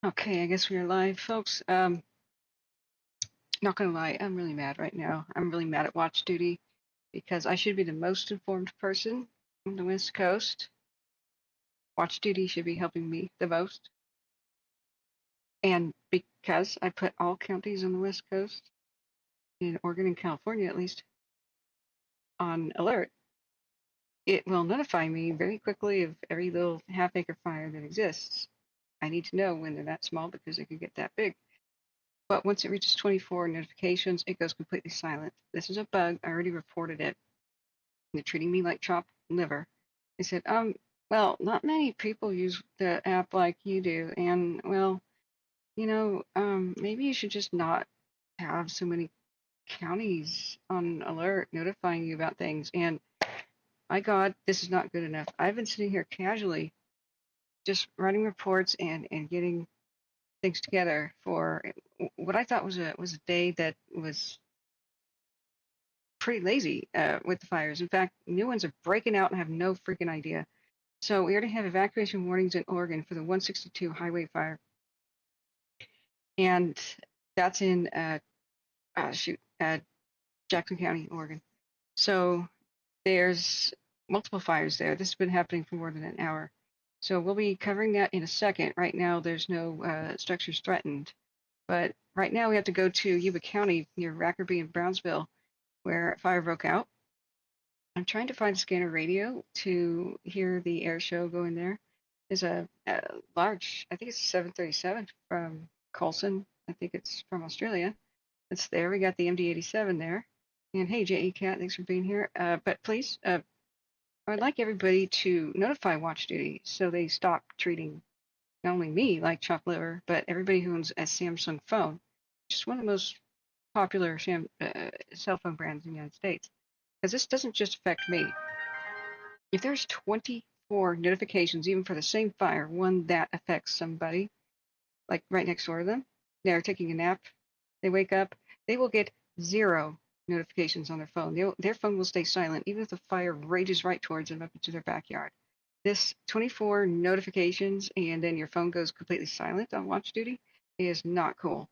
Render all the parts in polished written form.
Okay, I guess we're live, folks. Not gonna lie, I'm really mad right now. I'm really mad at Watch Duty because I should be the most informed person on the West Coast. Watch Duty should be helping me the most. And because I put all counties on the West Coast, in Oregon and California at least, on alert, it will notify me very quickly of every little half-acre fire that exists. I need to know when they're that small because they could get that big. But once it reaches 24 notifications, it goes completely silent. This is a bug. I already reported it. They're treating me like chopped liver. They said, well, not many people use the app like you do, and well, maybe you should just not have so many counties on alert notifying you about things. And my God, this is not good enough. I've been sitting here casually just writing reports and getting things together for what I thought was a day that was pretty lazy with the fires. In fact, new ones are breaking out and have no freaking idea. So we already have evacuation warnings in Oregon for the 162 highway fire, and that's in Jackson County, Oregon. So there's multiple fires there. This has been happening for more than an hour. So we'll be covering that in a second. Right now, there's no structures threatened, but right now we have to go to Yuba County near Rackerby and Brownsville, where a fire broke out. I'm trying to find a scanner radio to hear the air show go in there. There's a large, I think it's 737 from Colson. I think it's from Australia. It's there. We got the MD-87 there. And hey, JE Cat, thanks for being here. But please, I'd like everybody to notify Watch Duty so they stop treating not only me like chopped liver, but everybody who owns a Samsung phone, which is one of the most popular cell phone brands in the United States. Because this doesn't just affect me. If there's 24 notifications, even for the same fire, one that affects somebody, like right next door to them, they're taking a nap, they wake up, they will get zero notifications on their phone. Their phone will stay silent, even if the fire rages right towards them up into their backyard. This 24 notifications and then your phone goes completely silent on watch duty is not cool.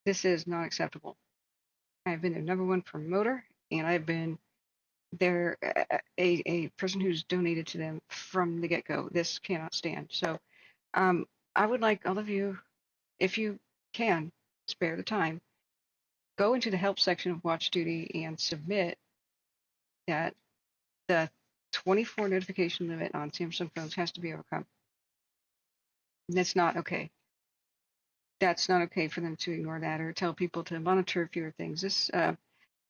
This is not acceptable. I've been their number one promoter, and I've been they're a person who's donated to them from the get-go. This cannot stand. So um, I would like all of you, if you can, spare the time, go into the help section of Watch Duty and submit that the 24 notification limit on Samsung phones has to be overcome. That's not okay. That's not okay for them to ignore that or tell people to monitor fewer things. This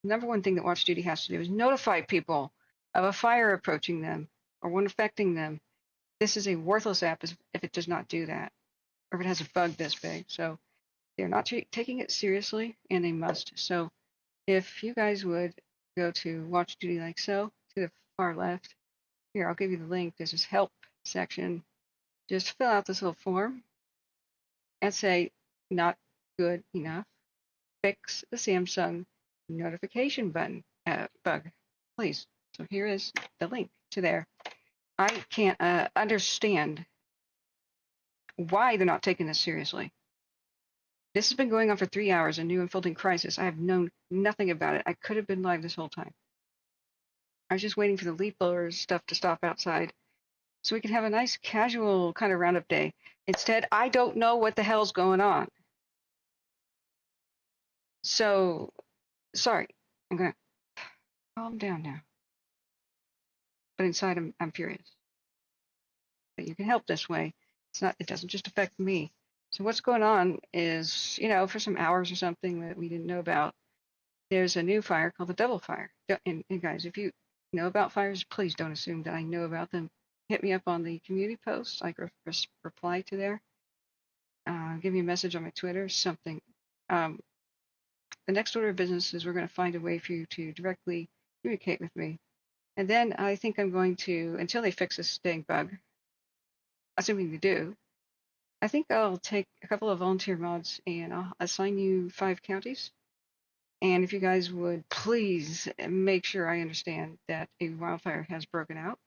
number one thing that Watch Duty has to do is notify people of a fire approaching them or one affecting them. This is a worthless app if it does not do that, or if it has a bug this big. So they're not taking it seriously, and they must. So if you guys would go to Watch Duty like so, to the far left, here, I'll give you the link. There's this help section. Just fill out this little form and say, not good enough. Fix the Samsung notification button bug, please. So here is the link to there. I can't understand why they're not taking this seriously. This has been going on for 3 hours, a new unfolding crisis. I have known nothing about it. I could have been live this whole time. I was just waiting for the leaf blowers stuff to stop outside so we could have a nice casual kind of roundup day. Instead, I don't know what the hell's going on. So, sorry. I'm going to calm down now. But inside, I'm furious. But you can help this way. It doesn't just affect me. So what's going on is, for some hours or something that we didn't know about, there's a new fire called the Devil Fire. And guys, if you know about fires, please don't assume that I know about them. Hit me up on the community posts. I reply to there. Give me a message on my Twitter, something. The next order of business is we're going to find a way for you to directly communicate with me. And then I think I'm going to, until they fix this dang bug, assuming they do, I think I'll take a couple of volunteer mods and I'll assign you 5 counties. And if you guys would please make sure I understand that a wildfire has broken out,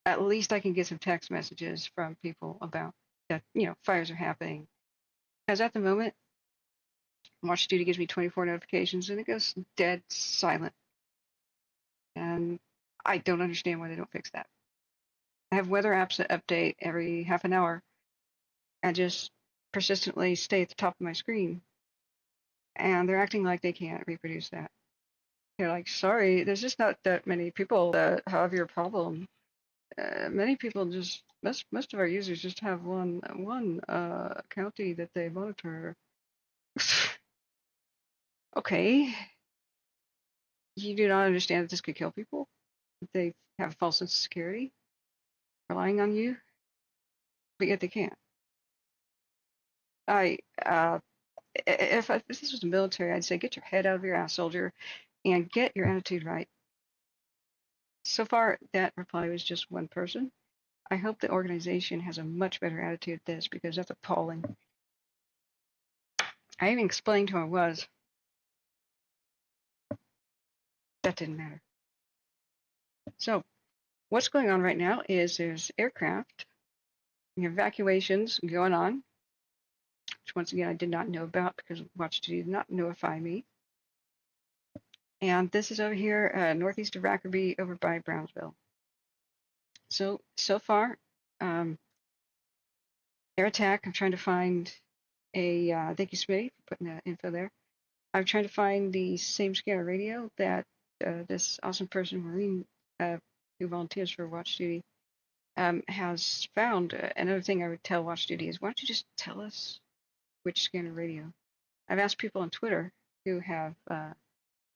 at least I can get some text messages from people about that, fires are happening Because at the moment, Watch Duty gives me 24 notifications and it goes dead silent. And I don't understand why they don't fix that. I have weather apps that update every half an hour and just persistently stay at the top of my screen. And they're acting like they can't reproduce that. They're like, sorry, there's just not that many people that have your problem. Many people just most of our users just have one county that they monitor. Okay, you do not understand that this could kill people. They have a false sense of security, relying on you, but yet they can't. I if this was the military, I'd say get your head out of your ass, soldier, and get your attitude right. So far, that reply was just one person. I hope the organization has a much better attitude at this because that's appalling. I even explained who I was. That didn't matter. So what's going on right now is there's aircraft evacuations going on, which once again I did not know about because Watch Duty did not notify me. And this is over here northeast of Rackerby over by Brownsville. So far, air attack. I'm trying to find a, thank you Smitty for putting that info there. I'm trying to find the same scanner radio that this awesome person, Marine, who volunteers for Watch Duty, has found. Another thing I would tell Watch Duty is, why don't you just tell us which scanner radio? I've asked people on Twitter who have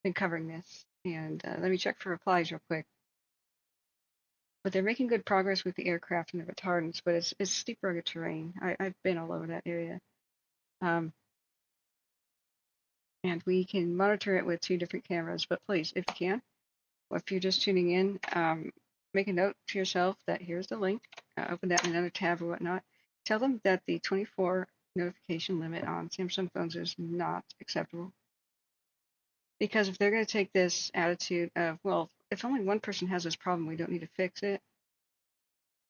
been covering this, and let me check for replies real quick. But they're making good progress with the aircraft and the retardants, but it's steep, rugged terrain. I've been all over that area. And we can monitor it with 2 different cameras, but please, if you can, if you're just tuning in, make a note to yourself that here's the link, open that in another tab or whatnot. Tell them that the 24 notification limit on Samsung phones is not acceptable. Because if they're going to take this attitude of, well, if only one person has this problem, we don't need to fix it,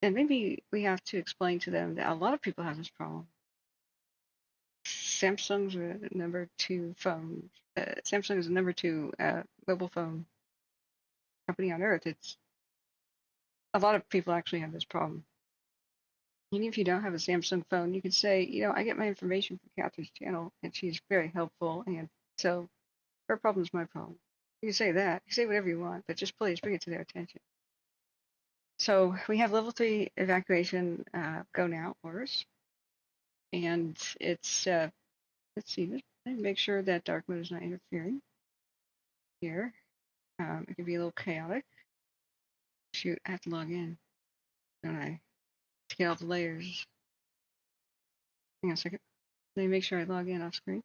then maybe we have to explain to them that a lot of people have this problem. Samsung's the number 2 phone. Samsung is the number 2 mobile phone company on earth. It's a lot of people actually have this problem. Even if you don't have a Samsung phone, you can say, I get my information from Catherine's channel, and she's very helpful, and so her problem is my problem. You can say that. You can say whatever you want, but just please bring it to their attention. So we have level 3 evacuation go now orders, and it's let's see, let me make sure that dark mode is not interfering here. It can be a little chaotic. Shoot, I have to log in, don't I? To get all the layers. Hang on a second. Let me make sure I log in off screen.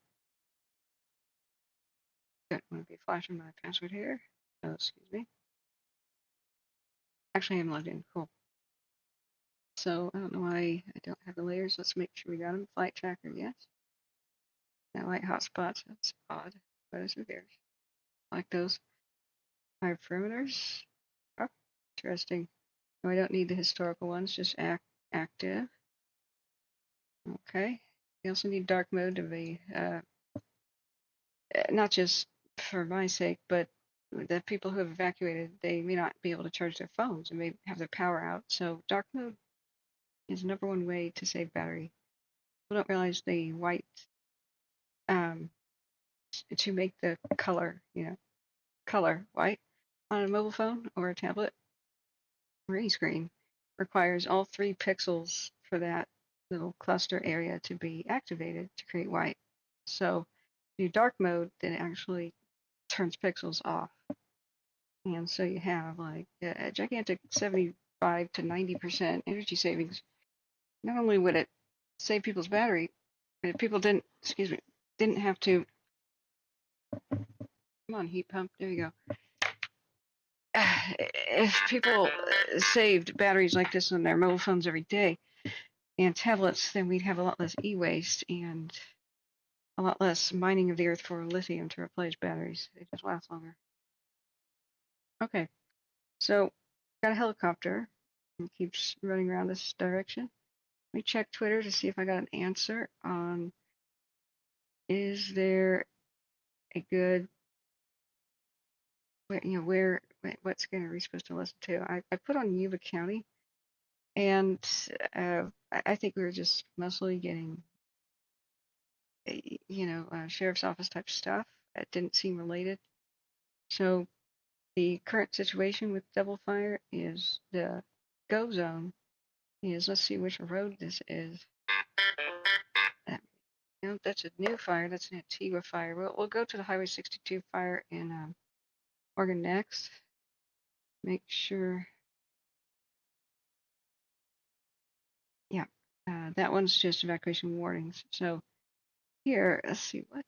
Don't want to be flashing my password here. Oh, excuse me. Actually, I'm logged in. Cool. So I don't know why I don't have the layers. Let's make sure we got them. Flight tracker, yes. That light hotspots, that's odd. But who cares? Like those 5 perimeters. Oh, interesting. No, I don't need the historical ones, just active. Okay. We also need dark mode to be not just for my sake, but the people who have evacuated, they may not be able to charge their phones and may have their power out. So dark mode is the number 1 way to save battery. People don't realize the white to make the color, color white on a mobile phone or a tablet or any screen requires all 3 pixels for that little cluster area to be activated to create white. So if you dark mode, then it actually turns pixels off. And so you have like a gigantic 75 to 90% energy savings. Not only would it save people's battery, but if people didn't have to, come on, heat pump, there you go. If people saved batteries like this on their mobile phones every day and tablets, then we'd have a lot less e-waste and a lot less mining of the earth for lithium to replace batteries. They just last longer. Okay, so got a helicopter and keeps running around this direction. Let me check Twitter to see if I got an answer on is there a good what's going to we supposed to listen to? I put on Yuba County, and I think we were just mostly getting sheriff's office type stuff. It didn't seem related. So the current situation with Double Fire is the go zone is, let's see which road this is. No, that's a new fire. That's an Antigua fire. We'll go to the Highway 62 fire in Oregon next. Make sure. Yeah, that one's just evacuation warnings. So here, let's see, what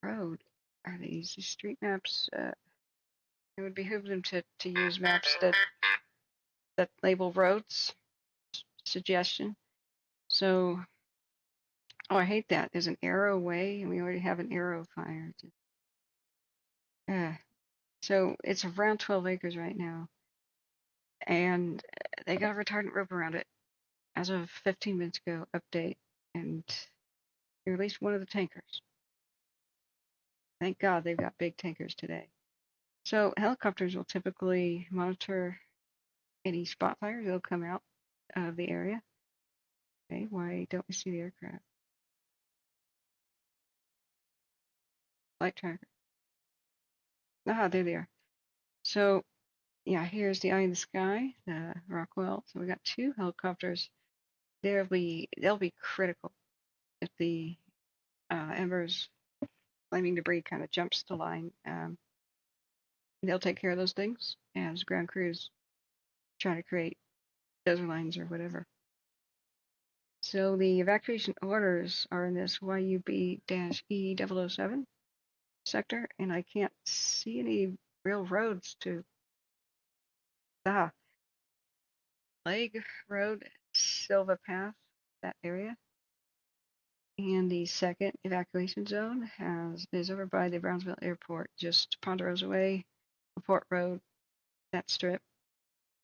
road are these? These street maps. It would behoove them to use maps that label roads. Suggestion. So, oh, I hate that. There's an arrow way, and we already have an arrow fire. So it's around 12 acres right now, and they got a retardant rope around it as of 15 minutes ago. Update, and they released one of the tankers. Thank God they've got big tankers today. So helicopters will typically monitor any spot fires. They'll come out of the area. Okay, why don't we see the aircraft? Flight tracker. Ah, there they are. So yeah, here's the eye in the sky, the Rockwell. So we got two helicopters. They'll be critical if the embers flaming debris kind of jumps the line. They'll take care of those things as ground crews try to create desert lines or whatever. So the evacuation orders are in this YUB-E007 sector, and I can't see any real roads to Lake Road, Silva Path, that area. And the second evacuation zone is over by the Brownsville Airport, just Ponderosa Way, Port Road, that strip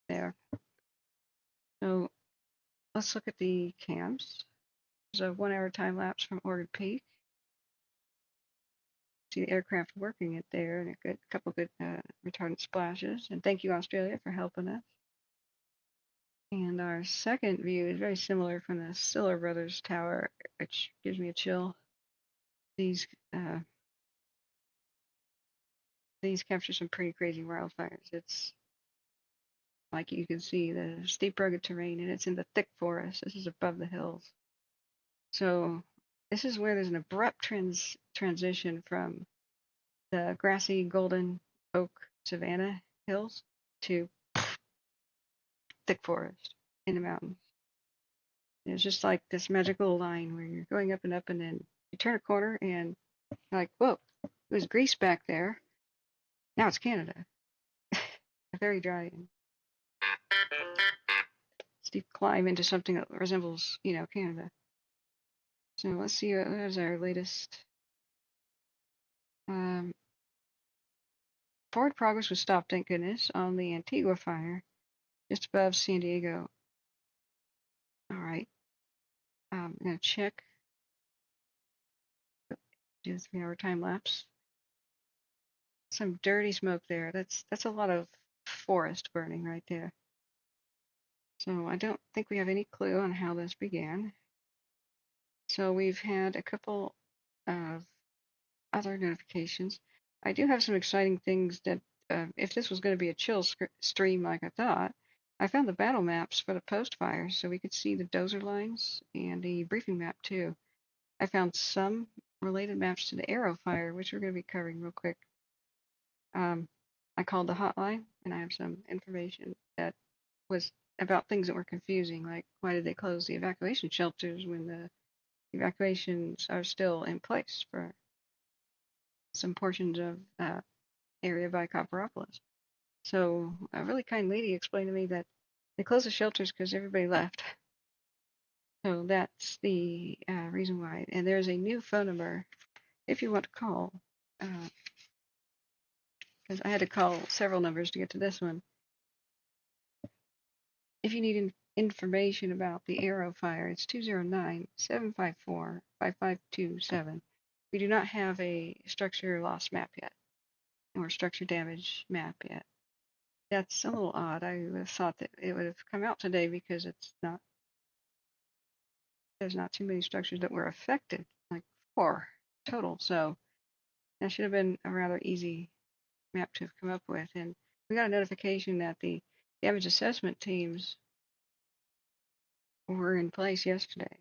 there. So let's look at the cams. There's a 1 hour time lapse from Oregon Peak. See the aircraft working it there, and a couple good retardant splashes. And thank you, Australia, for helping us. And our second view is very similar from the Stiller Brothers Tower, which gives me a chill. These capture some pretty crazy wildfires. It's like you can see the steep, rugged terrain, and it's in the thick forest. This is above the hills. So this is where there's an abrupt transition from the grassy golden oak savanna hills to thick forest in the mountains. It's just like this magical line where you're going up, and then you turn a corner and you're like, whoa, it was Greece back there. Now it's Canada. Very dry and steep climb into something that resembles, Canada. So let's see what is our latest. Forward progress was stopped, thank goodness, on the Antigua fire just above San Diego. All right. I'm going to check. Do a 3 hour time lapse. Some dirty smoke there. That's a lot of forest burning right there. So I don't think we have any clue on how this began. So we've had a couple of other notifications. I do have some exciting things that, if this was going to be a chill stream like I thought, I found the battle maps for the post fires so we could see the dozer lines and the briefing map too. I found some related maps to the arrow fire, which we're going to be covering real quick. I called the hotline, and I have some information that was about things that were confusing, like why did they close the evacuation shelters when the evacuations are still in place for some portions of area by Copperopolis. So a really kind lady explained to me that they closed the shelters because everybody left. So that's the reason why. And there's a new phone number if you want to call, because I had to call several numbers to get to this one. If you need information about the Arrow fire. It's 209-754-5527. We do not have a structure loss map yet, or structure damage map yet. That's a little odd. I would have thought that it would have come out today because there's not too many structures that were affected, like 4 total. So that should have been a rather easy map to have come up with. And we got a notification that the damage assessment teams were in place yesterday.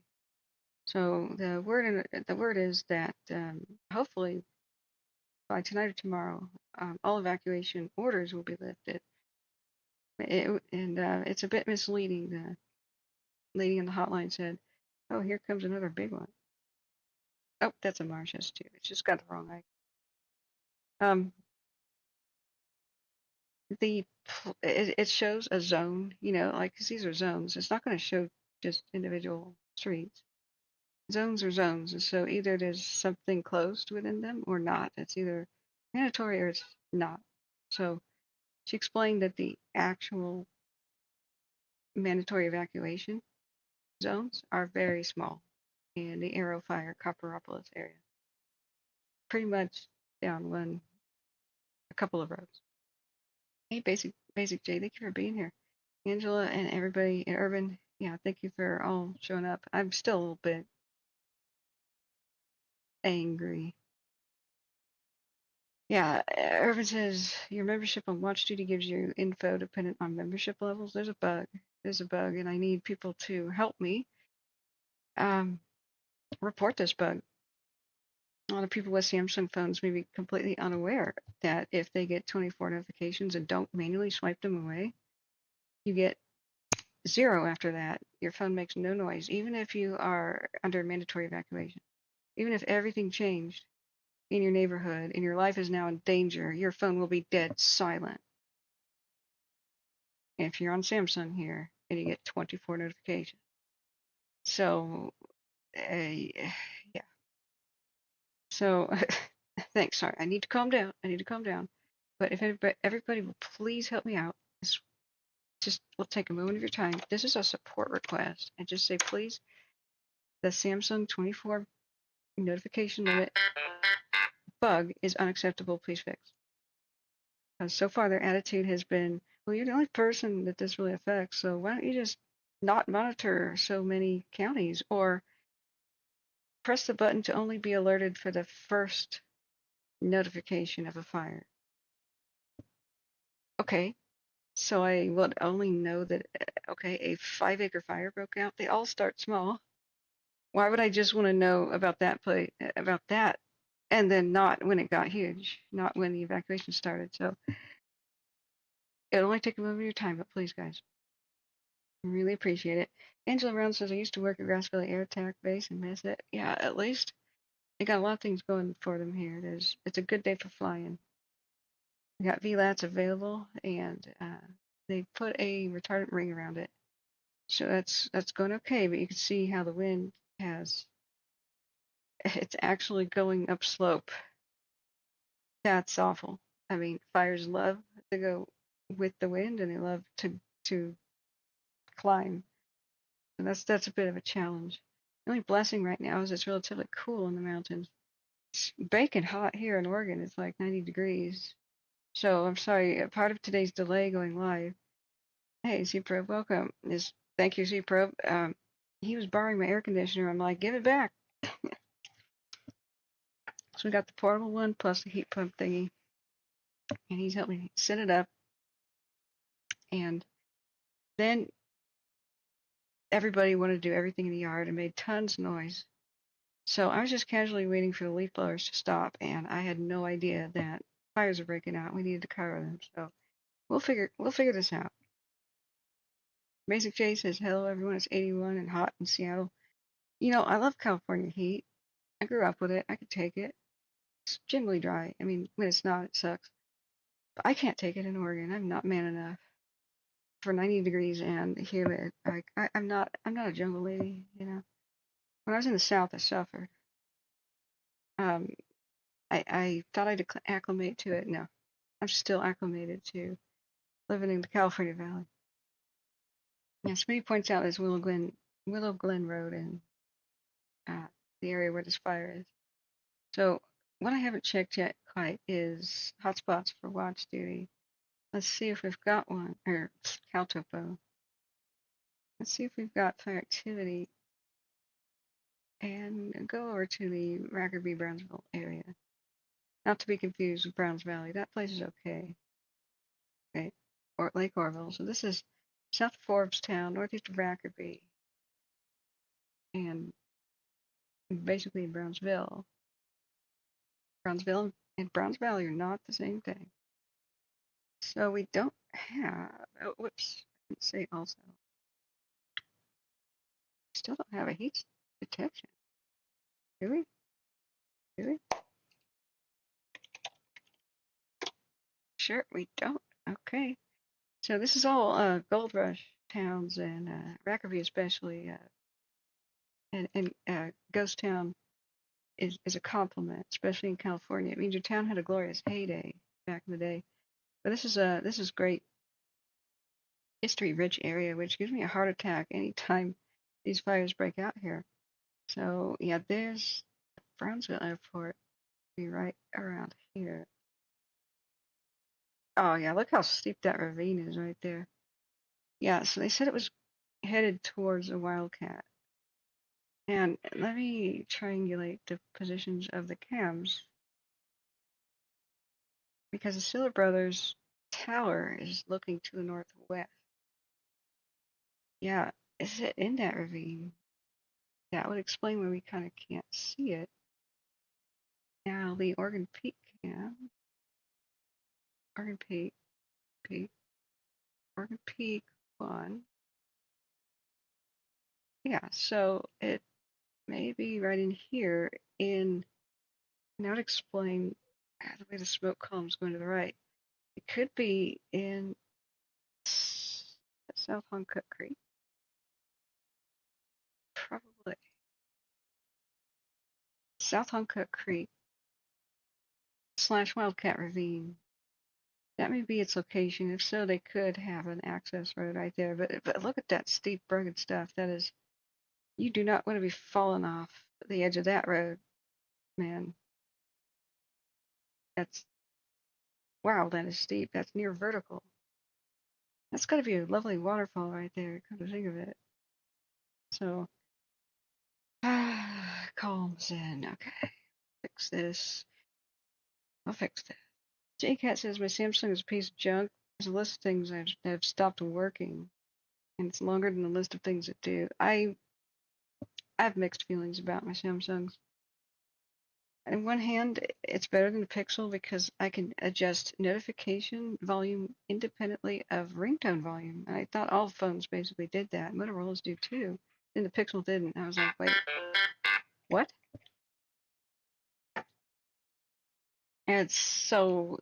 So the word is that hopefully by tonight or tomorrow, all evacuation orders will be lifted. It's a bit misleading. The lady in the hotline said, "Oh, here comes another big one." Oh, that's a Marshes too. It's just got the wrong eye. Um, it shows a zone, like 'cause these are zones. It's not going to show just individual streets. Zones are zones, and so either there's something closed within them or not. It's either mandatory or it's not. So she explained that the actual mandatory evacuation zones are very small in the Arrow Fire Copperopolis area, pretty much down a couple of roads. Hey, Basic J, thank you for being here. Angela and everybody in Urban, yeah, thank you for all showing up. I'm still a little bit angry. Yeah, Urban says your membership on Watch Duty gives you info dependent on membership levels. There's a bug. There's a bug, and I need people to help me report this bug. A lot of people with Samsung phones may be completely unaware that if they get 24 notifications and don't manually swipe them away, you get 0 after that. Your phone makes no noise, even if you are under mandatory evacuation. Even if everything changed in your neighborhood and your life is now in danger, your phone will be dead silent. If you're on Samsung here and you get 24 notifications. So, yeah. So, thanks. Sorry, I need to calm down. But if everybody will please help me out, just we'll take a moment of your time. This is a support request, and just say, please, the Samsung 24 notification limit bug is unacceptable. Please fix. So far, their attitude has been, well, you're the only person that this really affects, so why don't you just not monitor so many counties, or press the button to only be alerted for the first notification of a fire. Okay, so I would only know that, okay, a 5-acre fire broke out. They all start small. Why would I just want to know about that, and then not when it got huge, not when the evacuation started? So it'll only take a moment of your time, but please, guys, I really appreciate it. Angela Brown says, I used to work at Grass Valley Air Attack Base and miss it. Yeah, at least they got a lot of things going for them here. It's a good day for flying. We got VLATs available, and they put a retardant ring around it. So that's going okay, but you can see how the wind it's actually going upslope. That's awful. I mean, fires love to go with the wind, and they love to climb. And that's a bit of a challenge. The only blessing right now is it's relatively cool in the mountains. It's baking hot here in Oregon. It's like 90 degrees. So I'm sorry, part of today's delay going live. Hey, C-Probe, welcome. Thank you, C-Probe. He was borrowing my air conditioner. I'm like, give it back. So we got the portable one plus the heat pump thingy, and he's helping me set it up. And then everybody wanted to do everything in the yard and made tons of noise. So I was just casually waiting for the leaf blowers to stop, and I had no idea that fires are breaking out. We needed to cover them. So we'll figure this out. Basic J says, hello everyone, it's 81 and hot in Seattle. I love California heat. I grew up with it. I could take it. It's generally dry. I mean, when it's not, it sucks. But I can't take it in Oregon. I'm not man enough for 90 degrees and humid. I'm not a jungle lady. When I was in the South, I suffered. I thought I'd acclimate to it. No, I'm still acclimated to living in the California Valley. Yeah, somebody points out there's Willow Glen Road in the area where this fire is. So what I haven't checked yet quite is hotspots for watch duty. Let's see if we've got one, or CalTopo. Let's see if we've got fire activity and go over to the Rackerby Brownsville area. Not to be confused with Browns Valley. That place is okay. Okay. Or Lake Orville. So this is south of Forbestown, northeast of Rackerby, and basically Brownsville. Brownsville and Browns Valley are not the same thing. So we don't have, oh, whoops, I didn't say also. Still don't have a heat detection. Do we? Do we? Sure, we don't. Okay. So this is all gold rush towns and Rackerby especially, and Ghost Town is a compliment, especially in California. It means your town had a glorious heyday back in the day. But this is great history-rich area, which gives me a heart attack anytime these fires break out here. So yeah, there's Brownsville Airport, be right around here. Oh yeah, look how steep that ravine is right there. Yeah, so they said it was headed towards a wildcat. And let me triangulate the positions of the cams because the Stiller Brothers tower is looking to the northwest. Yeah, is it in that ravine? That would explain why we kind of can't see it. Now the Oregon Peak cam, Oregon Peak, Oregon Peak 1. Yeah, so it may be right in here in, and that would explain the way the smoke columns going to the right. It could be in South Honcut Creek, probably. South Honcut Creek / Wildcat Ravine. That may be its location. If so, they could have an access road right there. But look at that steep, rugged stuff. That is, you do not want to be falling off the edge of that road, man. That's, wow, that is steep. That's near vertical. That's got to be a lovely waterfall right there, come to think of it. So, calms in. Okay, fix this. I'll fix this. JCat says my Samsung is a piece of junk. There's a list of things that have stopped working, and it's longer than the list of things that do. I have mixed feelings about my Samsungs. On one hand, it's better than the Pixel because I can adjust notification volume independently of ringtone volume. And I thought all phones basically did that. Motorola's do too. And the Pixel didn't. I was like, wait, what? And so,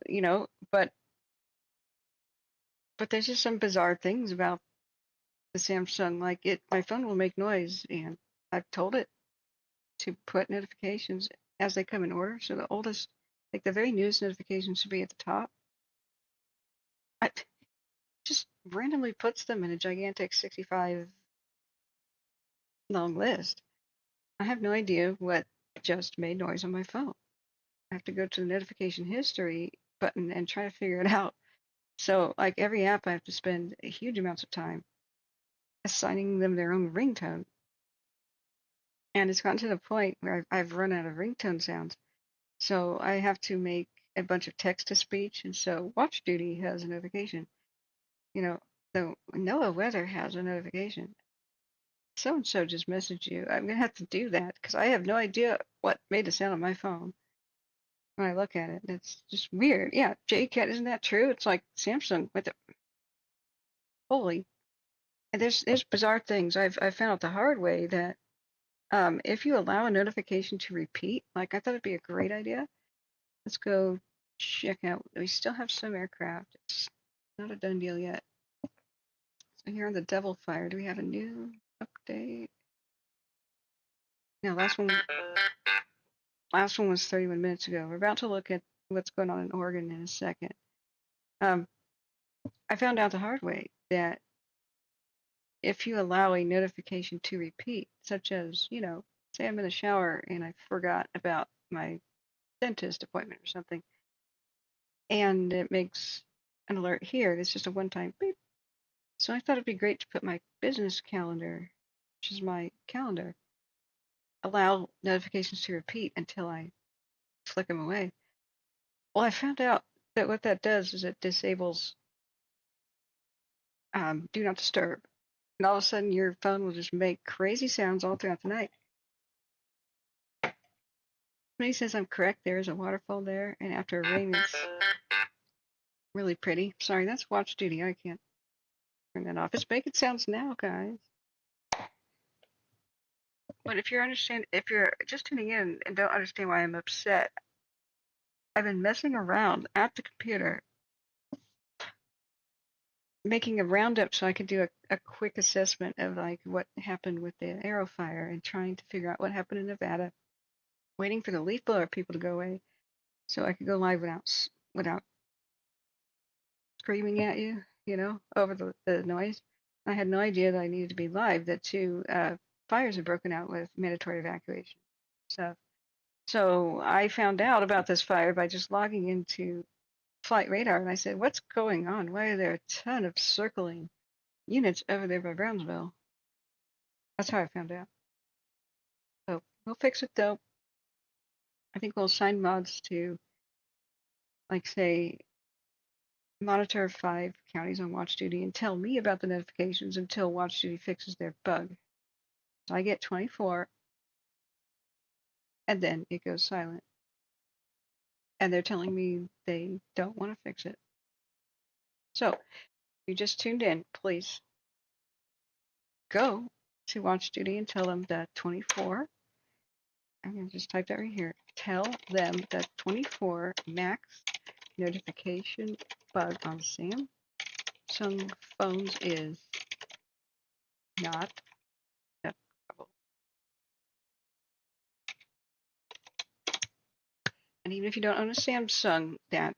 but there's just some bizarre things about the Samsung. Like my phone will make noise, and I've told it to put notifications as they come in order. So the oldest, like the very newest notifications should be at the top. I just randomly puts them in a gigantic 65 long list. I have no idea what just made noise on my phone. I have to go to the notification history button and try to figure it out. So, like every app, I have to spend huge amounts of time assigning them their own ringtone. And it's gotten to the point where I've run out of ringtone sounds. So I have to make a bunch of text to speech. And so Watch Duty has a notification. The NOAA weather has a notification. So and so just messaged you. I'm gonna have to do that because I have no idea what made the sound on my phone when I look at it. It's just weird. Yeah, JCat, isn't that true? It's like Samsung with it. Holy. And there's bizarre things. I've found out the hard way that if you allow a notification to repeat, like I thought it'd be a great idea. Let's go check out. We still have some aircraft. It's not a done deal yet. So here on the Devil Fire, do we have a new update? No, last one was 31 minutes ago. We're about to look at what's going on in Oregon in a second. I found out the hard way that if you allow a notification to repeat, such as, say I'm in the shower and I forgot about my dentist appointment or something, and it makes an alert here, it's just a one-time beep. So I thought it'd be great to put my business calendar, which is my calendar, allow notifications to repeat until I flick them away. Well, I found out that what that does is it disables do not disturb. And all of a sudden your phone will just make crazy sounds all throughout the night. When he says I'm correct, there is a waterfall there, and after rain, it's really pretty. Sorry, that's watch duty. I can't turn that off. It's making sounds now, guys. But if you're just tuning in and don't understand why I'm upset, I've been messing around at the computer, making a roundup so I could do a quick assessment of like what happened with the arrow fire and trying to figure out what happened in Nevada, waiting for the leaf blower people to go away so I could go live without screaming at you, over the noise. I had no idea that I needed to be live, that two fires had broken out with mandatory evacuation. So I found out about this fire by just logging into flight radar, and I said, what's going on? Why are there a ton of circling units over there by Brownsville? That's how I found out. So we'll fix it though. I think we'll assign mods to, like, say, monitor 5 counties on watch duty and tell me about the notifications until watch duty fixes their bug. So I get 24, and then it goes silent. And they're telling me they don't want to fix it. So if you just tuned in, please go to watch duty and tell them that 24. I'm going to just type that right here. Tell them that 24 max notification bug on Samsung phones is not acceptable. And even if you don't own a Samsung, that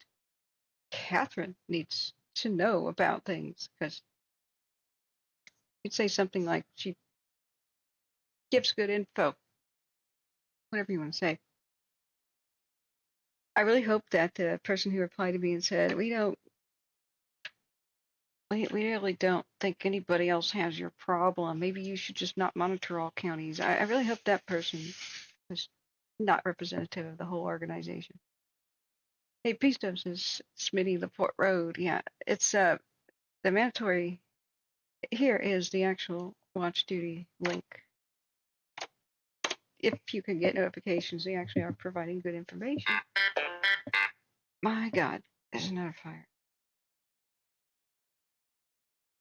Catherine needs to know about things, because you'd say something like she gives good info, whatever you want to say. I really hope that the person who replied to me and said, we really don't think anybody else has your problem. Maybe you should just not monitor all counties. I really hope that person was not representative of the whole organization. Hey, Pistos says Smitty Laporte Road. Yeah, it's the mandatory. Here is the actual watch duty link. If you can get notifications, they actually are providing good information. My God, there's another fire.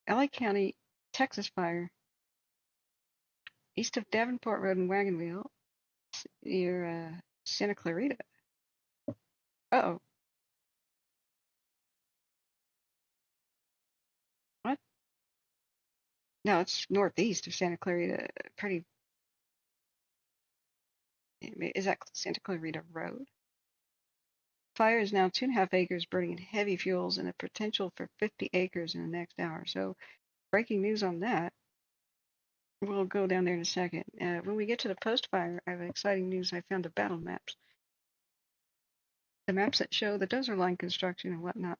LA County, Texas fire. East of Davenport Road in Wagon Wheel, near Santa Clarita. Uh-oh. What? No, it's northeast of Santa Clarita. Pretty. Is that Santa Clarita Road? Fire is now 2.5 acres, burning in heavy fuels, and a potential for 50 acres in the next hour. So, breaking news on that. We'll go down there in a second. When we get to the post fire, I have exciting news. I found the battle maps. The maps that show the dozer line construction and whatnot.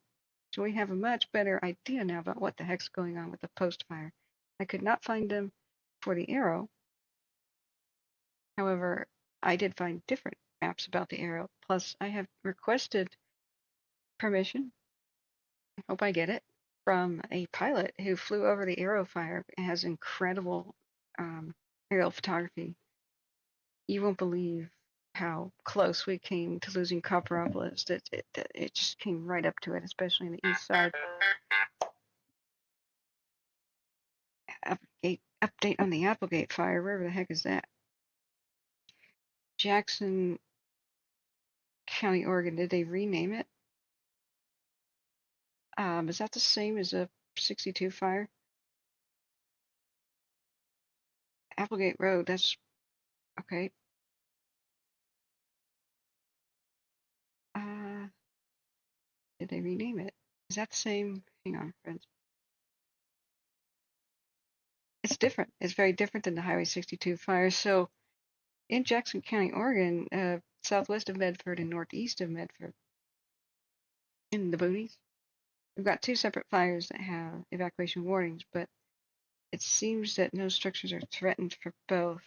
So we have a much better idea now about what the heck's going on with the post fire. I could not find them for the arrow. However, I did find different maps about the arrow. Plus, I have requested permission, I hope I get it, from a pilot who flew over the arrow fire and has incredible aerial photography. You won't believe how close we came to losing Copperopolis. It just came right up to it, especially on the east side. Update on the Applegate fire. Wherever the heck is that? Jackson County, Oregon. Did they rename it? Is that the same as a 62 fire? Applegate Road. That's okay. Did they rename it? Is that the same? Hang on, friends. it's different. It's very different than the Highway 62 fire. So in Jackson County, Oregon, southwest of Medford and northeast of Medford, in the boonies, we've got two separate fires that have evacuation warnings, but it seems that no structures are threatened for both.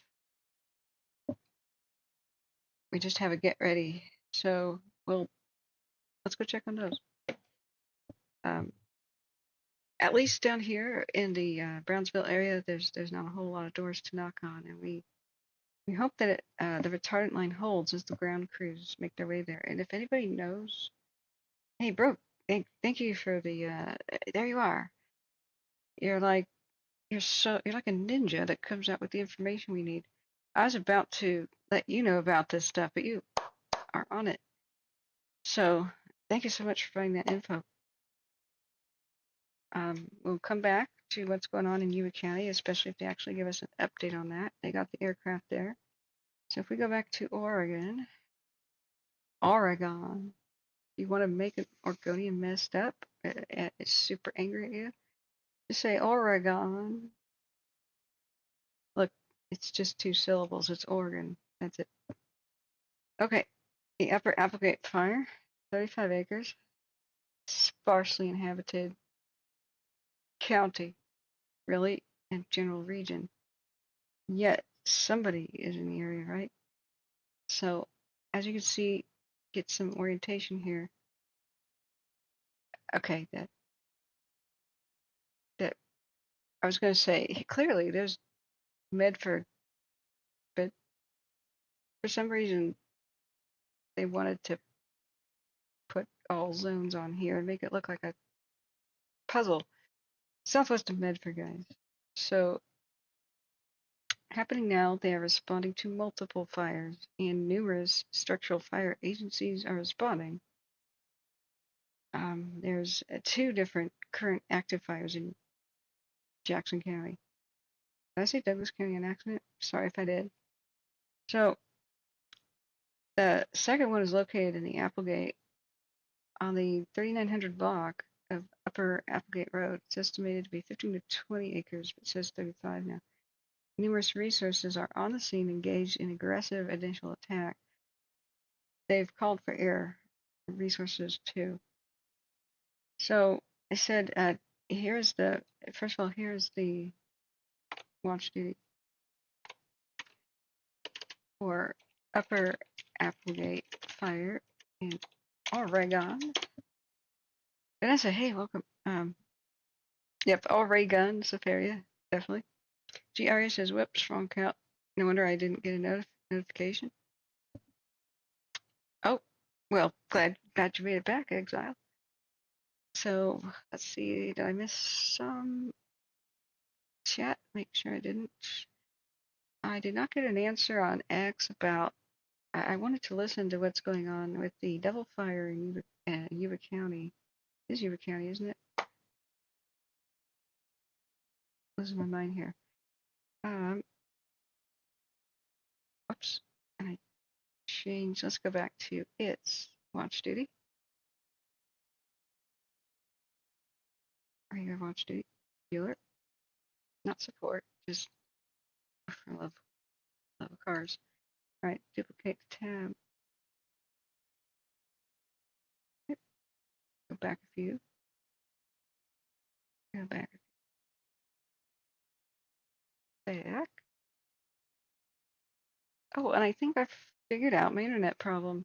We just have a get ready. So let's go check on those. At least down here in the Brownsville area, there's not a whole lot of doors to knock on, and we hope that the retardant line holds as the ground crews make their way there. And if anybody knows, hey, bro, thank you for the. There you are. You're like you're like a ninja that comes out with the information we need. I was about to let you know about this stuff, but you are on it. So thank you so much for finding that info. We'll come back to what's going on in Yuba County, especially if they actually give us an update on that. They got the aircraft there. So if we go back to Oregon, you want to make an Oregonian messed up, it's super angry at you, just say Oregon. Look, it's just two syllables. It's Oregon. That's it. Okay, the Upper Applegate Fire, 35 acres, sparsely inhabited county, really, and general region. Yet somebody is in the area, right? So as you can see, get some orientation here. Okay, that I was going to say clearly there's Medford, but for some reason they wanted to put all zones on here and make it look like a puzzle. Southwest of Medford, guys. So happening now, they are responding to multiple fires, and numerous structural fire agencies are responding. There's two different current active fires in Jackson County. Did I say Douglas County on accident? Sorry if I did. So the second one is located in the Applegate on the 3900 block of Upper Applegate Road. It's estimated to be 15 to 20 acres, but it says 35 now. Numerous resources are on the scene engaged in aggressive initial attack. They've called for air resources too. So I said, here's the, first of all, here's the watch duty for Upper Applegate Fire in Oregon. And I said, hey, welcome. Yep, Oregon, Safaria, definitely. GRA says, whoops, wrong count. No wonder I didn't get a notification. Oh, well, glad you made it back, Exile. So let's see, did I miss some chat? Make sure I didn't. I did not get an answer on X about. I wanted to listen to what's going on with the Devil Fire in Yuba County. It is Yuba County, isn't it? Losing my mind here. Oops, and I changed. Let's go back to its watch duty. Regular watch duty. Dealer. Not support, just for love of cars. All right, duplicate the tab. Yep. Go back a few. Go back a few. Back. Oh, and I think I figured out my internet problem.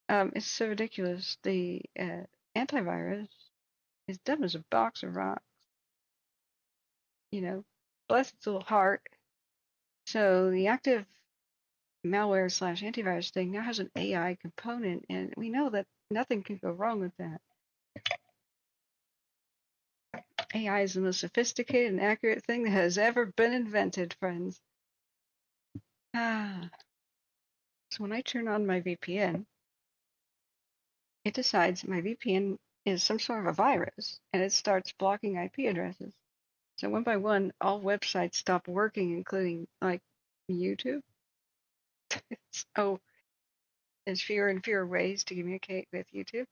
It's so ridiculous. The antivirus is dumb as a box of rocks. You know, bless its little heart. So the active malware slash antivirus thing now has an AI component, and we know that nothing can go wrong with that. AI is the most sophisticated and accurate thing that has ever been invented, friends. So when I turn on my VPN, it decides my VPN is some sort of a virus, and it starts blocking IP addresses. So one by one, all websites stop working, including like YouTube. So there's fewer and fewer ways to communicate with YouTube.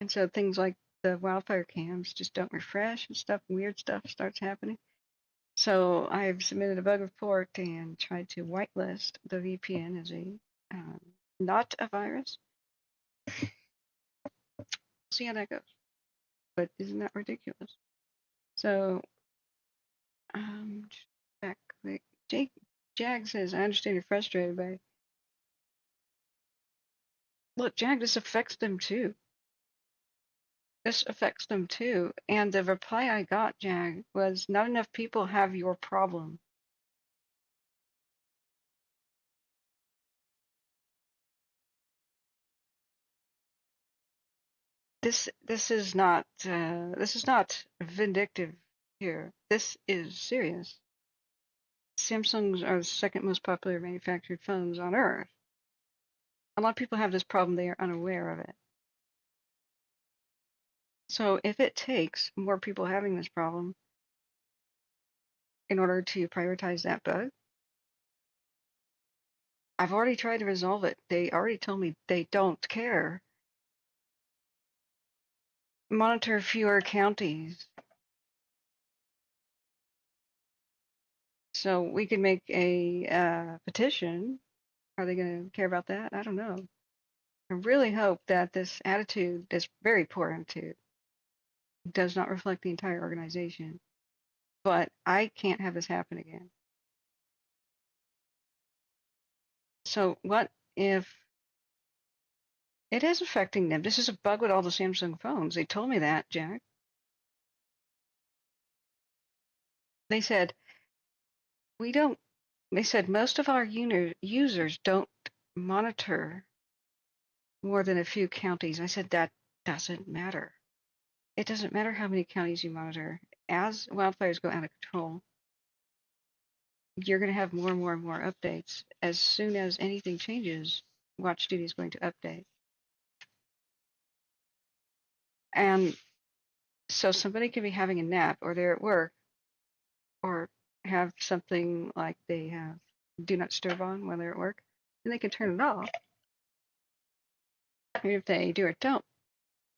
And so things like the wildfire cams just don't refresh and stuff, weird stuff starts happening. So I've submitted a bug report and tried to whitelist the VPN as a um, not a virus. See how that goes. But isn't that ridiculous? So back quick. Jake Jag says, I understand you're frustrated, but look, Jag, this affects them too. This affects them too. And the reply I got, Jag, was not enough people have your problem. This is not vindictive here. This is serious. Samsungs are the second most popular manufactured phones on Earth. A lot of people have this problem, they are unaware of it. So if it takes more people having this problem in order to prioritize that bug, I've already tried to resolve it. They already told me they don't care. Monitor fewer counties. So we could make a petition. Are they going to care about that? I don't know. I really hope that this attitude, this very poor attitude, does not reflect the entire organization. But I can't have this happen again. So what if it is affecting them? This is a bug with all the Samsung phones. They told me that, Jack. They said, we don't, they said most of our users don't monitor more than a few counties. I said, that doesn't matter. It doesn't matter how many counties you monitor. As wildfires go out of control, you're going to have more and more and more updates. As soon as anything changes, Watch Duty is going to update. And so somebody could be having a nap, or they're at work, or have something like they have do not disturb on when they're at work, and they can turn it off. And if they do or don't,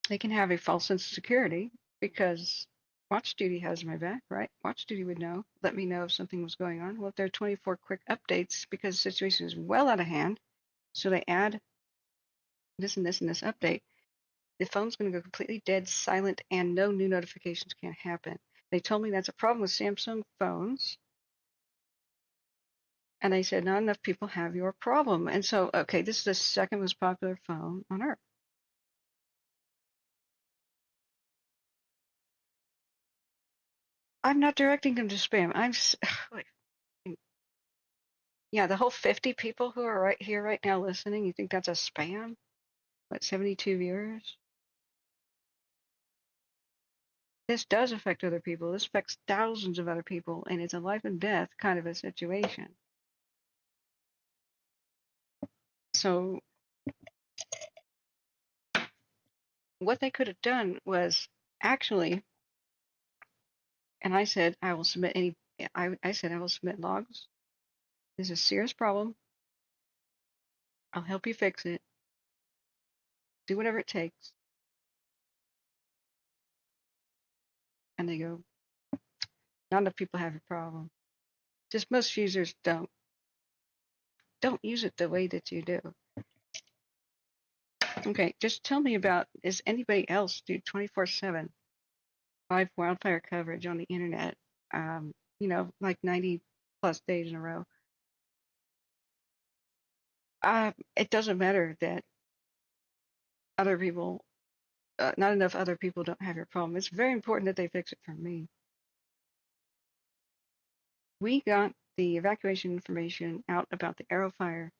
they can have a false sense of security because Watch Duty has my back, right? Watch Duty would know, let me know if something was going on. Well, if there are 24 quick updates because the situation is well out of hand, so they add this and this and this update, the phone's going to go completely dead, silent, and no new notifications can happen. They told me that's a problem with Samsung phones. And they said, not enough people have your problem. And so, okay, this is the second most popular phone on Earth. I'm not directing them to spam. Like, yeah, the whole 50 people who are right here right now listening, you think that's a spam? What, 72 viewers? This does affect other people. This affects thousands of other people, and it's a life and death kind of a situation. So, what they could have done was actually, and I said, I will submit any, I said, I will submit logs. This is a serious problem. I'll help you fix it. Do whatever it takes. And they go, not enough people have a problem. Just most users don't use it the way that you do. Okay, just tell me about, is anybody else do 24/7 live wildfire coverage on the internet? Like 90 plus days in a row. It doesn't matter that other people, not enough other people don't have your problem. It's very important that they fix it for me. We got the evacuation information out about the Arrow fire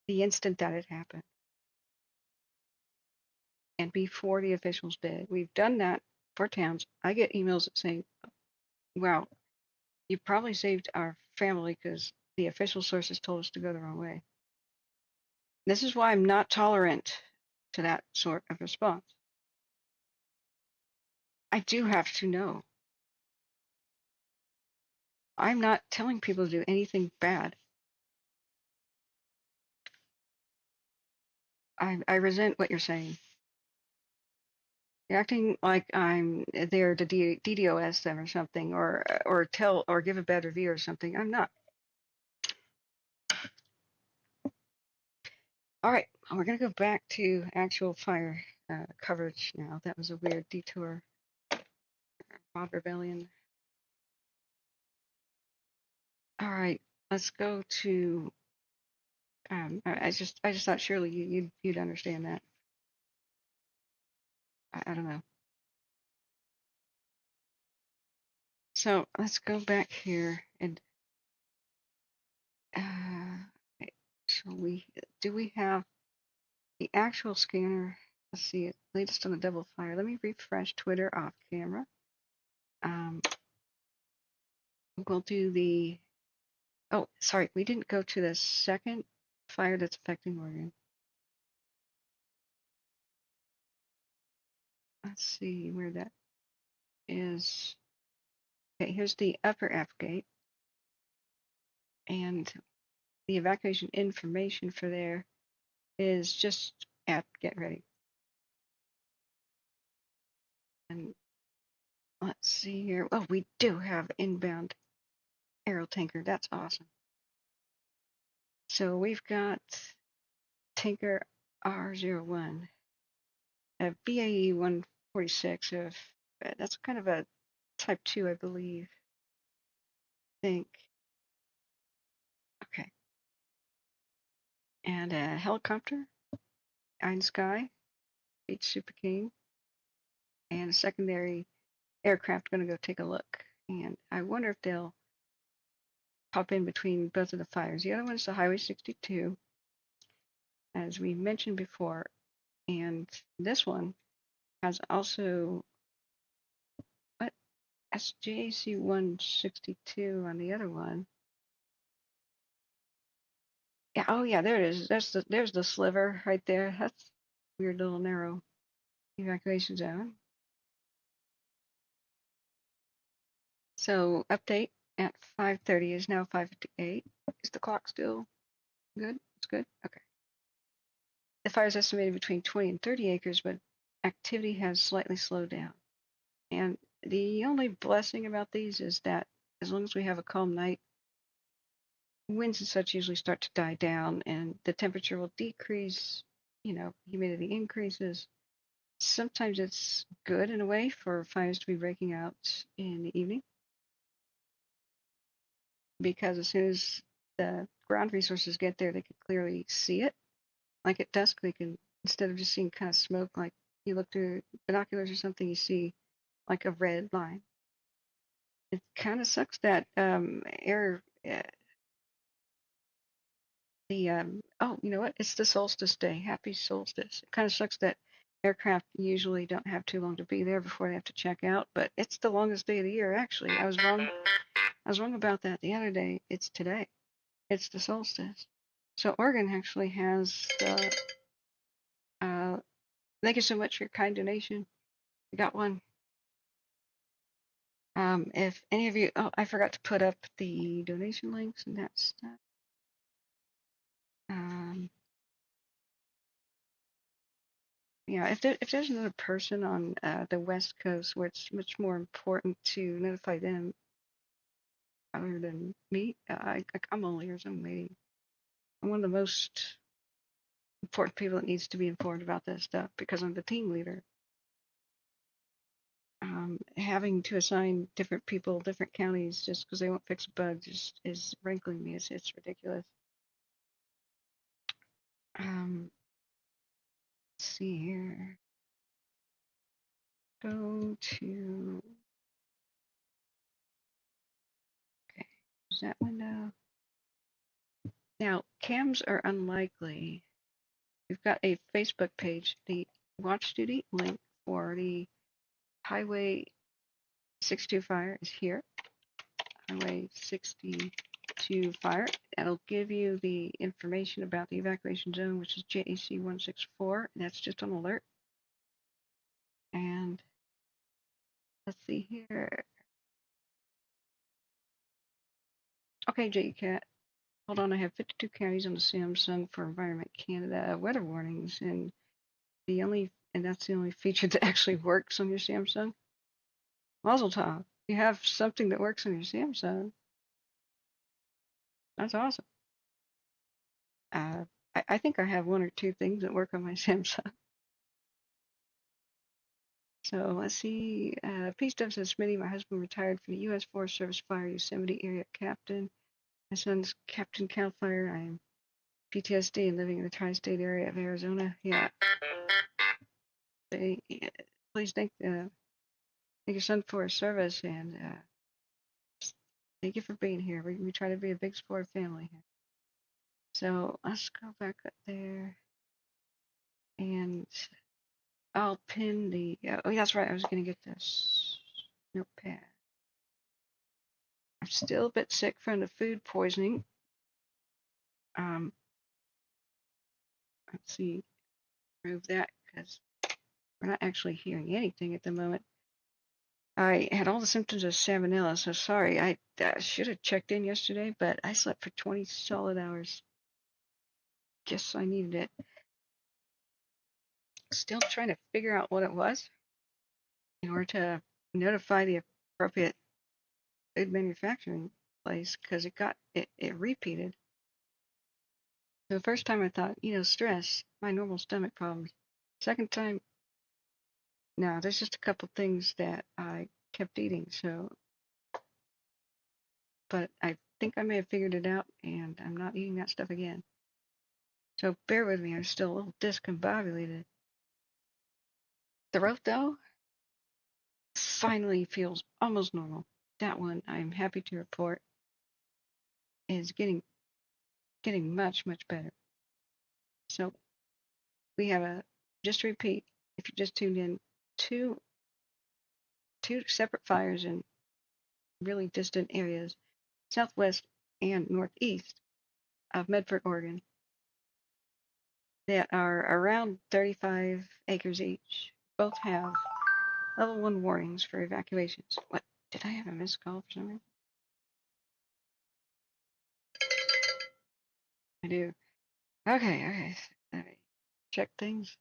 the instant that it happened. And before the officials did. We've done that for towns. I get emails saying, wow, you probably saved our family because the official sources told us to go the wrong way. This is why I'm not tolerant to that sort of response. I do have to know. I'm not telling people to do anything bad. I resent what you're saying. You're acting like I'm there to DDoS them or something, or tell or give a bad review or something. I'm not. All right, we're gonna go back to actual fire coverage now. That was a weird detour. Mob Rebellion. All right, let's go to. I just thought surely you'd understand that. I don't know. So let's go back here and okay, so we have the actual scanner? Let's see it latest on the double fire. Let me refresh Twitter off camera. Um, we'll do the. Oh, sorry, we didn't go to the second fire that's affecting Oregon. Let's see where that is. Okay, here's the upper F gate, and the evacuation information for there is just at get ready. And let's see here. Oh, we do have inbound aero tanker. That's awesome. So we've got tanker R01, a BAE 146 of that's kind of a type 2, I believe. Think. Okay. And a helicopter, Ein Sky, H Super King, and a secondary aircraft going to go take a look. And I wonder if they'll pop in between both of the fires. The other one's the Highway 62, as we mentioned before. And this one has also what SJC 162 on the other one. Yeah, oh yeah, there it is. There's the sliver right there. That's a weird little narrow evacuation zone. So update at 5:30 is now 5:58. Is the clock still good? It's good. Okay. The fire is estimated between 20 and 30 acres, but activity has slightly slowed down. And the only blessing about these is that as long as we have a calm night, winds and such usually start to die down, and the temperature will decrease. Humidity increases. Sometimes it's good in a way for fires to be breaking out in the evening, because as soon as the ground resources get there, they can clearly see it. Like at dusk, they can, instead of just seeing kind of smoke, like you look through binoculars or something, you see like a red line. It kind of sucks that air. Oh, you know what? It's the solstice day. Happy solstice. It kind of sucks that aircraft usually don't have too long to be there before they have to check out, but it's the longest day of the year. Actually, I was wrong. I was wrong about that the other day. It's today. It's the solstice. So Oregon actually has the. Thank you so much for your kind donation. We got one. If any of you, oh, I forgot to put up the donation links and that stuff. Yeah, if there's another person on the West Coast where it's much more important to notify them other than me, I'm all ears. I'm waiting. I'm one of the most important people that needs to be informed about this stuff because I'm the team leader. Having to assign different people, different counties, just because they won't fix a bug, just is rankling me. It's ridiculous. Let's see here. Go to. Okay, is that window? Now, cams are unlikely. We've got a Facebook page, the Watch Duty link for the Highway 62 fire is here. Highway 62 fire. That'll give you the information about the evacuation zone, which is JAC 164. That's just on alert. And let's see here. Okay, JCAT. Hold on, I have 52 counties on the Samsung for Environment Canada weather warnings, and the only and that's the only feature that actually works on your Samsung. Mazel tov. You have something that works on your Samsung. That's awesome. I think I have one or two things that work on my Samsung. So let's see. Peace Dove says, Smitty, my husband retired from the U.S. Forest Service Fire Yosemite area captain. My son's Captain Cal Fire. I'm PTSD and living in the tri-state area of Arizona. Yeah. Please thank your son for his service, and thank you for being here. We try to be a big sport family here. So let's go back up there, and I'll pin the. Oh, that's right. I was gonna get this notepad. I'm still a bit sick from the food poisoning. Let's see, remove that because we're not actually hearing anything at the moment. I had all the symptoms of salmonella, so sorry. I should have checked in yesterday, but I slept for 20 solid hours. Guess I needed it. Still trying to figure out what it was in order to notify the appropriate food manufacturing place because it repeated. So the first time I thought, stress, my normal stomach problems. Second time, no, there's just a couple things that I kept eating. So, but I think I may have figured it out, and I'm not eating that stuff again. So bear with me. I'm still a little discombobulated. The throat, though, finally feels almost normal. That one, I'm happy to report, is getting much better. So we have just to repeat, if you just tuned in, two separate fires in really distant areas, southwest and northeast of Medford, Oregon, that are around 35 acres each. Both have level 1 warnings for evacuations. What? Did I have a missed call for some reason? I do. Okay. Let me check things.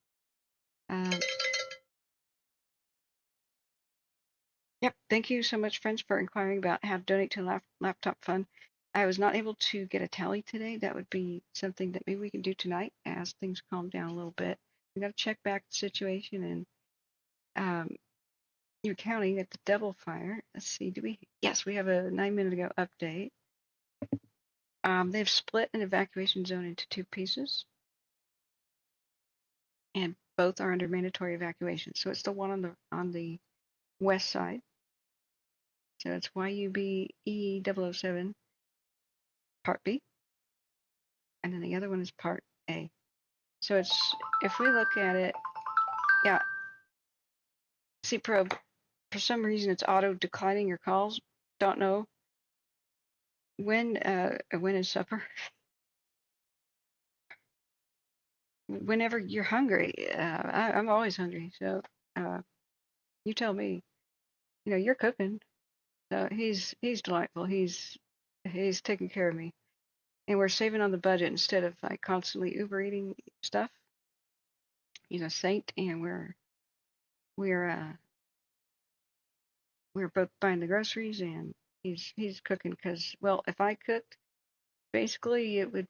Yep. Thank you so much, friends, for inquiring about how to donate to the laptop fund. I was not able to get a tally today. That would be something that maybe we can do tonight as things calm down a little bit. We got to check back the situation in your county at the Devil Fire. Let's see. Yes, we have a 9-minute ago update. They've split an evacuation zone into two pieces, and both are under mandatory evacuation. So it's the one on the west side. So it's YUB E007 Part B, and then the other one is Part A. So if we look at it, yeah, see probe, for some reason it's auto declining your calls. Don't know when is supper? Whenever you're hungry. I'm always hungry, so you tell me. You're cooking. So he's delightful. He's taking care of me, and we're saving on the budget instead of like constantly Uber eating stuff. He's a saint, and we're both buying the groceries, and he's cooking because, well, if I cooked, basically it would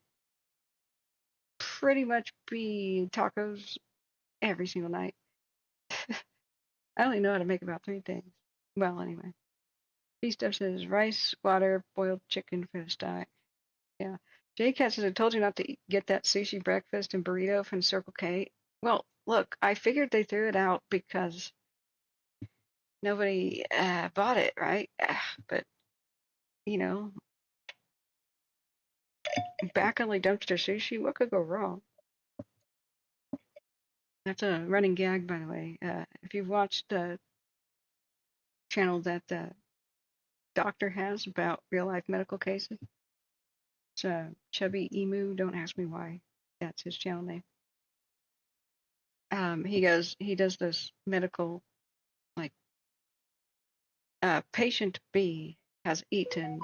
pretty much be tacos every single night. I only know how to make about 3 things. Well, anyway. Stuff says rice, water, boiled chicken for the stock. Yeah. J-Cat says, I told you not to get that sushi breakfast and burrito from Circle K. Well, look, I figured they threw it out because nobody bought it, right? But, back only dumpster sushi, what could go wrong? That's a running gag, by the way. If you've watched the channel that the doctor has about real life medical cases, it's Chubby Emu. Don't ask me why. That's his channel name. He does this medical, like, patient B has eaten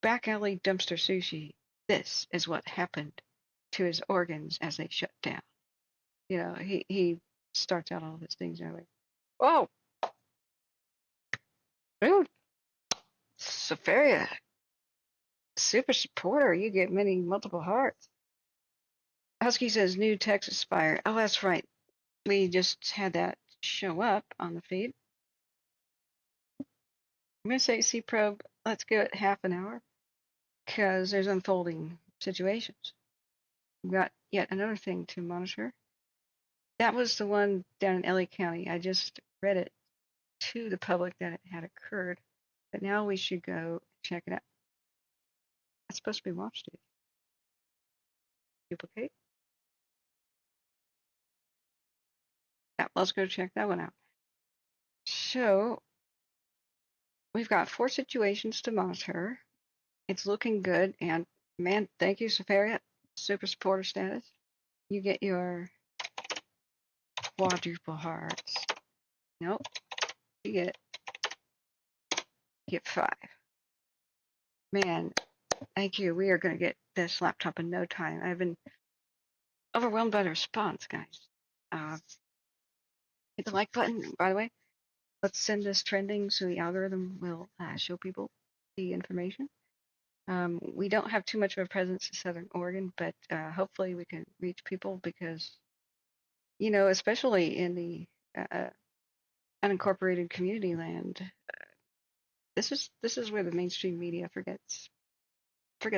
back alley dumpster sushi. This is what happened to his organs as they shut down. He starts out all of his things that way. Oh, dude, Sefaria, super supporter. You get many multiple hearts. Husky says new Texas Fire. Oh, that's right. We just had that show up on the feed. I'm gonna say C probe. Let's give it half an hour because there's unfolding situations. We've got yet another thing to monitor. That was the one down in LA County. I just read it to the public that it had occurred, but now we should go check it out. It's supposed to be watched. Duplicate. Yeah, let's go check that one out. So we've got 4 situations to monitor. It's looking good, and man, thank you, Sefaria, super supporter status. You get your quadruple hearts. Nope, you get 5. Man, thank you. We are going to get this laptop in no time. I've been overwhelmed by the response, guys. Hit the like button, by the way. Let's send this trending so the algorithm will show people the information. We don't have too much of a presence in Southern Oregon, but hopefully we can reach people because, you know, especially in the unincorporated community land, this is where the mainstream media forgets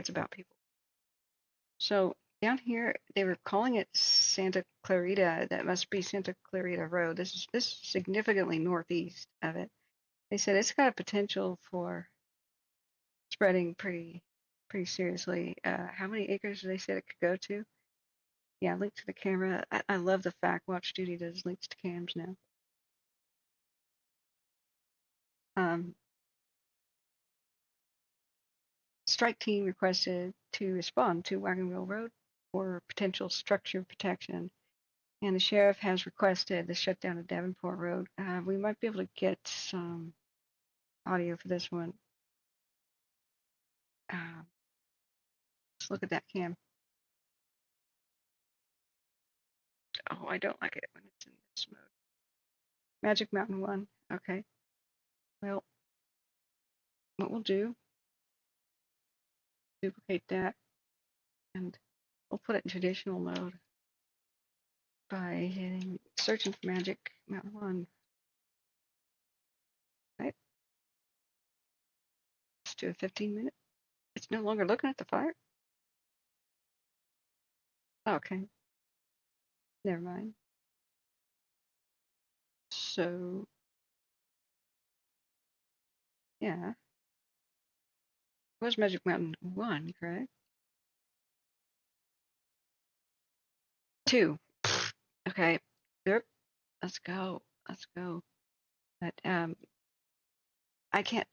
about people. So down here, they were calling it Santa Clarita. That must be Santa Clarita Road. This is significantly northeast of it. They said it's got a potential for spreading pretty seriously. How many acres did they say it could go to? Yeah, link to the camera. I love the fact Watch Duty does links to cams now. Strike team requested to respond to Wagon Wheel Road for potential structure protection, and the sheriff has requested the shutdown of Davenport Road. We might be able to get some audio for this one. Let's look at that cam. Oh, I don't like it when it's in this mode. Magic Mountain 1. Okay. Well, what we'll do, duplicate that, and we'll put it in traditional mode by hitting searching for Magic Mountain 1. Right. Let's do a 15-minute. It's no longer looking at the fire. Okay. Never mind. So, yeah. It was Magic Mountain 1, correct? 2. Okay. Yep. Let's go. Let's go. But I can't.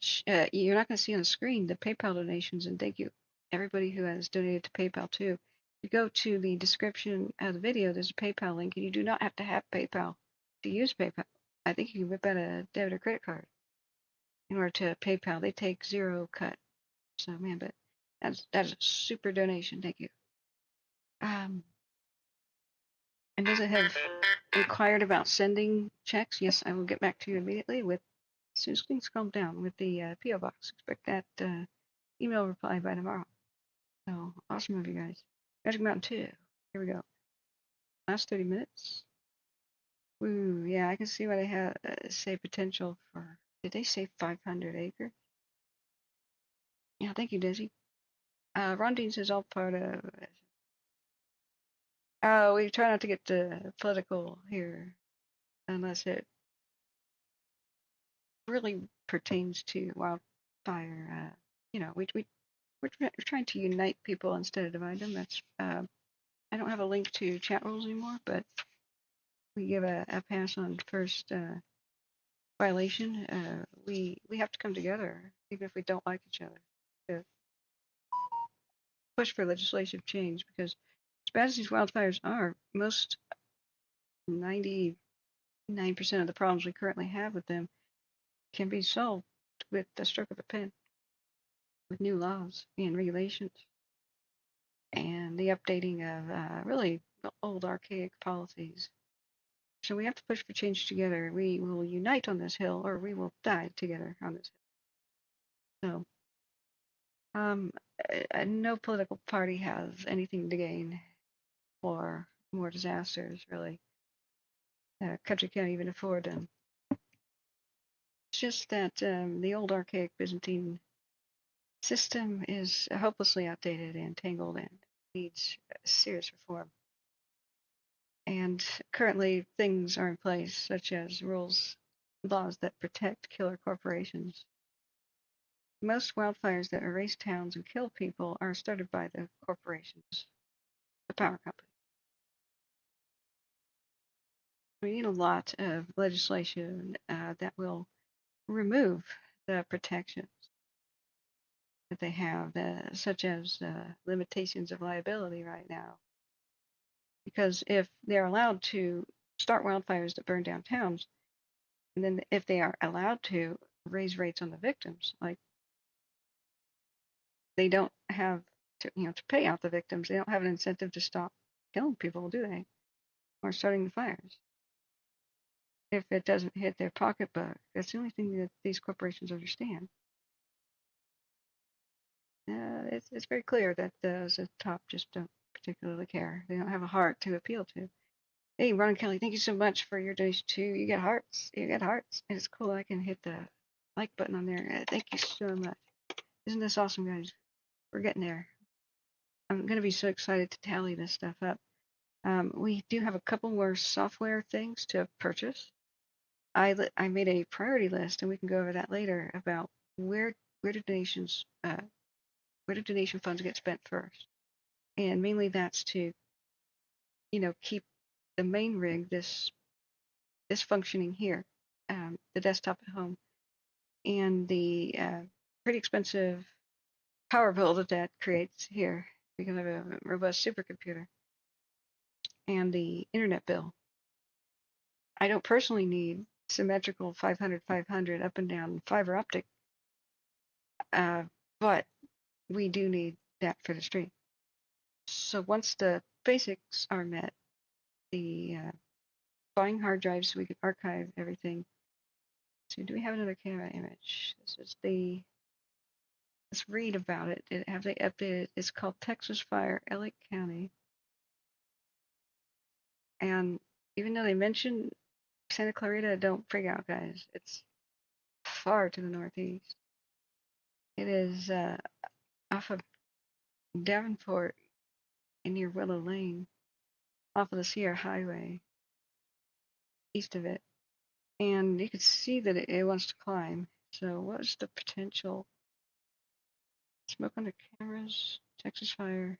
You're not going to see on the screen the PayPal donations, and thank you everybody who has donated to PayPal too. If you go to the description of the video, there's a PayPal link, and you do not have to have PayPal to use PayPal. I think you can whip out a debit or credit card in order to PayPal. They take 0 cut. So man, but that is a super donation. Thank you. And does it have inquired about sending checks? Yes, I will get back to you immediately with as soon as things calm down with the PO box. Expect that email reply by tomorrow. So awesome of you guys. Magic Mountain 2. Here we go. Last 30 minutes. Ooh, yeah, I can see why they have say potential for. Did they say 500 acres? Yeah, thank you, Dizzy. Rondine says all part of. Oh, we try not to get political here, unless it really pertains to wildfire. You know, we're trying to unite people instead of divide them. That's I don't have a link to chat rules anymore, but we give a pass on first violation. We have to come together, even if we don't like each other, to push for legislative change. Because as bad as these wildfires are, most 99% of the problems we currently have with them can be solved with the stroke of a pen, with new laws and regulations, and the updating of really old archaic policies. So we have to push for change together. We will unite on this hill, or we will die together on this hill. So, no political party has anything to gain for more disasters, really. The country can't even afford them. It's just that the old archaic Byzantine system is hopelessly outdated and tangled and needs serious reform. And currently, things are in place, such as laws that protect killer corporations. Most wildfires that erase towns and kill people are started by the corporations, the power company. We need a lot of legislation that will remove the protections that they have, such as limitations of liability right now. Because if they're allowed to start wildfires that burn down towns, and then if they are allowed to raise rates on the victims, like they don't have to pay out the victims, they don't have an incentive to stop killing people, do they? Or starting the fires. If it doesn't hit their pocketbook, that's the only thing that these corporations understand. It's very clear that those at the top just don't particularly care. They don't have a heart to appeal to. Hey, Ron Kelly, thank you so much for your donation too. You get hearts. You get hearts. And it's cool. I can hit the like button on there. Thank you so much. Isn't this awesome, guys? We're getting there. I'm going to be so excited to tally this stuff up. We do have a couple more software things to purchase. I made a priority list, and we can go over that later about where do donations where do donation funds get spent first, and mainly that's to keep the main rig this functioning here, the desktop at home, and the pretty expensive power bill that creates here because of a robust supercomputer, and the internet bill. I don't personally need symmetrical 500/500 up and down fiber optic, but we do need that for the stream. So once the basics are met, the buying hard drives so we can archive everything. So do we have another camera image? This is let's read about it. Have they updated? It's called Texas Fire, Elliott County. And even though they mentioned Santa Clarita, don't freak out, guys. It's far to the northeast. It is off of Davenport and near Willow Lane, off of the Sierra Highway, east of it. And you can see that it wants to climb. So what's the potential? Smoke on the cameras, Texas Fire.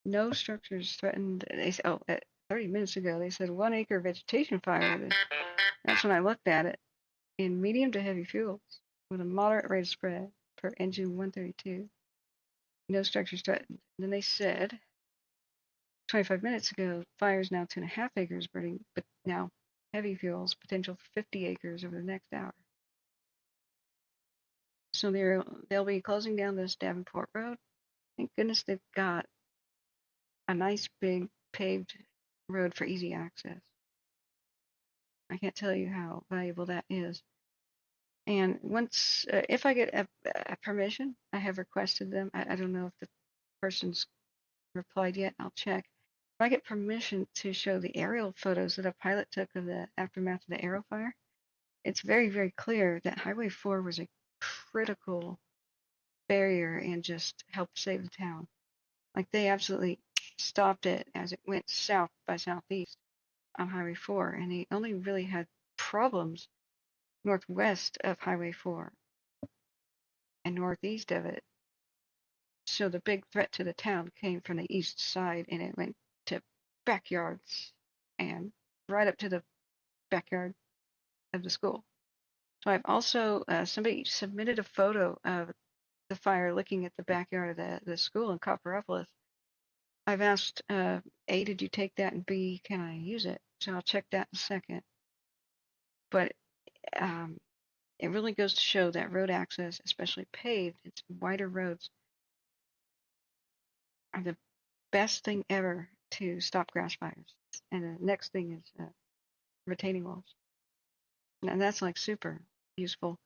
No structures threatened. They said, 30 minutes ago, they said 1 acre vegetation fire. That's when I looked at it. In medium to heavy fuels with a moderate rate of spread per engine 132. No structures threatened. Then they said 25 minutes ago, fire is now 2.5 acres burning, but now heavy fuels, potential for 50 acres over the next hour. So they'll be closing down this Davenport Road. Thank goodness they've got a nice big paved road for easy access. I can't tell you how valuable that is. And once, if I get a permission, I have requested them. I don't know if the person's replied yet. I'll check. If I get permission to show the aerial photos that a pilot took of the aftermath of the Arrow fire, it's very, very clear that Highway 4 was a critical barrier and just helped save the town. Like they absolutely stopped it as it went south by southeast on Highway 4, and they only really had problems northwest of Highway 4 and northeast of it. So the big threat to the town came from the east side, and it went to backyards and right up to the backyard of the school. So I've also, somebody submitted a photo of the fire looking at the backyard of the school in Copperopolis. I've asked, A, did you take that, and B, can I use it? So I'll check that in a second. But it really goes to show that road access, especially paved, it's wider roads, are the best thing ever to stop grass fires. And the next thing is retaining walls, and that's like super useful.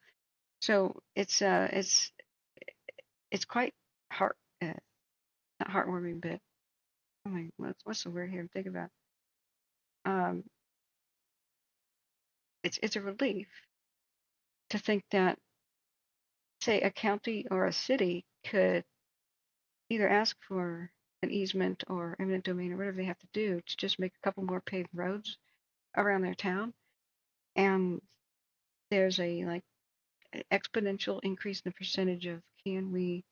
So it's quite heart not heartwarming, but oh my, what's the word here? Think about. Um, it's a relief to think that, say, a county or a city could either ask for an easement or eminent domain or whatever they have to do to just make a couple more paved roads around their town, and there's a like exponential increase in the percentage of can we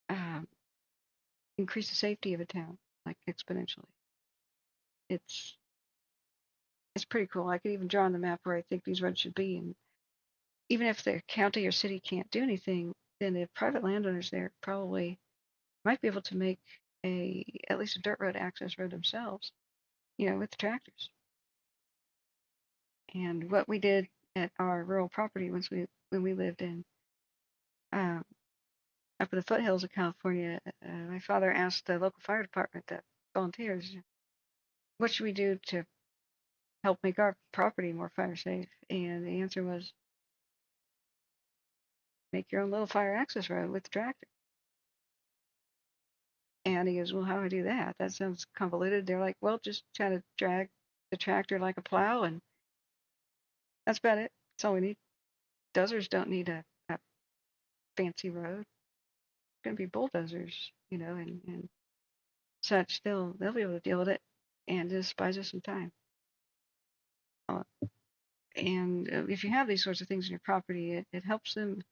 um, increase the safety of a town like exponentially. It's it's pretty cool. I could even draw on the map where I think these roads should be, and even if the county or city can't do anything, then the private landowners there probably might be able to make a at least a dirt road access road themselves, with the tractors. And what we did at our rural property when we lived in um, up in the foothills of California, my father asked the local fire department, the volunteers, what should we do to help make our property more fire safe? And the answer was make your own little fire access road with the tractor. And he goes, well, how do I do that? That sounds convoluted. They're like, well, just try to drag the tractor like a plow, and that's about it. That's all we need. Dozers don't need a fancy road. It's going to be bulldozers, and such. They'll be able to deal with it, and just buys us some time. Uh, and if you have these sorts of things in your property, it helps them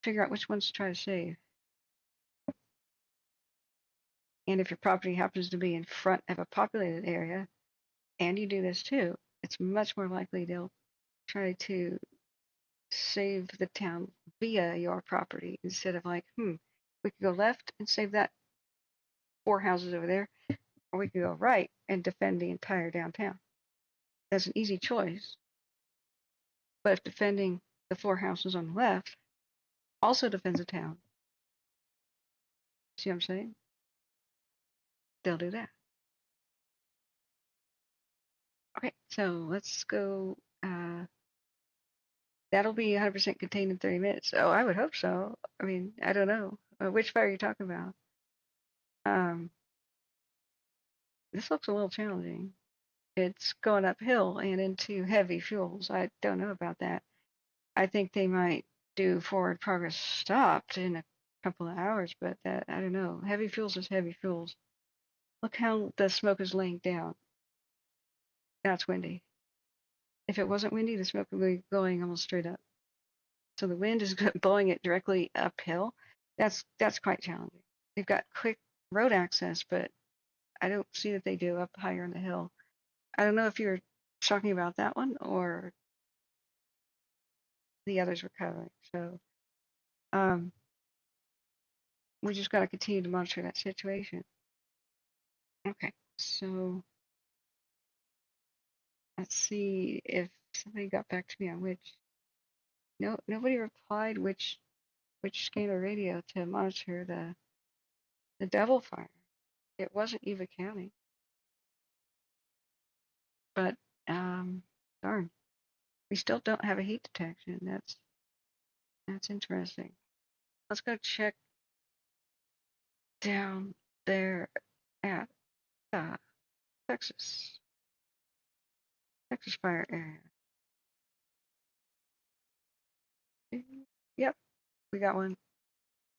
figure out which ones to try to save. And if your property happens to be in front of a populated area, and you do this too, it's much more likely they'll try to save the town via your property instead of like, we could go left and save that 4 houses over there, or we could go right and defend the entire downtown. That's an easy choice. But if defending the 4 houses on the left also defends a town, see what I'm saying? They'll do that. Okay, so let's go. That'll be 100% contained in 30 minutes. Oh, I would hope so. I mean, I don't know. Which fire are you talking about? Um, this looks a little challenging. It's going uphill and into heavy fuels. I don't know about that. I think they might do forward progress stopped in a couple of hours, but that I don't know. Heavy fuels is heavy fuels. Look how the smoke is laying down. That's windy. If it wasn't windy, the smoke would be going almost straight up. So the wind is blowing it directly uphill. That's quite challenging. They've got quick road access, but I don't see that they do up higher in the hill. I don't know if you're talking about that one or the others were covering. So um, we just got to continue to monitor that situation. Okay, so let's see if somebody got back to me on which. No, nobody replied which scalar radio to monitor the Devil Fire. It wasn't Yuba County, but darn, we still don't have a heat detection. That's interesting. Let's go check down there at uh, Texas fire area. Yep, we got one.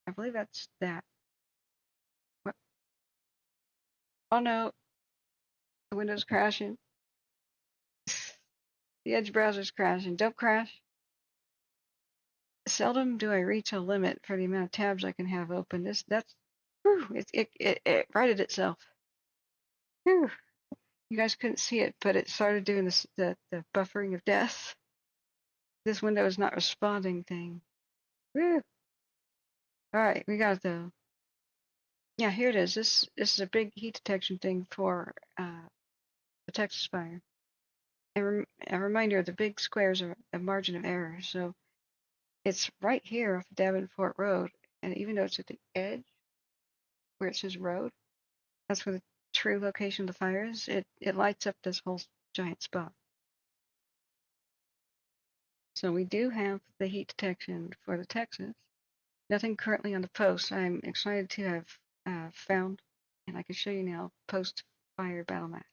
I believe that's that. What? Oh no, the Windows crashing. The Edge browser's crashing. Don't crash. Seldom do I reach a limit for the amount of tabs I can have open. That's whew, it righted itself. Whew. You guys couldn't see it, but it started doing this the buffering of death. This window is not responding thing. Whew. All right, we got it though. Yeah, here it is. This is a big heat detection thing for the Texas fire. A reminder: the big squares are a margin of error, so it's right here off Davenport Road, and even though it's at the edge where it says road, that's where the true location of the fire is, it lights up this whole giant spot. So we do have the heat detection for the Texas. Nothing currently on the post. I'm excited to have found, and I can show you now, post-fire battle map.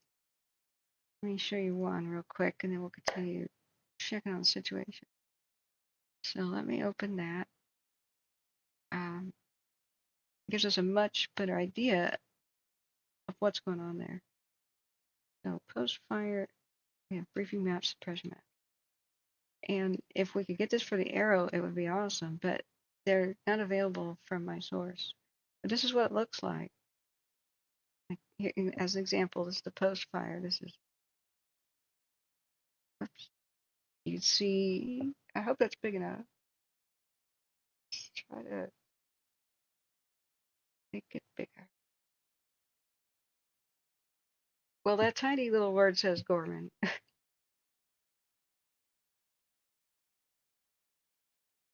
Let me show you one real quick, and then we'll continue checking on the situation. So let me open that. Gives us a much better idea of what's going on there. So post-fire, yeah, briefing map, suppression map. And if we could get this for the arrow, it would be awesome, but they're not available from my source. But this is what it looks like. Here, as an example, this is the post-fire. This is, oops, you see, I hope that's big enough. Let's try to make it bigger. Well, that tiny little word says Gorman.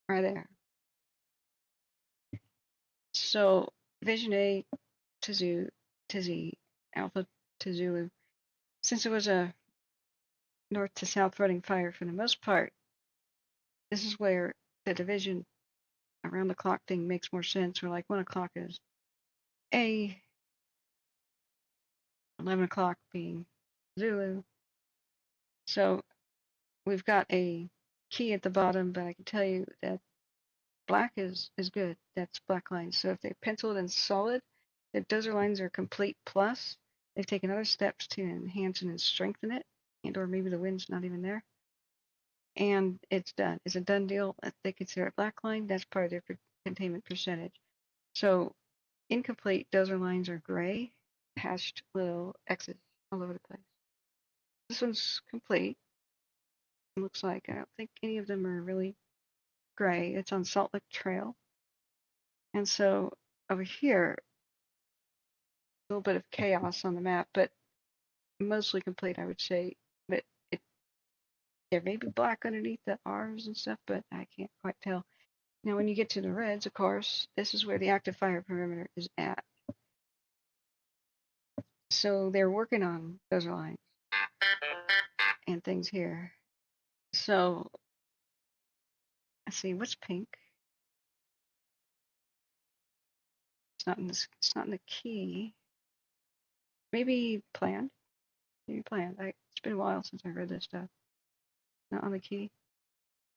Right there. So Vision A to Z, Alpha to Zulu. Since it was a north to south running fire for the most part, this is where the division around the clock thing makes more sense. Where like 1 o'clock is A, 11 o'clock being Zulu. So we've got a key at the bottom, but I can tell you that black is good. That's black lines. So if they penciled in solid, the dozer lines are complete plus. They've taken other steps to enhance and strengthen it, and or maybe the wind's not even there. And it's done. It's a done deal. They consider it black line. That's part of their containment percentage. So incomplete dozer lines are gray, hashed little X's all over the place. This one's complete. It looks like I don't think any of them are really gray. It's on Salt Lake Trail. And so over here, a little bit of chaos on the map, but mostly complete, I would say. But there may be black underneath the R's and stuff, but I can't quite tell. Now, when you get to the reds, of course, this is where the active fire perimeter is at. So they're working on those lines and things here. So let's see, what's pink? It's not in this. It's not in the key. Maybe planned. Maybe planned. It's been a while since I read this stuff. Not on the key.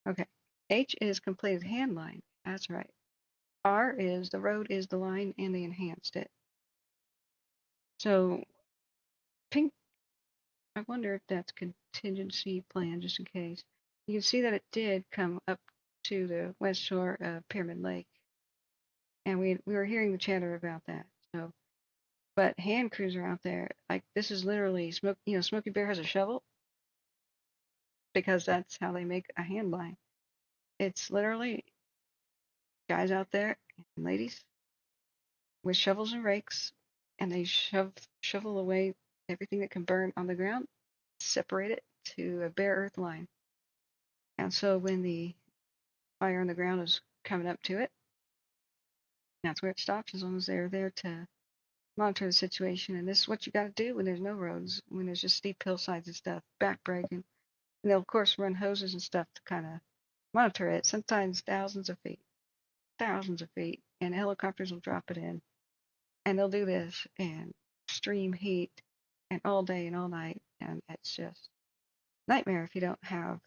Okay. H is completed hand line. That's right. R is the road is the line, and they enhanced it. So pink. I wonder if that's contingency plan, just in case. You can see that it did come up to the west shore of Pyramid Lake, and we were hearing the chatter about that. So, but hand crews are out there. Like this is literally Smokey Bear has a shovel because that's how they make a hand line. It's literally guys out there and ladies with shovels and rakes, and they shovel away everything that can burn on the ground, separate it to a bare earth line. And so when the fire on the ground is coming up to it, that's where it stops, as long as they're there to monitor the situation. And this is what you got to do when there's no roads, when there's just steep hillsides and stuff, backbreaking. And they'll, of course, run hoses and stuff to kind of monitor it, sometimes thousands of feet, and helicopters will drop it in. And they'll do this and extreme heat and all day and all night. And it's just nightmare if you don't have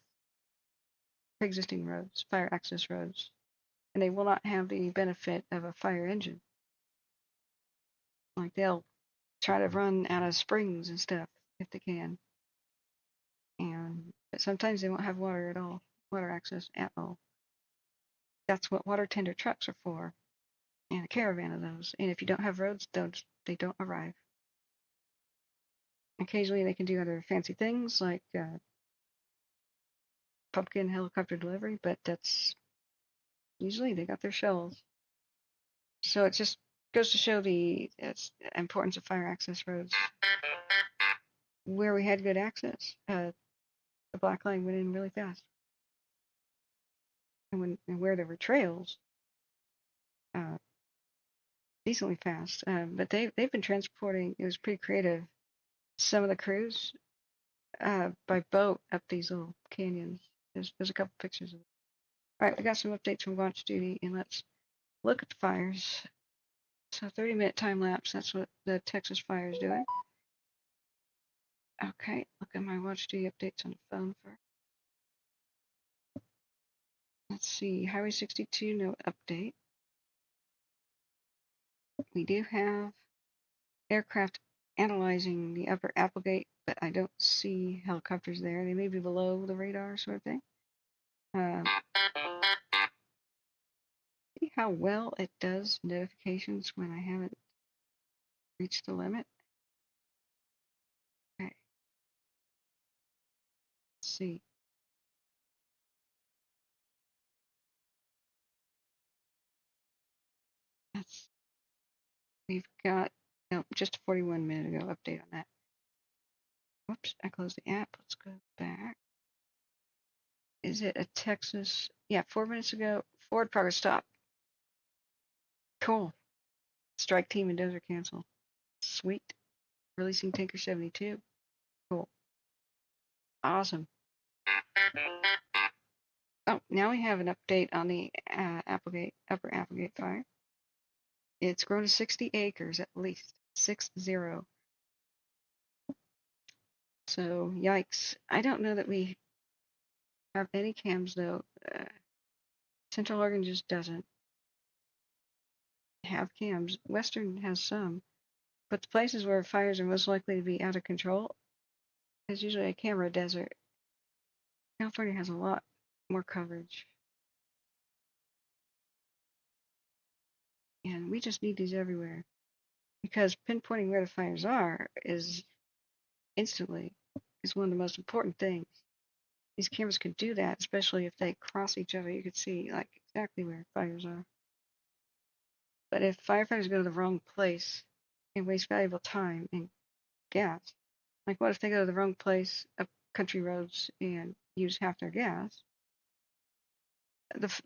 pre-existing roads, fire access roads. And they will not have the benefit of a fire engine. Like they'll try to run out of springs and stuff if they can. But sometimes they won't have water at all, water access at all. That's what water tender trucks are for, and a caravan of those. And if you don't have roads, they don't arrive. Occasionally they can do other fancy things like pumpkin helicopter delivery, but that's usually they got their shovels. So it just goes to show the importance of fire access roads. Where we had good access, the black line went in really fast. And where there were trails, decently fast. But they've been transporting. It was pretty creative. Some of the crews by boat up these little canyons. There's a couple pictures of it. All right, we got some updates from Watch Duty, and let's look at the fires. So 30-minute time lapse. That's what the Texas fire is doing. Okay, look at my Watch Duty updates on the phone first. Let's see, Highway 62, no update. We do have aircraft analyzing the upper Applegate, but I don't see helicopters there. They may be below the radar sort of thing. See how well it does notifications when I haven't reached the limit? Okay, let's see. We've got, no, just a 41-minute ago update on that. Whoops, I closed the app. Let's go back. Is it a Texas? Yeah, 4 minutes ago. Forward progress stop. Cool. Strike team and dozer cancel. Sweet. Releasing Tanker 72. Cool. Awesome. Oh, now we have an update on the upper Applegate fire. It's grown to 60 acres at least. 60. So, yikes. I don't know that we have any cams though. Central Oregon just doesn't have cams. Western has some, but the places where fires are most likely to be out of control is usually a camera desert. California has a lot more coverage. And we just need these everywhere because pinpointing where the fires are is instantly is one of the most important things. These cameras could do that, especially if they cross each other. You could see like exactly where fires are. But if firefighters go to the wrong place and waste valuable time and gas, like what if they go to the wrong place up country roads and use half their gas?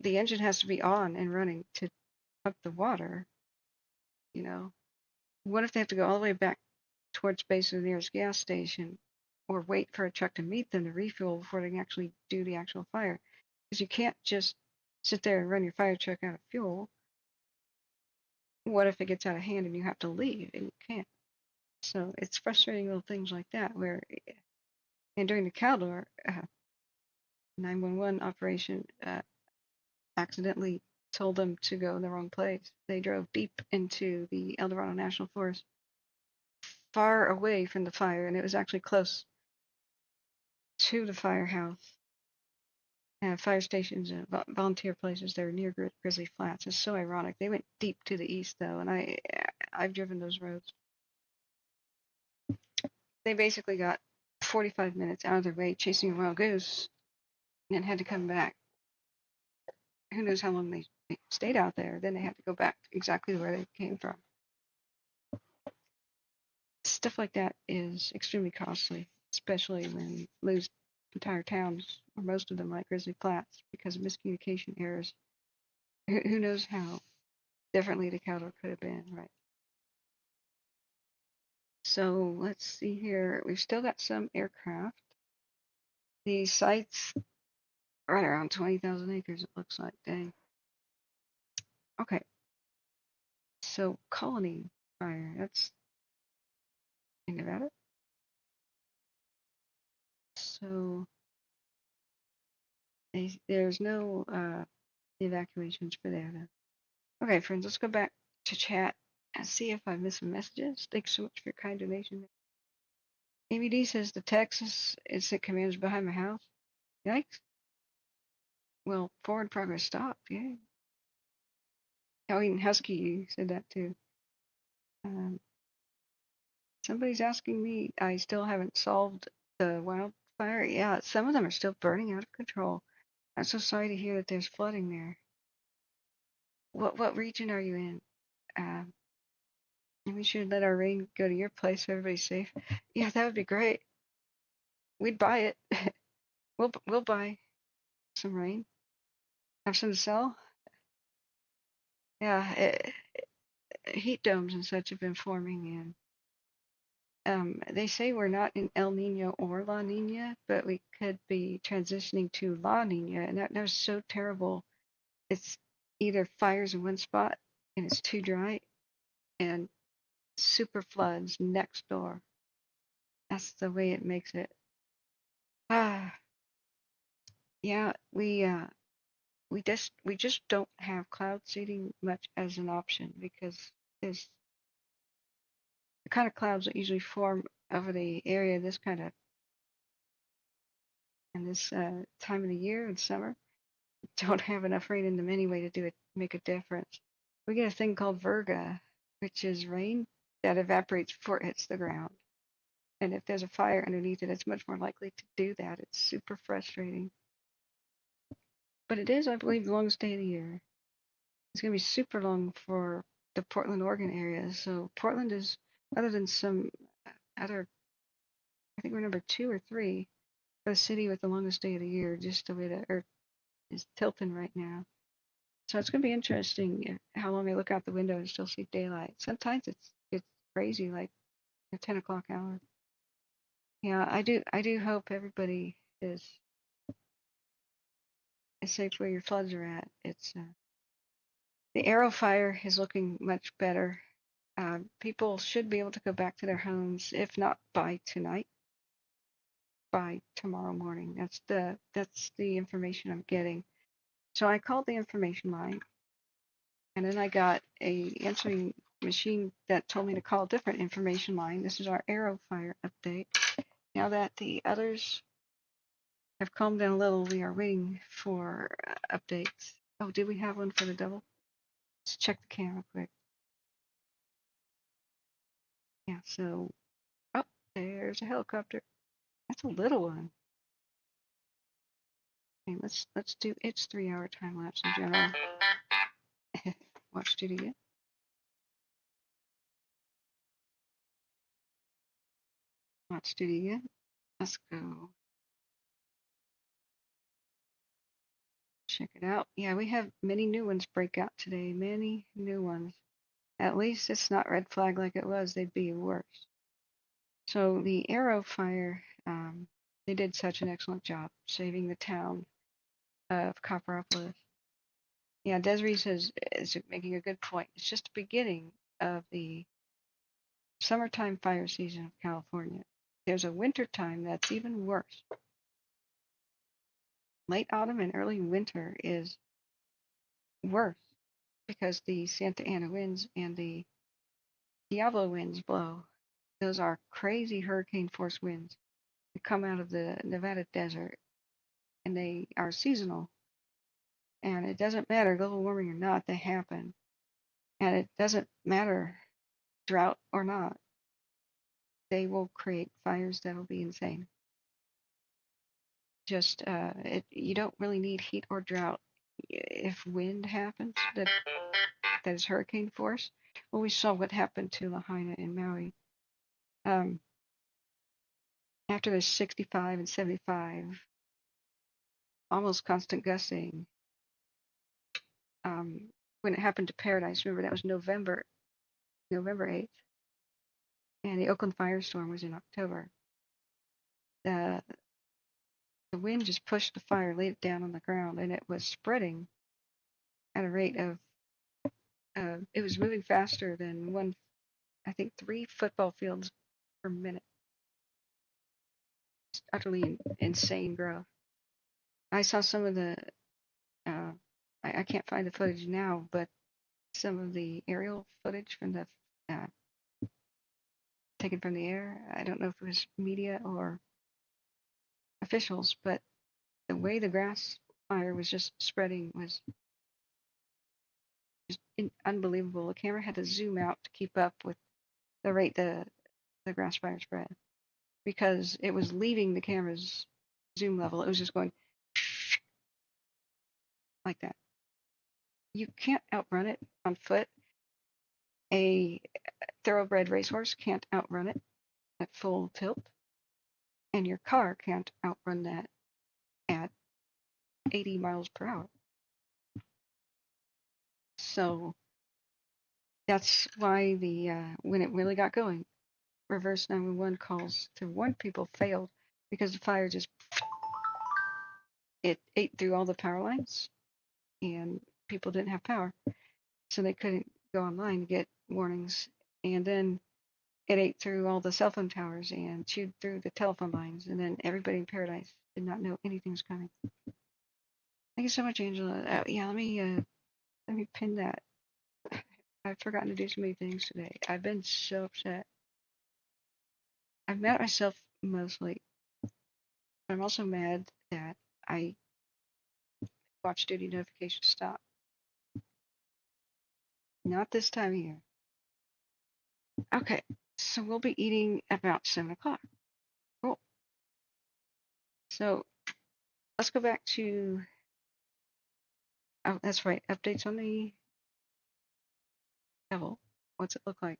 The engine has to be on and running to pump the water. You know, what if they have to go all the way back towards base of the nearest gas station, or wait for a truck to meet them to refuel before they can actually do the actual fire? Because you can't just sit there and run your fire truck out of fuel. What if it gets out of hand and you have to leave and you can't? So it's frustrating little things like that where, and during the Caldor 911 operation, accidentally told them to go in the wrong place. They drove deep into the El Dorado National Forest, far away from the fire, and it was actually close to the firehouse. Fire stations and volunteer places that are near Grizzly Flats. It's so ironic. They went deep to the east though, and I've driven those roads. They basically got 45 minutes out of their way chasing a wild goose, and then had to come back. Who knows how long they stayed out there? Then they had to go back exactly where they came from. Stuff like that is extremely costly, especially when you lose entire towns, or most of them, like Grizzly Flats, because of miscommunication errors. Who knows how differently the Caldor could have been, right? So let's see here. We've still got some aircraft. The site's right around 20,000 acres, it looks like. Dang. Okay. So Colony fire, that's think about it. So there's no evacuations for there then. Okay, friends, let's go back to chat and see if I missed some messages. Thanks so much for your kind donation. Amy D says the Texas instant command is behind my house. Yikes. Well, forward progress stopped. Yeah. Halloween Husky said that too. Somebody's asking me, I still haven't solved the wildfire. Yeah, some of them are still burning out of control. I'm so sorry to hear that there's flooding there. What region are you in? We should let our rain go to your place so everybody's safe. Yeah, that would be great. We'd buy it. We'll buy some rain. Have some to sell. Yeah, heat domes and such have been forming, and they say we're not in El Nino or La Nina, but we could be transitioning to La Nina, and that was so terrible. It's either fires in one spot and it's too dry, and super floods next door. That's the way it makes it. Ah, yeah, we just don't have cloud seeding much as an option because there's the kind of clouds that usually form over the area this kind of in this time of the year in summer don't have enough rain in them anyway to do it make a difference. We get a thing called virga, which is rain that evaporates before it hits the ground. And if there's a fire underneath it, it's much more likely to do that. It's super frustrating. But it is, I believe, the longest day of the year. It's going to be super long for the Portland, Oregon area. So Portland is, other than some other, I think we're number 2 or 3 for the city with the longest day of the year, just the way the Earth is tilting right now. So it's going to be interesting how long I look out the window and still see daylight. Sometimes it's crazy, like the 10 o'clock hour. Yeah, I do hope everybody is safe where your floods are at. It's the Arrow fire is looking much better. People should be able to go back to their homes, if not by tonight, by tomorrow morning. That's the information I'm getting. So I called the information line, and then I got a answering machine that told me to call a different information line. This is our Arrow fire update. Now that the others have calmed down a little, we are waiting for updates. Oh, did we have one for the double? Let's check the camera quick. Yeah, so, oh, there's a helicopter. That's a little one. Okay, let's do its 3-hour time lapse in general. Watch it again. Watch it again. Let's go. Check it out. Yeah, we have many new ones break out today. Many new ones. At least it's not red flag like it was. They'd be worse. So the Arrow fire, they did such an excellent job saving the town of Copperopolis. Yeah, Desiree says is making a good point. It's just the beginning of the summertime fire season of California. There's a winter time that's even worse. Late autumn and early winter is worse because the Santa Ana winds and the Diablo winds blow. Those are crazy hurricane force winds that come out of the Nevada desert, and they are seasonal. And it doesn't matter, global warming or not, they happen. And it doesn't matter, drought or not, they will create fires that'll be insane. Just you don't really need heat or drought. If wind happens that is hurricane force, well, we saw what happened to Lahaina in Maui. After the 65 and 75, almost constant gusting. When it happened to Paradise, remember that was November 8th, and the Oakland firestorm was in October. The the wind just pushed the fire, laid it down on the ground, and it was spreading at a rate of it was moving faster than I think 3 football fields per minute. It's utterly insane growth. I saw some of the uh, I can't find the footage now, but some of the aerial footage from the uh, taken from the air. I don't know if it was media or officials, but the way the grass fire was just spreading was just unbelievable. The camera had to zoom out to keep up with the rate the grass fire spread because it was leaving the camera's zoom level. It was just going like that. You can't outrun it on foot. A thoroughbred racehorse can't outrun it at full tilt, and your car can't outrun that at 80 miles per hour. So That's why the when it really got going, reverse 911 calls to warn people failed because the fire just it ate through all the power lines and people didn't have power, so they couldn't go online to get warnings. And then it ate through all the cell phone towers and chewed through the telephone lines, and then everybody in Paradise did not know anything was coming. Thank you so much, Angela. Yeah, let me pin that. I've forgotten to do so many things today. I've been so upset. I've mad at myself mostly. I'm also mad that I watch duty notifications stop. Not this time of year. Okay, so we'll be eating about 7 o'clock. Cool. So let's go back to. Oh, that's right. Updates on the devil. What's it look like?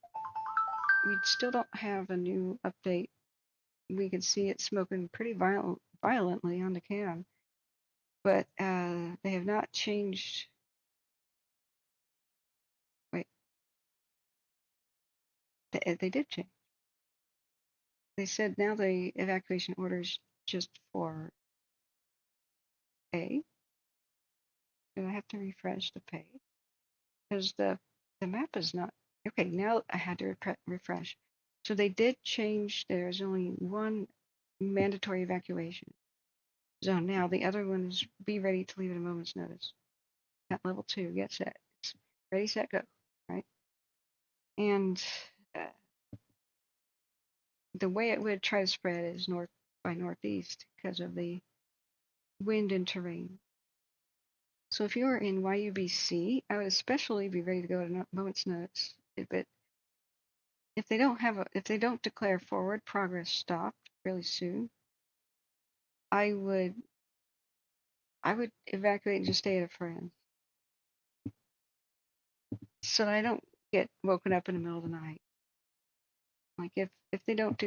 We still don't have a new update. We can see it smoking pretty violently on the cam, but they have not changed. Wait, they did change. They said now the evacuation orders just for A. Do I have to refresh the page? Because the map is not okay. Now I had to refresh. So they did change. There's only one mandatory evacuation zone now. The other one is be ready to leave at a moment's notice. At level 2, get set. It's ready, set, go. Right. And uh, the way it would try to spread is north by northeast because of the wind and terrain. So if you're in YUBC, I would especially be ready to go at a moment's notice. If they don't declare forward progress stopped really soon, I would evacuate and just stay at a friend's so that I don't get woken up in the middle of the night. Like if they don't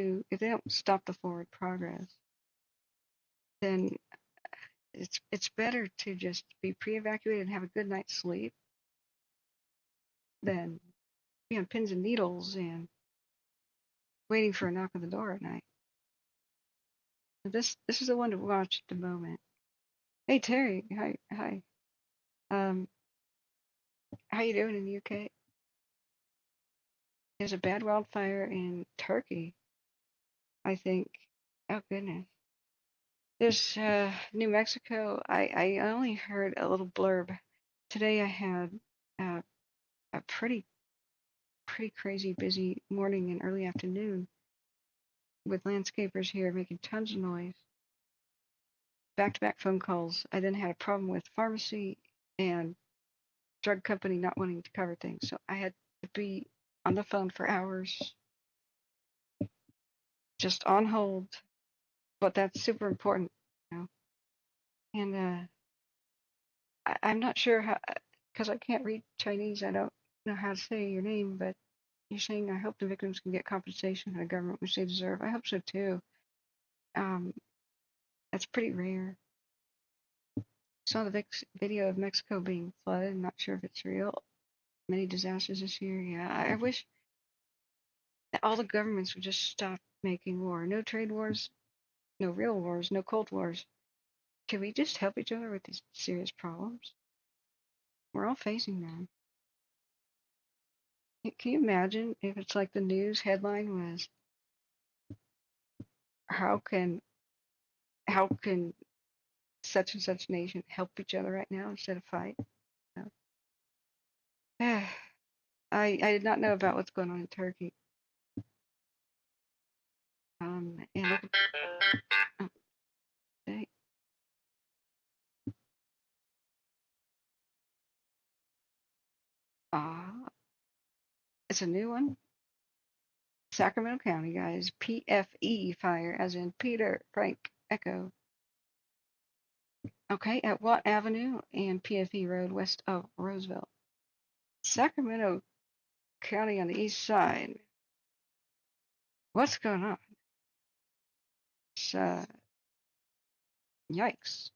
stop the forward progress, then it's better to just be pre-evacuated and have a good night's sleep than be on pins and needles and waiting for a knock on the door at night. This is the one to watch at the moment. Hey Terry, hi. Um, how you doing in the UK? There's a bad wildfire in Turkey, I think. Oh goodness. There's New Mexico. I only heard a little blurb. Today I had uh, a pretty crazy busy morning and early afternoon with landscapers here making tons of noise. Back-to-back phone calls. I then had a problem with pharmacy and drug company not wanting to cover things, so I had to be on the phone for hours, just on hold. But that's super important, you know. And I'm not sure how, because I can't read Chinese. I don't know how to say your name, but you're saying I hope the victims can get compensation from the government, which they deserve. I hope so too. Um, that's pretty rare. Saw the video of Mexico being flooded. I'm not sure if it's real. Many disasters this year. Yeah, I wish that all the governments would just stop making war. No trade wars, no real wars, no cold wars. Can we just help each other with these serious problems? We're all facing them. Can you imagine if it's like the news headline was, how can how can such and such nation help each other right now instead of fight? No. I did not know about what's going on in Turkey. And look at, oh, it's a new one. Sacramento County, guys. PFE fire, as in Peter Frank Echo. Okay, at Watt Avenue and PFE Road west of Roseville. Sacramento County on the east side. What's going on? It's, yikes.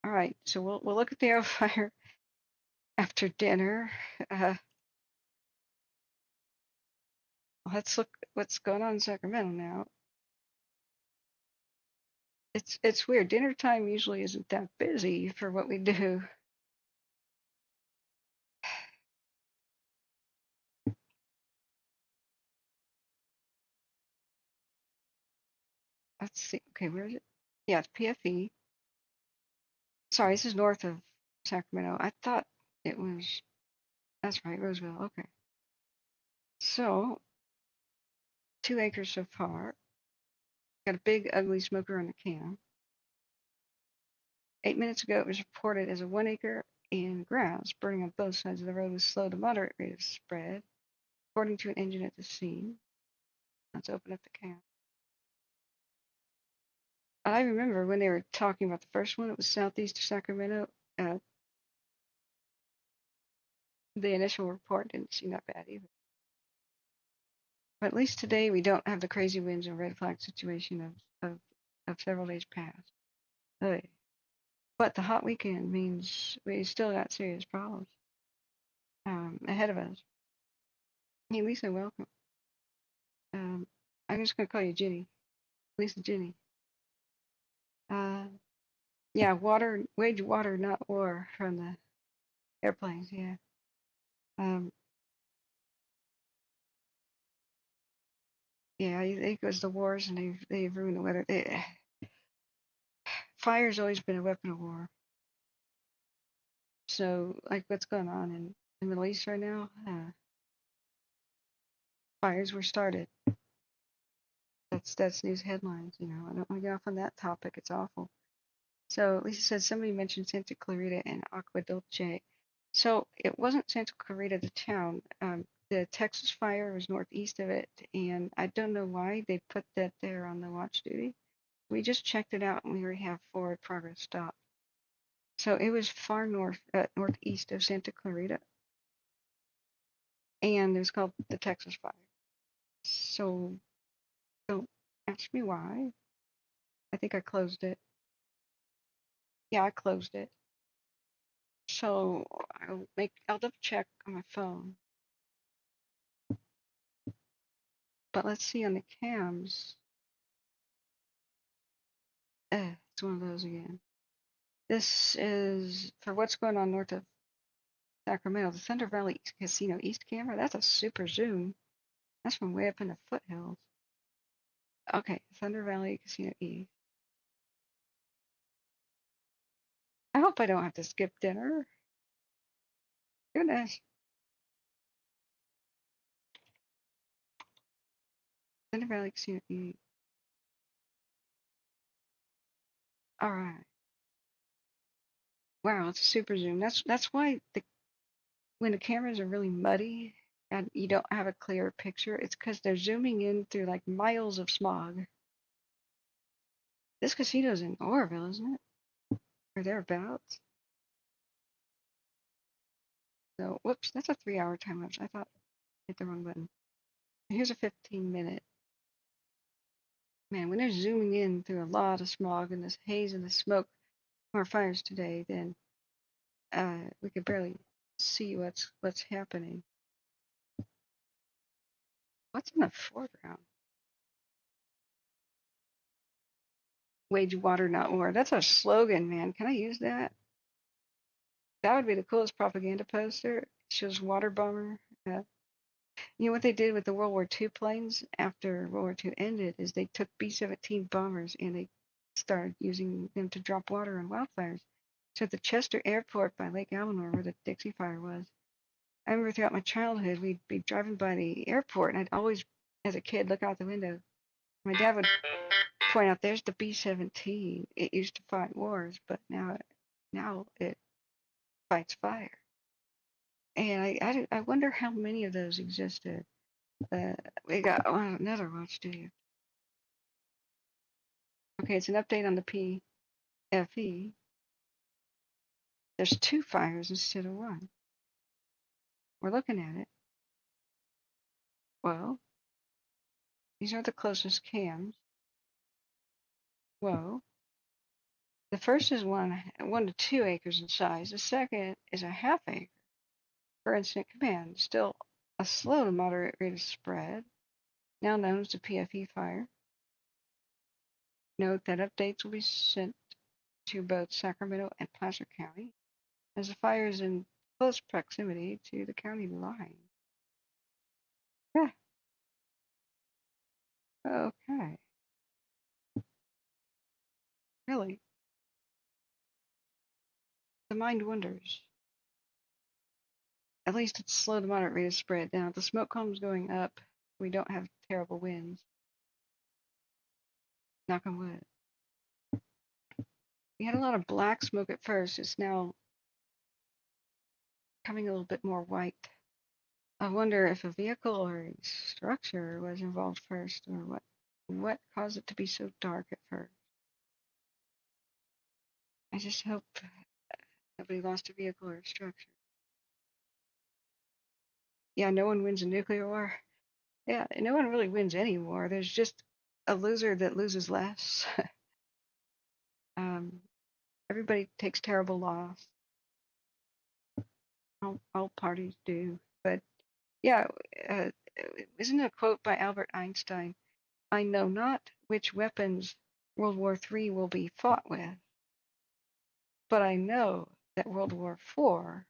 All right, so we'll look at the fire after dinner. Let's look what's going on in Sacramento now. It's weird. Dinner time usually isn't that busy for what we do. Let's see. Okay, where is it? Yeah, it's PFE. Sorry, this is north of Sacramento. I thought it was. That's right, Roseville. Okay. So 2 acres so far. Got a big ugly smoker on the cam. 8 minutes ago, it was reported as a 1 acre in grass burning on both sides of the road with slow to moderate rate of spread, according to an engine at the scene. Let's open up the cam. I remember when they were talking about the first one, it was southeast of Sacramento. Uh, the initial report didn't seem that bad either. But at least today we don't have the crazy winds and red flag situation of several days past. But the hot weekend means we still got serious problems ahead of us. Hey, Lisa, welcome. Um, I'm just gonna call you Ginny. Lisa Ginny. Uh, yeah, wage water, not war, from the airplanes. Yeah. Um, yeah, it goes the wars, and they've ruined the weather. Fire's always been a weapon of war. So, like what's going on in the Middle East right now, fires were started. That's news headlines. I don't want to get off on that topic. It's awful. So Lisa said somebody mentioned Santa Clarita and Agua Dulce. So it wasn't Santa Clarita, the town. The Texas fire was northeast of it, and I don't know why they put that there on the watch duty. We just checked it out, and we already have forward progress stopped. So it was far northeast of Santa Clarita, and it was called the Texas fire. So don't ask me why. I think I closed it. Yeah, I closed it. So I'll double check on my phone. But let's see on the cams. It's one of those again. This is for what's going on north of Sacramento. The Thunder Valley Casino East camera. That's a super zoom. That's from way up in the foothills. Okay, Thunder Valley Casino East. I hope I don't have to skip dinner. Goodness. Thunder Valley Casino East. All right. Wow, it's a super zoom. That's why when the cameras are really muddy and you don't have a clear picture, it's because they're zooming in through like miles of smog. This casino's in Oroville, isn't it? Or thereabouts. So, whoops, that's a 3 hour time lapse. I thought I hit the wrong button. Here's a 15-minute. Man, when they're zooming in through a lot of smog and this haze and the smoke from our fires today, then we could barely see what's happening. What's in the foreground? Wage water, not war. That's our slogan, man. Can I use that? That would be the coolest propaganda poster. It shows water bomber. You know what they did with the World War II planes after World War II ended is they took B-17 bombers and they started using them to drop water on wildfires. So at the Chester Airport by Lake Almanor, where the Dixie Fire was, I remember throughout my childhood we'd be driving by the airport, and I'd always, as a kid, look out the window. My dad would point out, "There's the B-17. It used to fight wars, but now it fights fire." And I wonder how many of those existed. We got another watch studio. Okay, it's an update on the PFE. There's 2 fires instead of 1. We're looking at it. Well, these are the closest cams. Whoa. The first is 1 to 2 acres in size. The second is a half acre for incident command. Still a slow to moderate rate of spread. now known as the PFE fire. Note that updates will be sent to both Sacramento and Placer County, as the fire is in close proximity to the county line. Yeah. Okay. Really? The mind wonders. At least it's slow to moderate rate of spread. Now, if the smoke column's going up, we don't have terrible winds. Knock on wood. We had a lot of black smoke at first. It's now coming a little bit more white. I wonder if a vehicle or a structure was involved first, or what caused it to be so dark at first. I just hope nobody lost a vehicle or a structure. Yeah, no one wins a nuclear war. Yeah, no one really wins any war. There's just a loser that loses less. um, Everybody takes terrible loss. All parties do. But yeah, uh, isn't a quote by Albert Einstein? I know not which weapons World War III will be fought with, but I know that World War IV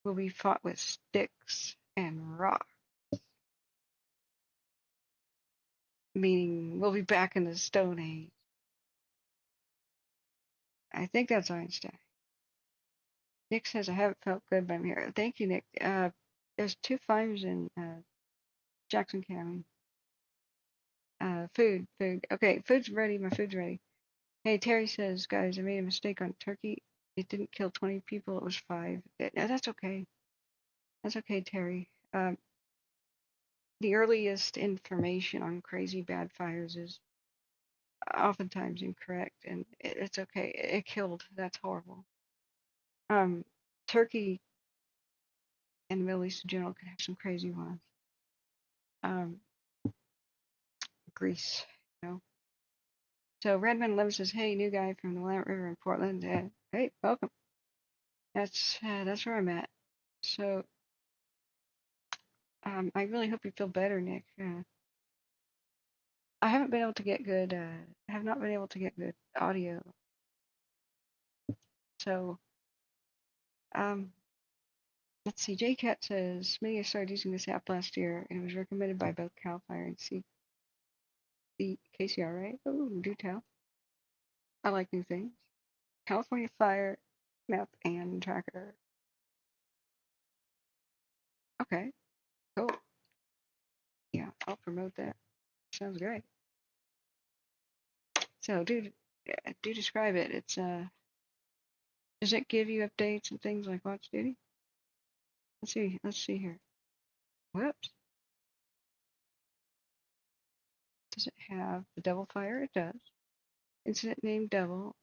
will be fought with sticks and rocks. Meaning we'll be back in the Stone Age. I think that's Einstein. Nick says I haven't felt good, but I'm here. Thank you, Nick. There's 2 fires in Jackson County. Food. Okay, food's ready. My food's ready. Hey, Terry says, guys, I made a mistake on turkey. It didn't kill 20 people. It was 5. That's okay. That's okay, Terry. The earliest information on crazy bad fires is oftentimes incorrect, and it's okay. It killed. That's horrible. Turkey and the Middle East in general can have some crazy ones. Greece, you know. So Redman 11 says, "Hey, new guy from the Willamette River in Portland. Hey, welcome. That's where I'm at. So I really hope you feel better, Nick. I haven't been able to get good. Have not been able to get good audio. So let's see. JCat says, "Many started using this app last year, and it was recommended by both Cal Fire and the KCRA. Oh, do tell. I like new things. California Fire Map and Tracker. Okay, cool. Yeah, I'll promote that. Sounds great. So do describe it. It's does it give you updates and things like Watch Duty? Let's see here. Whoops. Does it have the Devil Fire? It does. Incident name Devil.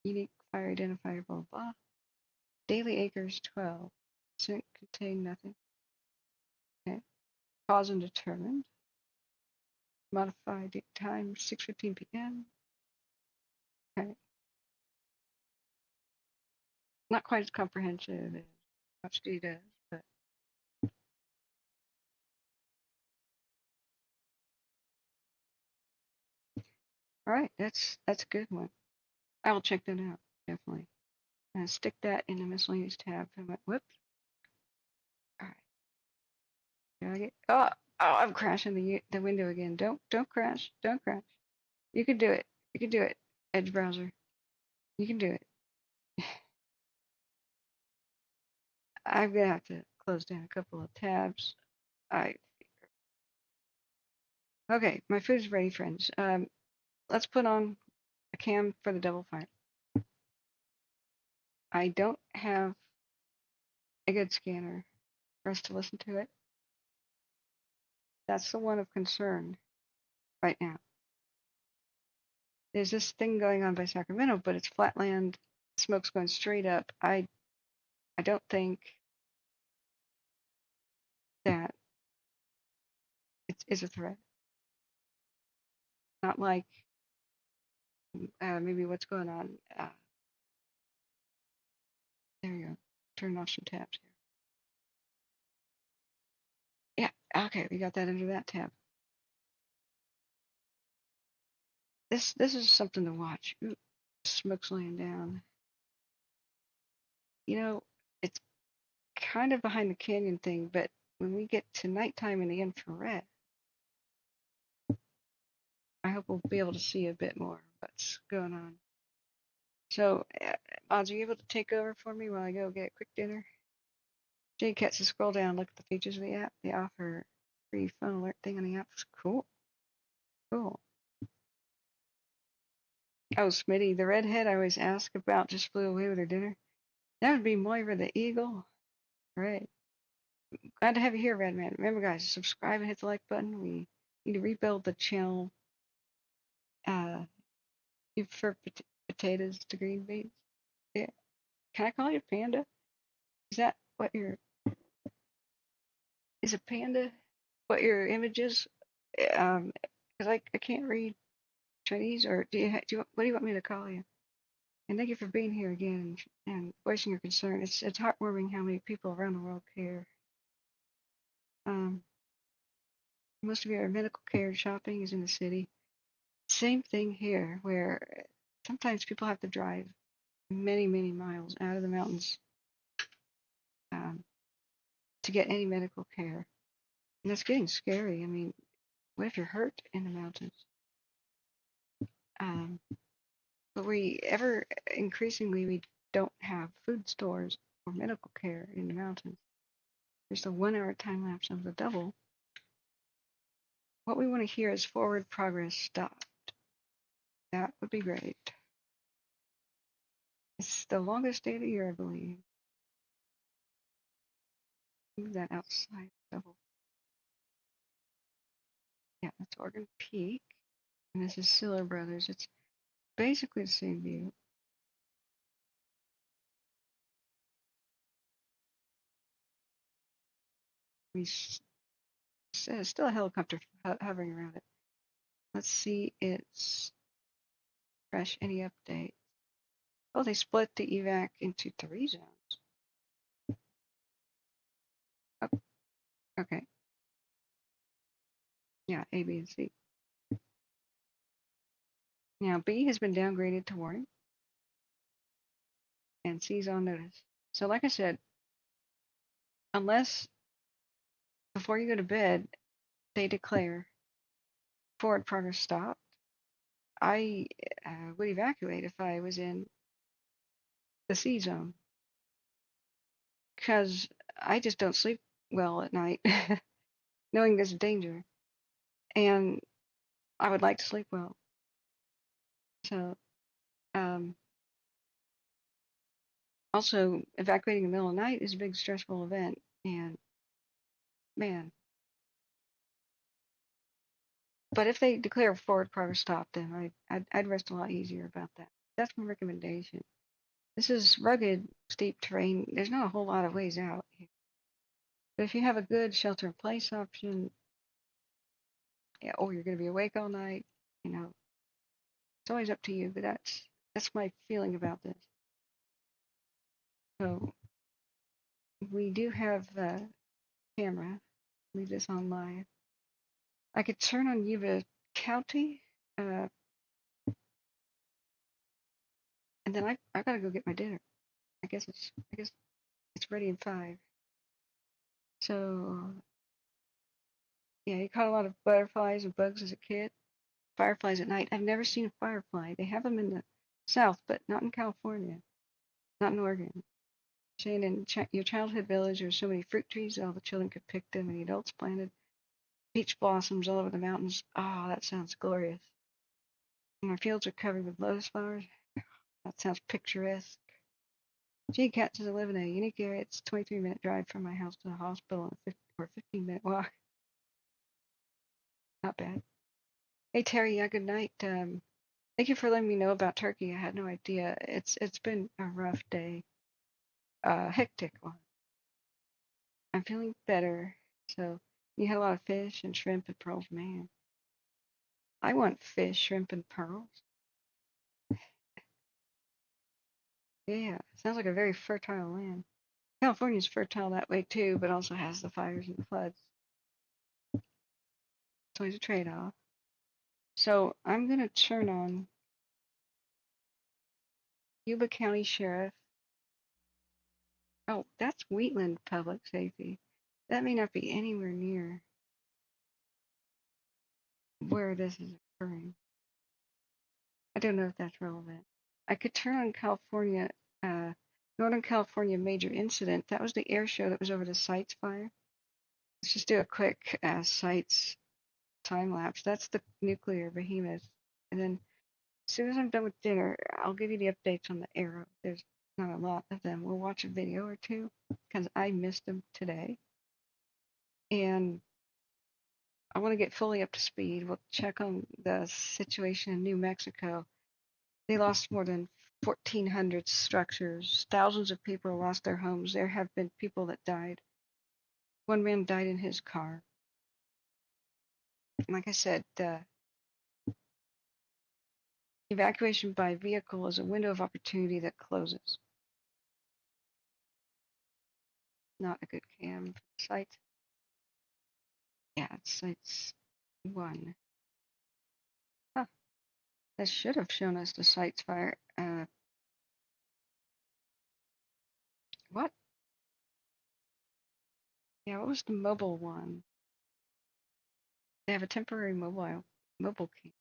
Unique fire identifier, blah blah. Daily acres 12. Incident contain nothing. Okay. Cause undetermined. Modified time 6:15 p.m. Okay. Not quite as comprehensive as Watch Duty does, but all right, that's a good one. I will check that out, definitely. Stick that in the miscellaneous tab. Whoops. All right. Did I get? I'm crashing the window again. Don't crash. Don't crash. You can do it. You can do it. Edge browser. You can do it. I'm gonna have to close down a couple of tabs. I Okay. My food's ready, friends. Let's put on a cam for the Devil Fire. I don't have a good scanner for us to listen to it. That's the one of concern right now. There's this thing going on by Sacramento, but it's flatland. Smoke's going straight up. I don't think that it's a threat. Not like maybe what's going on. There you go. Turn off some tabs here. Yeah. Okay, we got that under that tab. this is something to watch. Ooh, smoke's laying down. You know, it's kind of behind the canyon thing, but when we get to nighttime in the infrared, I hope we'll be able to see a bit more what's going on. So, Mods, are you able to take over for me while I go get a quick dinner? Jay Cats to scroll down, look at the features of the app. They offer free phone alert thing on the app. Cool, cool. Oh, Smitty, the redhead I always ask about just flew away with her dinner. That would be Moira the Eagle. Right. Glad to have you here, Redman. Remember, guys, subscribe and hit the like button. We need to rebuild the channel. You prefer potatoes to green beans? Yeah. Can I call you Panda? Is that what your is a panda? What your image is? Because I can't read Chinese, or what do you want me to call you? And thank you for being here again and voicing your concern. It's heartwarming how many people around the world care. Um, Most of your medical care and shopping is in the city. Same thing here, where sometimes people have to drive many, many miles out of the mountains um, to get any medical care. And that's getting scary. I mean, what if you're hurt in the mountains? Um, but we ever increasingly we don't have food stores or medical care in the mountains. There's a 1 hour time lapse of the double. What we want to hear is forward progress stopped. That would be great. It's the longest day of the year, I believe. Move that outside double. Yeah, that's Oregon Peak. And this is Siller Brothers. It's basically the same view. We still a helicopter hovering around it. Let's see its fresh any update. Oh, they split the evac into 3 zones. Oh, okay. Yeah, A, B, and C. Now B has been downgraded to warning, and C is on notice. So like I said, unless before you go to bed they declare forward progress stopped, I would evacuate if I was in the C zone, because I just don't sleep well at night, knowing there's danger, and I would like to sleep well. So, also evacuating in the middle of the night is a big stressful event, and man. But if they declare forward progress stop, then I'd rest a lot easier about that. That's my recommendation. This is rugged, steep terrain. There's not a whole lot of ways out here. But if you have a good shelter in place option, yeah, or you're going to be awake all night, it's always up to you. But that's my feeling about this. So we do have the camera. Leave this on live. I could turn on Yuba County, and then I gotta go get my dinner. I guess it's ready in 5. So yeah, you caught a lot of butterflies and bugs as a kid. Fireflies at night. I've never seen a firefly. They have them in the south, but not in California, not in Oregon. Saying in your childhood village, there were so many fruit trees, all the children could pick them, and the adults planted peach blossoms all over the mountains. Oh, that sounds glorious. And our fields are covered with lotus flowers. That sounds picturesque. GCAT says I live in a unique area. It's a 23-minute drive from my house to the hospital and a 15-minute walk. Not bad. Hey Terry, yeah, good night. Thank you for letting me know about Turkey. I had no idea. It's been a rough day, hectic one. I'm feeling better. So you had a lot of fish and shrimp and pearls, man. I want fish, shrimp, and pearls. Yeah, sounds like a very fertile land. California's fertile that way too, but also has the fires and the floods. It's always a trade-off. So I'm going to turn on Yuba County Sheriff. Oh, that's Wheatland Public Safety. That may not be anywhere near where this is occurring. I don't know if that's relevant. I could turn on California, Northern California major incident. That was the air show that was over the Sites fire. Let's just do a quick Sites time lapse. That's the nuclear behemoth. And then as soon as I'm done with dinner, I'll give you the updates on the Arrow. There's not a lot of them. We'll watch a video or two because I missed them today. And I want to get fully up to speed. We'll check on the situation in New Mexico. They lost more than 1,400 structures. Thousands of people lost their homes. There have been people that died. One man died in his car. Like I said, evacuation by vehicle is a window of opportunity that closes. Not a good cam site. Yeah, it's Sites 1. Huh. That should have shown us the Sites fire. What? Yeah, what was the mobile one? They have a temporary mobile cam.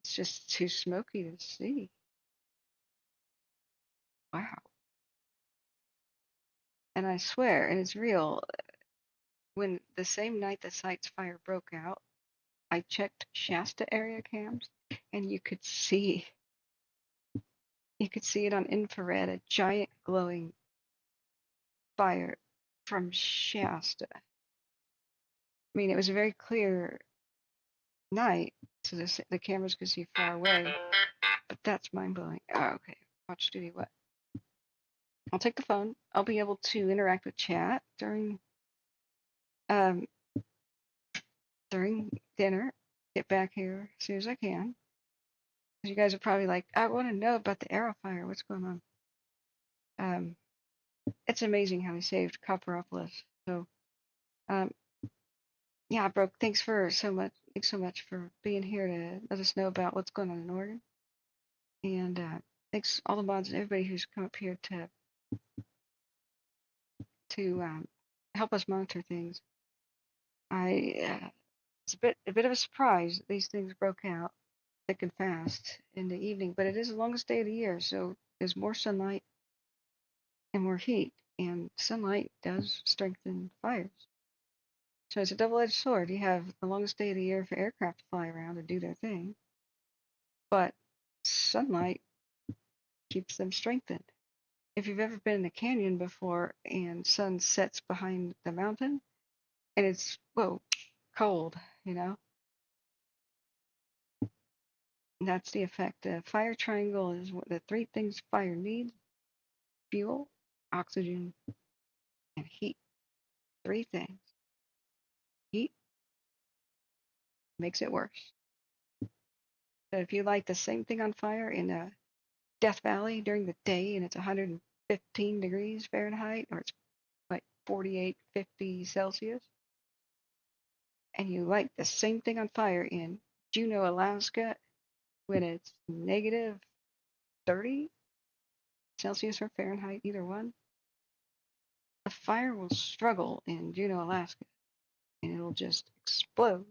It's just too smoky to see. Wow. And I swear, and it's real, when the same night the Sites fire broke out, I checked Shasta area cams and you could see it on infrared, a giant glowing fire from Shasta. I mean, it was a very clear night, so the cameras could see far away, but that's mind blowing. Oh, okay. Watch Duty, what? I'll take the phone. I'll be able to interact with chat um, during dinner. Get back here as soon as I can. You guys are probably like, I want to know about the Arrow fire. What's going on? It's amazing how he saved Copperopolis. So, um, yeah, Brooke, thanks so much for being here to let us know about what's going on in Oregon. And thanks all the mods and everybody who's come up here to help us monitor things. It's a bit of a surprise that these things broke out thick and fast in the evening, but it is the longest day of the year, so there's more sunlight and more heat, and sunlight does strengthen fires. So it's a double-edged sword. You have the longest day of the year for aircraft to fly around and do their thing, but sunlight keeps them strengthened. If you've ever been in a canyon before and sun sets behind the mountain and it's cold, you know, and that's the effect. The fire triangle is what the three things fire needs: fuel, oxygen, and heat. Three things. Heat makes it worse. So if you light the same thing on fire in Death Valley during the day and it's 115 degrees Fahrenheit or it's like 48, 50 Celsius, and you light the same thing on fire in Juneau, Alaska, when it's negative 30 Celsius or Fahrenheit, either one, the fire will struggle in Juneau, Alaska, and it'll just explode,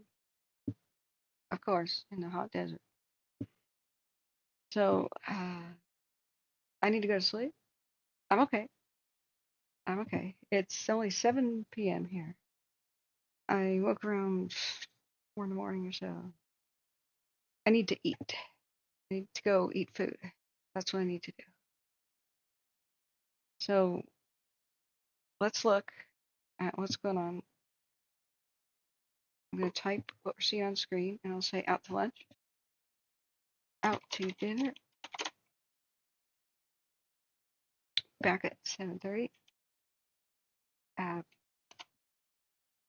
of course, in the hot desert. So I need to go to sleep. I'm okay. I'm okay. It's only 7 p.m. here. I woke around 4 in the morning or so. I need to eat. I need to go eat food. That's what I need to do. So let's look at what's going on. I'm going to type what we're seeing on screen, and I'll say out to lunch, out to dinner, back at 7:30.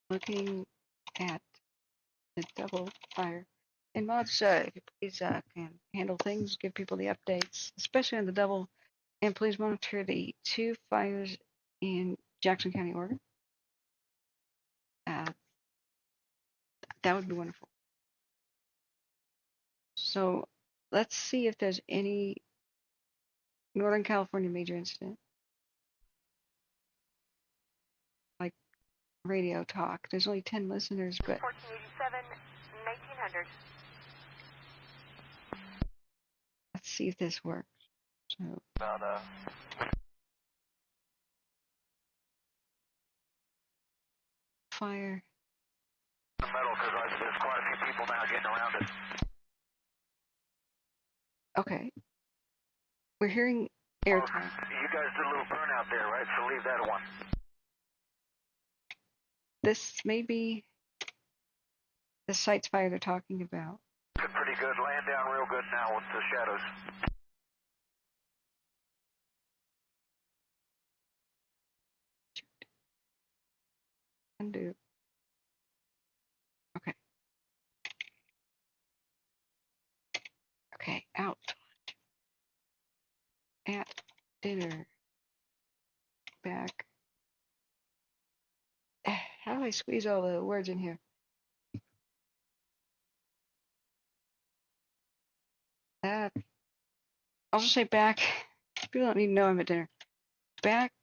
Looking at the double fire. And mods, if you please can handle things, give people the updates, especially on the double, and please monitor the 2 fires in Jackson County, Oregon. That would be wonderful. So let's see if there's any Northern California major incident, like radio talk. There's only 10 listeners, but 1487, 1900. let's see if this works. So About, fire. the metal, because there's quite a few people now getting around it. Okay. We're hearing air talk. You guys did a little burnout there, right? So leave that one. This may be the sites fire they're talking about. It's pretty good. Laying down real good now with the shadows. Undo. Okay. Okay, out. At dinner. Back. How do I squeeze all the words in here? I'll just say back. People don't need to know I'm at dinner. Back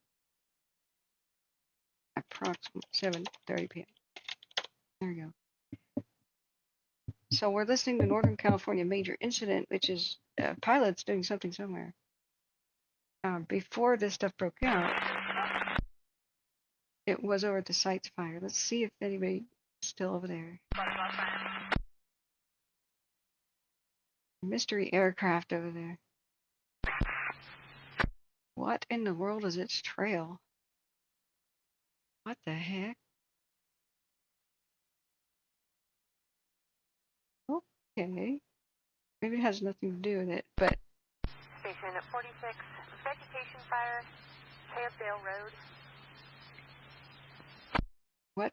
approximately 7:30 p.m. There we go. So we're listening to Northern California major incident, which is pilots doing something somewhere. Before this stuff broke out, it was over at the sites fire. Let's see if anybody's still over there. Mystery aircraft over there. What in the world is its trail? What the heck? Okay. Maybe it has nothing to do with it, but Station at 46, vegetation fire, Campdale Road. what?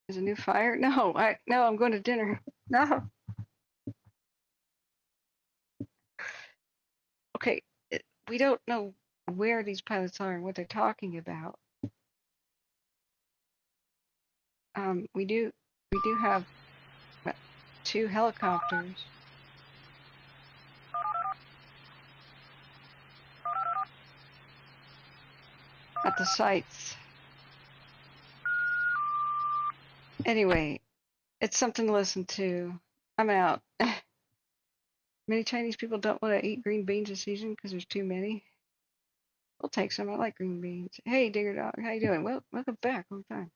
Is a new fire? No, I'm going to dinner. No. Okay, we don't know where these pilots are and what they're talking about. We do have 2 helicopters. At the sites. Anyway, it's something to listen to. I'm out. Many Chinese people don't want to eat green beans this season because there's too many. We'll take some. I like green beans. Hey, Digger Dog, how you doing? Well, welcome back. Long time.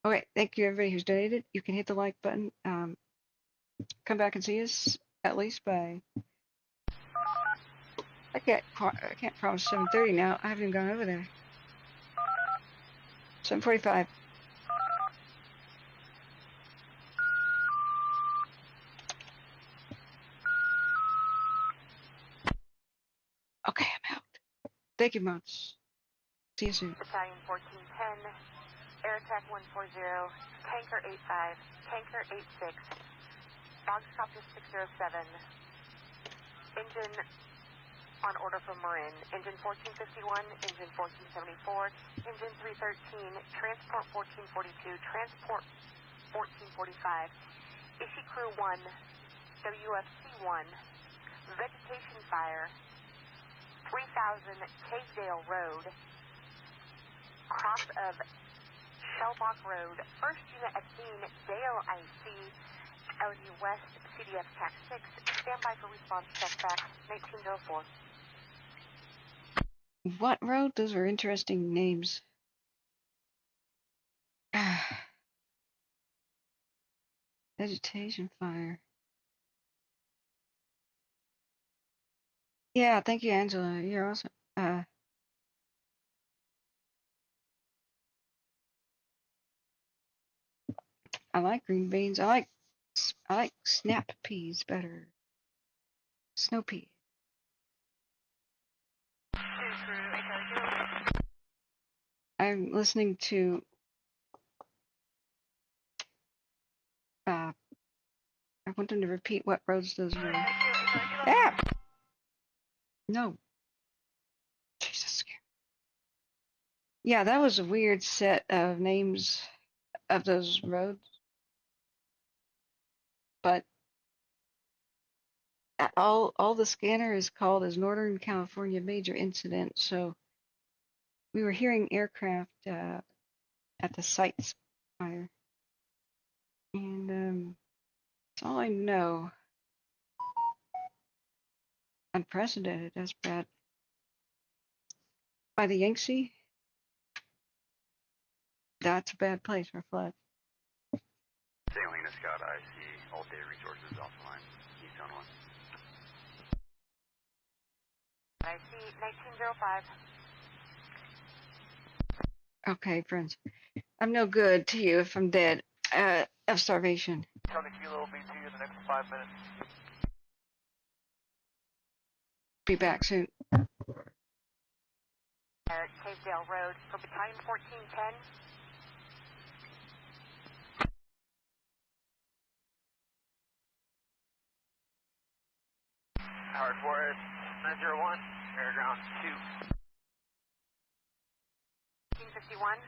Okay, thank you everybody who's donated. You can hit the like button. Come back and see us at least by. I can't promise 7:30 now. I haven't even gone over there. 7:45. Okay, I'm out. Thank you, Mounts. See you soon. Battalion 1410, Air Attack 140, Tanker 85, Tanker 86, Foxcopter 607, engine on order from Marin, engine 1451, engine 1474, engine 313, transport 1442, transport 1445, Issue Crew 1, WFC 1, vegetation fire, 3000 Cavedale Road, cross of Shellbach Road, 1st Unit at scene, Dale IC, LU West, CDF TAC 6, standby for response check back, 1904. What road? Those are interesting names. Vegetation fire. Yeah, thank you, Angela. You're awesome. I like green beans. I like snap peas better. Snow pea. I'm listening to I want them to repeat what roads those were. Ah! No. Jesus. Yeah, that was a weird set of names of those roads. but all the scanner is called as Northern California major incident. So we were hearing aircraft at the site fire, and that's all I know. Unprecedented, that's bad. By the Yangtze, that's a bad place for floods. Salina Scott, I see all data resources offline. Eastbound 1. I see 1905. Okay, friends. I'm no good to you if I'm dead of starvation. Tony Kilo BT in the next 5 minutes. Be back soon. Cavedale Road for Battalion 1410. Howard Forest, 901, air ground 2. 1851.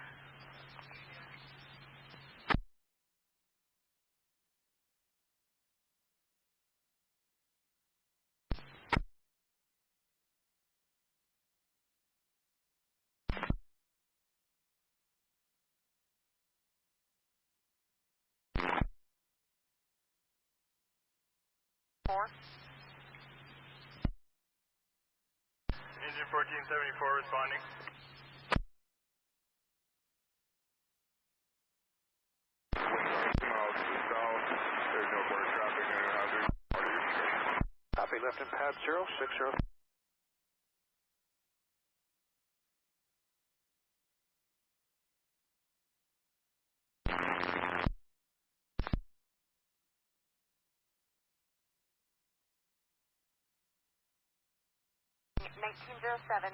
Four. Engine 1474 responding. Miles to the south, there's no border traffic and hazard. Copy, left in pad 060. Nineteen 1907.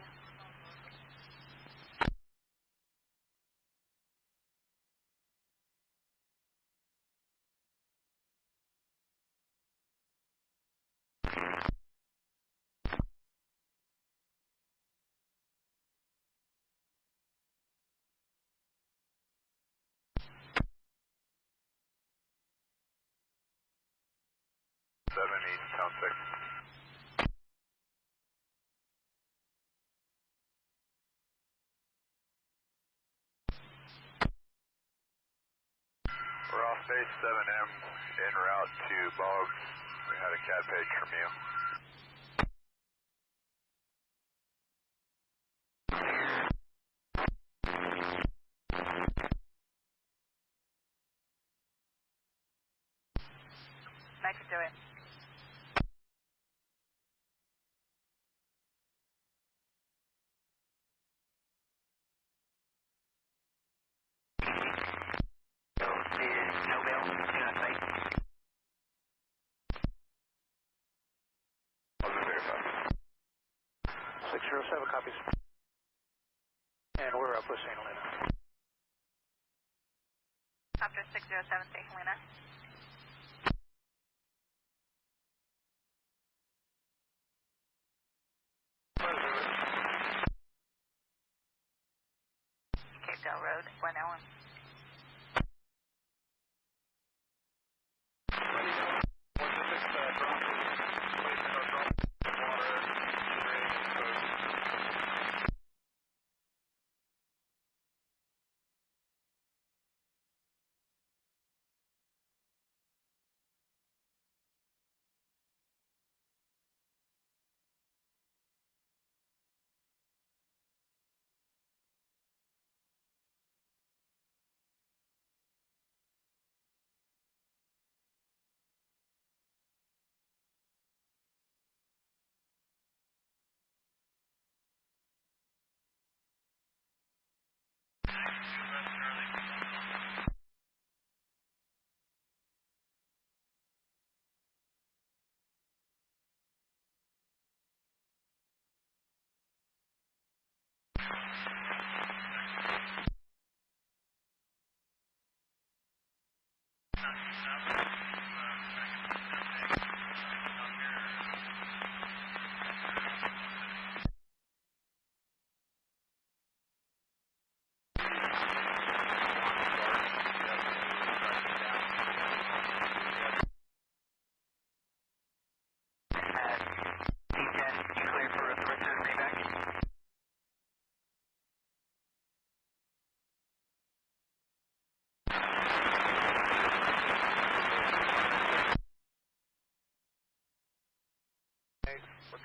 Count 6. We're off base 7M en route to Boggs. We had a CAD page from you. I could do it. No bail. Do not sight. I'll just verify. 607 copies. And we're up with St. Helena. After 607, St. Helena. Cavedale Road, Glen Ellen.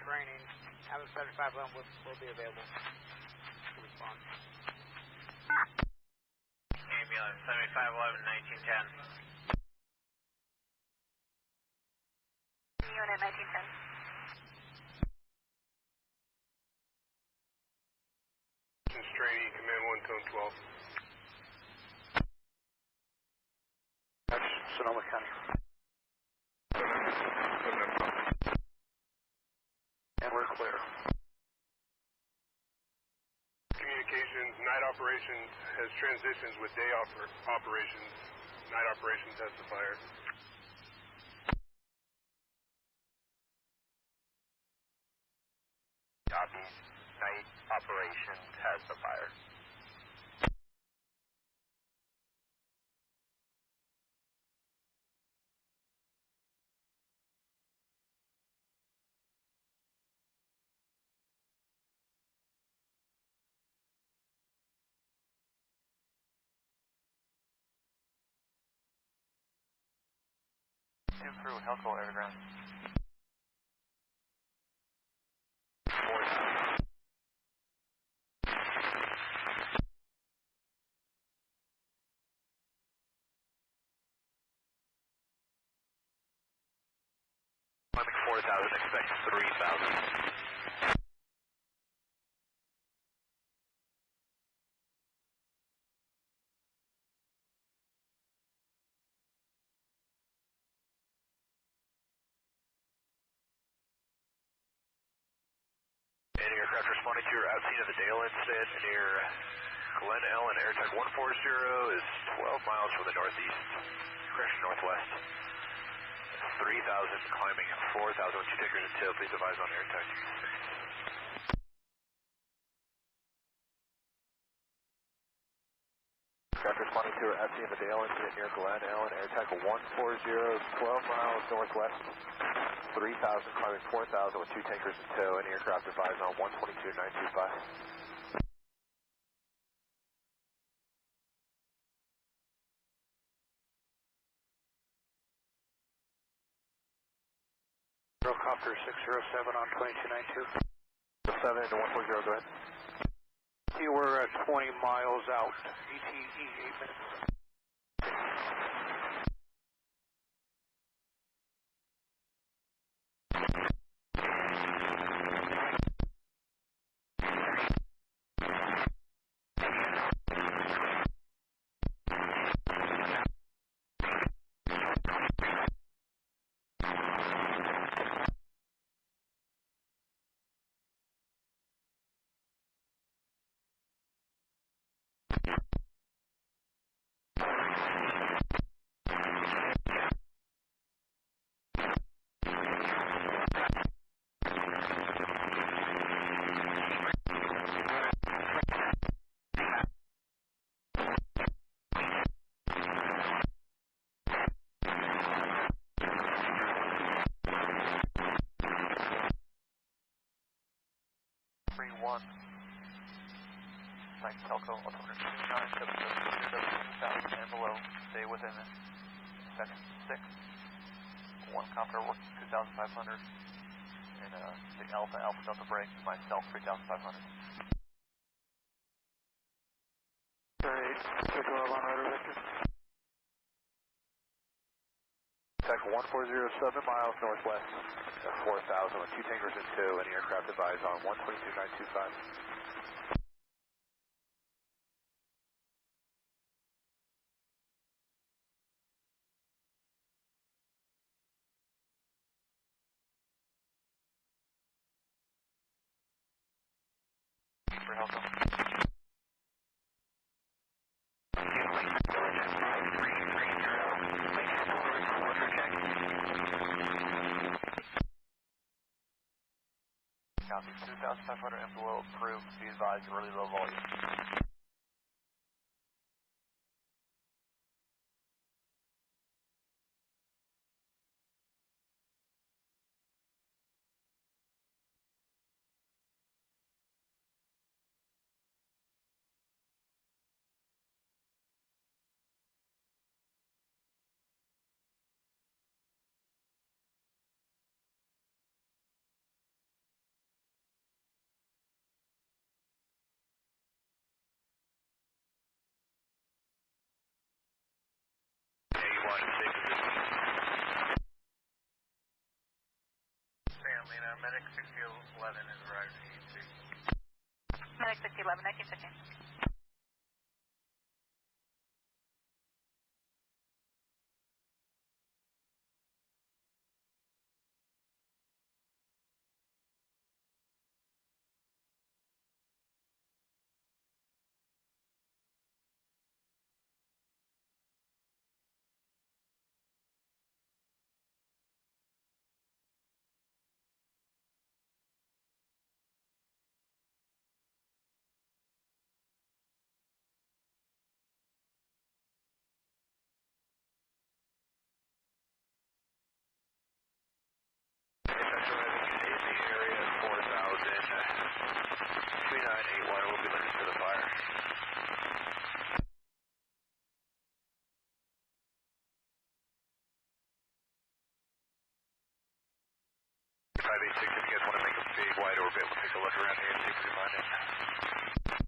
raining. Having 75 11 will be available to respond. Ambulance 7511 1910. Unit 1910. Straight, Command 1, Tone 12. That's Sonoma County. And we're clear. Communications, night operations has transitions with day operations. Night operations has the fire. Copy. Night operations has the fire. Through Helco Airground. Climbing 4,000, expect 3,000. Any aircraft responding to your out scene of the Dale incident near Glen Ellen. AirTech 140 is 12 miles from the northeast, correction northwest. 3,000 climbing 4,000 with 2 takers and tail. Please advise on AirTech. Aircraft responding to your out scene of the Dale incident near Glen Ellen. AirTech 140 is 12 miles northwest. 3,000 climbing 4,000 with 2 tankers in tow. Any aircraft advised on 122.925. Helicopter 607 on 2292. 7 into 140, go ahead. See, we're at 20 miles out. ETE 8 minutes. Mike Telco, altimeter 2977 and below. Stay within it. Second 6. One copter working 2,500. And the Alpha Delta break, myself 3,500. Alright, Victor on radar vector. Tech 1407 miles northwest, 4,000 with 2 tankers in tow. Any aircraft advised on 122.925. For Helco. Copy, 2,500 and below approved. Be advised, really low volume. Lena, Medic 6011 is arrived at ET. Medic 6011, 1915. We'll be looking for the fire. 586, if you guys want to make a big wide orbit, we'll take a look around here and see if we can find it.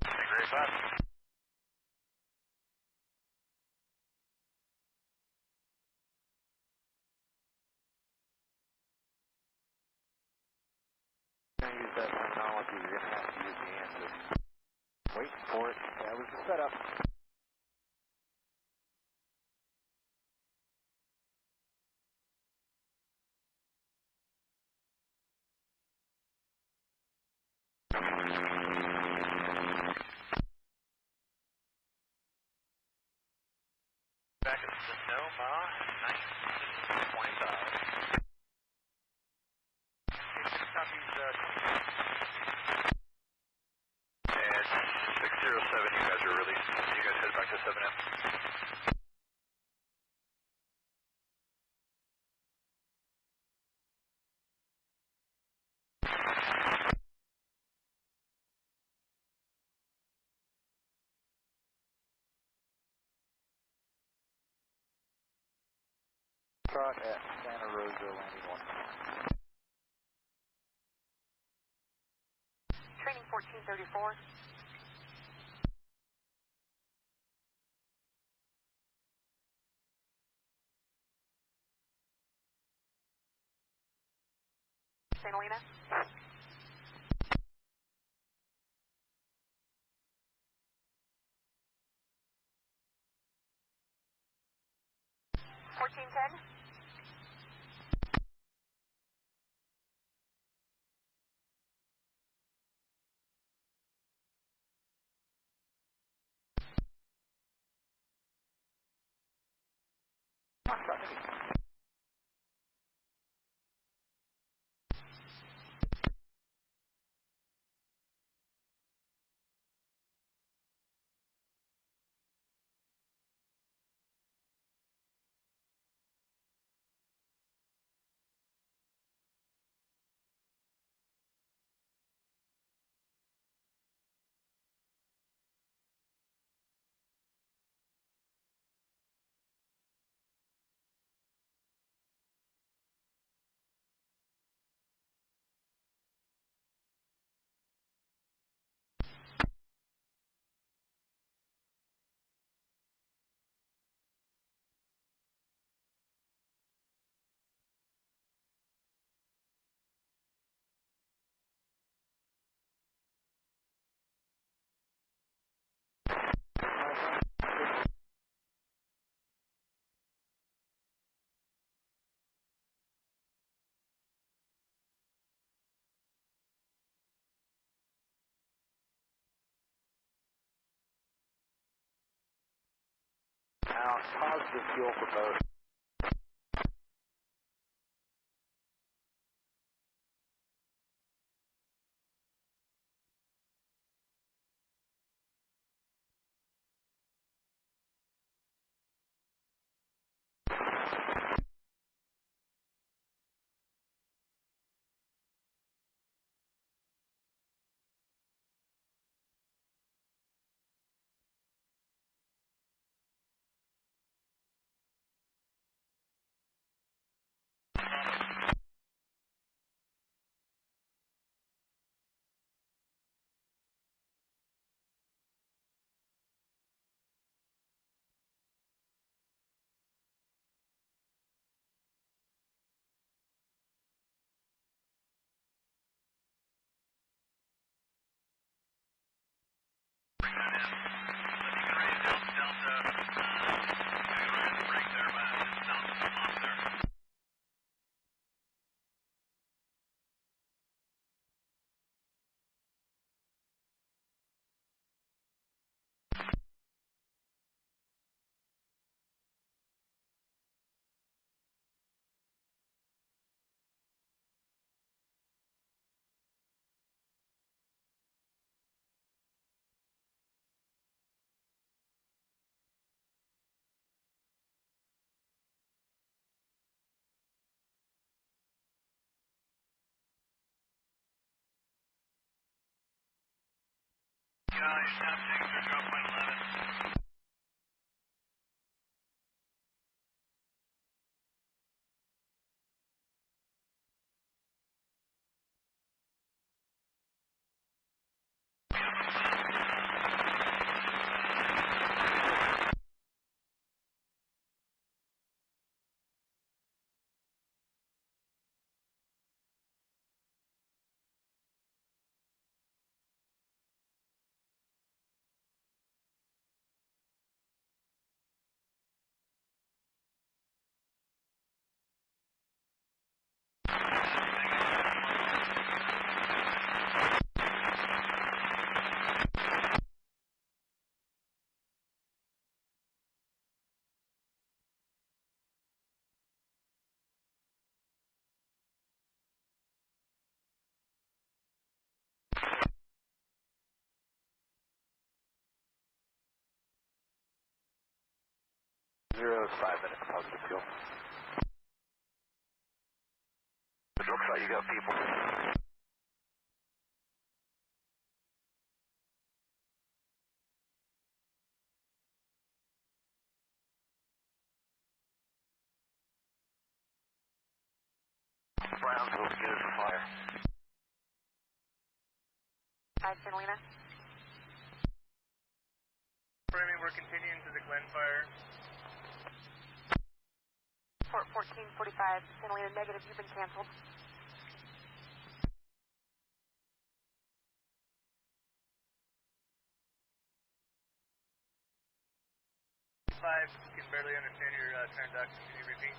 Thank you, 5. Use that technology, you're going to have to use the answer. Waiting for it. That was the setup. Back in Sonoma, 1925. And 607, you guys are released. You guys head back to 7M. Trot at Santa Rosa, landing 1. Training 1434. St. Helena. $1410. Now, positive fuel for both. 5 minutes positive fuel. It looks like you got people. Brownsville, get us a fire. 5 Cenolina. We're continuing to the Glen fire. Port 1445, Cenolina negative, you've been canceled. 5, can barely understand your transaction. Can you repeat?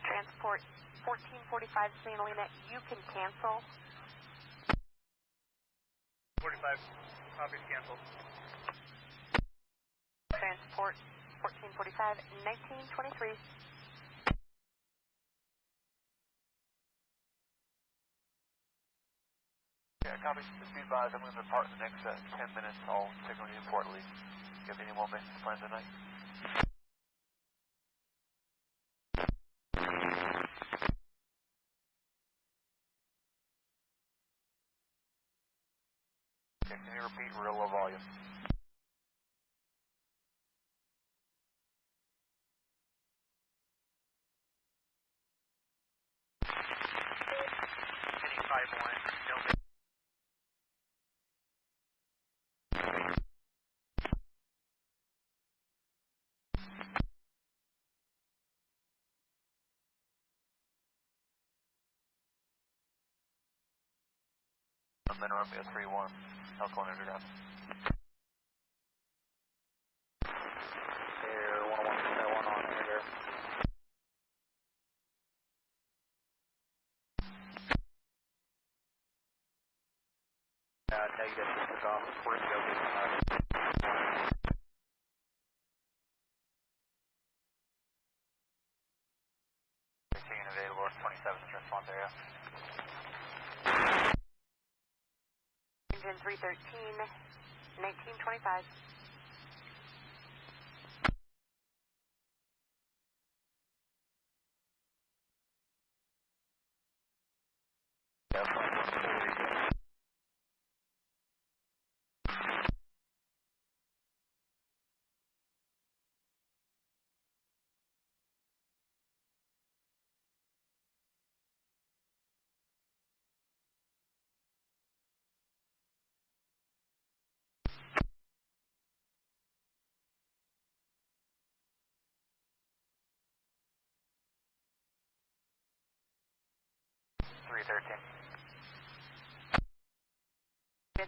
Transport 1445, Cenolina, you can cancel. 45, copies canceled. Transport 1445, 1923. Yeah, copy. Just be advised, I'm going to depart in the next 10 minutes. I'll signal you importantly. Do you have any more missions planned tonight? Okay, can you repeat real low volume? Heading 5-1, Delta. Mineral 3-1, Elkhorn Underground. Air 101 on air. Negative, took off. We're going to go get available at 27th response area. Engine 313, 1925.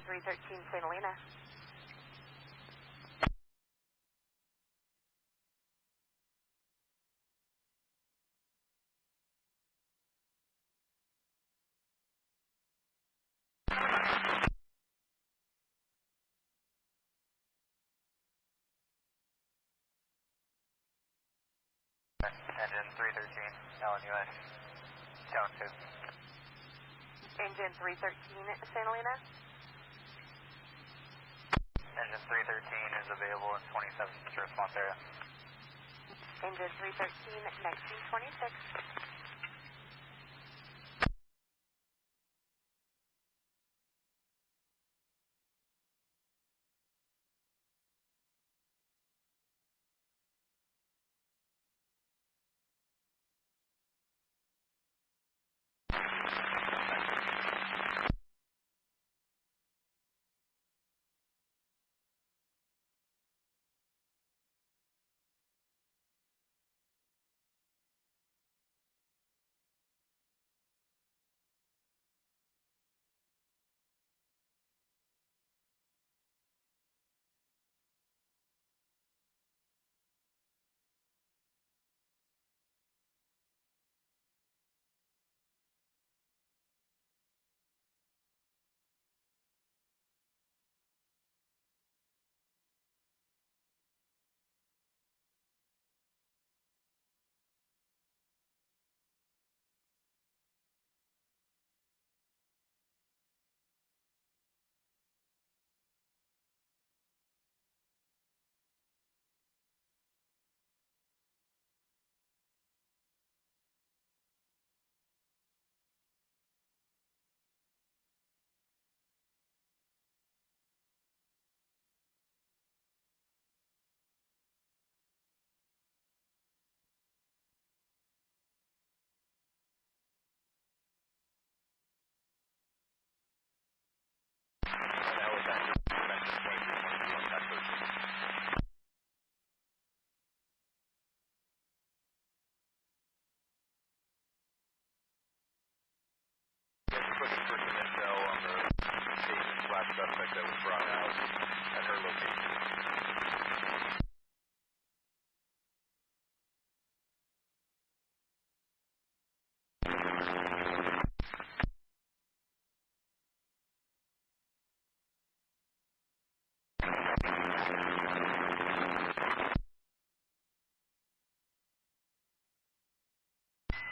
313 St. Helena. Engine 313, Allen US, down 2. Engine 313 St. Helena. Engine 313 is available in 27th response area. Engine 313 next to 26. Suspect that was brought out at her location.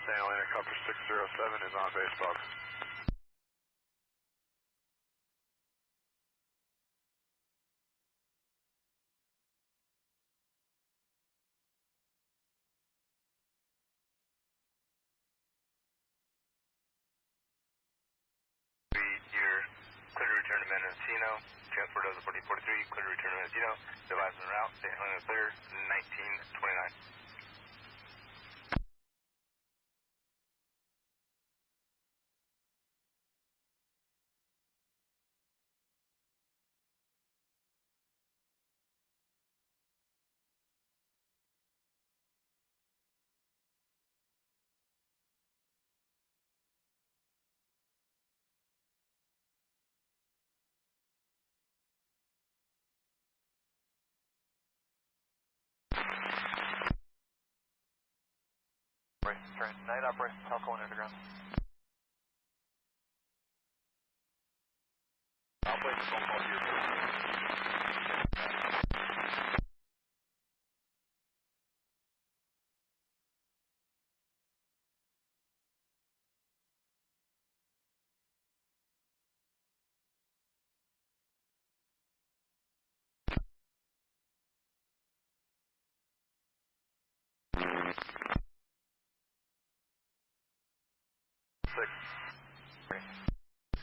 St. Helena Copper 607 is on base, Bob. You're clear to return to Mendocino. Transport does 4043, clear to return to Mendocino. Device en route, St. Helena clear, 1929. Night operation, Telco Underground. I'll place a phone call to your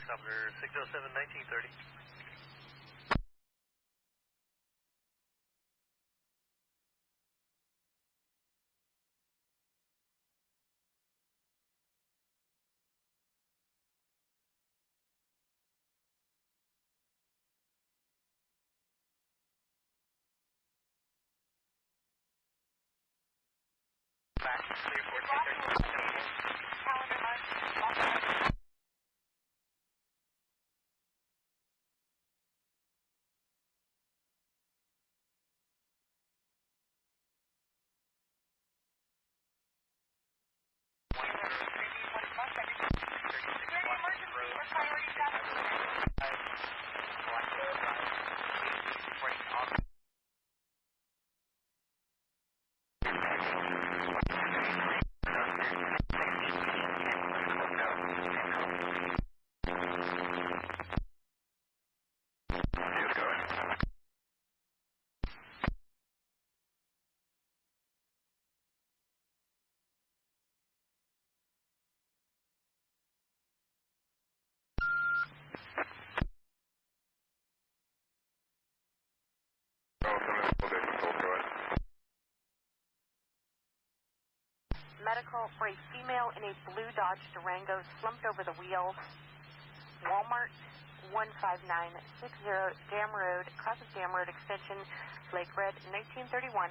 Number 607, 1930. Back, 314. Calendar mark. medical for a female in a blue Dodge Durango slumped over the wheel. Walmart 15960 Dam Road, crosses Dam Road extension, Lake Red, 1931.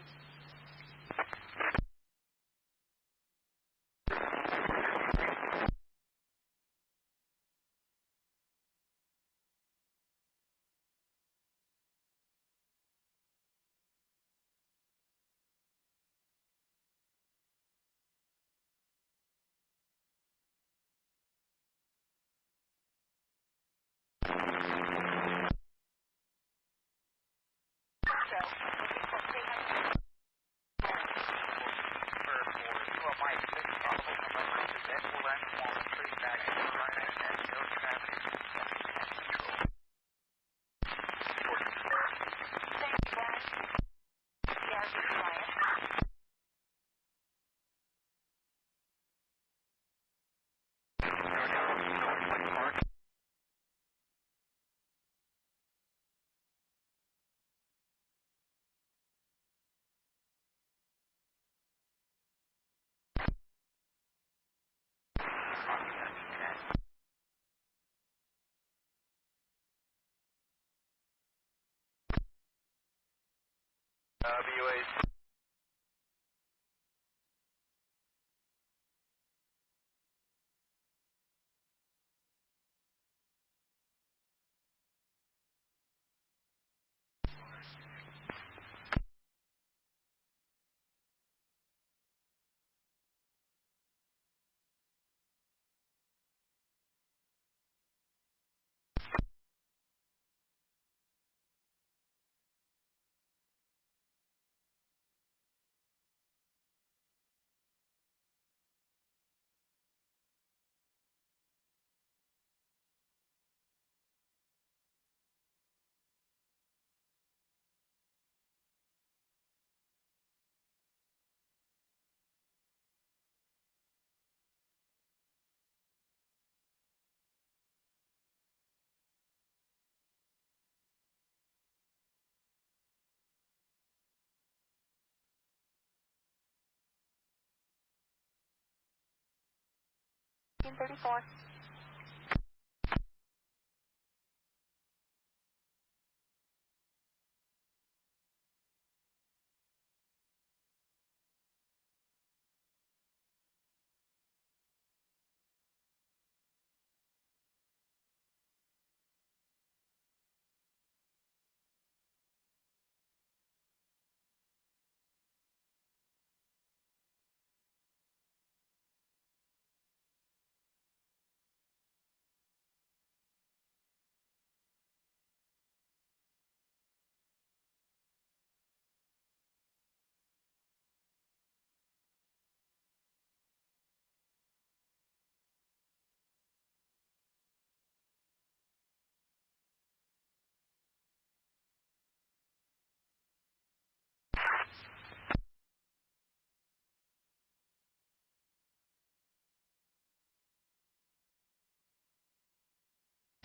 VUAs. $1934.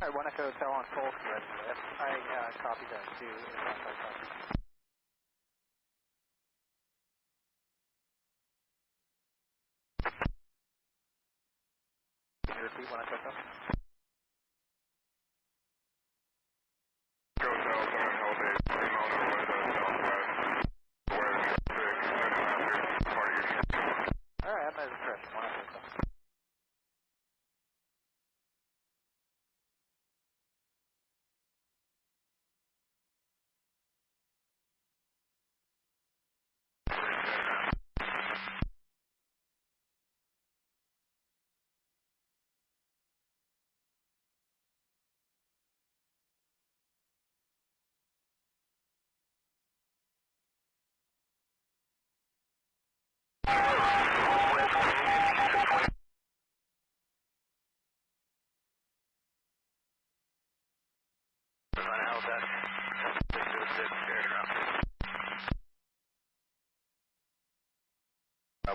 All right, 1 Echo Hotel on Polk, ready. I copy that too. Can you repeat 1 Echo Hotel? All right, I'm at the press. 1 Echo Hotel.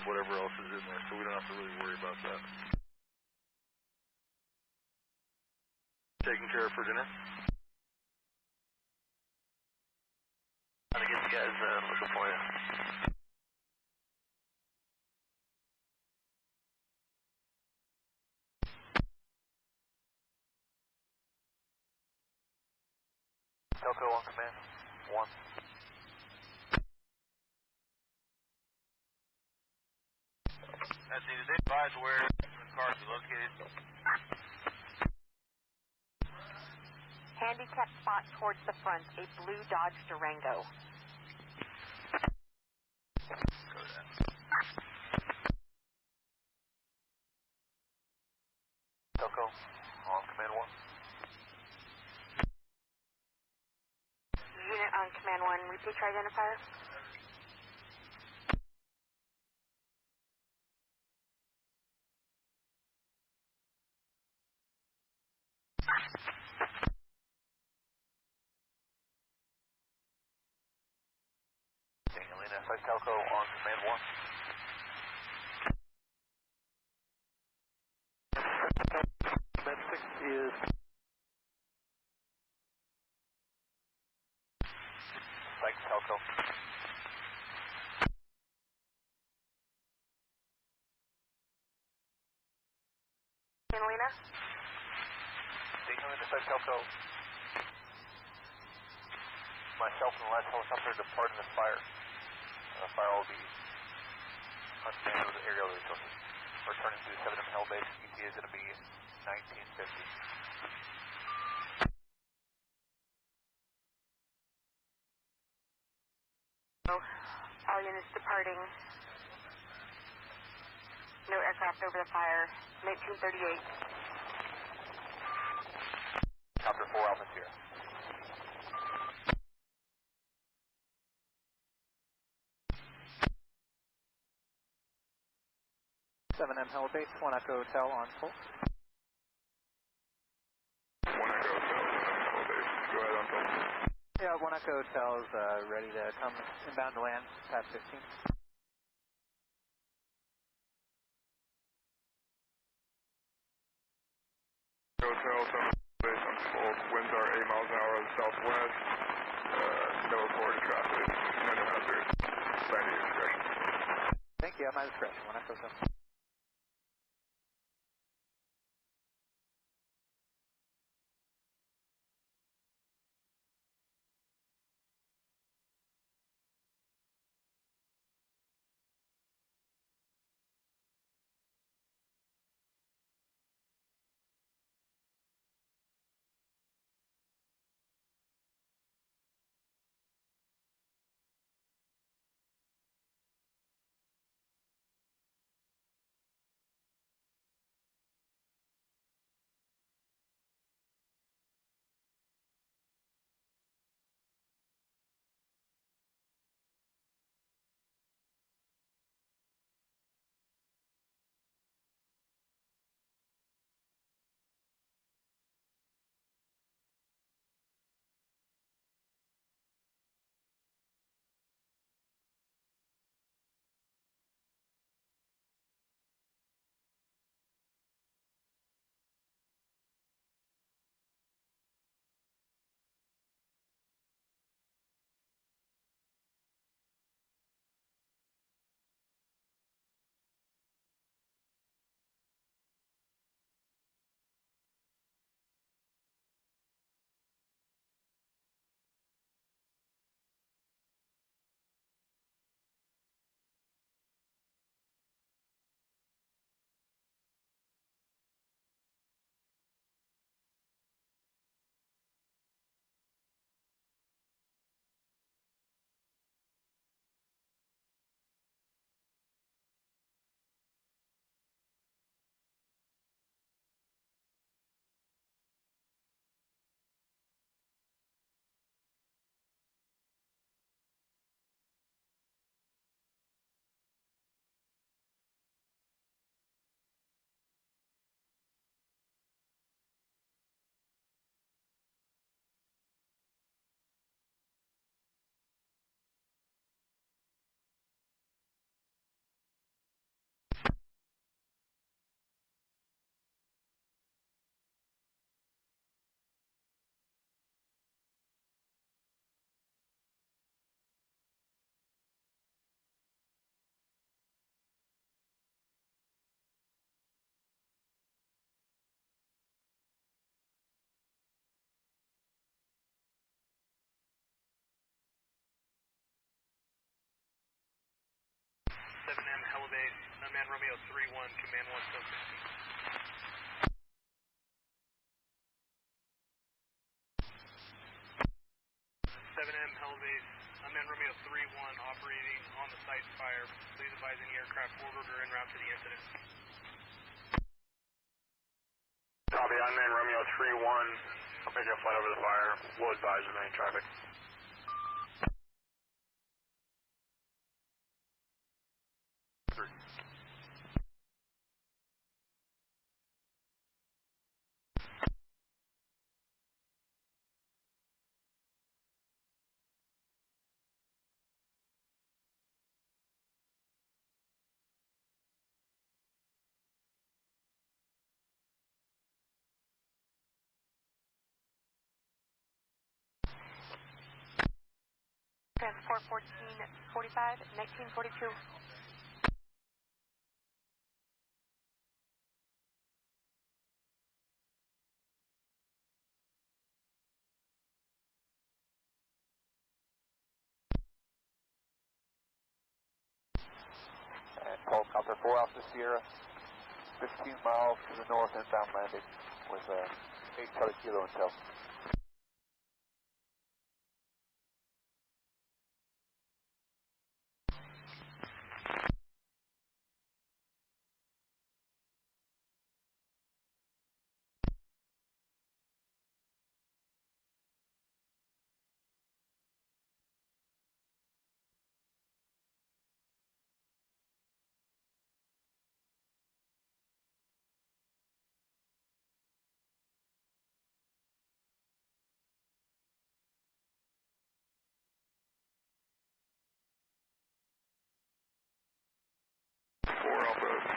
Whatever else is in there, so we don't have to really worry about that. Taken care of for dinner? I'm gonna get you guys looking for you. Telco on command. 1. That's it. They advise where the cars are located. Handicap spot towards the front, a blue Dodge Durango. Go to that. Telco on command 1. Unit on command 1, repeat your identifier. Danielina, Site Telco on command 1. Command 6 is Site Telco. Danielina? Danielina, Site Telco. Myself and the last helicopter departing the fire. The fire will be unmanned with aerial resources. Returning to 7M Hell Base. ETA is going to be 1950. All units departing. No aircraft over the fire. 1938. Chopper 4 Alpha Sierra. M Hell Base, 1 Echo Hotel on full. 1 Echo Hotel, 7 Hell Base. Go ahead on full. Yeah, 1 Echo Hotel is ready to come inbound to land past 15. Hotel, 7 Base on full. Winds are 8 miles an hour to the southwest. No reported traffic. No new hazards. Plan to your discretion. Thank you, at my discretion. 1 Echo Hotel. Base, unmanned Romeo 3-1, command 1 till 16. 7M, Hell Base, unmanned Romeo 3-1, operating on the site fire. Please advise any aircraft forward or en route to the incident. Copy, unmanned Romeo 3-1. I'll make a flight over the fire. We'll advise of any traffic. Transport 1445, 1942. And Helicopter 4 Alpha Sierra, 15 miles to the north inbound landing with 8 Charlie Kilo intel.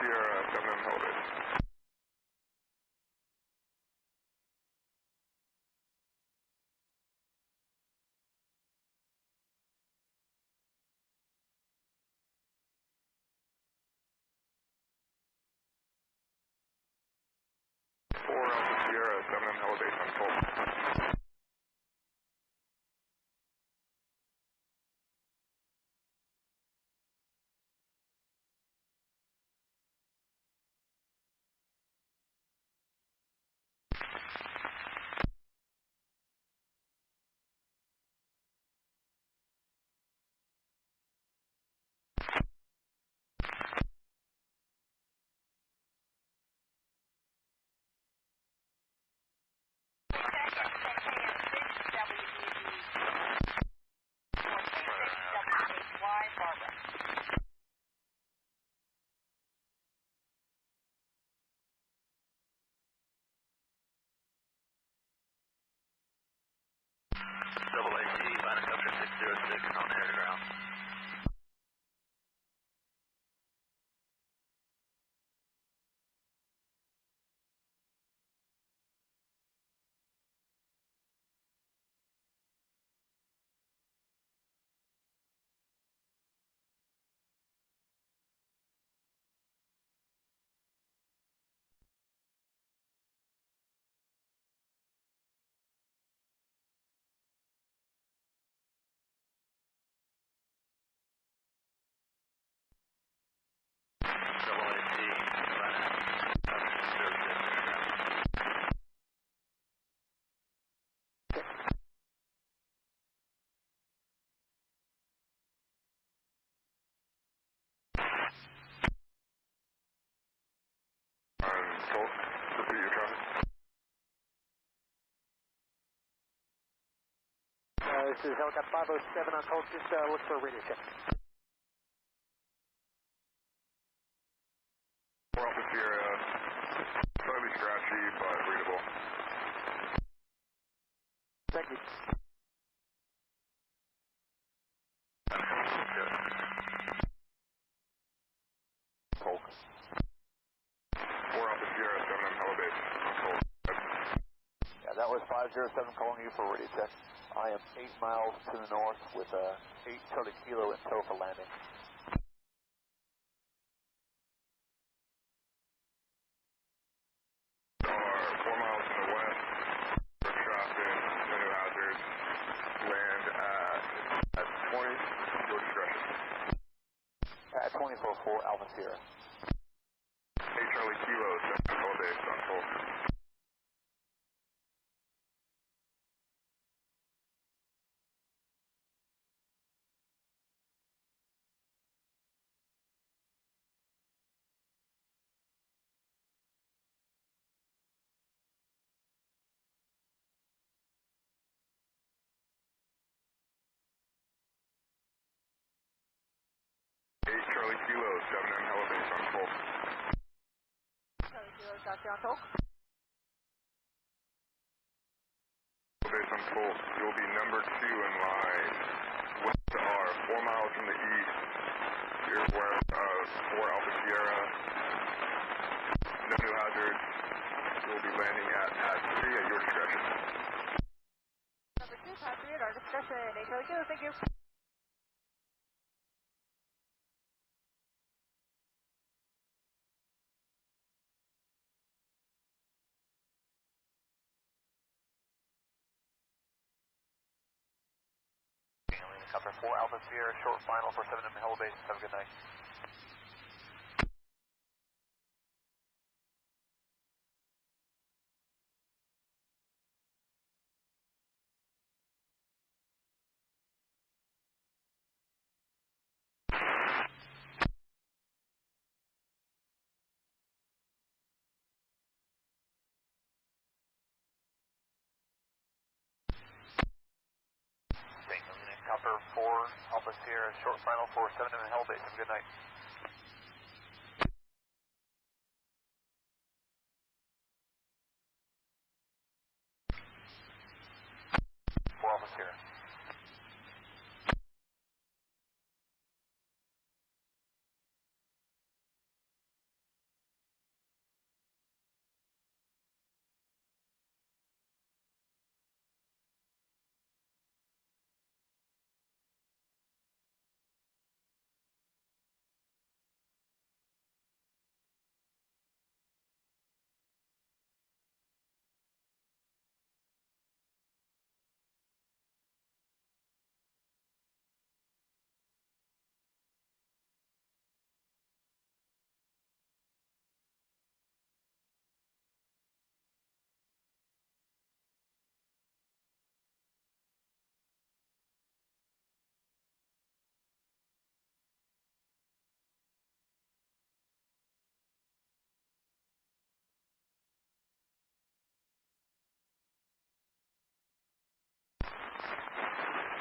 Sierra, 7M Hell Base. Sierra, 7M Hell Base on full. Double AC, Latitude 606 on air to ground. Double AC, Latitude 606 air ground. Full. Repeat your traffic. This is Helicopter 507 on call. Just look for a radio check. 4 Alpha Sierra, slightly scratchy, but readable. Thank you. Polk. 4 Alpha Sierra, 7M Hell Base on full. Yeah, that was 507 calling you for radio check. I am 8 miles to the north with 8 Charlie Kilo in tow for landing. Are 4 miles to the west, for traffic, no new hazards, land at 20, your discretion. At 24 4 Alpha Sierra. 8 Charlie Kilo, 7 elevation on full. Charlie Kilo, 7M elevation on full. Charlie Kilo, got you on hold. Elevation on full. You'll be number 2 in line. West to R, 4 miles from the east. You're west, 4 Alpha Sierra. No new hazards. You'll be landing at pad 3 at your discretion. Number 2, pad 3 at our discretion. 8 Charlie Kilo, thank you. Copter 4 Alpha Sierra, short final for 7M elevation. Have a good night. Copter 4 Alpha Sierra, short final for 7M elevation. Have a good night. Alpha Sierra.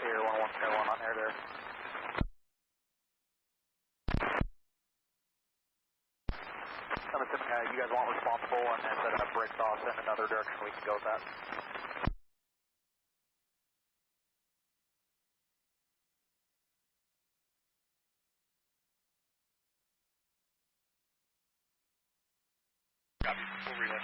Air 101, on air there. I'm assuming you guys want responsible and then set up brakes off in another direction we can go with that. Copy. Full relay.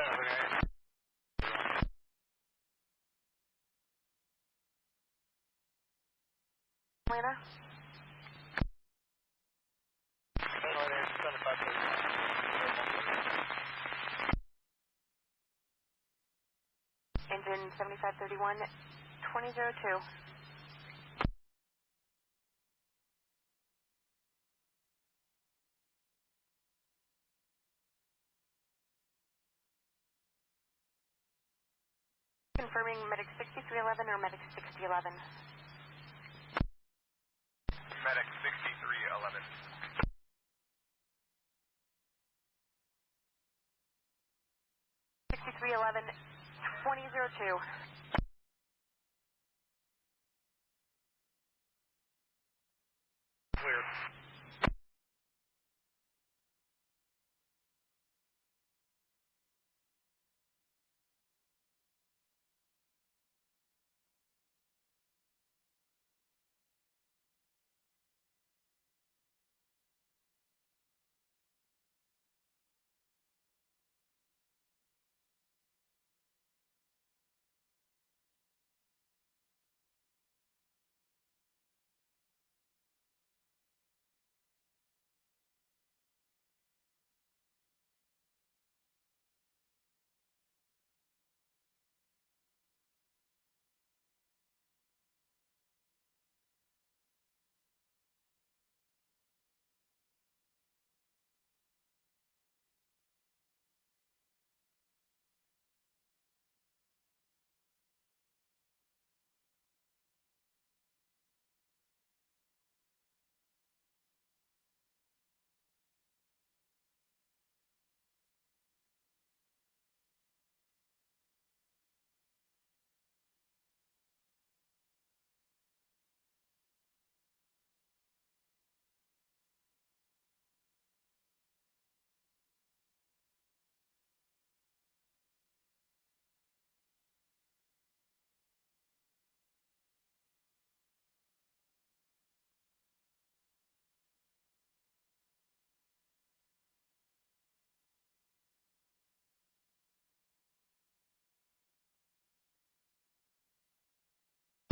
Atlanta? Engine 7531, 2002. Confirming medic 6311 or medic 6011. Medic 6311. 6311, 2002. Clear.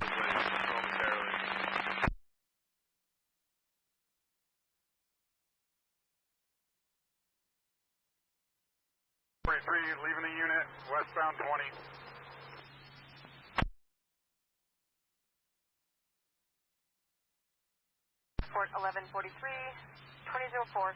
Momentarily. 43, leaving the unit, westbound 20. Port 1143, 2004.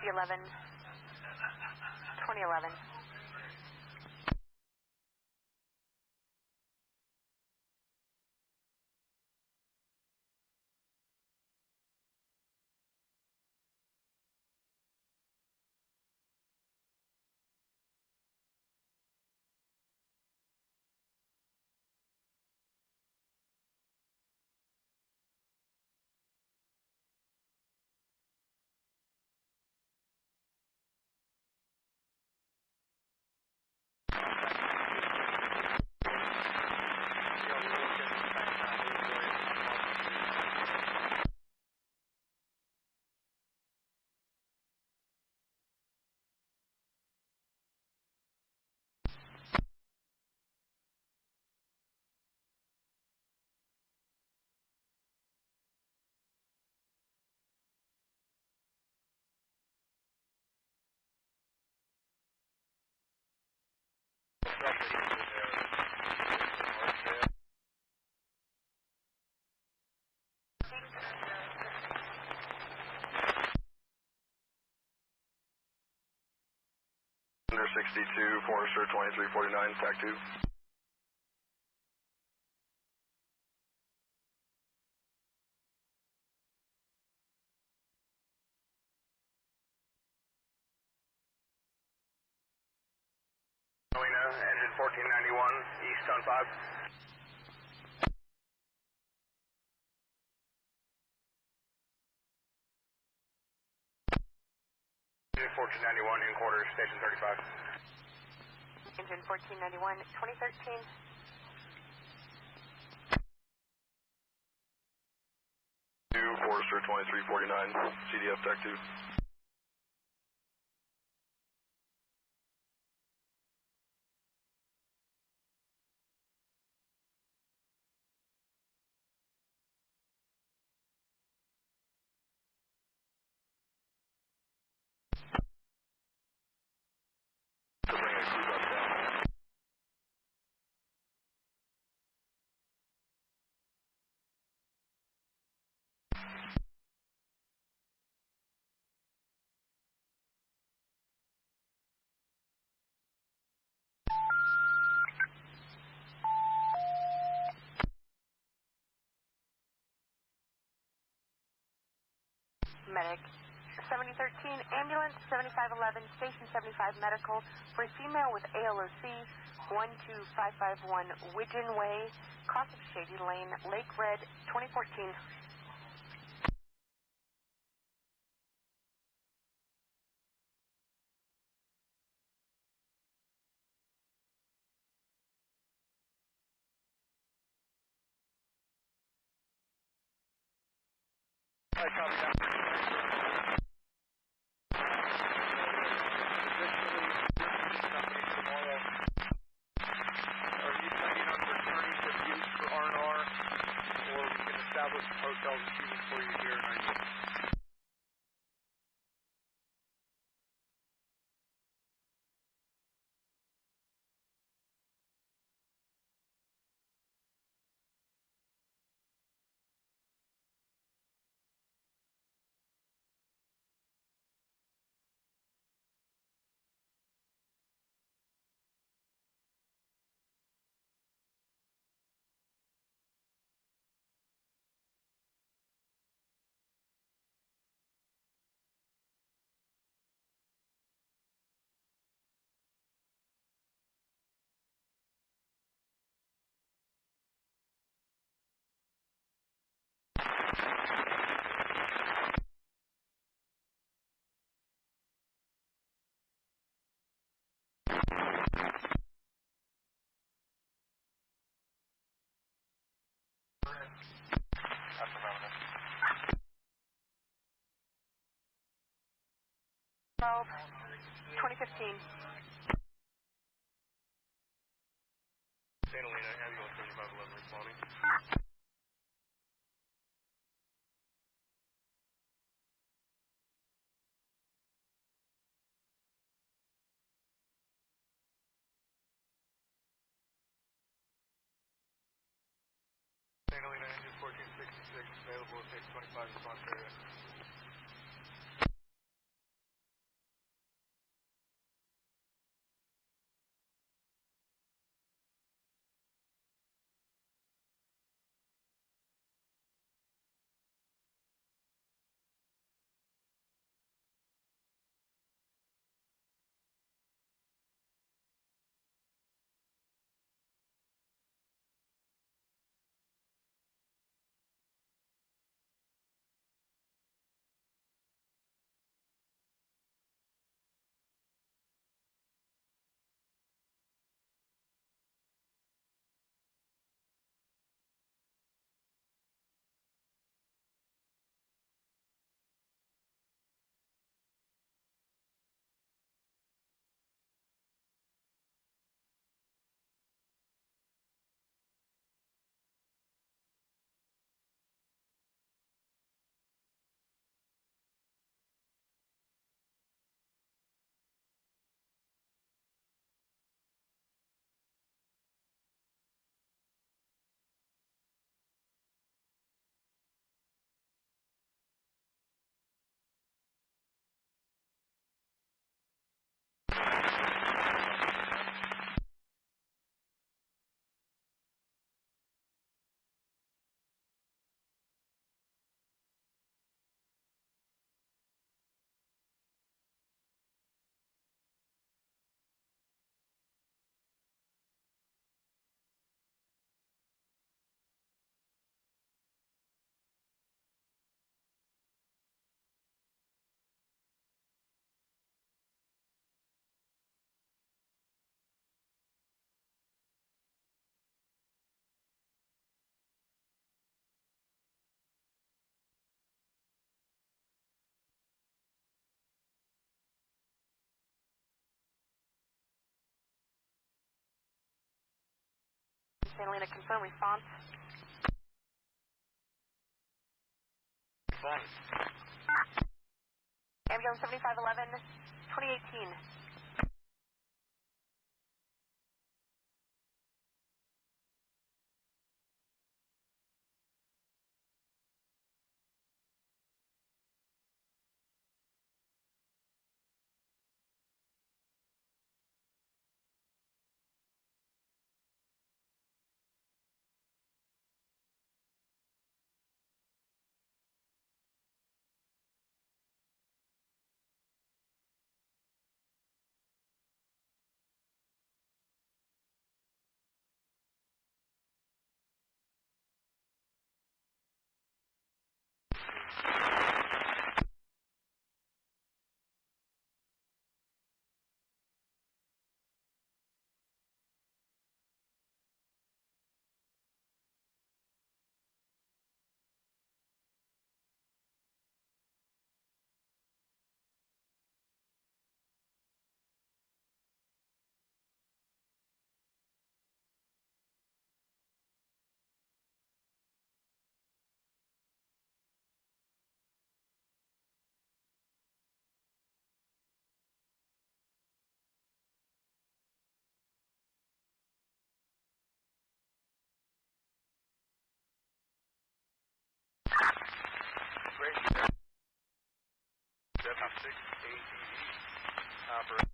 11, 2011. Under 62, Forester 2349, TAC 2. Helena, engine 1491, east on 5. Engine 1491, in quarters, station 35. Engine 1491, 2013. Forester 2349, CDF TAC 2. Medic. 7013, ambulance 7511, station 75 medical for a female with ALOC 12551 Widgeon Way, cross of Shady Lane, Lake Red, 2014. Hotels and shooting for you here in 90. That's affirmative. 12, 2015. Santa Elena, ambulance 7511 responding. Santa Elena, engine 1466, available at 625 response area. Santa Elena, confirm response. Response. Ambulance 7511, 2018. W6 ATV operator.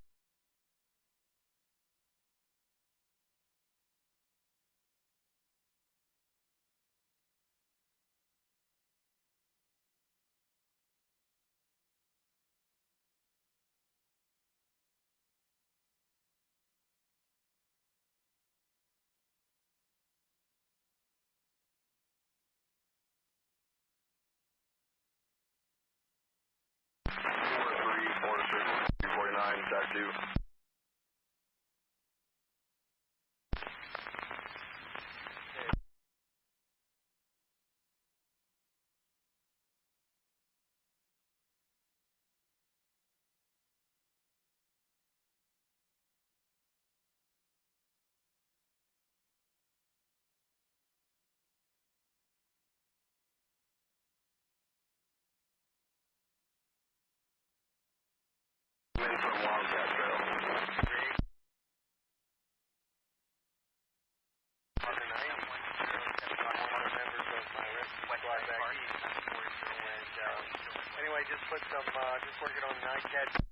Anyway, just put some, just working on the night catch.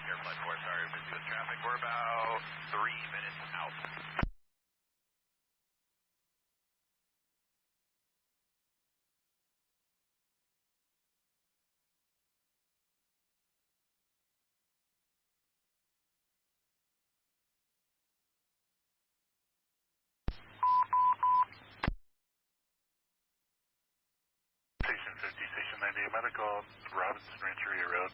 Airflight 4, sorry, busy with traffic. We're about 3 minutes out. Station 50, Station 90, medical, Robinson Rancheria Road.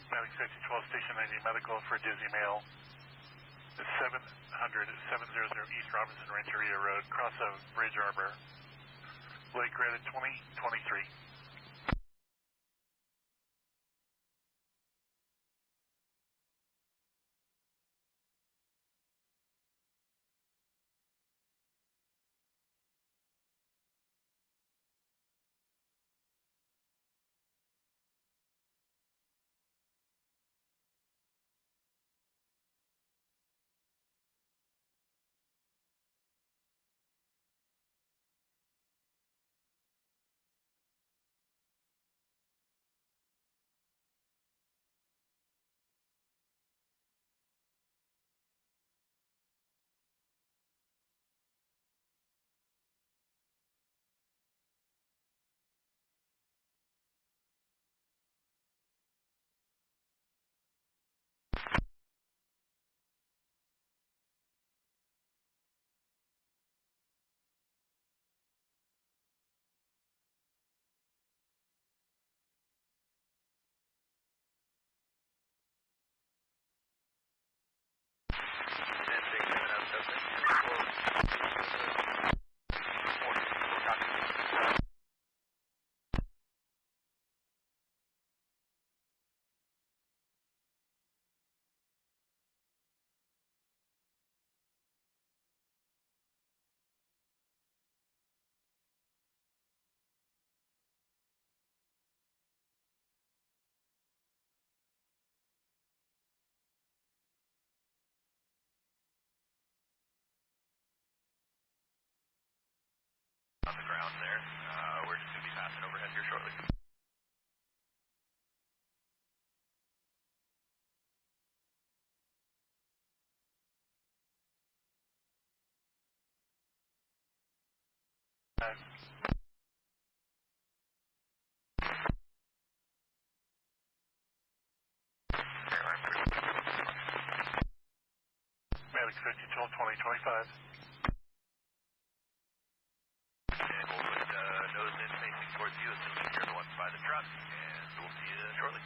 Medic Safety 12, Station 90, medical for Dizzy Mail. 700 East Robinson Rancheria Road, cross of Bridge Arbor. Lake Reddit 2023. southbound there. We're just going to be passing overhead here shortly. Medic 52 2025. And we'll put nose in facing towards you, assuming you're the one by the truck, and we'll see you shortly.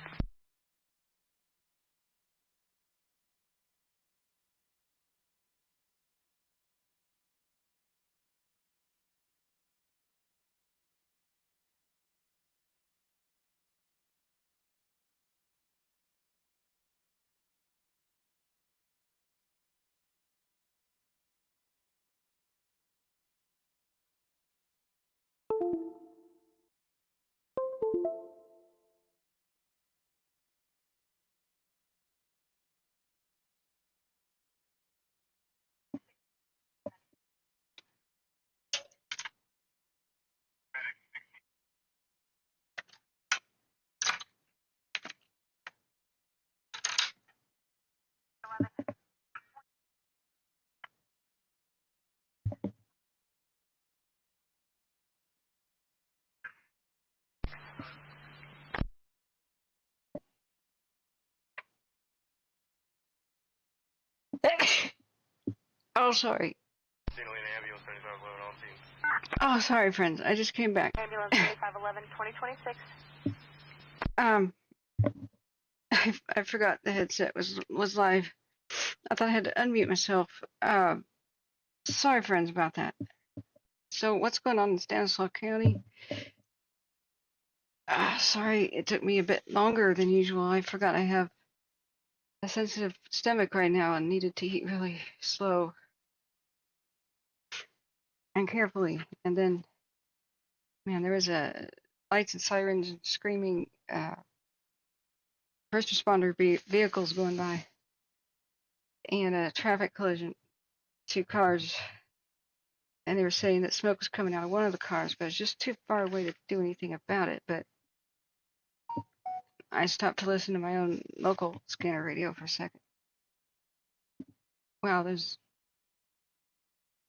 Oh, sorry. Ambulance 7511 on scene. Oh, sorry, friends. I just came back. Ambulance 7511, 2026. I forgot the headset was live. I thought I had to unmute myself. Sorry, friends, about that. So, what's going on in Stanislaus County? Sorry, it took me a bit longer than usual. I forgot I have a sensitive stomach right now and needed to eat really slow and carefully. And then, man, there was a lights and sirens and screaming first responder vehicles going by, and a traffic collision, 2 cars, and they were saying that smoke was coming out of one of the cars, but it's just too far away to do anything about it. But I stopped to listen to my own local scanner radio for a second. Wow, there's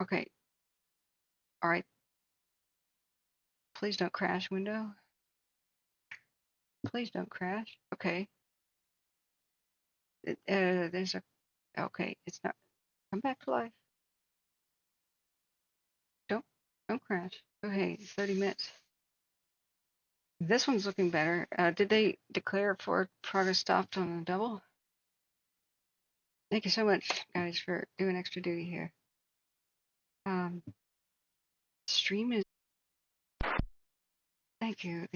okay. All right. Please don't crash, window. Please don't crash. Okay. There's a okay. It's not. Come back to life. Don't crash. Okay, 30 minutes. This one's looking better. Did they declare for progress stopped on the double? Thank you so much, guys, for doing extra duty here. Stream is. Thank you.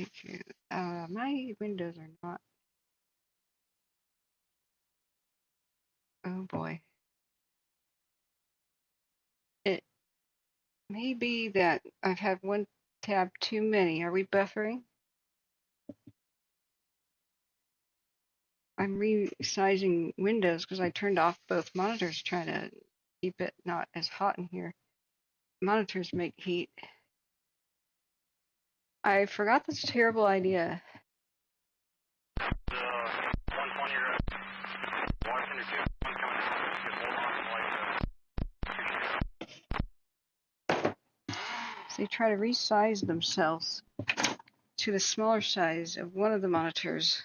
My windows are not. Oh boy. It may be that I've had one tab too many. Are we buffering? I'm resizing windows because I turned off both monitors trying to keep it not as hot in here. Monitors make heat. I forgot this terrible idea. 120 Washington 2 coming out. So they try to resize themselves to the smaller size of one of the monitors.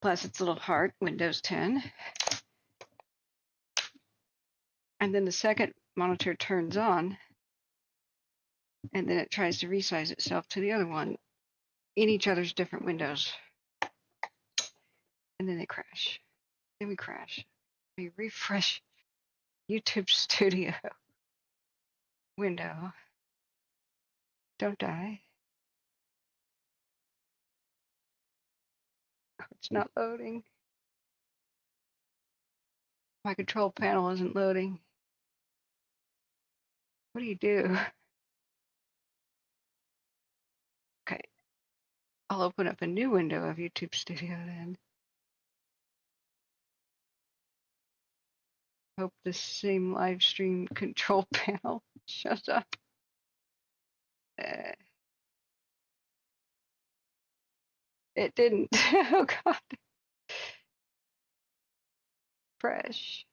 Plus its little heart, Windows 10. And then the second monitor turns on, and then it tries to resize itself to the other one in each other's different windows. And then they crash. Then we crash. We refresh YouTube Studio window. Don't die. It's not loading. My control panel isn't loading. What do you do? Okay. I'll open up a new window of YouTube Studio then. Hope the same live stream control panel shows up. It didn't. Oh God. Fresh.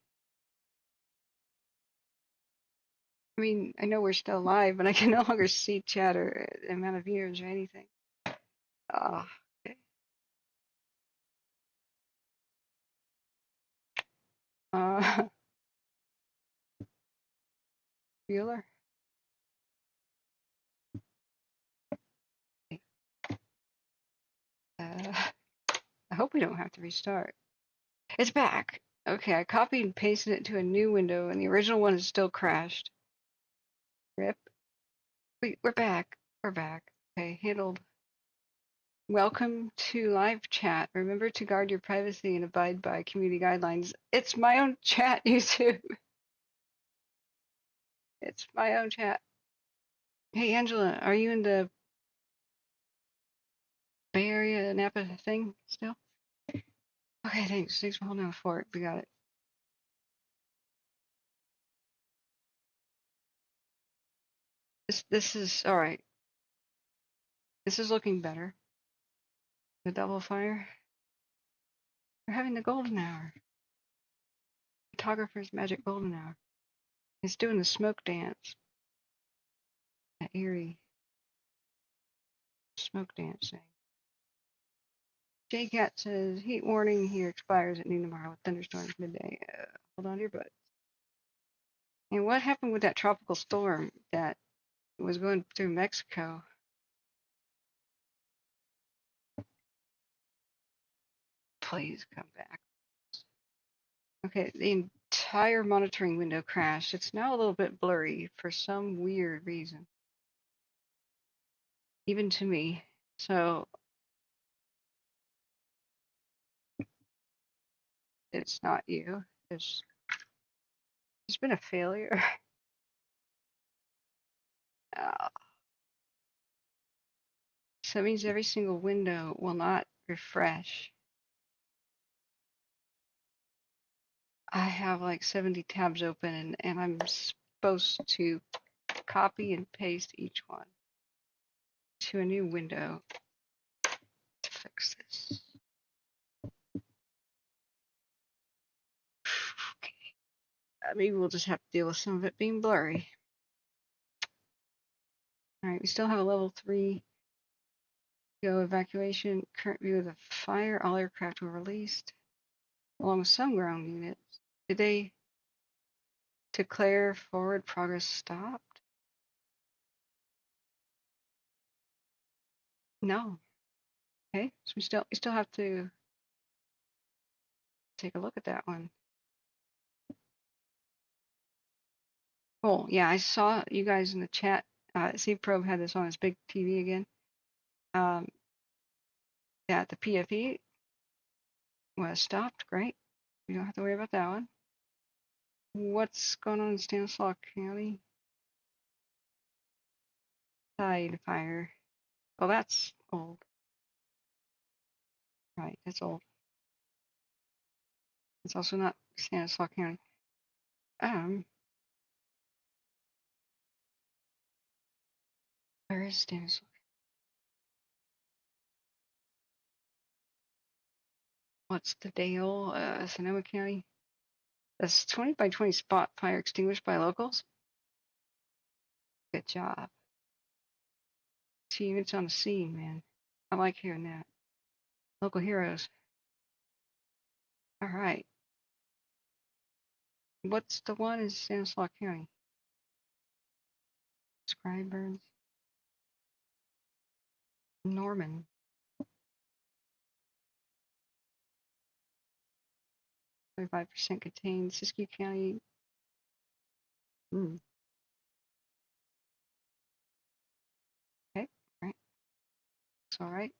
I mean, I know we're still live, but I can no longer see chat or the amount of viewers or anything. Oh, okay. Bueller. I hope we don't have to restart. It's back. Okay, I copied and pasted it to a new window, and the original one is still crashed. Rip. We're back. We're back. Okay, handled. Welcome to live chat. Remember to guard your privacy and abide by community guidelines. It's my own chat, YouTube. It's my own chat. Hey, Angela, are you in the Bay Area Napa thing still? Okay, thanks. Thanks for holding down the fort. We got it. This is all right. This is looking better. The double fire. We're having the golden hour. Photographer's magic golden hour. It's doing the smoke dance. That eerie smoke dance thing. J-Cat says heat warning here expires at noon tomorrow with thunderstorms midday. Hold on to your butt. And what happened with that tropical storm that was going through Mexico? Please come back. Okay, the entire monitoring window crashed. It's now a little bit blurry for some weird reason. Even to me. So it's not you. There's been a failure. So that means every single window will not refresh. I have like 70 tabs open and I'm supposed to copy and paste each one to a new window to fix this. Okay. Maybe we'll just have to deal with some of it being blurry. All right, we still have a level 3 go evacuation. Current view of the fire. All aircraft were released, along with some ground units. Did they declare forward progress stopped? No. Okay, so we still have to take a look at that one. Cool. Yeah, I saw you guys in the chat. Steve Probe had this on his big TV again. Yeah, the PFE was stopped. Great. We don't have to worry about that one. What's going on in Stanislaus County? Side fire. Oh, that's old. Right, that's old. It's also not Stanislaus County. Where is Stanislaus? What's the Dale, Sonoma County? That's 20 by 20 spot fire extinguished by locals. Good job. 2 units on the scene, man. I like hearing that. Local heroes. All right. What's the one in Stanislaus County? Scriburns. Norman. 25% contained. Siskiyou County. Okay, all right. It's all right.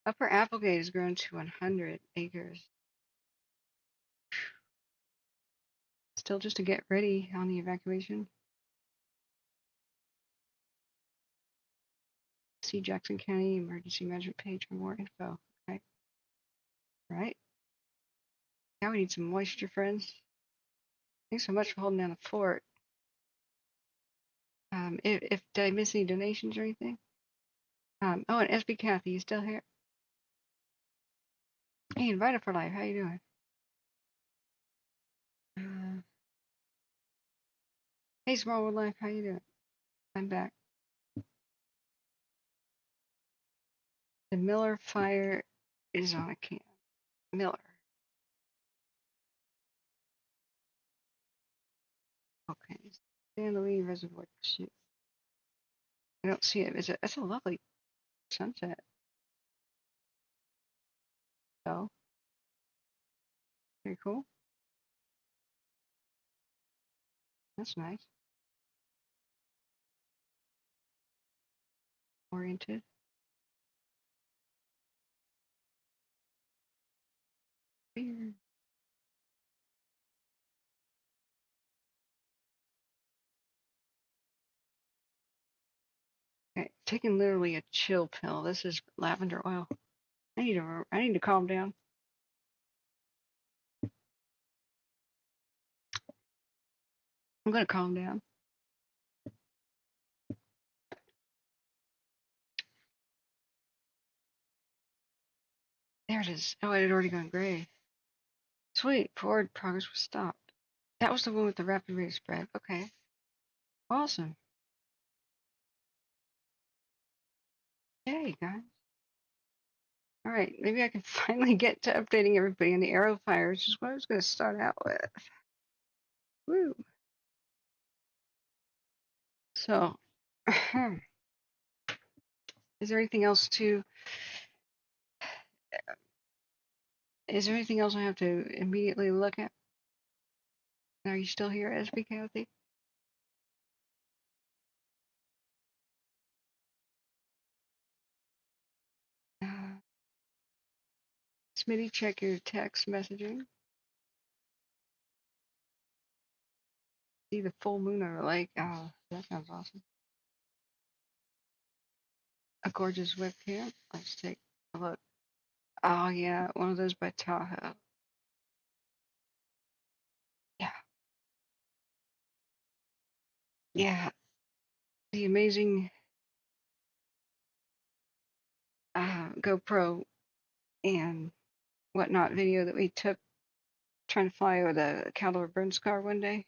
Upper Applegate has grown to 100 acres. Still just to get ready on the evacuation. See Jackson County emergency management page for more info. Okay. All right. Now we need some moisture, friends. Thanks so much for holding down the fort. If did I miss any donations or anything? Oh, and SB Kathy, you still here? Hey, Invited for Life, how you doing? Hey, Smallwood Life, how you doing? I'm back. The Miller fire is on a camp. Miller. Okay. San Luis Reservoir. Shoot. I don't see it. It's a lovely sunset. So, very cool. That's nice. Oriented. Weird. Okay, taking literally a chill pill. This is lavender oil. I need to calm down. I'm gonna calm down. There it is. Oh, it had already gone gray. Sweet. Forward progress was stopped. That was the one with the rapid rate of spread. Okay. Awesome. Hey, guys. All right. Maybe I can finally get to updating everybody on the arrow fire, which is what I was going to start out with. Woo. So, is there anything else I have to immediately look at? Are you still here, SB Kathy? Smitty, check your text messaging. See the full moon over the lake. Oh, that sounds awesome. A gorgeous webcam. Let's take a look. Oh, yeah, one of those by Tahoe. Yeah. Yeah. The amazing GoPro and whatnot video that we took trying to fly over the Caldor burn scar one day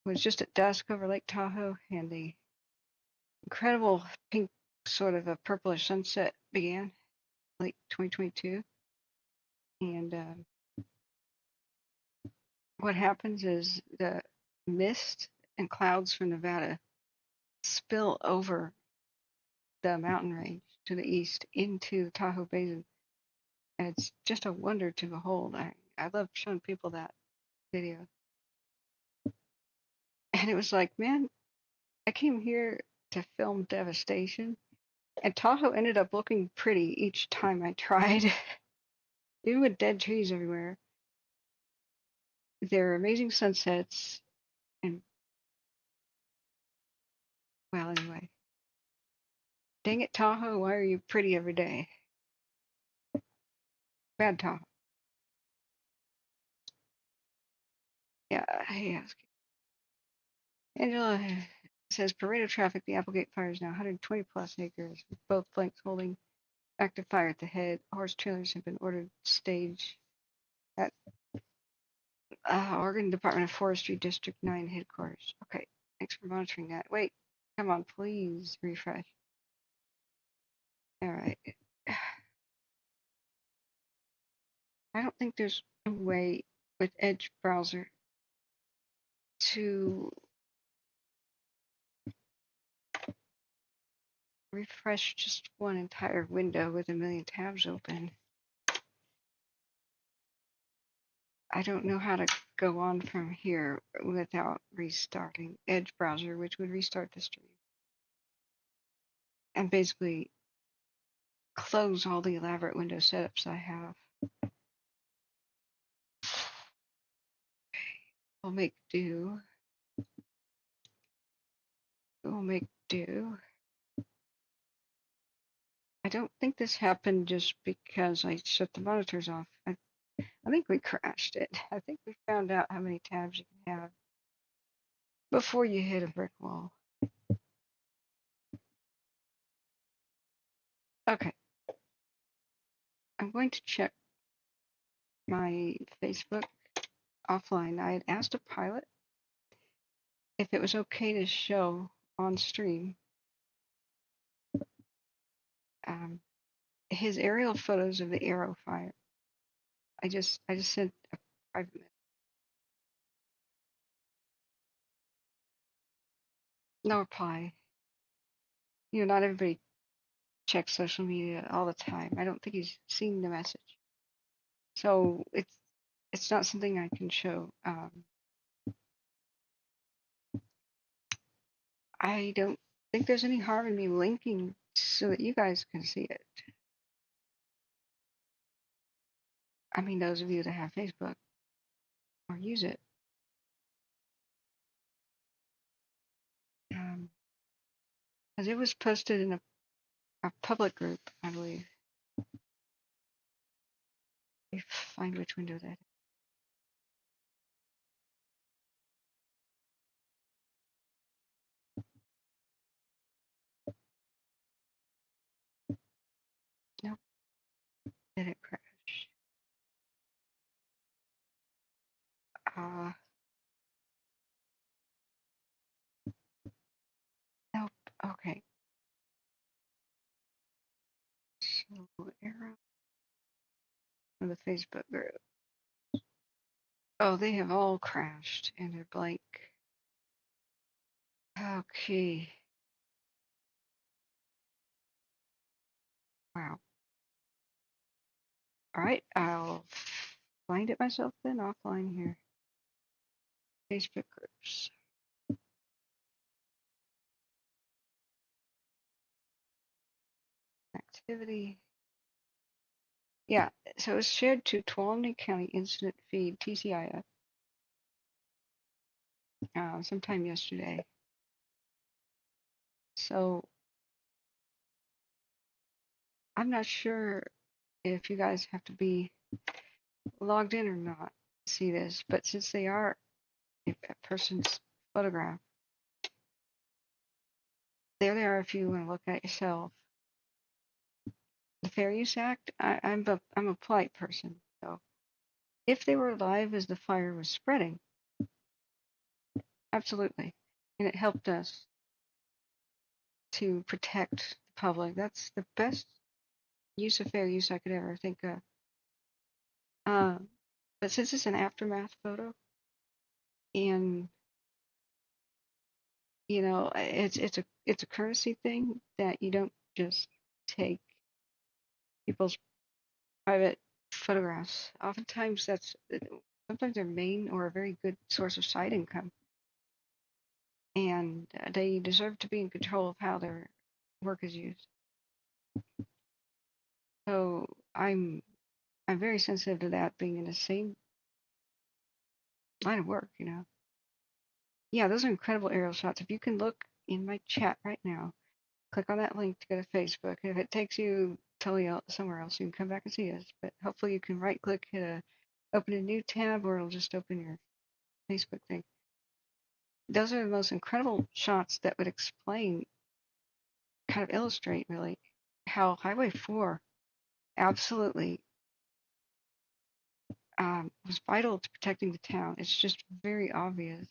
was just at dusk over Lake Tahoe, and the incredible pink, sort of a purplish sunset began late 2022. And what happens is the mist and clouds from Nevada spill over the mountain range to the east into the Tahoe Basin. And it's just a wonder to behold. I love showing people that video. And it was like, man, I came here to film devastation, and Tahoe ended up looking pretty each time I tried. Even with dead trees everywhere. There are amazing sunsets, and, well, anyway. Dang it, Tahoe, why are you pretty every day? Bad Tahoe. Yeah, hey, ask. Angela says Pareto traffic, the Applegate fire is now 120 plus acres, with both flanks holding active fire at the head. Horse trailers have been ordered to stage at Oregon Department of Forestry District 9 headquarters. Okay, thanks for monitoring that. Wait, come on, please refresh. All right. I don't think there's a way with Edge browser to refresh just one entire window with a million tabs open. I don't know how to go on from here without restarting Edge browser, which would restart the stream. And basically close all the elaborate window setups I have. We'll make do. We'll make do. I don't think this happened just because I shut the monitors off. I think we crashed it. I think we found out how many tabs you can have before you hit a brick wall. Okay. I'm going to check my Facebook offline. I had asked a pilot if it was okay to show on stream his aerial photos of the arrow fire. I just sent a private message. No reply. You know, not everybody checks social media all the time. I don't think he's seen the message. So it's not something I can show. I don't think there's any harm in me linking so that you guys can see it. I mean, those of you that have Facebook or use it. Because it was posted in a public group, I believe. Let me find which window that is. Nope. Did it crash? Nope. Okay. So arrow from the Facebook group. Oh, they have all crashed and they're blank. Okay. Wow. All right. I'll find it myself then offline here. Facebook groups. Activity. Yeah, so it was shared to Tuolumne County Incident Feed, TCIF, sometime yesterday. So I'm not sure if you guys have to be logged in or not to see this, but since they are a person's photograph, there they are if you want to look at it yourself. The Fair Use Act, I'm a polite person, so if they were alive as the fire was spreading, absolutely, and it helped us to protect the public. That's the best use of fair use I could ever think of. But since it's an aftermath photo, and you know, it's a courtesy thing that you don't just take people's private photographs. Oftentimes that's sometimes their main or a very good source of side income, and they deserve to be in control of how their work is used. So I'm very sensitive to that being in the same line of work, you know. Yeah, those are incredible aerial shots. If you can look in my chat right now, click on that link to go to Facebook. If it takes you totally somewhere else, you can come back and see us. But hopefully you can right click, open a new tab, or it'll just open your Facebook thing. Those are the most incredible shots that would explain, kind of illustrate really, how Highway 4 absolutely was vital to protecting the town. It's just very obvious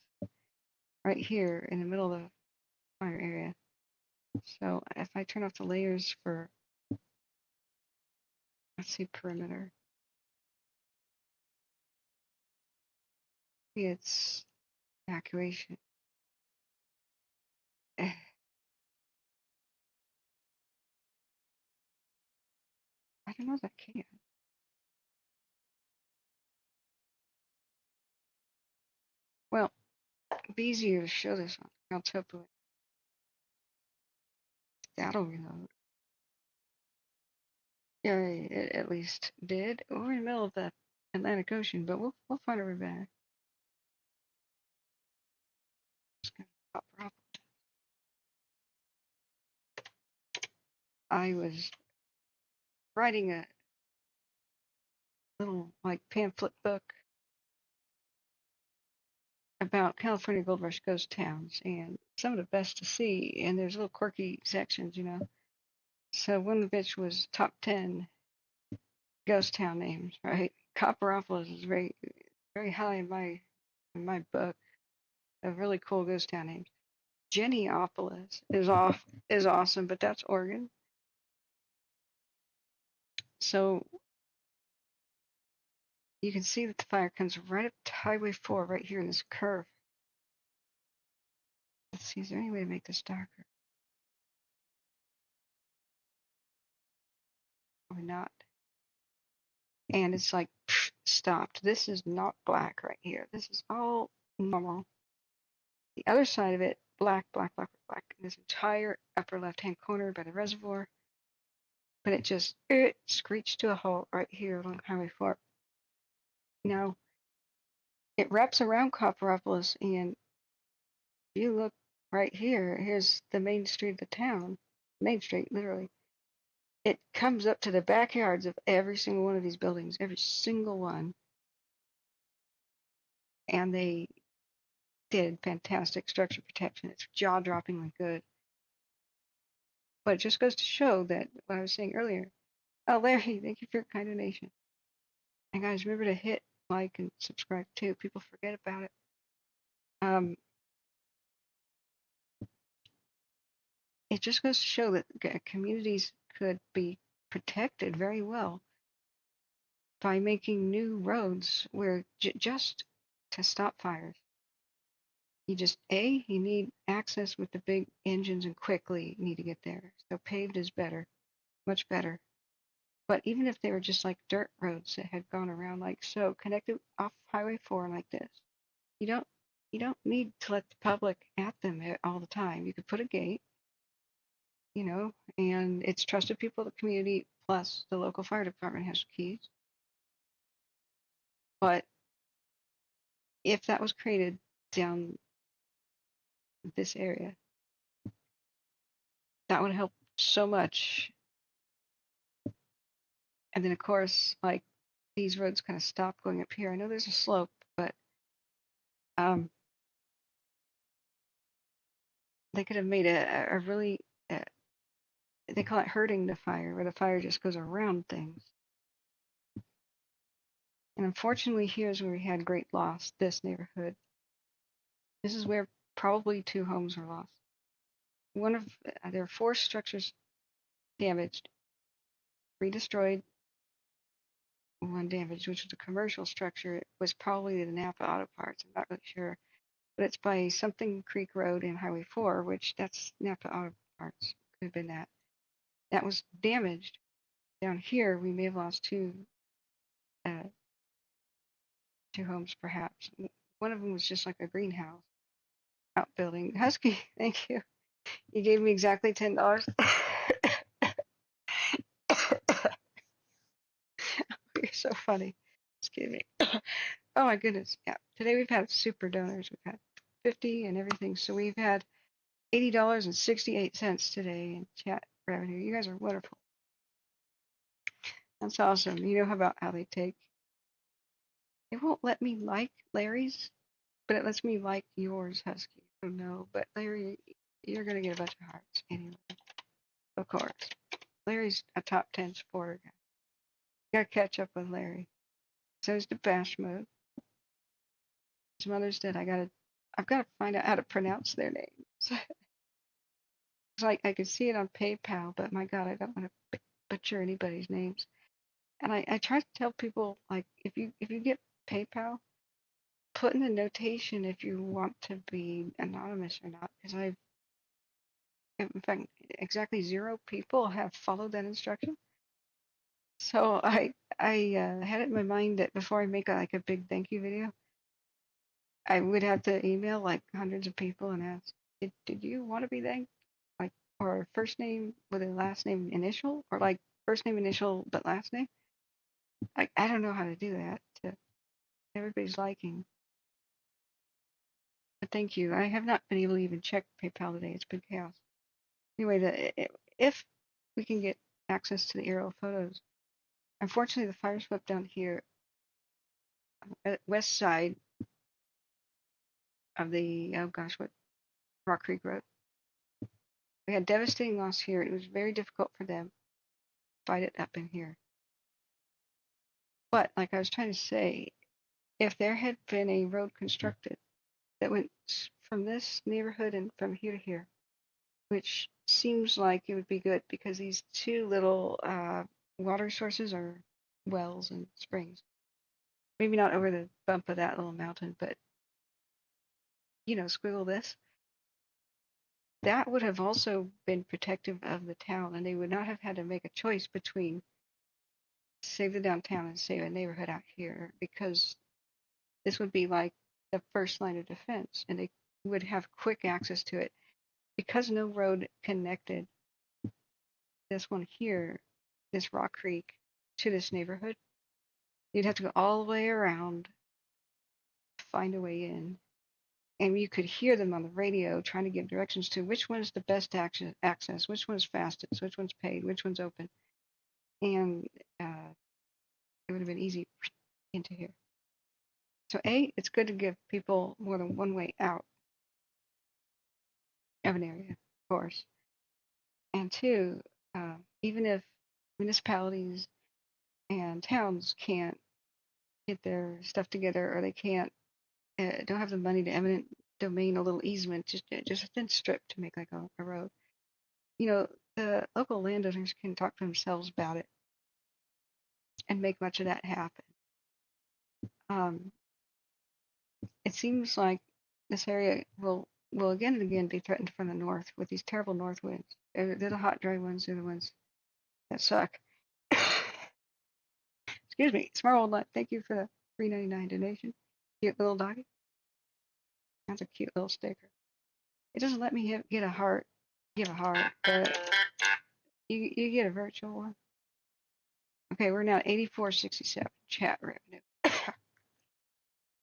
right here in the middle of the fire area. So if I turn off the layers for, let's see, perimeter, it's evacuation. I don't know if I can. Well, it'd be easier to show this on Caltopo. That'll reload. Yeah, it at least did. We're in the middle of the Atlantic Ocean, but we'll find our way back. Just gonna pop her up. I was writing a little like pamphlet book about California Gold Rush ghost towns and some of the best to see. And there's little quirky sections, you know. So one of which was top 10 ghost town names, right? Copperopolis is very high in my book of really cool ghost town names. Genniopolis is awesome, but that's Oregon. So you can see that the fire comes right up to Highway 4 right here in this curve. Let's see, is there any way to make this darker? Or not? And it's like stopped. This is not black right here. This is all normal. The other side of it, black, black, black, black. This entire upper left-hand corner by the reservoir. But it screeched to a halt right here along Highway 4. Now, it wraps around Copperopolis, and if you look right here, here's the main street of the town. Main Street, literally. It comes up to the backyards of every single one of these buildings, every single one. And they did fantastic structure protection. It's jaw-droppingly good. But it just goes to show that what I was saying earlier. Oh, Larry, thank you for your kind donation. And guys, remember to hit like and subscribe too. People forget about it. It just goes to show that communities could be protected very well by making new roads where just to stop fires. You need access with the big engines and quickly need to get there. So paved is better, much better. But even if they were just like dirt roads that had gone around like so, connected off Highway 4 like this, you don't need to let the public at them all the time. You could put a gate, and it's trusted people of the community, plus the local fire department has keys. But if that was created down this area, that would help so much. And then, of course, like these roads kind of stop going up here. I know there's a slope, but they could have made a really, they call it herding the fire, where the fire just goes around things. And unfortunately, here's where we had great loss, this neighborhood. This is where probably 2 homes were lost. There are 4 structures damaged, 3 destroyed, 1 damaged, which was a commercial structure. It was probably the Napa Auto Parts. I'm not really sure. But it's by Something Creek Road and Highway 4, which that's Napa Auto Parts. Could have been that. That was damaged. Down here, we may have lost 2 homes, perhaps. One of them was just like a greenhouse outbuilding. Husky, thank you. You gave me exactly $10. You're so funny. Excuse me. Oh my goodness. Yeah. Today we've had super donors. We've had 50 and everything. So we've had $80.68 today in chat revenue. You guys are wonderful. That's awesome. You know about how they take. It won't let me like Larry's, but it lets me like yours, Husky. I don't know, but Larry, you're gonna get a bunch of hearts anyway. Of course. Larry's a top 10 supporter guy. You gotta catch up with Larry. So is the bash mode. Some others that I've got to find out how to pronounce their names. It's like I could see it on PayPal, but my God, I don't want to butcher anybody's names. And I try to tell people, like, if you get PayPal, put in the notation if you want to be anonymous or not, because in fact, exactly 0 people have followed that instruction. So I had it in my mind that before I make a big thank you video, I would have to email like hundreds of people and ask, did you want to be thanked? Like, or first name with a last name initial, or like first name initial but last name? I don't know how to do that to everybody's liking. But thank you. I have not been able to even check PayPal today. It's been chaos. Anyway, if we can get access to the aerial photos, unfortunately the fire swept down here, west side of the Rock Creek Road. We had devastating loss here. It was very difficult for them to fight it up in here. But like I was trying to say, if there had been a road constructed that went from this neighborhood and from here to here, which seems like it would be good because these two little water sources are wells and springs. Maybe not over the bump of that little mountain, but squiggle this. That would have also been protective of the town, and they would not have had to make a choice between save the downtown and save a neighborhood out here, because this would be like the first line of defense, and they would have quick access to it. Because no road connected this one here, this Rock Creek, to this neighborhood, you'd have to go all the way around, find a way in. And you could hear them on the radio trying to give directions to which one's the best access, which one's fastest, which one's paid, which one's open. And it would have been easy into here. So A, it's good to give people more than one way out of an area, of course. And two, even if municipalities and towns can't get their stuff together, or they don't have the money to eminent domain a little easement, just a thin strip to make like a road. The local landowners can talk to themselves about it and make much of that happen. It seems like this area will again and again be threatened from the north with these terrible north winds. They're the hot, dry ones. They're the ones that suck. Excuse me. Smart Old Life, thank you for the $3.99 donation. Cute little doggy. That's a cute little sticker. It doesn't let me give a heart, but you get a virtual one. Okay, we're now at 84.67 chat revenue.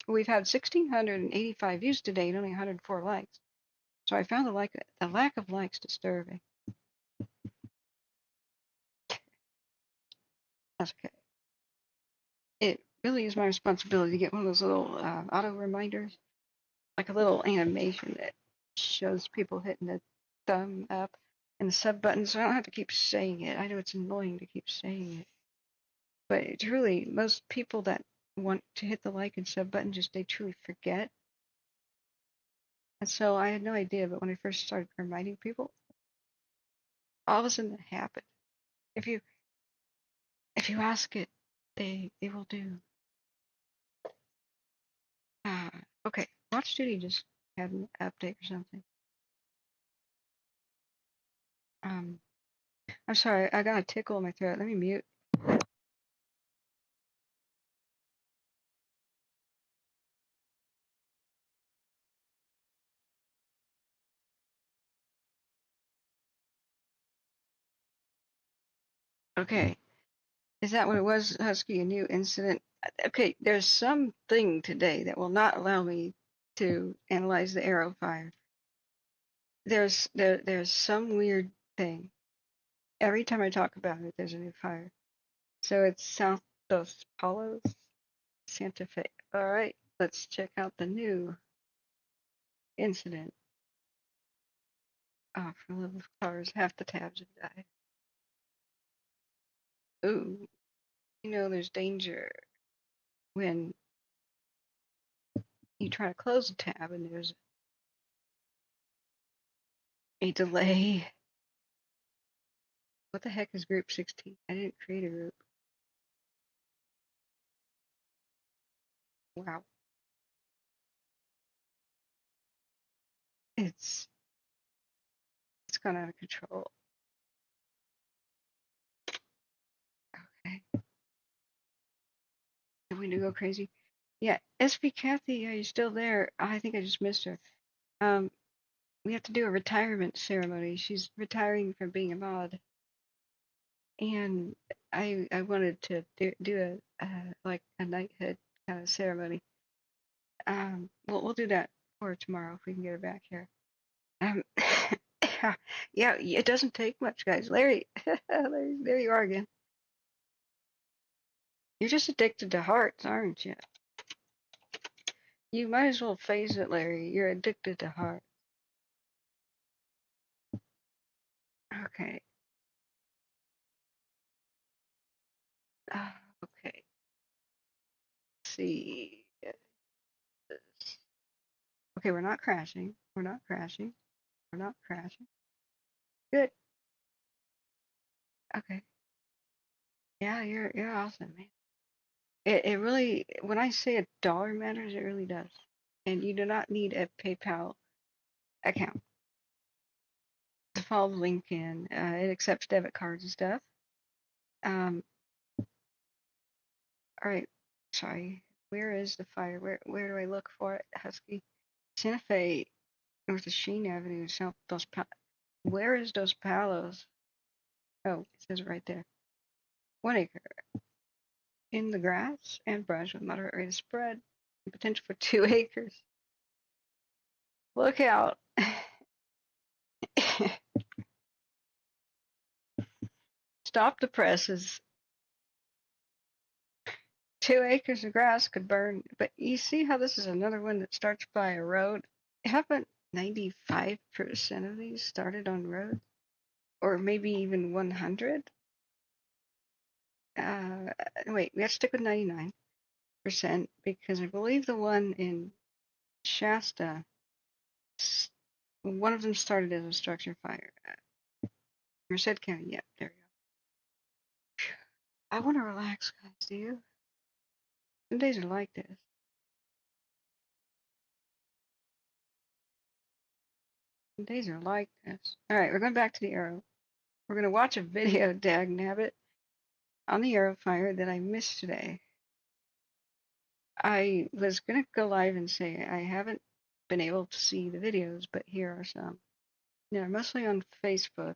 We've had 1,685 views today and only 104 likes. So I found the lack of likes disturbing. That's okay. It really is my responsibility to get one of those little auto reminders, like a little animation that shows people hitting the thumb up and the sub button, so I don't have to keep saying it. I know it's annoying to keep saying it, but it's really, most people that want to hit the like and sub button they truly forget. And so I had no idea, but when I first started reminding people, all of a sudden it happened. If you ask it, they will do. Okay, Watch Duty just had an update or something. I'm sorry, I got a tickle in my throat. Let me mute. Okay. Is that what it was, Husky? A new incident? Okay, there's something today that will not allow me to analyze the arrow fire. There's some weird thing. Every time I talk about it, there's a new fire. So it's South Dos Palos, Santa Fe. All right, let's check out the new incident. Oh, for the love of cars, half the tabs have died. Ooh, there's danger when you try to close a tab and there's a delay. What the heck is group 16? I didn't create a group. Wow. It's gone out of control. Okay. Did we go crazy? Yeah, SB Kathy, are you still there? I think I just missed her. We have to do a retirement ceremony. She's retiring from being a mod. And I wanted to do a like a knighthood kind of ceremony. We'll do that for tomorrow if we can get her back here. Yeah, it doesn't take much, guys. Larry, there you are again. You're just addicted to hearts, aren't you? You might as well face it, Larry. You're addicted to hearts. Okay. Okay. Let's see. Okay, we're not crashing. We're not crashing. We're not crashing. Good. Okay. Yeah, you're awesome, man. It really, when I say a dollar matters, it really does. And you do not need a PayPal account to follow the link in. It accepts debit cards and stuff. All right. Sorry. Where is the fire? Where do I look for it? Husky. Santa Fe, north of Sheen Avenue, south Dos Palos. Where is Dos Palos? Oh, it says right there. 1 acre. In the grass and brush with moderate rate of spread. Potential for 2 acres. Look out. Stop the presses. 2 acres of grass could burn. But you see how this is another one that starts by a road? Haven't 95% of these started on roads? Or maybe even 100? Wait, we have to stick with 99% because I believe the one in Shasta, one of them started as a structure fire. Merced County, yep, there we go. I want to relax, guys, do you? Some days are like this. Some days are like this. All right, we're going back to the Arrow. We're going to watch a video, dagnabbit, on the Arrow fire that I missed today. I was going to go live and say I haven't been able to see the videos, but here are some. They're mostly on Facebook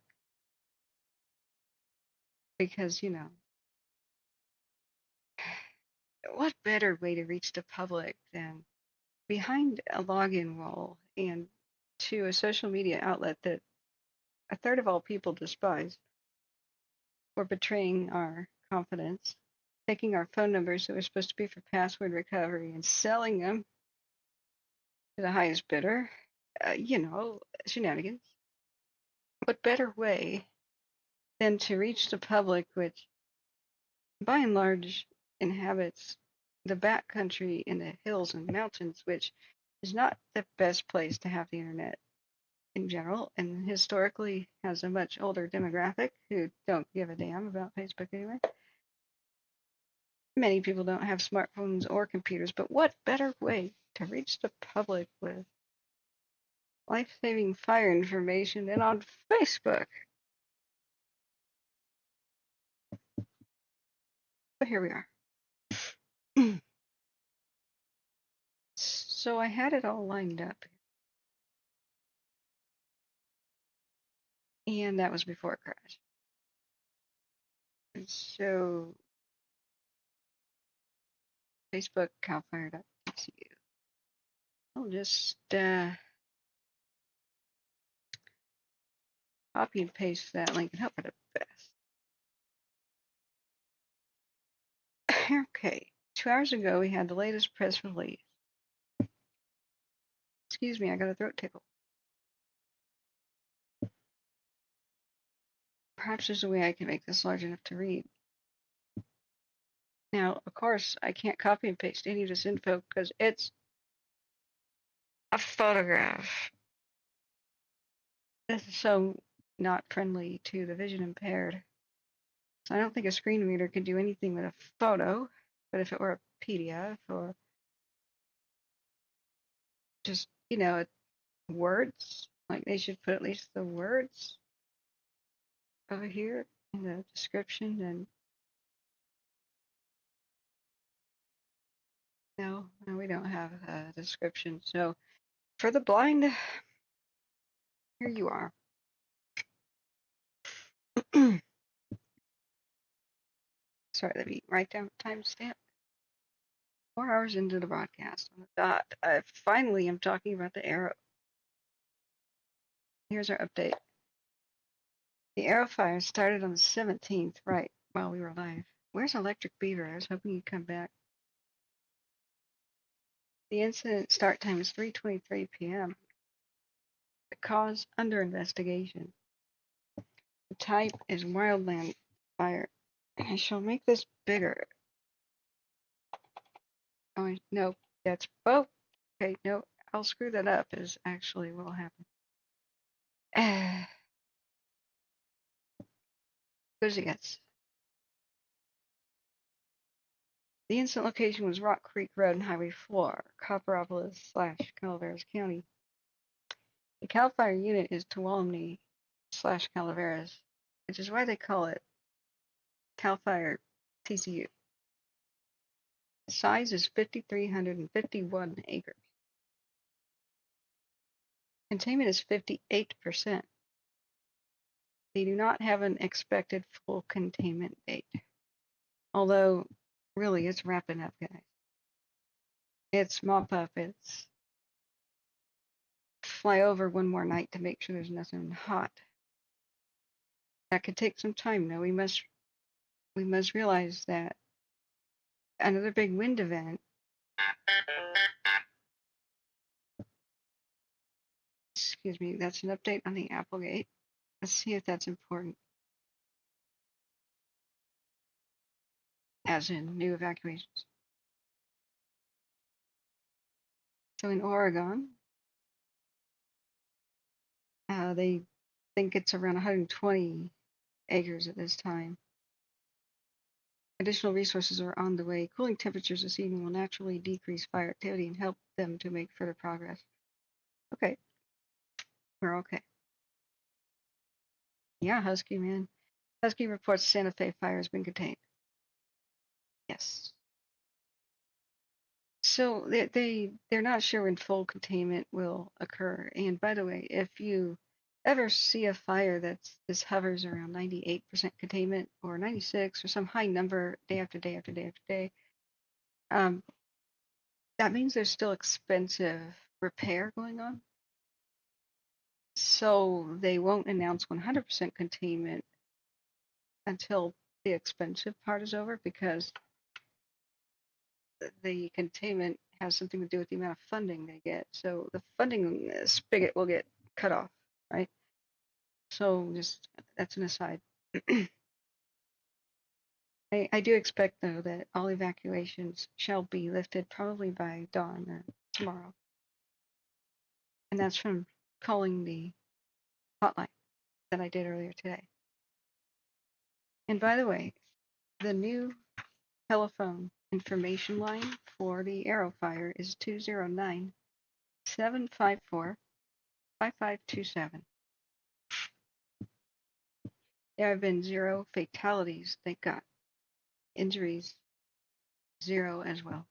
because, what better way to reach the public than behind a login wall and to a social media outlet that a third of all people despise for betraying our confidence, taking our phone numbers that were supposed to be for password recovery and selling them to the highest bidder. Shenanigans. What better way than to reach the public, which by and large inhabits the backcountry in the hills and mountains, which is not the best place to have the internet in general, and historically has a much older demographic who don't give a damn about Facebook anyway. Many people don't have smartphones or computers, but what better way to reach the public with life-saving fire information than on Facebook? But here we are. So I had it all lined up. And that was before it crashed. And so Facebook, calfire.tcu. I'll just copy and paste that link and hope for the best. Okay, 2 hours ago we had the latest press release. Excuse me, I got a throat tickle. Perhaps there's a way I can make this large enough to read. Now, of course, I can't copy and paste any of this info because it's a photograph. This is so not friendly to the vision impaired. So I don't think a screen reader could do anything with a photo, but if it were a PDF or just, words, like they should put at least the words over here in the description. And no, we don't have a description. So for the blind, here you are. Sorry, let me write down the timestamp. 4 hours into the broadcast on the dot. I finally am talking about the Arrow. Here's our update. The Arrow fire started on the 17th, right, while we were live. Where's Electric Beaver? I was hoping you'd come back. The incident start time is 3:23 p.m. The cause under investigation. The type is wildland fire. I shall make this bigger. Oh, no, that's, oh, okay, no, I'll screw that up is actually what will happen. Good as it gets. The incident location was Rock Creek Road and Highway 4, Copperopolis / Calaveras County. The CAL FIRE unit is Tuolumne / Calaveras, which is why they call it CAL FIRE TCU. The size is 5,351 acres. Containment is 58%. They do not have an expected full containment date. Although, really, it's wrapping up, guys. It's mop up, it's fly over one more night to make sure there's nothing hot. That could take some time, though. We must realize that another big wind event excuse me, that's an update on the Applegate. Let's see if that's important. As in new evacuations. So in Oregon, they think it's around 120 acres at this time. Additional resources are on the way. Cooling temperatures this evening will naturally decrease fire activity and help them to make further progress. Okay. We're okay. Yeah, Husky, man. Husky reports Santa Fe fire has been contained. Yes. So they're not sure when full containment will occur. And by the way, if you ever see a fire this hovers around 98% containment or 96 or some high number day after day after day after day, that means there's still expensive repair going on. So they won't announce 100% containment until the expensive part is over, because the containment has something to do with the amount of funding they get. So the funding spigot will get cut off, right? So just, that's an aside. I do expect, though, that all evacuations shall be lifted probably by dawn or tomorrow. And that's from calling the hotline that I did earlier today. And by the way, the new telephone information line for the Arrow Fire is 209-754-5527. There have been 0 fatalities, thank God. Injuries, 0 as well.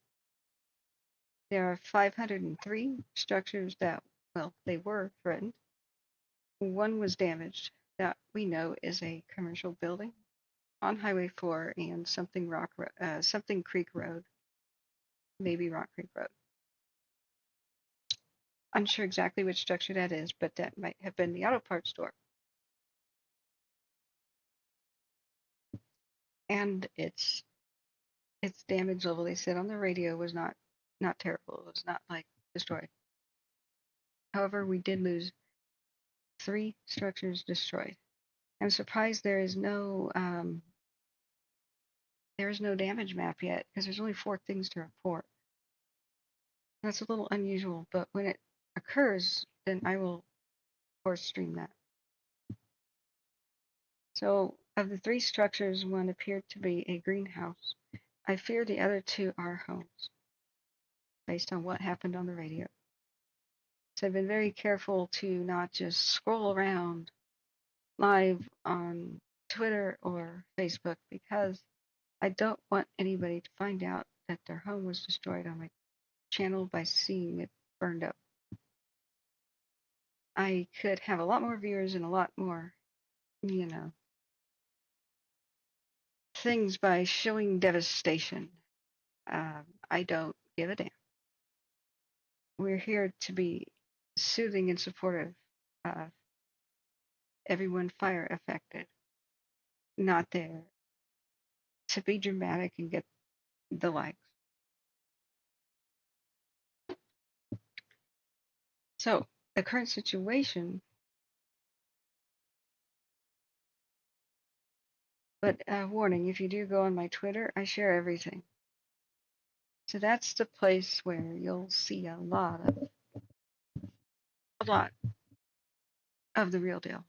There are 503 structures that, well, they were threatened. 1 was damaged that we know is a commercial building on Highway 4 and something Creek Road, maybe Rock Creek Road. Unsure exactly which structure that is, but that might have been the auto parts store. And its damage level, they said on the radio, was not terrible. It was not like destroyed. However, we did lose 3 structures destroyed. I'm surprised there is no damage map yet, because there's only 4 things to report. That's a little unusual, but when it occurs, then I will, of course, stream that. So, of the 3 structures, 1 appeared to be a greenhouse. I fear the other 2 are homes, based on what happened on the radio. So I've been very careful to not just scroll around live on Twitter or Facebook, because I don't want anybody to find out that their home was destroyed on my channel by seeing it burned up. I could have a lot more viewers and a lot more, things by showing devastation. I don't give a damn. We're here to be soothing and supportive of everyone fire affected, not there to be dramatic and get the likes. So the current situation But warning, if you do go on my Twitter, I share everything. So that's the place where you'll see a lot of the real deal.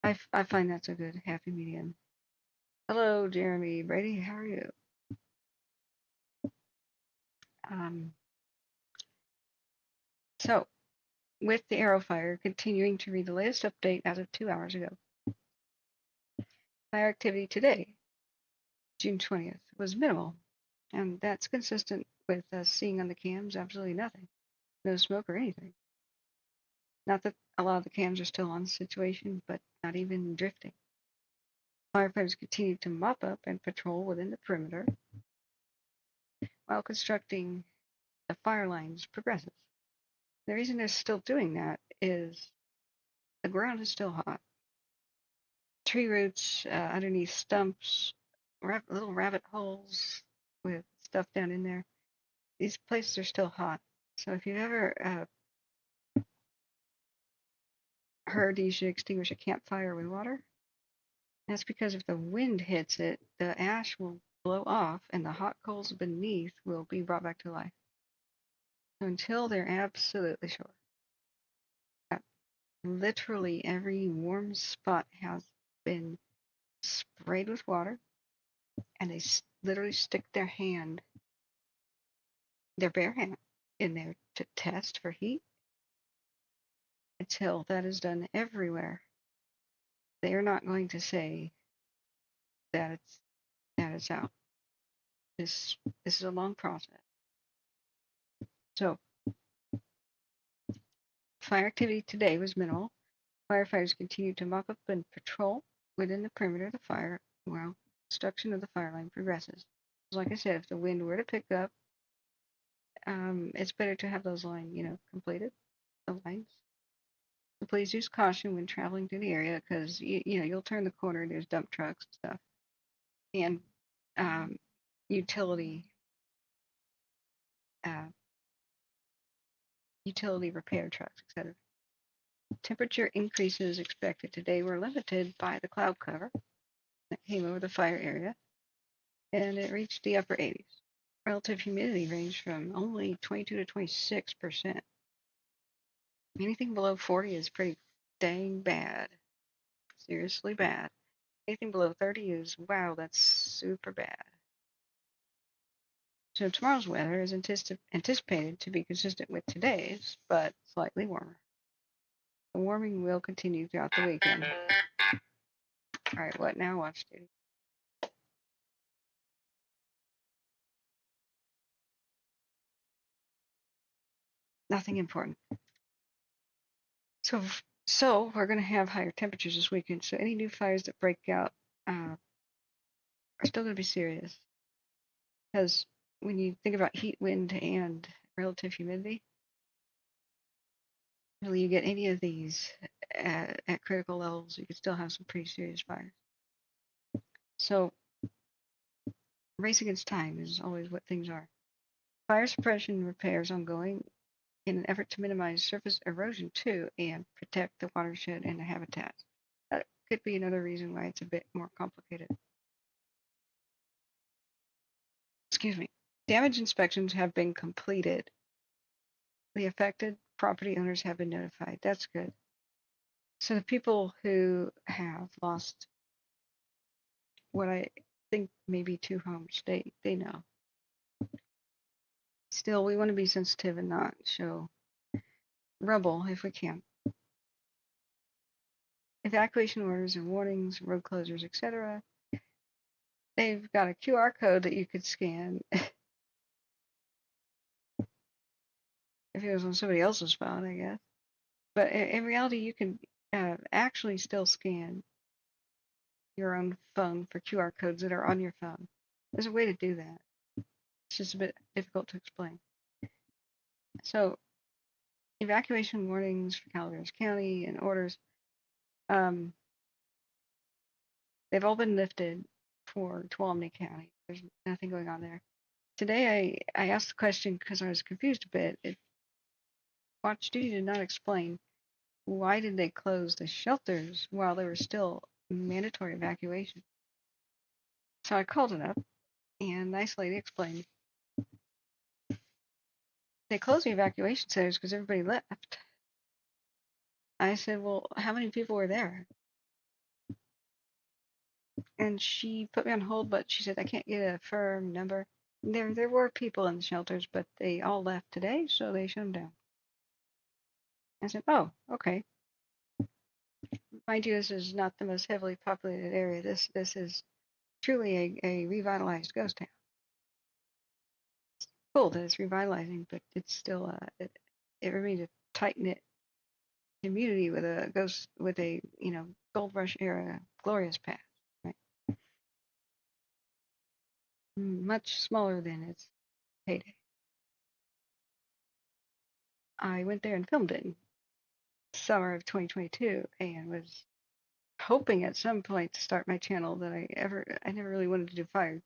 I find that's a good happy medium. Hello, Jeremy Brady. How are you? So, with the Arrowfire, continuing to read the latest update as of 2 hours ago. Fire activity today, June 20th, was minimal, and that's consistent with us seeing on the cams absolutely nothing. No smoke or anything. Not that a lot of the cams are still on the situation, but not even drifting. Firefighters continue to mop up and patrol within the perimeter while constructing the fire lines progresses. The reason they're still doing that is the ground is still hot. Tree roots underneath stumps, little rabbit holes with stuff down in there. These places are still hot. So if you've ever heard you should extinguish a campfire with water, that's because if the wind hits it, the ash will blow off and the hot coals beneath will be brought back to life. So until they're absolutely sure that literally every warm spot has been sprayed with water and they literally stick their bare hand in there to test for heat, until that is done everywhere, they are not going to say that it's out. This is a long process. So fire activity today was minimal. Firefighters continue to mop up and patrol within the perimeter of the fire while construction of the fire line progresses. Like I said, if the wind were to pick up, it's better to have those lines, completed, the lines. So please use caution when traveling through the area because you'll turn the corner and there's dump trucks and stuff, and utility repair trucks, etc. Temperature increases expected today were limited by the cloud cover that came over the fire area, and it reached the upper 80s. Relative humidity ranged from only 22 to 26%. Anything below 40 is pretty dang bad. Seriously bad. Anything below 30 is, wow, that's super bad. So tomorrow's weather is anticipated to be consistent with today's, but slightly warmer. The warming will continue throughout the weekend. All right, what now, watch duty? Nothing important. So we're going to have higher temperatures this weekend. So any new fires that break out are still going to be serious. Because when you think about heat, wind, and relative humidity, really you get any of these at critical levels, you could still have some pretty serious fires. So race against time is always what things are. Fire suppression repairs ongoing in an effort to minimize surface erosion too and protect the watershed and the habitat. That could be another reason why it's a bit more complicated. Excuse me. Damage inspections have been completed. The affected property owners have been notified. That's good. So the people who have lost what I think may be 2 homes, they know. Still, we want to be sensitive and not show rubble if we can. Evacuation orders and warnings, road closures, etc. They've got a QR code that you could scan. If it was on somebody else's phone, I guess. But in reality, you can actually still scan your own phone for QR codes that are on your phone. There's a way to do that. It's just a bit difficult to explain. So, evacuation warnings for Calaveras County and orders, they've all been lifted for Tuolumne County. There's nothing going on there. Today, I asked the question because I was confused a bit. Watch Duty did not explain why did they close the shelters while there was still mandatory evacuation. So I called it up, and nice lady explained. They closed the evacuation centers because everybody left. I said, well, how many people were there? And she put me on hold, but she said, I can't get a firm number. There were people in the shelters, but they all left today, so they shut them down. I said, oh, okay. Mind you, this is not the most heavily populated area. This is truly a revitalized ghost town. It's cool that it's revitalizing, but it's still it remains a tight knit community with a gold rush era glorious past, right? Much smaller than its heyday. I went there and filmed it in summer of 2022 and was hoping at some point to start my channel that I never really wanted to do fire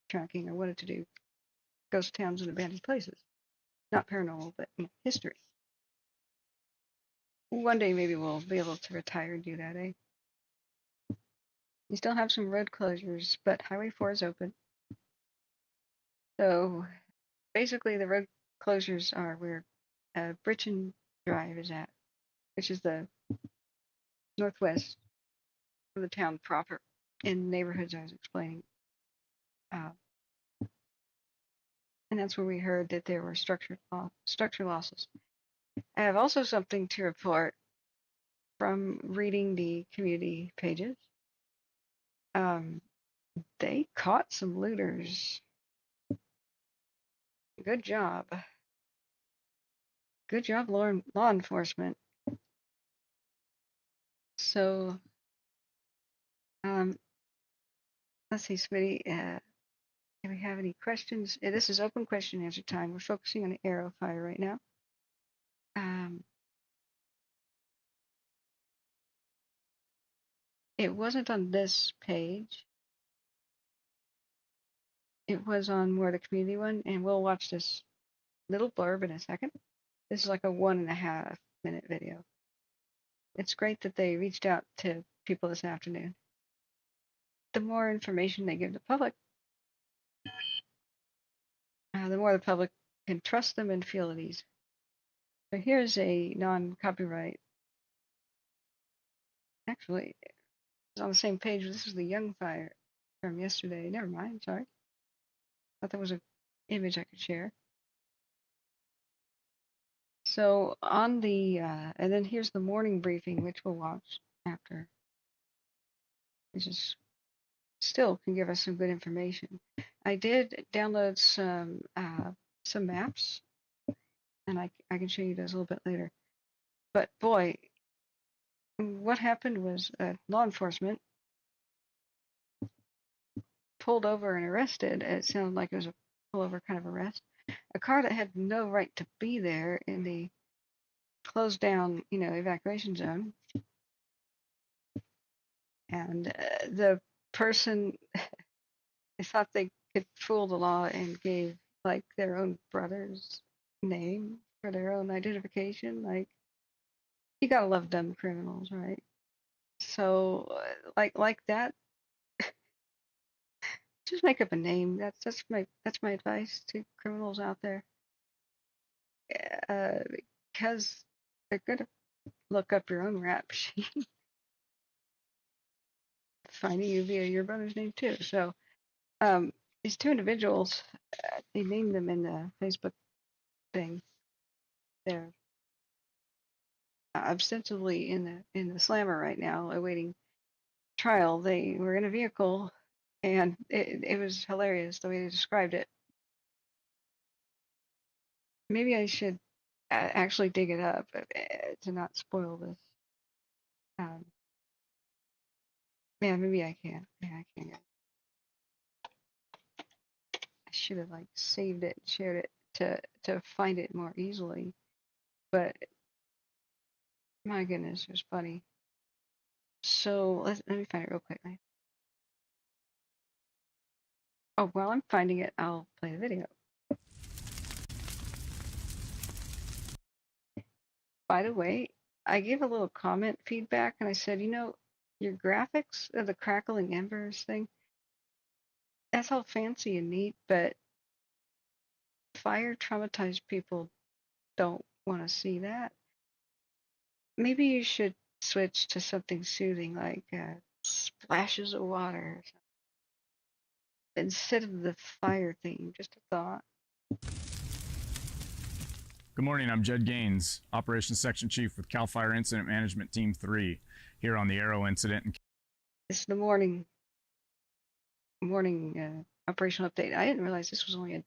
tracking. I wanted to do ghost towns and abandoned places. Not paranormal, but history. One day maybe we'll be able to retire and do that, eh? You still have some road closures, but Highway 4 is open. So basically the road closures are where Britchen Drive is at, which is the northwest of the town proper, in neighborhoods I was explaining. And that's where we heard that there were structure losses. I have also something to report from reading the community pages. They caught some looters. Good job. Good job, law enforcement. So, let's see, Smitty, do we have any questions? This is open question answer time. We're focusing on the arrow fire right now. It wasn't on this page. It was on more the community one, and we'll watch this little blurb in a second. This is like a 1.5 minute video. It's great that they reached out to people this afternoon. The more information they give the public, the more the public can trust them and feel at ease. So here's a non-copyright. Actually, it's on the same page. This is the Young Fire from yesterday. Never mind, sorry. Thought that was an image I could share. So on the, and then here's the morning briefing, which we'll watch after. Which is still can give us some good information. I did download some maps, and I can show you those a little bit later. But boy, what happened was law enforcement pulled over and arrested. It sounded like it was a pullover kind of arrest. A car that had no right to be there in the closed down, evacuation zone. And the person, they thought they could fool the law and gave like their own brother's name for their own identification. Like, you gotta love dumb criminals, right? So, like that, just make up a name. That's my advice to criminals out there. Because they're gonna look up your own rap sheet, finding you via your brother's name too. So, these two individuals, they named them in the Facebook thing. They're ostensibly in the slammer right now, awaiting trial. They were in a vehicle, and it was hilarious the way they described it. Maybe I should actually dig it up to not spoil this. Yeah, maybe I can. Yeah, I can. I should have like saved it, and shared it to find it more easily. But my goodness, it was funny. So let me find it real quick. Oh, while I'm finding it, I'll play the video. By the way, I gave a little comment feedback, and I said, your graphics of the crackling embers thing, that's all fancy and neat, but fire traumatized people don't want to see that. Maybe you should switch to something soothing like splashes of water instead of the fire theme. Just a thought. Good morning, I'm Jed Gaines, Operations Section Chief with CAL FIRE Incident Management Team 3, here on the Arrow incident. It's the morning operational update. I didn't realize this was only a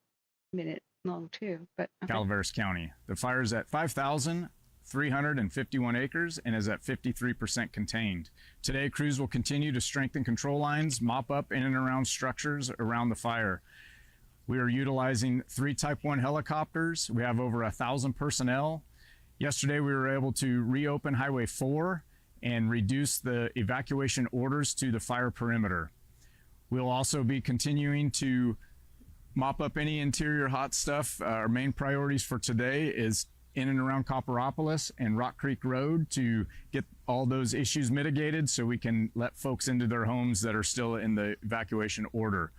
minute long too, but okay. Calaveras County. The fire is at 5,351 acres and is at 53% contained. Today, crews will continue to strengthen control lines, mop up in and around structures around the fire. We are utilizing 3 Type 1 helicopters. We have over 1,000 personnel. Yesterday, we were able to reopen Highway 4 and reduce the evacuation orders to the fire perimeter. We'll also be continuing to mop up any interior hot stuff. Our main priorities for today is in and around Copperopolis and Rock Creek Road to get all those issues mitigated so we can let folks into their homes that are still in the evacuation order.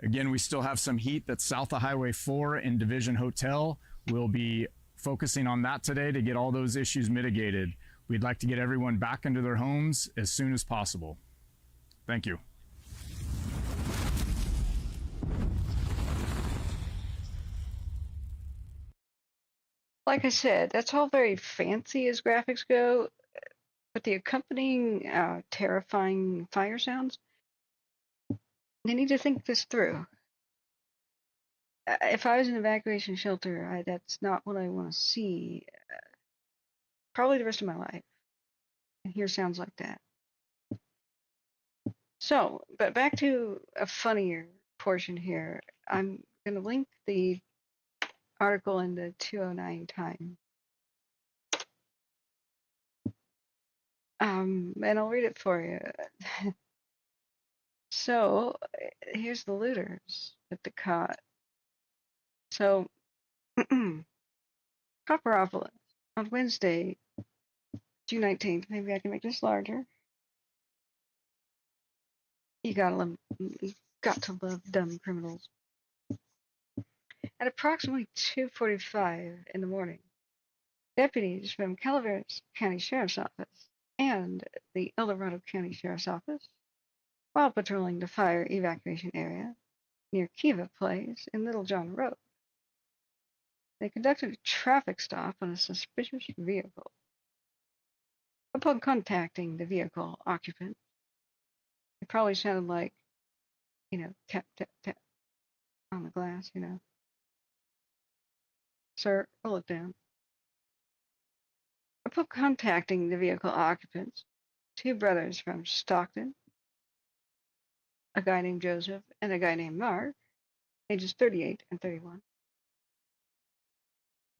Again, we still have some heat that's south of Highway 4 in Division Hotel. We'll be focusing on that today to get all those issues mitigated. We'd like to get everyone back into their homes as soon as possible. Thank you. Like I said, that's all very fancy as graphics go, but the accompanying terrifying fire sounds, they need to think this through. If I was in an evacuation shelter, that's not what I want to see. Probably the rest of my life. And hear sounds like that. So, but back to a funnier portion here. I'm going to link the article in the 209 Times. And I'll read it for you. So, here's the looters that they caught. So, Copperopolis on Wednesday, June 19th. Maybe I can make this larger. You got to love dumb criminals. At approximately 2:45 in the morning, deputies from Calaveras County Sheriff's Office and the El Dorado County Sheriff's Office, while patrolling the fire evacuation area near Kiva Place in Little John Road, they conducted a traffic stop on a suspicious vehicle. Upon contacting the vehicle occupant, it probably sounded like, tap, tap, tap on the glass, Sir, roll it down. Upon contacting the vehicle occupants, 2 brothers from Stockton, a guy named Joseph and a guy named Mark, ages 38 and 31.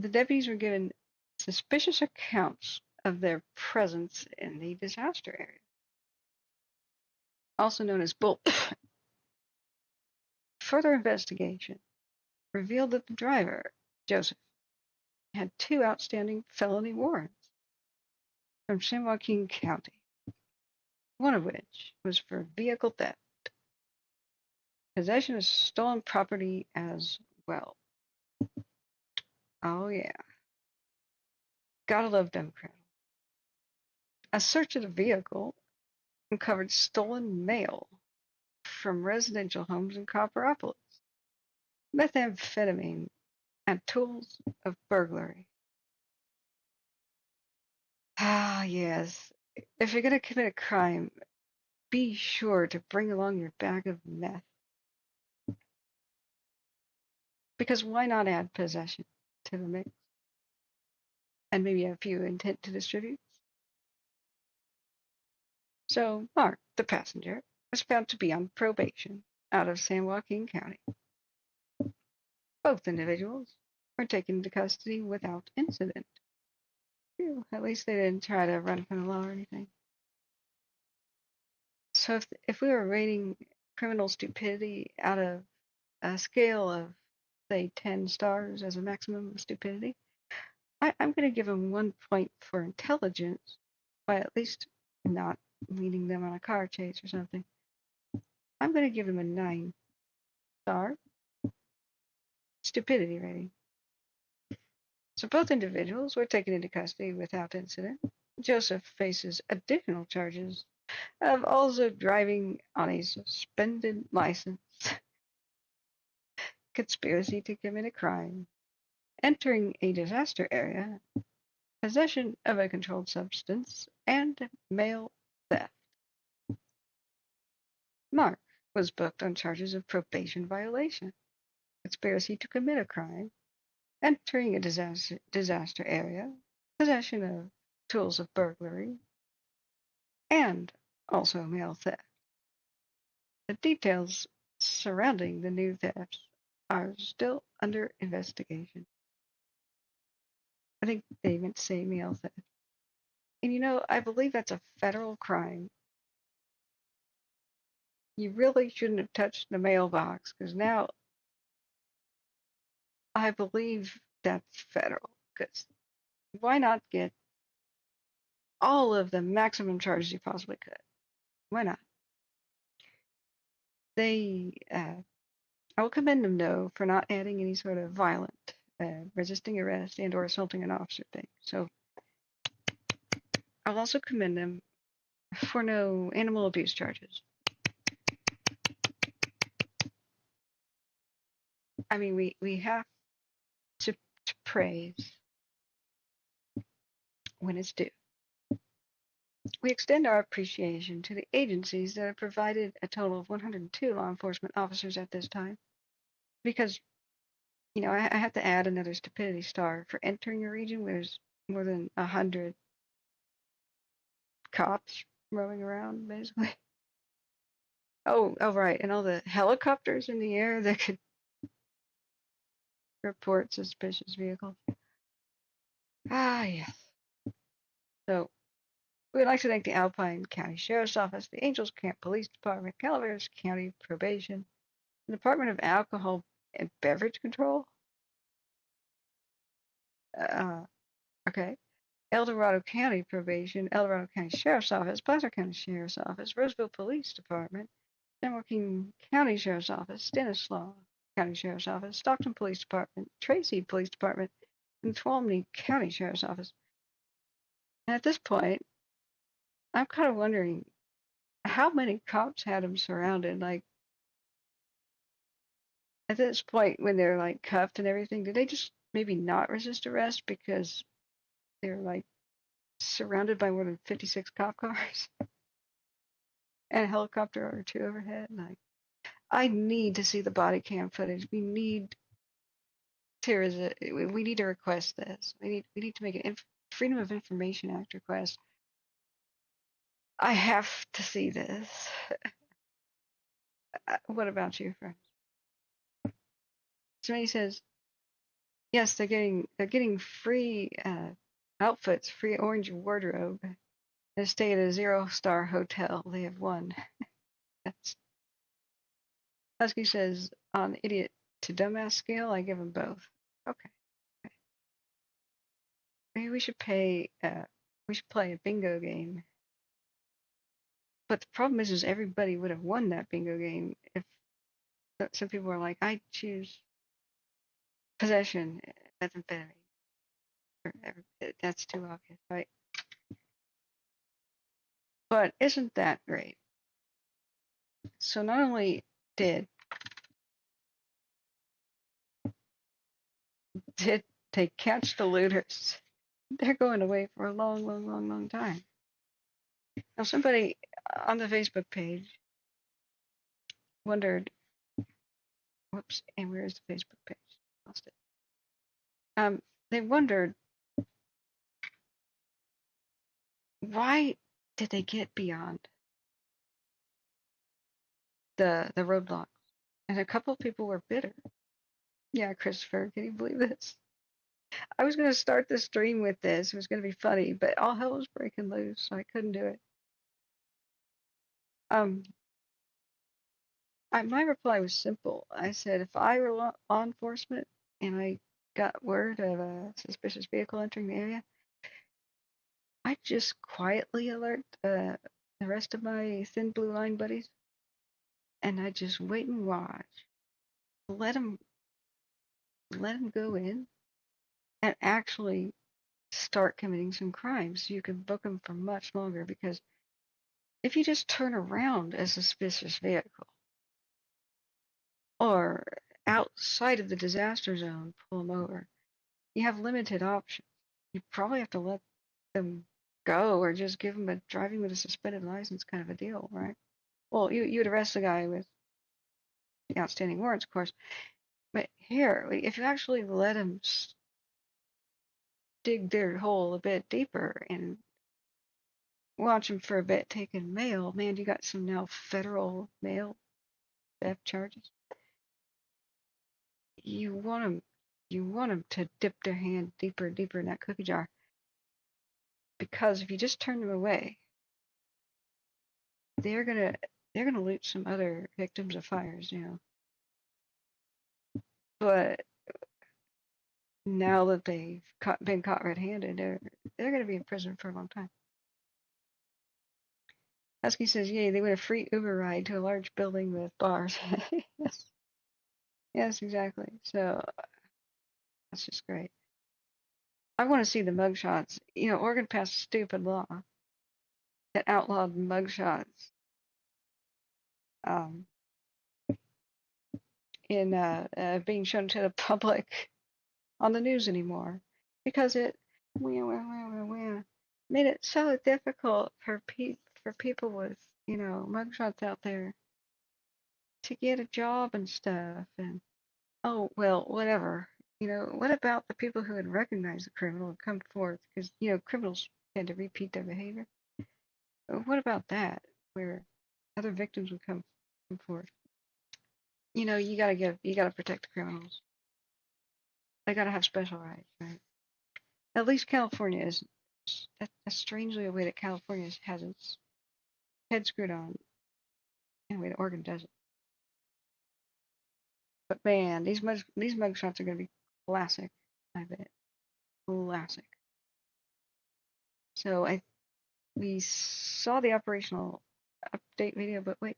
The deputies were given suspicious accounts of their presence in the disaster area, also known as Bull. Further investigation revealed that the driver, Joseph, had 2 outstanding felony warrants from San Joaquin County, one of which was for vehicle theft, possession of stolen property as well. Oh yeah. Gotta love them criminals. A search of the vehicle uncovered stolen mail from residential homes in Copperopolis, methamphetamine, and tools of burglary. Ah, yes. If you're going to commit a crime, be sure to bring along your bag of meth. Because why not add possession to the mix? And maybe a few intent to distribute. So, Mark, the passenger, was found to be on probation out of San Joaquin County. Both individuals were taken into custody without incident. Phew, at least they didn't try to run from the law or anything. So if we were rating criminal stupidity out of a scale of, say, 10 stars as a maximum of stupidity, I'm going to give them 1 point for intelligence by at least not leading them on a car chase or something. I'm going to give them a 9 star stupidity rating. So both individuals were taken into custody without incident. Joseph faces additional charges of also driving on a suspended license, conspiracy to commit a crime, entering a disaster area, possession of a controlled substance, and mail theft. Mark was booked on charges of probation violation, conspiracy to commit a crime, entering a disaster area, possession of tools of burglary, and also mail theft. The details surrounding the new thefts are still under investigation. I think they meant to say mail theft. And you know, I believe that's a federal crime. You really shouldn't have touched the mailbox because now I believe that's federal. Because why not get all of the maximum charges you possibly could? Why not? I will commend them though for not adding any sort of violent, resisting arrest and or assaulting an officer thing. So I'll also commend them for no animal abuse charges. I mean, we have to praise when it's due. We extend our appreciation to the agencies that have provided a total of 102 law enforcement officers at this time. Because, you know, I have to add another stupidity star for entering a region where there's more than 100 cops roaming around, basically. Oh, right, and all the helicopters in the air that could report suspicious vehicles. Ah, yes. So, we'd like to thank the Alpine County Sheriff's Office, the Angels Camp Police Department, Calaveras County Probation, the Department of Alcohol and Beverage Control. Okay. El Dorado County Probation, El Dorado County Sheriff's Office, Placer County Sheriff's Office, Roseville Police Department, San Joaquin County Sheriff's Office, Stanislaus County Sheriff's Office, Stockton Police Department, Tracy Police Department, and Tuolumne County Sheriff's Office. And at this point, I'm kind of wondering how many cops had him surrounded. Like, at this point, when they're like cuffed and everything, did they just maybe not resist arrest because they're like surrounded by more than 56 cop cars and a helicopter or two overhead? Like, I need to see the body cam footage. We need to request this. We need to make an Freedom of Information Act request. I have to see this. What about you, friends? Somebody says, yes, they're getting free outfits, free orange wardrobe. They stay at a 0-star hotel. They have won. That's Husky says, on idiot to dumbass scale, I give them both. Okay. Maybe we should play a bingo game. But the problem is everybody would have won that bingo game if some people are like, I choose possession, methamphetamine. That's too obvious, right? But isn't that great? So not only did they catch the looters, they're going away for a long time. Now somebody on the Facebook page wondered, whoops, and where is the Facebook page? Lost it. They wondered, why did they get beyond the roadblocks? And a couple of people were bitter. Yeah, Christopher, can you believe this? I was going to start the stream with this. It was going to be funny, but all hell was breaking loose, so I couldn't do it. My reply was simple. I said, if I were law enforcement and I got word of a suspicious vehicle entering the area, I'd just quietly alert the rest of my thin blue line buddies, and I'd just wait and watch. let them go in and actually start committing some crimes. So you can book them for much longer, because if you just turn around a suspicious vehicle or outside of the disaster zone, pull them over, you have limited options. You probably have to let them go, or just give them a driving with a suspended license kind of a deal, right? Well, you'd arrest the guy with the outstanding warrants, of course. But here, if you actually let them dig their hole a bit deeper and watch them for a bit taking mail, man, you got some now federal mail theft charges. You want them to dip their hand deeper and deeper in that cookie jar, because if you just turn them away, they're gonna loot some other victims of fires, But now that they've been caught red-handed, they're gonna be in prison for a long time. Husky says, "Yay, they win a free Uber ride to a large building with bars." Yes, exactly. So that's just great. I want to see the mugshots. Oregon passed a stupid law that outlawed mugshots um, in being shown to the public on the news anymore, because it made it so difficult for people with mugshots out there to get a job and stuff. And oh well, whatever. What about the people who had recognized the criminal and come forth? Because criminals tend to repeat their behavior. What about that, where other victims would come forth? You gotta protect the criminals. They gotta have special rights, right? At least California is. That's strangely a way that California has its head screwed on in a way that Oregon doesn't. But man, these mugshots are gonna be classic. I bet. Classic. So we saw the operational update video, but wait.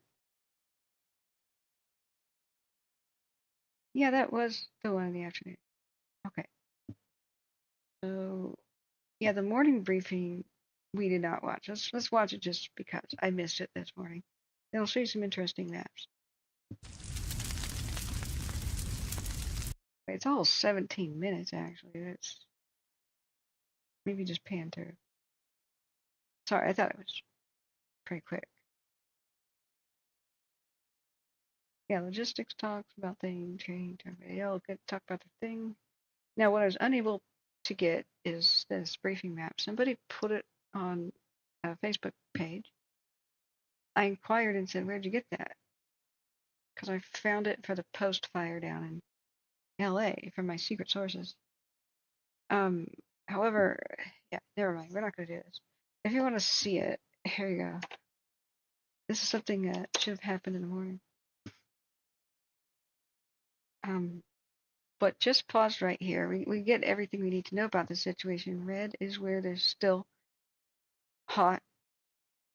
Yeah, that was the one in the afternoon. Okay. So yeah, the morning briefing we did not watch. Let's watch it just because I missed it this morning. It'll show you some interesting maps. It's all 17 minutes actually. That's maybe just pan through. Sorry, I thought it was pretty quick. Yeah, logistics talks about thing, training, they'll get talk about the thing. Now, what I was unable to get is this briefing map. Somebody put it on a Facebook page. I inquired and said, "Where'd you get that?" Because I found it for the post fire down in LA from my secret sources. However, yeah, never mind. We're not going to do this. If you want to see it, here you go. This is something that should have happened in the morning. But just pause right here. We get everything we need to know about the situation. Red is where there's still hot,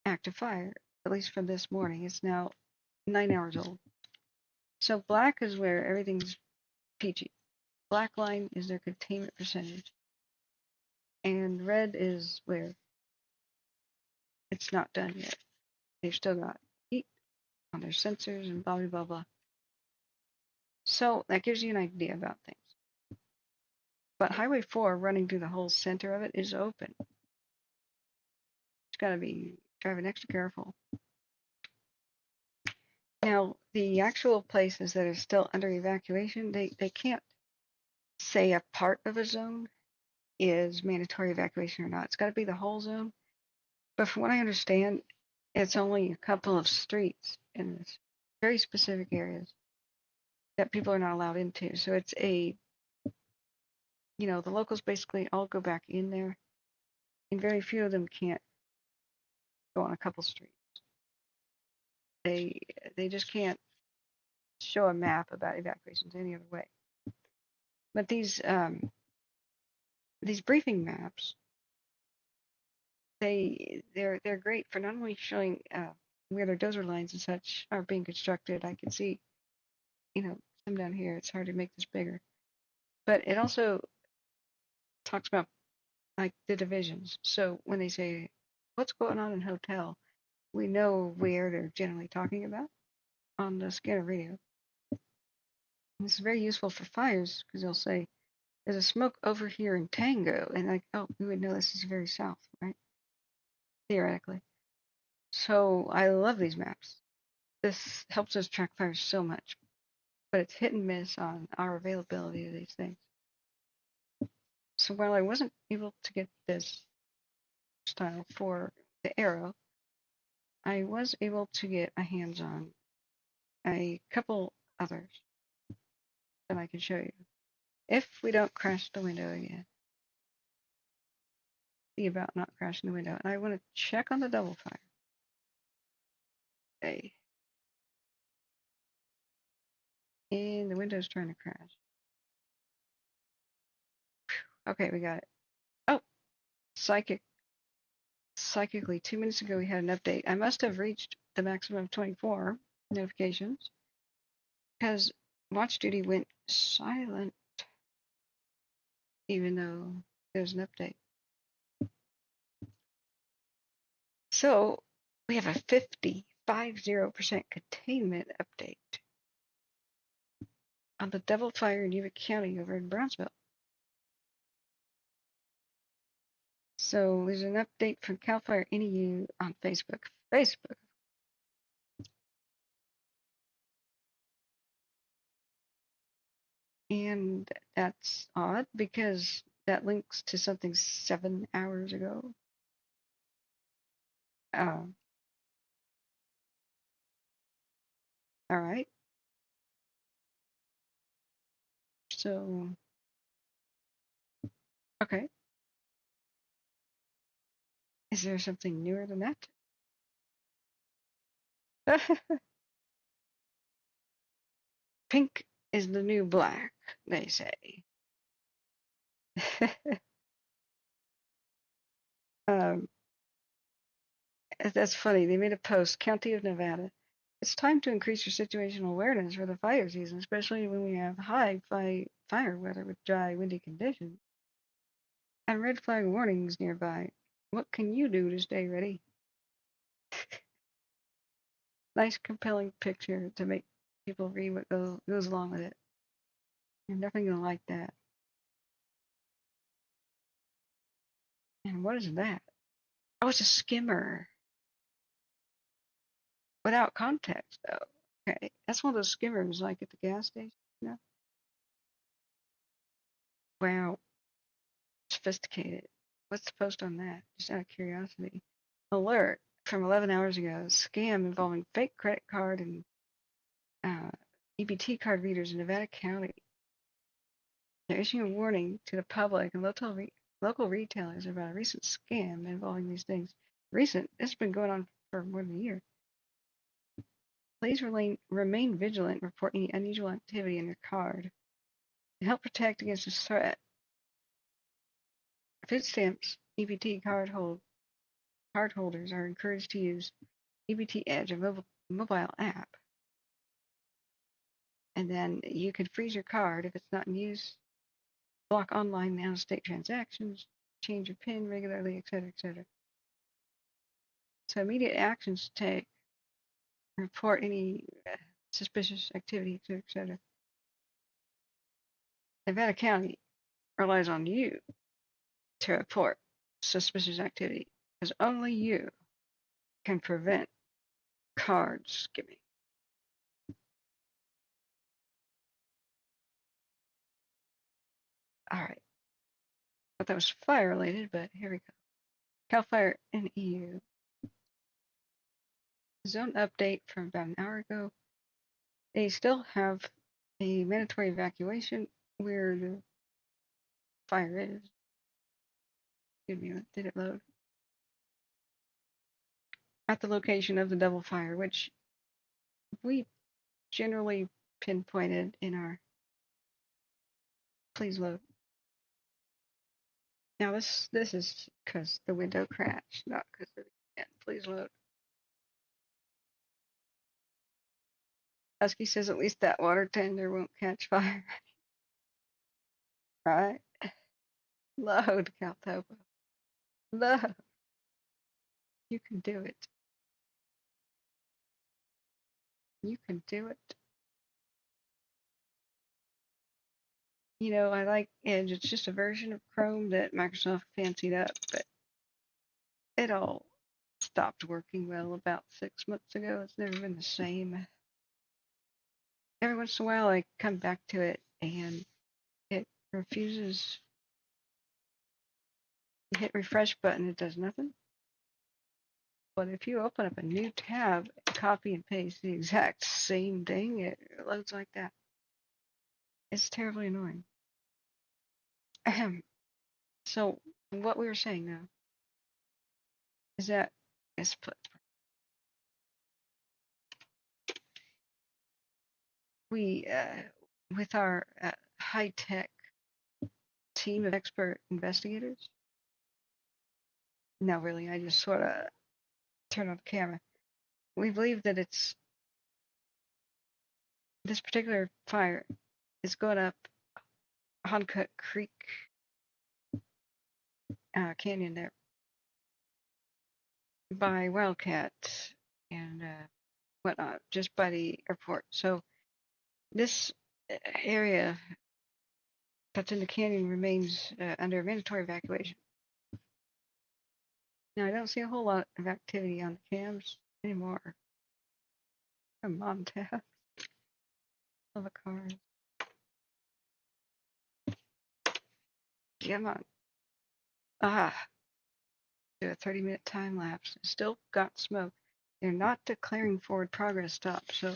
active fire, at least from this morning. It's now 9 hours old. So black is where everything's peachy. Black line is their containment percentage. And red is where it's not done yet. They've still got heat on their sensors and blah, blah, blah, blah. So that gives you an idea about things. But Highway 4 running through the whole center of it is open. It's got to be driving extra careful. Now, the actual places that are still under evacuation, they can't say a part of a zone is mandatory evacuation or not. It's got to be the whole zone. But from what I understand, it's only a couple of streets in this very specific areas that people are not allowed into. So it's the locals basically all go back in there, and very few of them can't go on a couple streets. They just can't show a map about evacuations any other way. But these briefing maps, they're great for not only showing where their dozer lines and such are being constructed. I can see, I'm down here. It's hard to make this bigger. But it also talks about like the divisions. So when they say, what's going on in hotel, we know where they're generally talking about on the scanner radio. And this is very useful for fires because they'll say, there's a smoke over here in Tango. And like, oh, we would know this is very south, right? Theoretically. So I love these maps. This helps us track fires so much. But it's hit and miss on our availability of these things. So while I wasn't able to get this style for the Arrow, I was able to get my hands on a couple others that I can show you. If we don't crash the window again. See about not crashing the window. And I want to check on the double fire. Okay. And the window's trying to crash. Okay, we got it. Oh, psychically, 2 minutes ago we had an update. I must have reached the maximum of 24 notifications because Watch Duty went silent even though there's an update. So we have a 50% containment update on the Devil Fire in Yuba County over in Brownsville. So there's an update from CAL FIRE NEU on Facebook. And that's odd because that links to something 7 hours ago. All right. So, okay. Is there something newer than that? Pink is the new black, they say. um, that's funny. They made a post, County of Nevada. It's time to increase your situational awareness for the fire season, especially when we have high fire weather with dry, windy conditions and red flag warnings nearby. What can you do to stay ready? Nice, compelling picture to make people read what goes along with it. You're definitely going to like that. And what is that? Oh, it's a skimmer. Without context, though. Okay, that's one of those skimmers like at the gas station, you know? Wow, sophisticated. What's the post on that? Just out of curiosity. Alert from 11 hours ago. Scam involving fake credit card and EBT card readers in Nevada County. They're issuing a warning to the public and local retailers about a recent scam involving these things. Recent? It's been going on for more than a year. Please remain vigilant and report any unusual activity in your card to help protect against this threat. Food stamps EBT cardholders are encouraged to use EBT Edge, a mobile app. And then you can freeze your card if it's not in use, block online and out-of-state transactions, change your PIN regularly, etc., etc. So immediate actions to take, report any suspicious activity, etc., etc. Nevada County relies on you to report suspicious activity because only you can prevent card skimming. All right. Thought that was fire related, but here we go. CAL FIRE NEU. Zone update from about an hour ago. They still have a mandatory evacuation where the fire is. Excuse me, did it load? At the location of the Devil Fire, which we generally pinpointed in our please load. Now this is because the window crashed, not because of the end. Please load. Husky says at least that water tender won't catch fire. Right? Load, Caltopo. Load. You can do it. You can do it. You know, I like Edge. It's just a version of Chrome that Microsoft fancied up, but it all stopped working well about 6 months ago. It's never been the same. Every once in a while, I come back to it and it refuses. You hit refresh button, it does nothing. But if you open up a new tab, copy and paste the exact same thing, it loads like that. It's terribly annoying. Ahem. So what we were saying now is that we, with our high-tech team of expert investigators, no, really, I just sort of turn on the camera. We believe that it's this particular fire is going up Huncut Creek Canyon there by Wildcat and whatnot, just by the airport. So this area that's in the canyon remains under mandatory evacuation. Now, I don't see a whole lot of activity on the cams anymore. Come on, Tab. All the cars. Come on. Ah. Do a 30-minute time lapse. Still got smoke. They're not declaring forward progress stop. So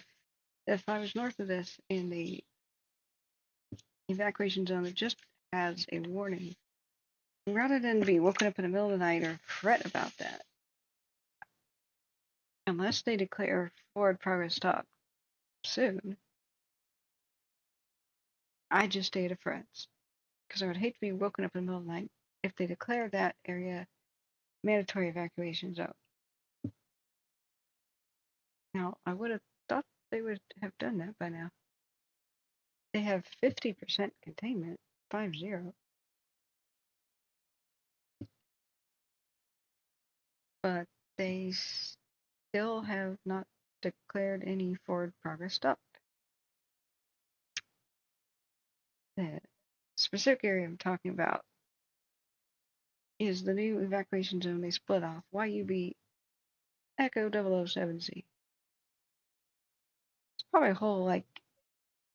if I was north of this in the evacuation zone, it just has a warning. Rather than be woken up in the middle of the night or fret about that, unless they declare forward progress stop soon, I just stay at a friend's. Because I would hate to be woken up in the middle of the night if they declare that area mandatory evacuation zone. Now, I would have thought they would have done that by now. They have 50% containment, 50. But they still have not declared any forward progress stop. The specific area I'm talking about is the new evacuation zone they split off, YUB Echo 007C. It's probably a whole, like,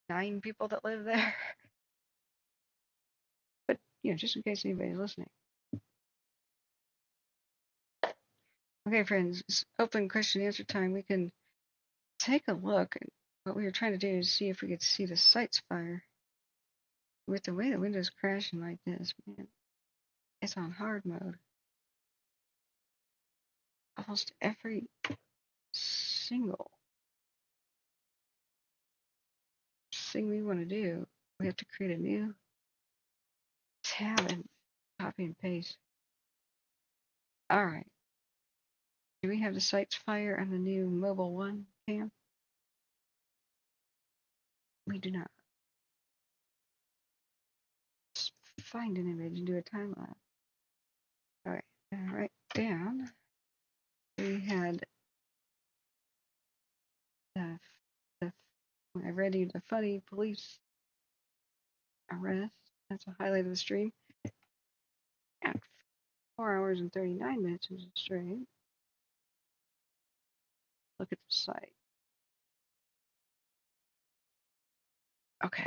9 people that live there. But, you know, just in case anybody's listening. Okay, friends, it's open question answer time. We can take a look. What we were trying to do is see if we could see the sites fire. With the way the window's crashing like this, man, it's on hard mode. Almost every single thing we want to do, we have to create a new tab and copy and paste. All right. Do we have the sites fire on the new Mobile One cam? We do not. Let's find an image and do a time lapse. All right. Right down. We had I read you the funny police arrest. That's a highlight of the stream. At 4 hours and 39 minutes of the stream. Look at the site. Okay.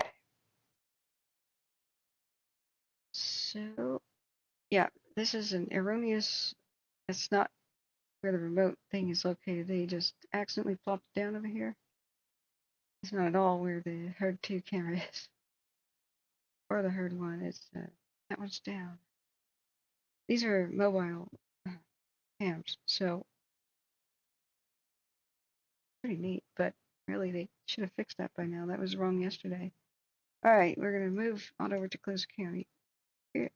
So, yeah, this is an erroneous, that's not where the remote thing is located. They just accidentally plopped it down over here. It's not at all where the herd 2 camera is. Or the herd 1 is, that one's down. These are mobile cams, so pretty neat, but really they should have fixed that by now. That was wrong yesterday. All right, we're going to move on over to Closer County. Here.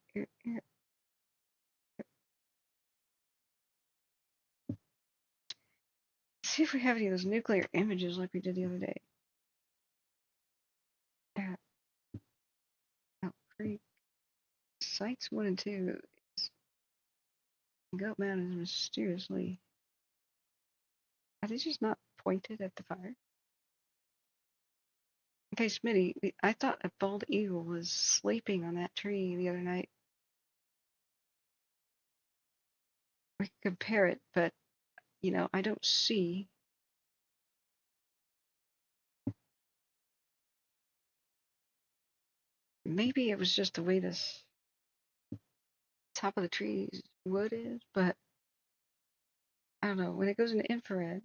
See if we have any of those nuclear images like we did the other day. at Elk Creek. Sites 1 and 2. Goat Mountain is mysteriously. Are they just not pointed at the fire? Okay, Smitty, I thought a bald eagle was sleeping on that tree the other night. We can compare it, but, you know, I don't see. Maybe it was just the way this top of the tree's wood is, but I don't know. When it goes into infrared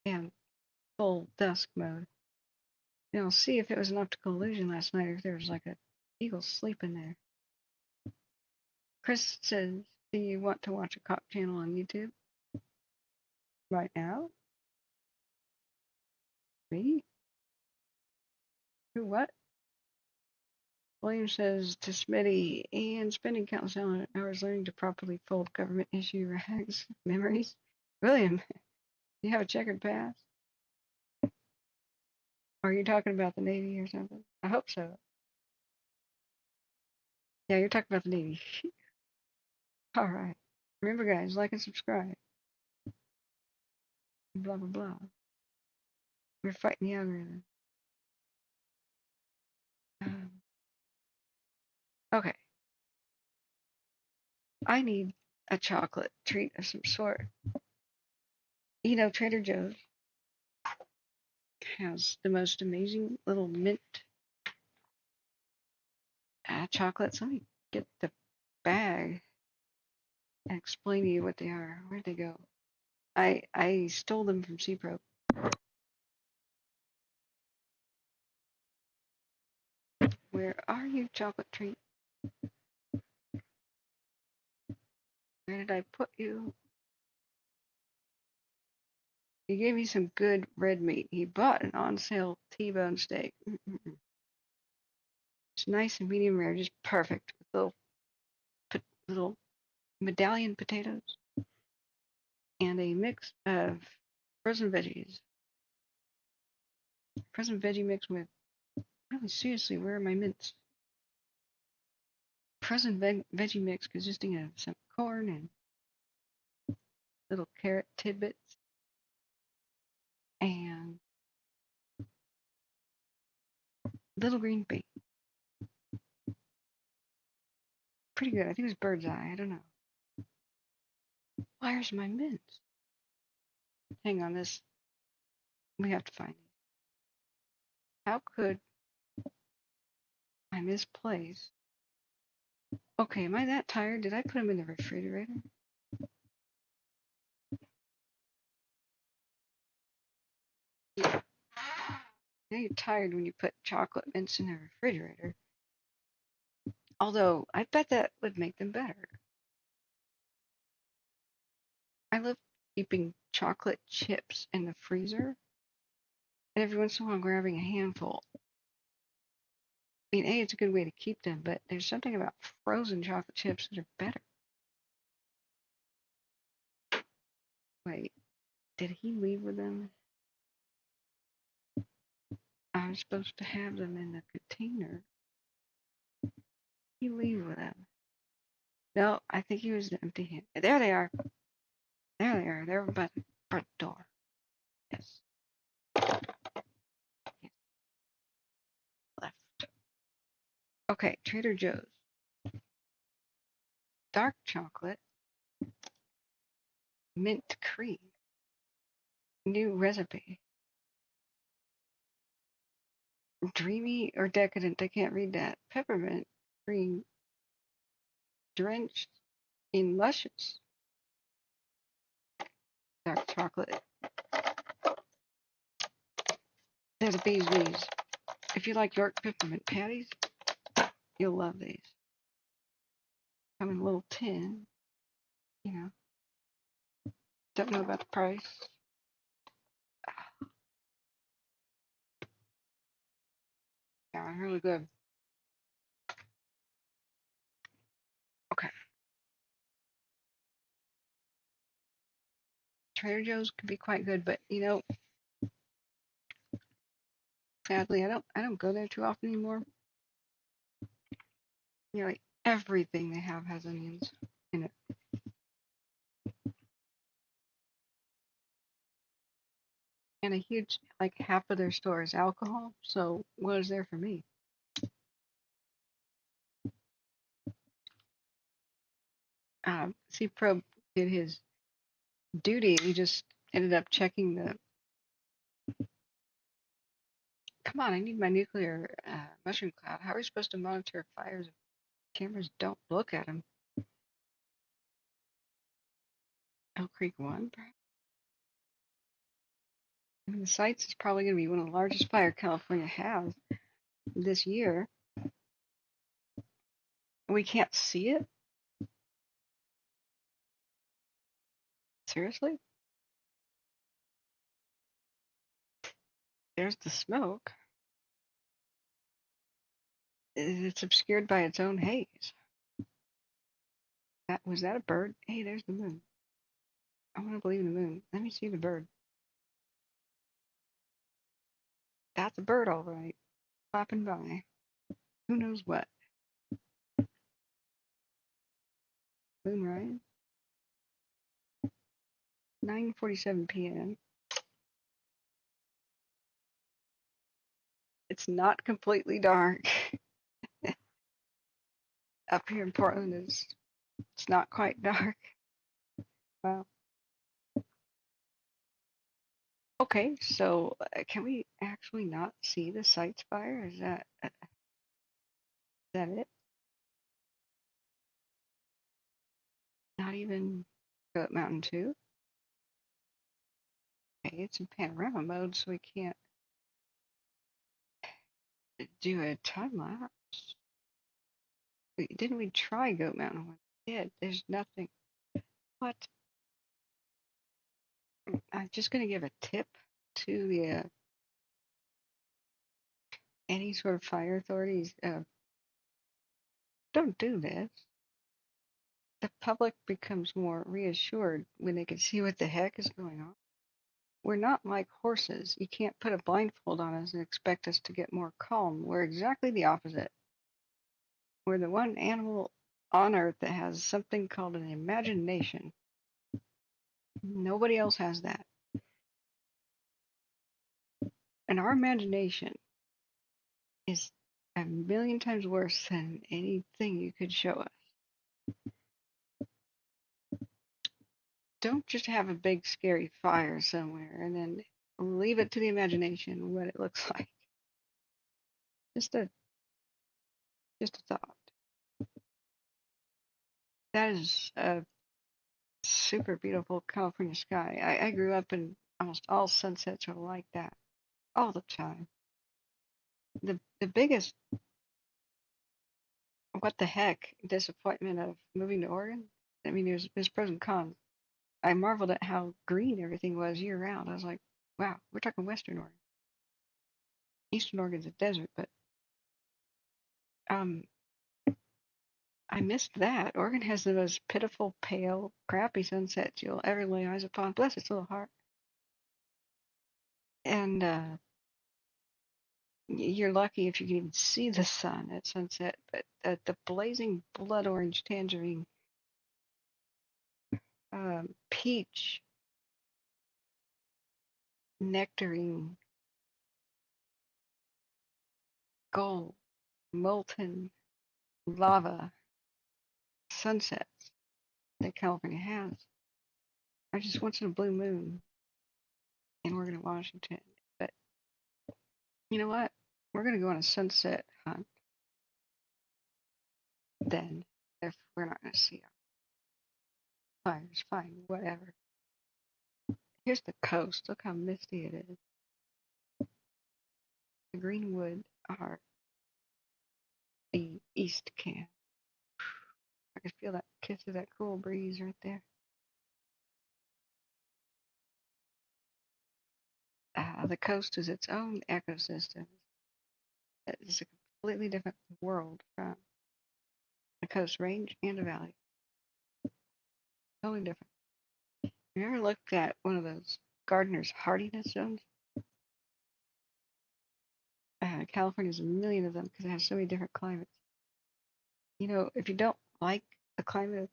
and full dusk mode, you know, see if it was an optical illusion last night or if there was like a eagle sleeping there. Chris says, do you want to watch a cop channel on YouTube right now? Me? Who what? William says to Smitty, and spending countless hours learning to properly fold government issue rags memories. William, you have a checkered past? Are you talking about the Navy or something? I hope so. Yeah, you're talking about the Navy. All right. Remember, guys, like and subscribe. Blah, blah, blah. We're fighting the algorithm. Okay. I need a chocolate treat of some sort. You know, Trader Joe's has the most amazing little mint chocolates. Let me get the bag and explain to you what they are. Where'd they go? I stole them from CPRO. Where are you, chocolate treat? Where did I put you? He gave me some good red meat. He bought an on sale T-bone steak. It's nice and medium rare, just perfect with little medallion potatoes and a mix of frozen veggies. Frozen veggie mix with, really seriously, where are my mints? Frozen veggie mix consisting of some corn and little carrot tidbits and little green bean. Pretty good. I think it was bird's eye. I don't know. Where's my mints? Hang on, this. We have to find these. How could I misplace? Okay, am I that tired? Did I put them in the refrigerator? Yeah. Now you're tired when you put chocolate mints in the refrigerator. Although, I bet that would make them better. I love keeping chocolate chips in the freezer. And every once in a while, grabbing a handful. I mean, A, it's a good way to keep them, but there's something about frozen chocolate chips that are better. Wait, did he leave with them? I was supposed to have them in the container. He leave with them? No, I think he was empty-handed. There they are. There they are. They're by the front door. Yes. Yes. Left. Okay, Trader Joe's. Dark chocolate. Mint cream. New recipe. Dreamy or decadent? I can't read that. Peppermint cream drenched in luscious dark chocolate. They're the bee's knees. If you like York peppermint patties, you'll love these. Come in a little tin. You know. Don't know about the price. Yeah, they're really good. Okay. Trader Joe's could be quite good, but you know, sadly, I don't go there too often anymore. You know, like everything they have has onions in it. And a huge, like half of their store is alcohol. So what is there for me? C-Probe did his duty. He just ended up checking the. Come on, I need my nuclear mushroom cloud. How are we supposed to monitor fires if cameras don't look at them? Elk Creek 1, perhaps? I mean, the site's is probably going to be one of the largest fire California has this year. We can't see it? Seriously? There's the smoke. It's obscured by its own haze. Was that a bird? Hey, there's the moon. I want to believe in the moon. Let me see the bird. That's a bird, all right. Flapping by. Who knows what? Moonrise. 9:47 p.m. It's not completely dark. Up here in Portland, it's not quite dark. Wow. Okay, so can we actually not see the Sites fire? Is that it? Not even Goat Mountain 2? Okay, it's in panorama mode, so we can't do a time lapse. Didn't we try Goat Mountain? We did. There's nothing. What? I'm just going to give a tip to the any sort of fire authorities. Don't do this. The public becomes more reassured when they can see what the heck is going on. We're not like horses. You can't put a blindfold on us and expect us to get more calm. We're exactly the opposite. We're the one animal on earth that has something called an imagination. Nobody else has that. And our imagination is a million times worse than anything you could show us. Don't just have a big scary fire somewhere and then leave it to the imagination what it looks like. Just a thought. That is a super beautiful California sky. I grew up in almost all sunsets are like that all the time. The biggest what the heck disappointment of moving to Oregon. I mean, there's pros and cons. I marveled at how green everything was year round. I was like, wow, we're talking Western Oregon. Eastern Oregon's a desert, but I missed that. Oregon has the most pitiful, pale, crappy sunsets you'll ever lay eyes upon. Bless its little heart. And you're lucky if you can even see the sun at sunset. But the blazing blood orange, tangerine, peach, nectarine, gold, molten lava sunsets that California has are just once in a blue moon in Oregon and Washington. But you know what? We're going to go on a sunset hunt then if we're not going to see our fires. Fine, whatever. Here's the coast. Look how misty it is. The greenwood are the east camp. I can feel that kiss of that cool breeze right there. The coast is its own ecosystem. It's a completely different world from a coast range and a valley. Totally different. You ever looked at one of those gardener's hardiness zones? California's a million of them because it has so many different climates. You know, if you don't like the climate of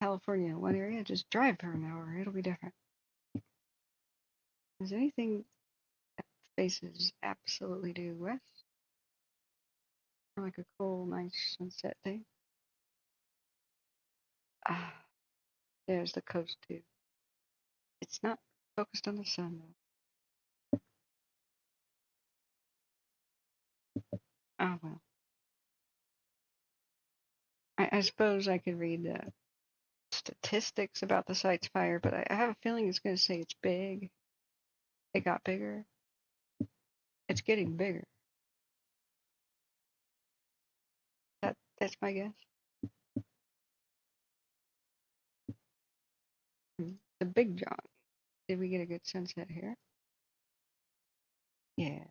California in one area, just drive for an hour. It'll be different. Is there anything that faces absolutely due west? Or like a cool, nice sunset thing? Ah, there's the coast too. It's not focused on the sun though. Oh well. I suppose I could read the statistics about the site's fire, but I have a feeling it's going to say it's big. It got bigger. It's getting bigger. That's my guess. The Big John. Did we get a good sunset here? Yeah.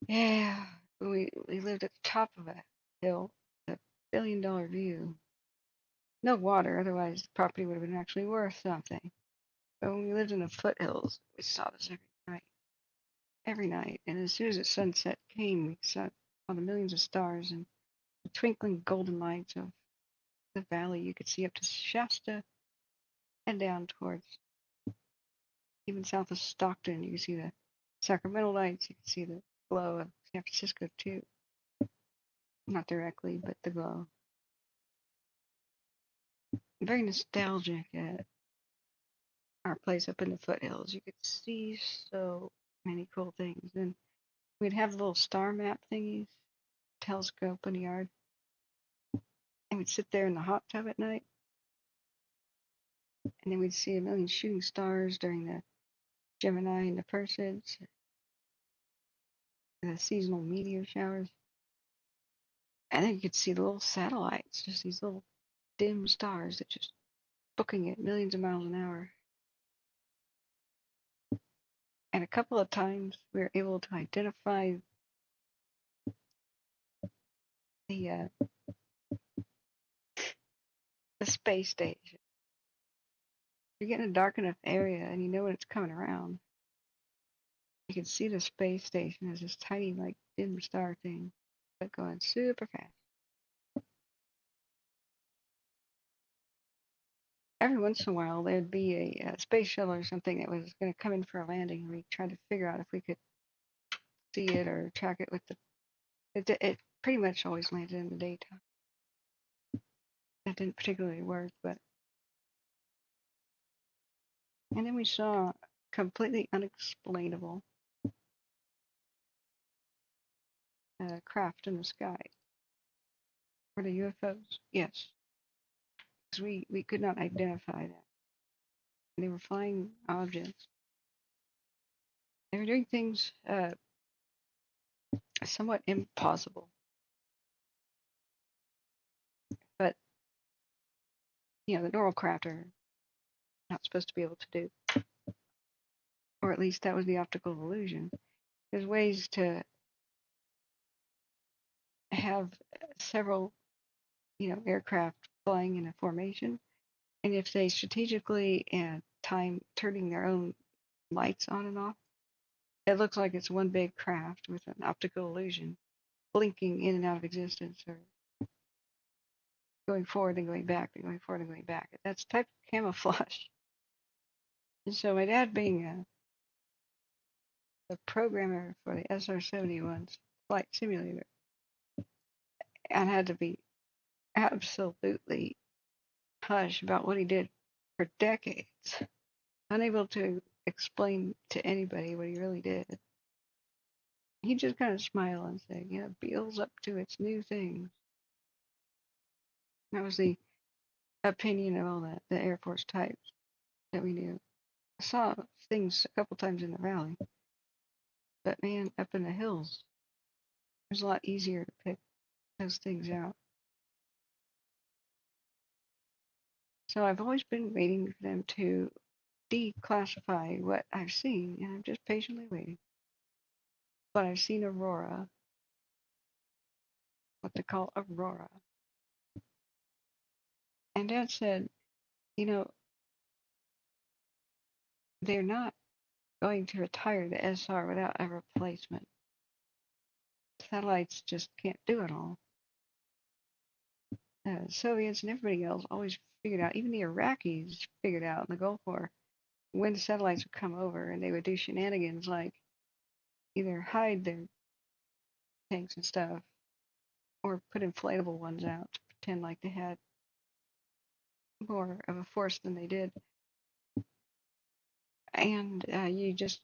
Yeah. We lived at the top of a hill, a $1 billion view. No water, otherwise the property would have been actually worth something. But when we lived in the foothills, we saw this every night. Every night. And as soon as the sunset came, we saw the millions of stars and the twinkling golden lights of the valley. You could see up to Shasta and down towards even south of Stockton. You could see the Sacramento lights. You could see the glow of San Francisco too. Not directly, but the glow. Very nostalgic at our place up in the foothills. You could see so many cool things. And we'd have little star map thingies, telescope in the yard. And we'd sit there in the hot tub at night. And then we'd see a million shooting stars during the Gemini and the Perseids, the seasonal meteor showers. And then you could see the little satellites, just these little dim stars that just booking at millions of miles an hour. And a couple of times we were able to identify the space station. You get in a dark enough area and you know when it's coming around. You can see the space station as this tiny, like, dim star thing, but going super fast. Every once in a while, there'd be a space shuttle or something that was going to come in for a landing, and we tried to figure out if we could see it or track it with the. It pretty much always landed in the daytime. That didn't particularly work, but. And then we saw completely unexplainable craft in the sky. Were they UFOs? Yes. Because we could not identify that. They were flying objects. They were doing things somewhat impossible. But, you know, the normal craft are not supposed to be able to do. Or at least that was the optical illusion. There's ways to have several, you know, aircraft flying in a formation. And if they strategically and time turning their own lights on and off, it looks like it's one big craft with an optical illusion blinking in and out of existence, or going forward and going back, and going forward and going back. That's type of camouflage. And so my dad, being the programmer for the SR-71's flight simulator, and had to be absolutely hush about what he did for decades, unable to explain to anybody what he really did. He'd just kind of smile and say, yeah, Beale's up to its new things. That was the opinion of all the Air Force types that we knew. I saw things a couple times in the valley, but man, up in the hills, it was a lot easier to pick those things out. So I've always been waiting for them to declassify what I've seen, and I'm just patiently waiting. But I've seen Aurora, what they call Aurora. And Dad said, you know, they're not going to retire the SR without a replacement. satellites just can't do it all. Soviets and everybody else always figured out, even the Iraqis figured out in the Gulf War, when the satellites would come over and they would do shenanigans like either hide their tanks and stuff or put inflatable ones out to pretend like they had more of a force than they did. And you just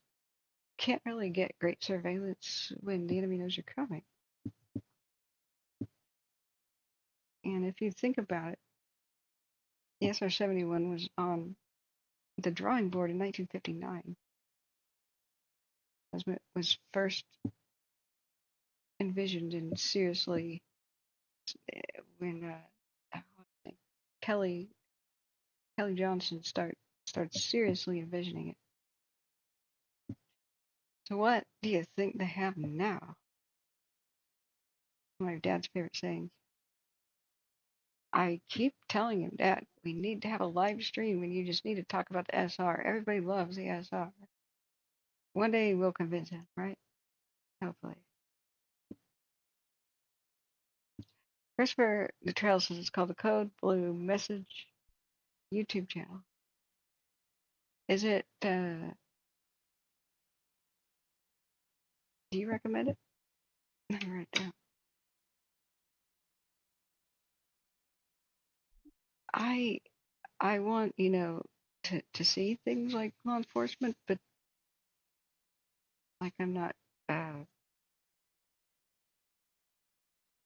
can't really get great surveillance when the enemy knows you're coming. And if you think about it, the SR-71 was on the drawing board in 1959. As it was first envisioned and seriously when Kelly Johnson started seriously envisioning it. So what do you think they have now? My dad's favorite saying. I keep telling him, Dad, we need to have a live stream and you just need to talk about the SR. Everybody loves the SR. One day we'll convince him, right? Hopefully. Christopher Trail says it's called the Code Blue Message YouTube channel. Is it, do you recommend it? Let me write it down. I want, to see things like law enforcement, but like I'm not,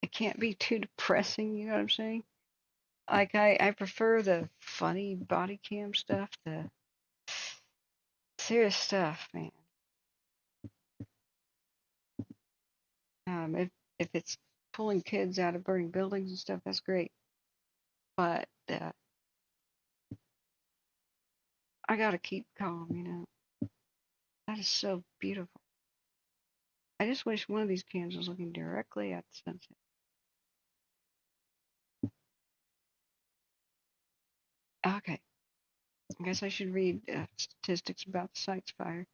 it can't be too depressing, you know what I'm saying? Like I prefer the funny body cam stuff, the serious stuff, man. If it's pulling kids out of burning buildings and stuff, that's great. But I gotta keep calm, That is so beautiful. I just wish one of these cams was looking directly at the sunset. Okay. I guess I should read statistics about the Sites fire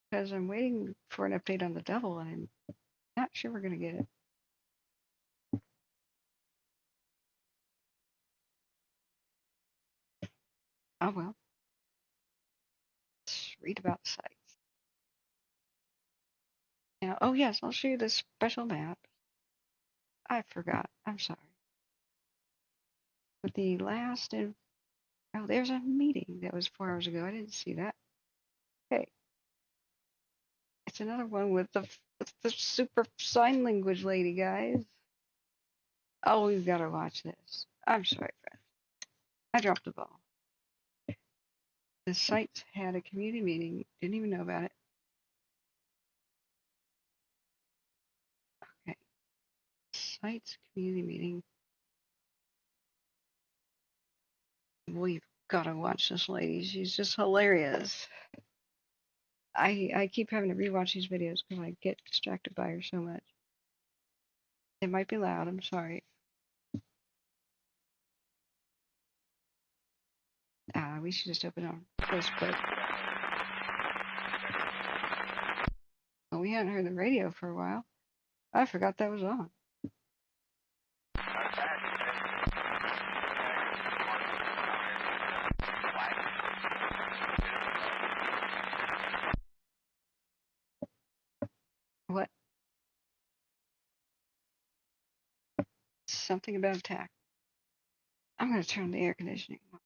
because I'm waiting for an update on the Devil and I'm not sure we're going to get it. Oh well. Let's read about the sites. Now, oh yes, I'll show you this special map. I forgot. I'm sorry. But the last, oh, there's a meeting that was 4 hours ago. I didn't see that. Okay. It's another one with the super sign language lady, guys. Oh, we've got to watch this. I'm sorry, friend. I dropped the ball. The sites had a community meeting. Didn't even know about it. Okay. Sites community meeting. We've got to watch this lady. She's just hilarious. I keep having to rewatch these videos because I get distracted by her so much. It might be loud. I'm sorry. We should just open our close quick. Well, we hadn't heard the radio for a while. I forgot that was on. What? Something about attack. I'm going to turn the air conditioning on.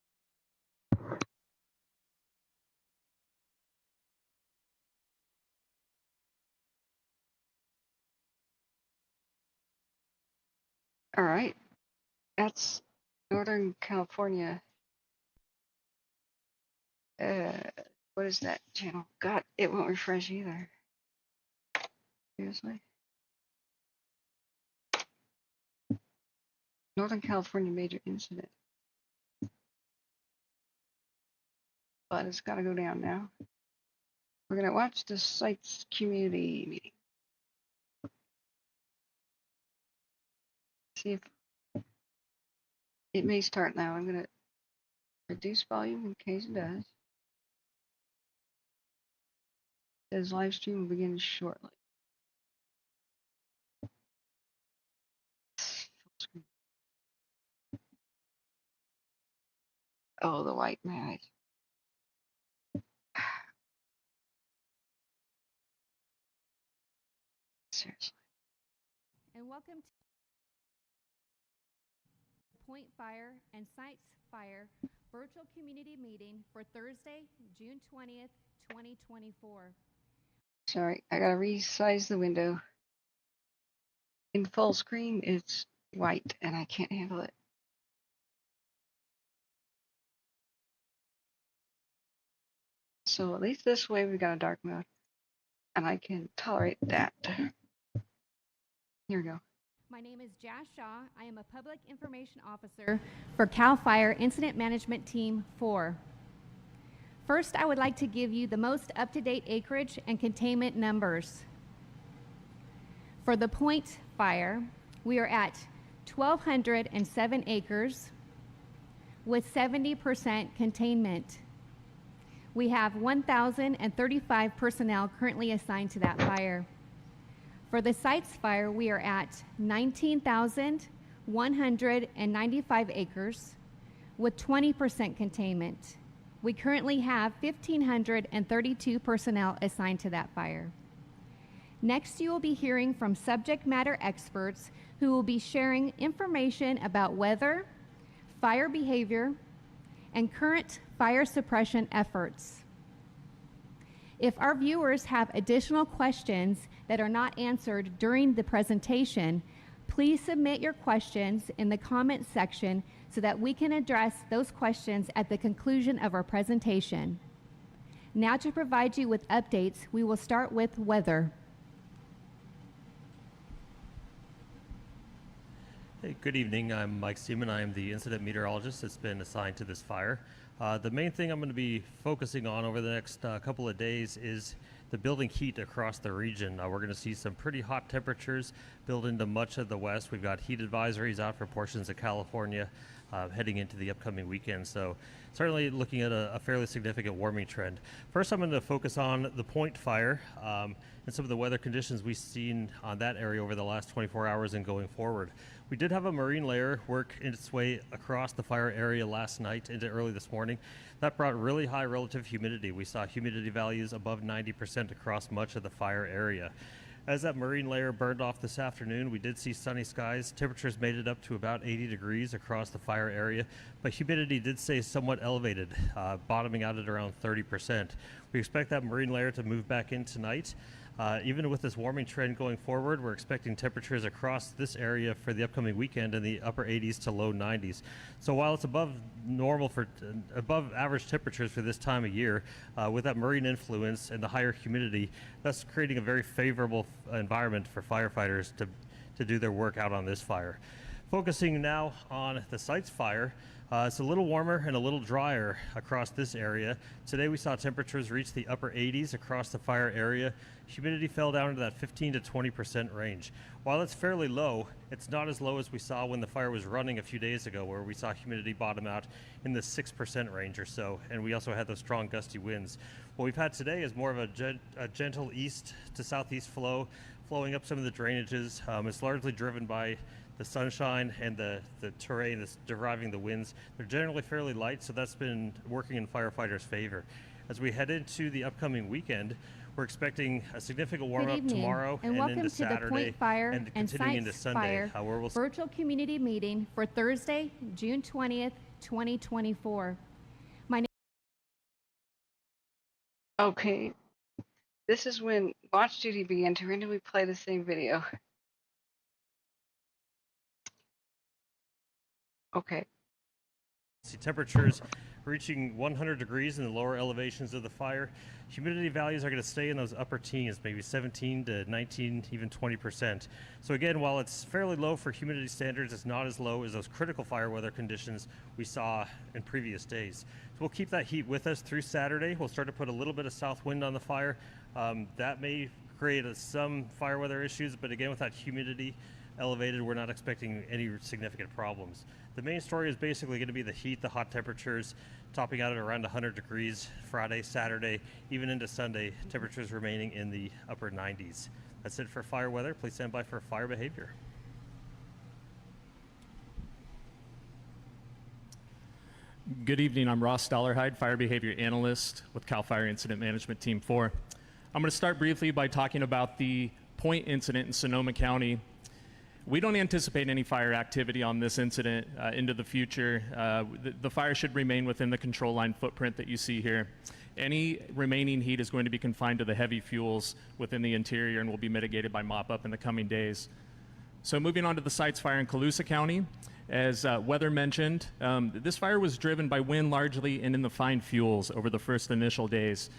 All right. That's Northern California. What is that channel? God, it won't refresh either. Seriously? Northern California major incident. But it's got to go down now. We're going to watch the Sites community meeting. See if it may start now. I'm going to reduce volume in case it does. It says live stream will begin shortly. Oh, the white man. Seriously. And welcome to Point Fire and Sites Fire virtual community meeting for Thursday, June 20th, 2024. Sorry, I gotta resize the window. In full screen, it's white, and I can't handle it. So at least this way we got a dark mode, and I can tolerate that. Here we go. My name is Jazz Shaw. I am a Public Information Officer for CAL FIRE Incident Management Team 4. First, I would like to give you the most up-to-date acreage and containment numbers. For the Point Fire, we are at 1,207 acres with 70% containment. We have 1,035 personnel currently assigned to that fire. For the Sites Fire, we are at 19,195 acres with 20% containment. We currently have 1,532 personnel assigned to that fire. Next, you will be hearing from subject matter experts who will be sharing information about weather, fire behavior, and current fire suppression efforts. If our viewers have additional questions that are not answered during the presentation, please submit your questions in the comment section so that we can address those questions at the conclusion of our presentation. Now, to provide you with updates, we will start with weather. Hey, good evening. I'm Mike Seaman. I am the incident meteorologist that's been assigned to this fire. The main thing I'm going to be focusing on over the next couple of days is the building heat across the region. We're going to see some pretty hot temperatures build into much of the west. We've got heat advisories out for portions of California heading into the upcoming weekend. So certainly looking at a fairly significant warming trend. First, I'm going to focus on the Point Fire and some of the weather conditions we've seen on that area over the last 24 hours and going forward. We did have a marine layer work its way across the fire area last night into early this morning. That brought really high relative humidity. We saw humidity values above 90% across much of the fire area. As that marine layer burned off this afternoon, we did see sunny skies. Temperatures made it up to about 80 degrees across the fire area, but humidity did stay somewhat elevated, bottoming out at around 30%. We expect that marine layer to move back in tonight. Even with this warming trend going forward, we're expecting temperatures across this area for the upcoming weekend in the upper 80s to low 90s. So while it's above normal above average temperatures for this time of year, with that marine influence and the higher humidity, that's creating a very favorable environment for firefighters to do their work out on this fire. Focusing now on the Sites Fire, it's a little warmer and a little drier across this area. Today we saw temperatures reach the upper 80s across the fire area. Humidity fell down to that 15 to 20% range. While it's fairly low, it's not as low as we saw when the fire was running a few days ago, where we saw humidity bottom out in the 6% range or so, and we also had those strong gusty winds. What we've had today is more of a gentle east to southeast flow, flowing up some of the drainages. It's largely driven by the sunshine and the terrain that's deriving the winds. They're generally fairly light, so that's been working in firefighters' favor. As we head into the upcoming weekend, we're expecting a significant warm-up tomorrow and into Saturday, the Point Fire and and continuing into Sites Sunday, Fire where we'll virtual community meeting for Thursday, June 20th, 2024. Okay, this is when watch duty began. To randomly play the same video. Okay. see temperatures reaching 100 degrees in the lower elevations of the fire. Humidity values are going to stay in those upper teens, maybe 17 to 19, even 20%. So again, while it's fairly low for humidity standards, it's not as low as those critical fire weather conditions we saw in previous days. So we'll keep that heat with us through Saturday. We'll start to put a little bit of south wind on the fire. That may create some fire weather issues, but again, with that humidity elevated, we're not expecting any significant problems. The main story is basically going to be the heat, the hot temperatures, topping out at around 100 degrees Friday, Saturday, even into Sunday, temperatures remaining in the upper 90s. That's it for fire weather. Please stand by for fire behavior. Good evening. I'm Ross Dollarhide, Fire Behavior Analyst with CAL FIRE Incident Management Team 4. I'm going to start briefly by talking about the Point incident in Sonoma County. We don't anticipate any fire activity on this incident into the future. The fire should remain within the control line footprint that you see here. Any remaining heat is going to be confined to the heavy fuels within the interior and will be mitigated by mop-up in the coming days. So moving on to the Sites fire in Colusa County. As Weather mentioned, this fire was driven by wind largely and in the fine fuels over the first initial days.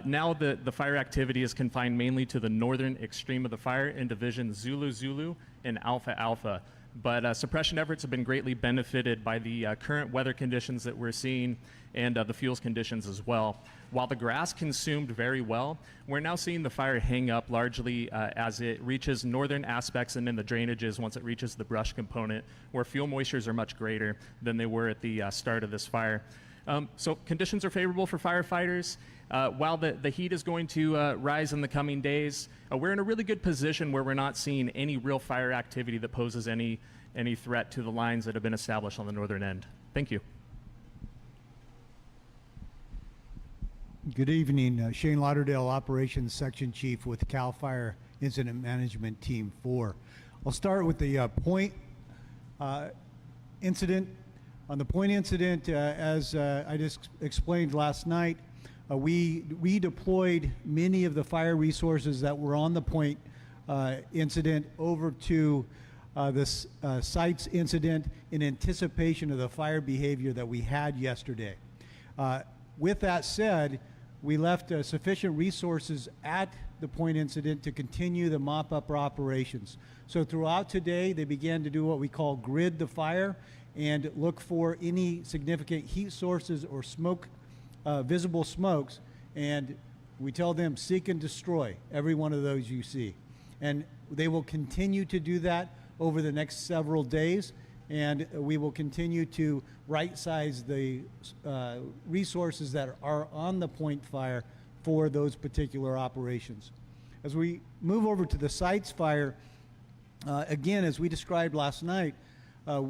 Now the fire activity is confined mainly to the northern extreme of the fire in division Zulu Zulu and Alpha Alpha. But suppression efforts have been greatly benefited by the current weather conditions that we're seeing and the fuels conditions as well. While the grass consumed very well, we're now seeing the fire hang up largely as it reaches northern aspects and in the drainages once it reaches the brush component, where fuel moistures are much greater than they were at the start of this fire. So conditions are favorable for firefighters. While the heat is going to rise in the coming days, we're in a really good position where we're not seeing any real fire activity that poses any threat to the lines that have been established on the northern end. Thank you. Good evening. Shane Lauderdale, Operations Section Chief with CAL FIRE Incident Management Team 4. I'll start with the Point incident. On the Point incident, as I just explained last night, we deployed many of the fire resources that were on the Point incident over to this Sites incident in anticipation of the fire behavior that we had yesterday. With that said, we left sufficient resources at the Point incident to continue the mop-up operations. So throughout today, they began to do what we call grid the fire and look for any significant heat sources or smoke, visible smokes, and we tell them seek and destroy every one of those you see. And they will continue to do that over the next several days, and we will continue to right-size the resources that are on the Point fire for those particular operations. As we move over to the Sites fire, again, as we described last night,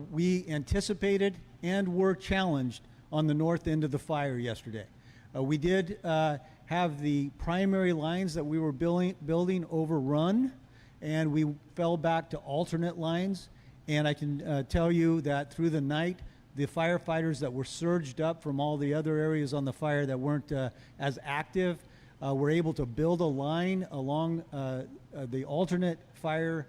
we anticipated and were challenged on the north end of the fire yesterday. We did have the primary lines that we were building overrun, and we fell back to alternate lines. And I can tell you that through the night, the firefighters that were surged up from all the other areas on the fire that weren't as active were able to build a line along the alternate fire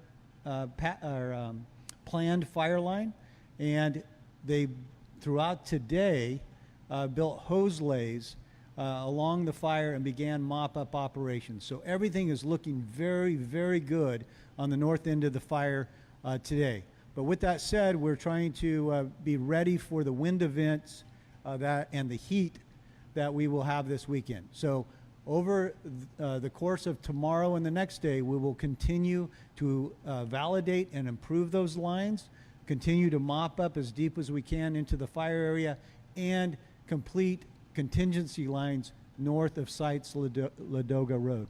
planned fire line, and they throughout today built hose lays along the fire and began mop-up operations. So everything is looking very, very good on the north end of the fire today. But with that said, we're trying to be ready for the wind events and the heat that we will have this weekend. So over the course of tomorrow and the next day, we will continue to validate and improve those lines, continue to mop up as deep as we can into the fire area, and complete contingency lines north of Sites Ladoga Road.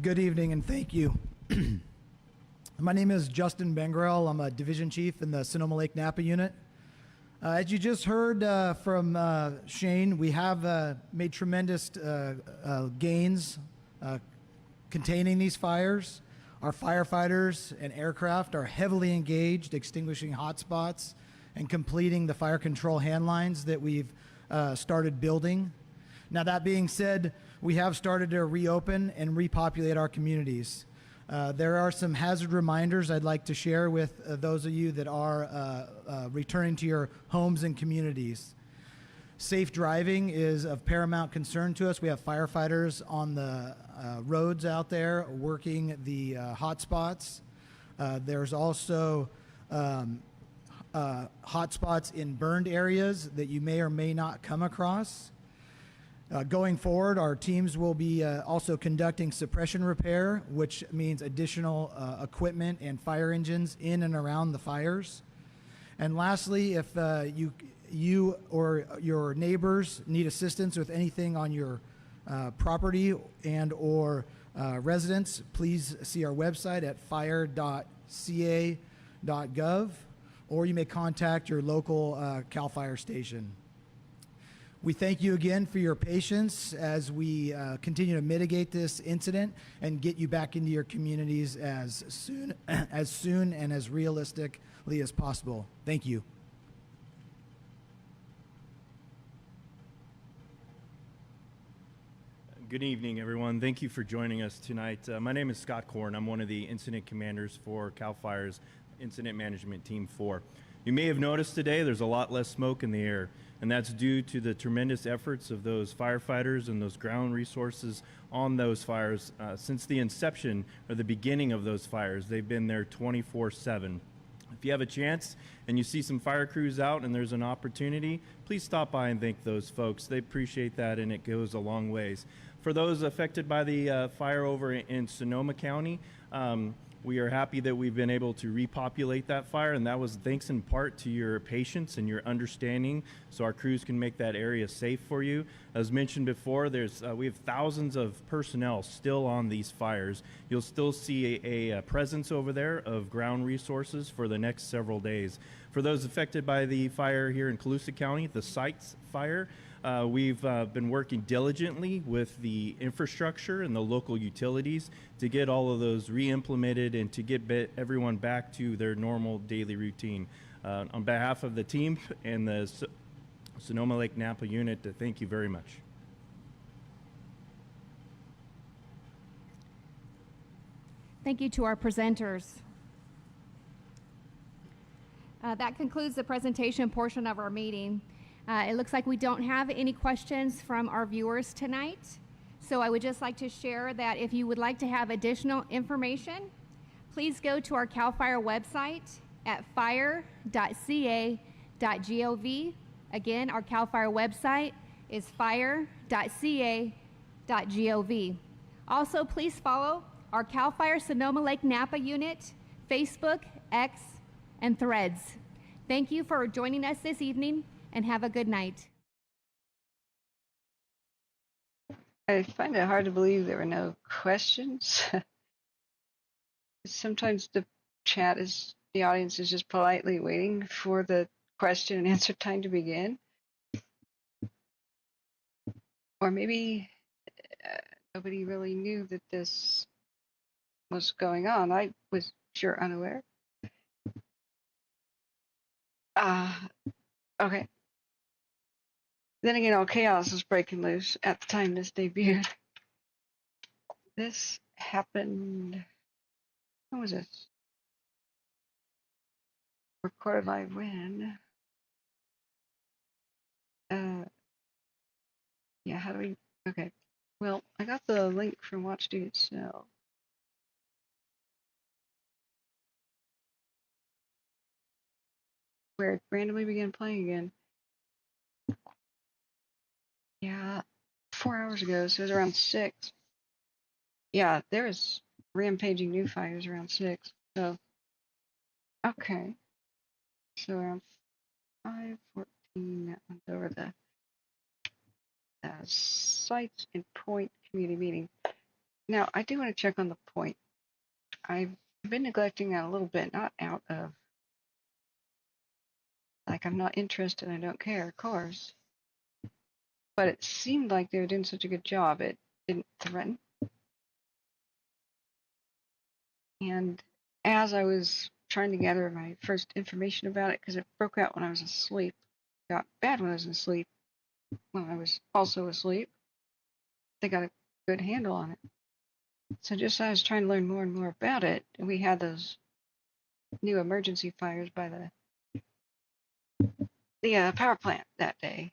Good evening and thank you. My name is Justin Bengrell. I'm a division chief in the Sonoma Lake Napa unit. As you just heard from Shane, we have made tremendous gains containing these fires. Our firefighters and aircraft are heavily engaged extinguishing hotspots and completing the fire control hand lines that we've started building. Now, that being said, we have started to reopen and repopulate our communities. There are some hazard reminders I'd like to share with those of you that are returning to your homes and communities. Safe driving is of paramount concern to us. We have firefighters on the roads out there working the hotspots. There's also hotspots in burned areas that you may or may not come across. Going forward, our teams will be also conducting suppression repair, which means additional equipment and fire engines in and around the fires. And lastly, if you or your neighbors need assistance with anything on your property and or Residents, please see our website at fire.ca.gov, or you may contact your local CAL FIRE station. We thank you again for your patience as we continue to mitigate this incident and get you back into your communities as soon and as realistically as possible. Thank you. Good evening, everyone. Thank you for joining us tonight. My name is Scott Korn. I'm one of the incident commanders for CAL FIRE's Incident Management Team 4. You may have noticed today there's a lot less smoke in the air, and that's due to the tremendous efforts of those firefighters and those ground resources on those fires since the inception or the beginning of those fires. They've been there 24/7. If you have a chance and you see some fire crews out and there's an opportunity, please stop by and thank those folks. They appreciate that, and it goes a long ways. For those affected by the fire over in Sonoma County, we are happy that we've been able to repopulate that fire, and that was thanks in part to your patience and your understanding, so our crews can make that area safe for you. As mentioned before, we have thousands of personnel still on these fires. You'll still see a presence over there of ground resources for the next several days. For those affected by the fire here in Colusa County, the Sites fire, we've been working diligently with the infrastructure and the local utilities to get all of those re-implemented and to get everyone back to their normal daily routine. On behalf of the team and the Sonoma Lake Napa unit, thank you very much. Thank you to our presenters. That concludes the presentation portion of our meeting. It looks like we don't have any questions from our viewers tonight. So I would just like to share that if you would like to have additional information, please go to our CAL FIRE website at fire.ca.gov. Again, our CAL FIRE website is fire.ca.gov. Also, please follow our CAL FIRE Sonoma Lake Napa unit, Facebook, X, and Threads. Thank you for joining us this evening, and have a good night. I find it hard to believe there were no questions. Sometimes the audience is just politely waiting for the question and answer time to begin. Or maybe nobody really knew that this was going on. I was sure unaware. Okay. Then again, all chaos was breaking loose at the time this debuted. This happened, when was this? Recorded live when? Yeah, how do we, okay. Well, I got the link from Watch Duty itself. Where it randomly began playing again. Yeah, 4 hours ago, so it was around 6. Yeah, there was rampaging new fires around 6. So, okay. So around 5:14, that went over the sites and point community meeting. Now, I do want to check on the point. I've been neglecting that a little bit, not out of, like, I'm not interested, I don't care, of course. But it seemed like they were doing such a good job, it didn't threaten. And as I was trying to gather my first information about it, because it broke out when I was asleep, got bad when I was asleep, when I was also asleep, they got a good handle on it. So just as I was trying to learn more and more about it, we had those new emergency fires by the power plant that day.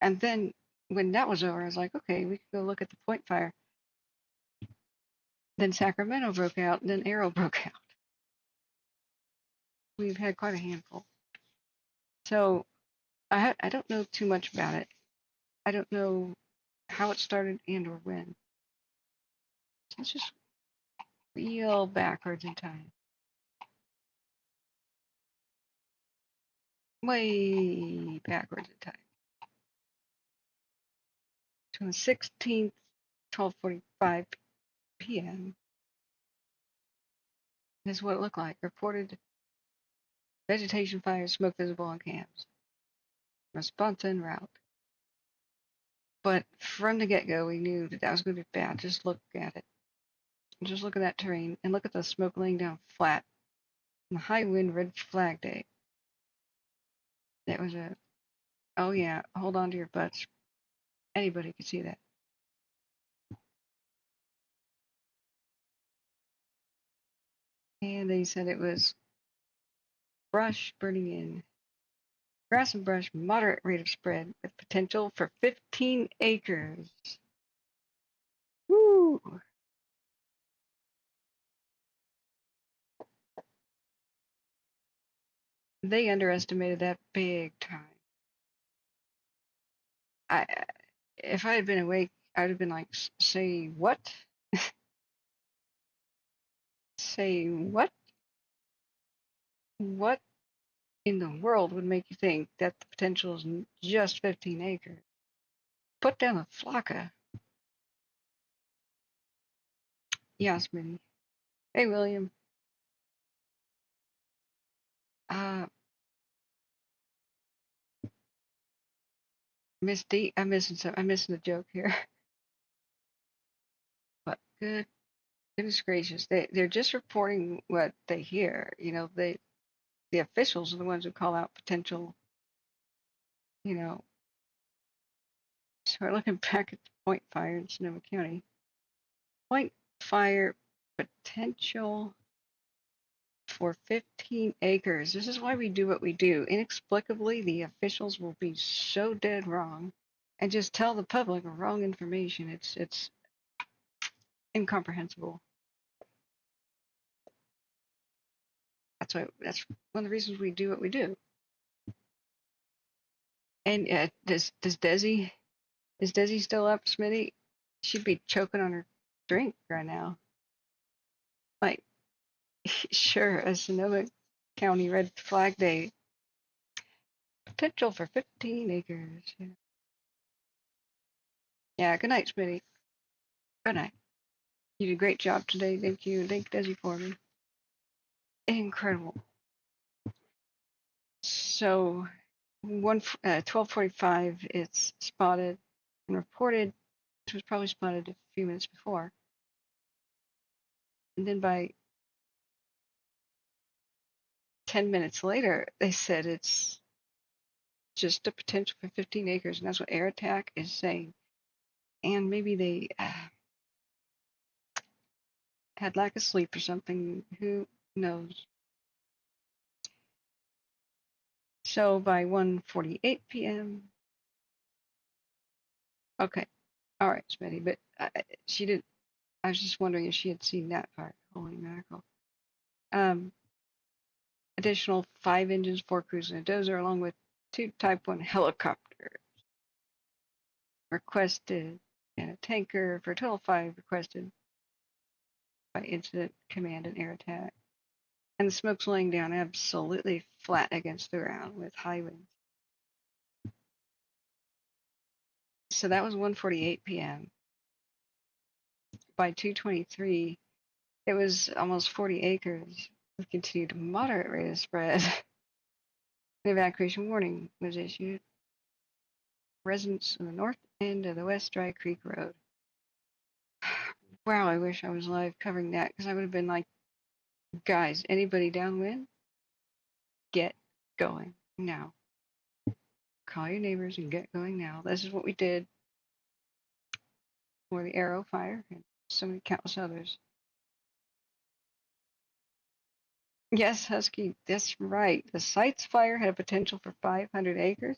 And then when that was over, I was like, okay, we could go look at the point fire. Then Sacramento broke out, and then Arrow broke out. We've had quite a handful. So I don't know too much about it. I don't know how it started and or when. So let's just reel backwards in time. Way backwards in time. To the 16th, 12:45 p.m. This is what it looked like. Reported vegetation fire, smoke visible on cams. Response en route. But from the get-go, we knew that was going to be bad. Just look at it. Just look at that terrain and look at the smoke laying down flat. On the high wind red flag day. That was a, oh yeah, hold on to your butts. Anybody could see that. And they said it was brush burning in. Grass and brush, moderate rate of spread with potential for 15 acres. Woo! They underestimated that big time. If I had been awake, I'd have been like, say what? Say what? What in the world would make you think that the potential is just 15 acres? Put down a flocka. Yes, Minnie. Hey, William. Miss D, I'm missing the joke here. But goodness gracious, they're just reporting what they hear. You know, the officials are the ones who call out potential. You know, so we're looking back at the Point Fire in Sonoma County. Point Fire potential for 15 acres. This is why we do what we do. Inexplicably, the officials will be so dead wrong and just tell the public wrong information. It's incomprehensible. That's one of the reasons we do what we do. And does Desi, is Desi still up, Smitty? She'd be choking on her drink right now. Like, sure, a Sonoma County red flag day. Potential for 15 acres. Yeah, good night, Smitty. Good night. You did a great job today. Thank you. Thank Desi for me. Incredible. So, 12:45, it's spotted and reported. It was probably spotted a few minutes before. And then by 10 minutes later, they said it's just a potential for 15 acres, and that's what Air Attack is saying. And maybe they had lack of sleep or something. Who knows? So by 1:48 p.m. Okay, all right, Smitty. But she did. I was just wondering if she had seen that part. Holy mackerel! Additional 5 engines, 4 crews, and a dozer, along with 2 Type 1 helicopters requested, and a tanker for a total of 5 requested by Incident Command and Air Attack. And the smoke's laying down absolutely flat against the ground with high winds. So that was 1:48 p.m. By 2:23, it was almost 40 acres with continued moderate rate of spread. An evacuation warning was issued. Residents on the north end of the West Dry Creek Road. Wow, I wish I was live covering that, because I would have been like, guys, anybody downwind? Get going now. Call your neighbors and get going now. This is what we did for the Arrow Fire and so many countless others. Yes, Husky, that's right. The Sites Fire had a potential for 500 acres.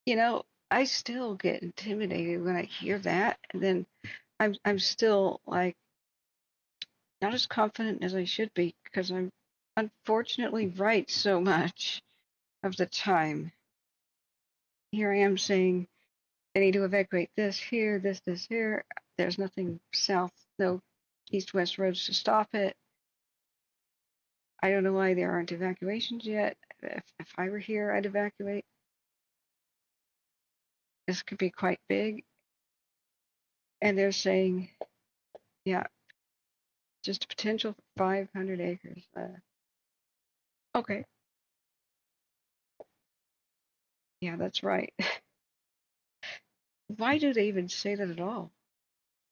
You know, I still get intimidated when I hear that, and then I'm still like not as confident as I should be, because I'm unfortunately right so much of the time. Here I am saying they need to evacuate this here, this here. There's nothing south, no east-west roads to stop it. I don't know why there aren't evacuations yet. If I were here, I'd evacuate. This could be quite big. And they're saying Yeah, just a potential for 500 acres. Okay. Yeah, that's right. Why do they even say that at all?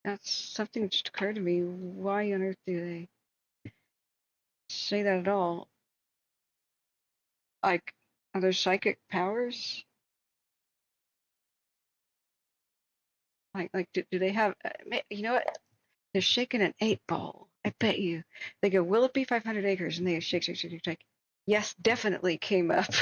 That's something that just occurred to me. Why on earth do they say that at all? Like, are there psychic powers? Like, do they have? You know what? They're shaking an 8 ball. I bet you. They go, will it be 500 acres? And they shake, shake, shake, shake, shake. Yes, definitely came up.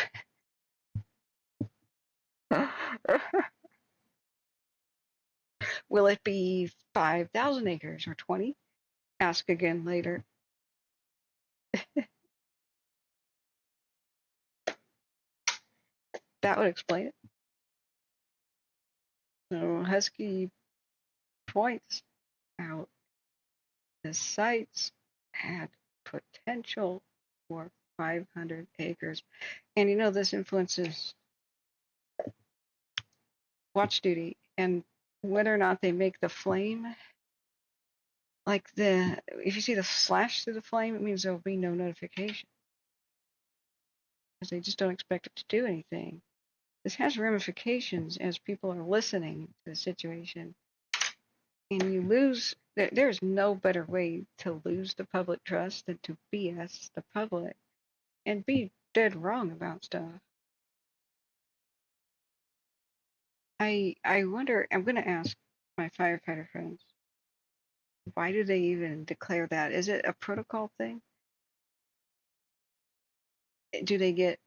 Will it be 5,000 acres or 20? Ask again later. That would explain it. So Husky points out the sites had potential for 500 acres. And you know, this influences watch duty and whether or not they make the flame. Like if you see the slash through the flame, it means there will be no notification because they just don't expect it to do anything. This has ramifications as people are listening to the situation. And you lose, there's no better way to lose the public trust than to BS the public and be dead wrong about stuff. I wonder, I'm going to ask my firefighter friends, why do they even declare that? Is it a protocol thing? Do they get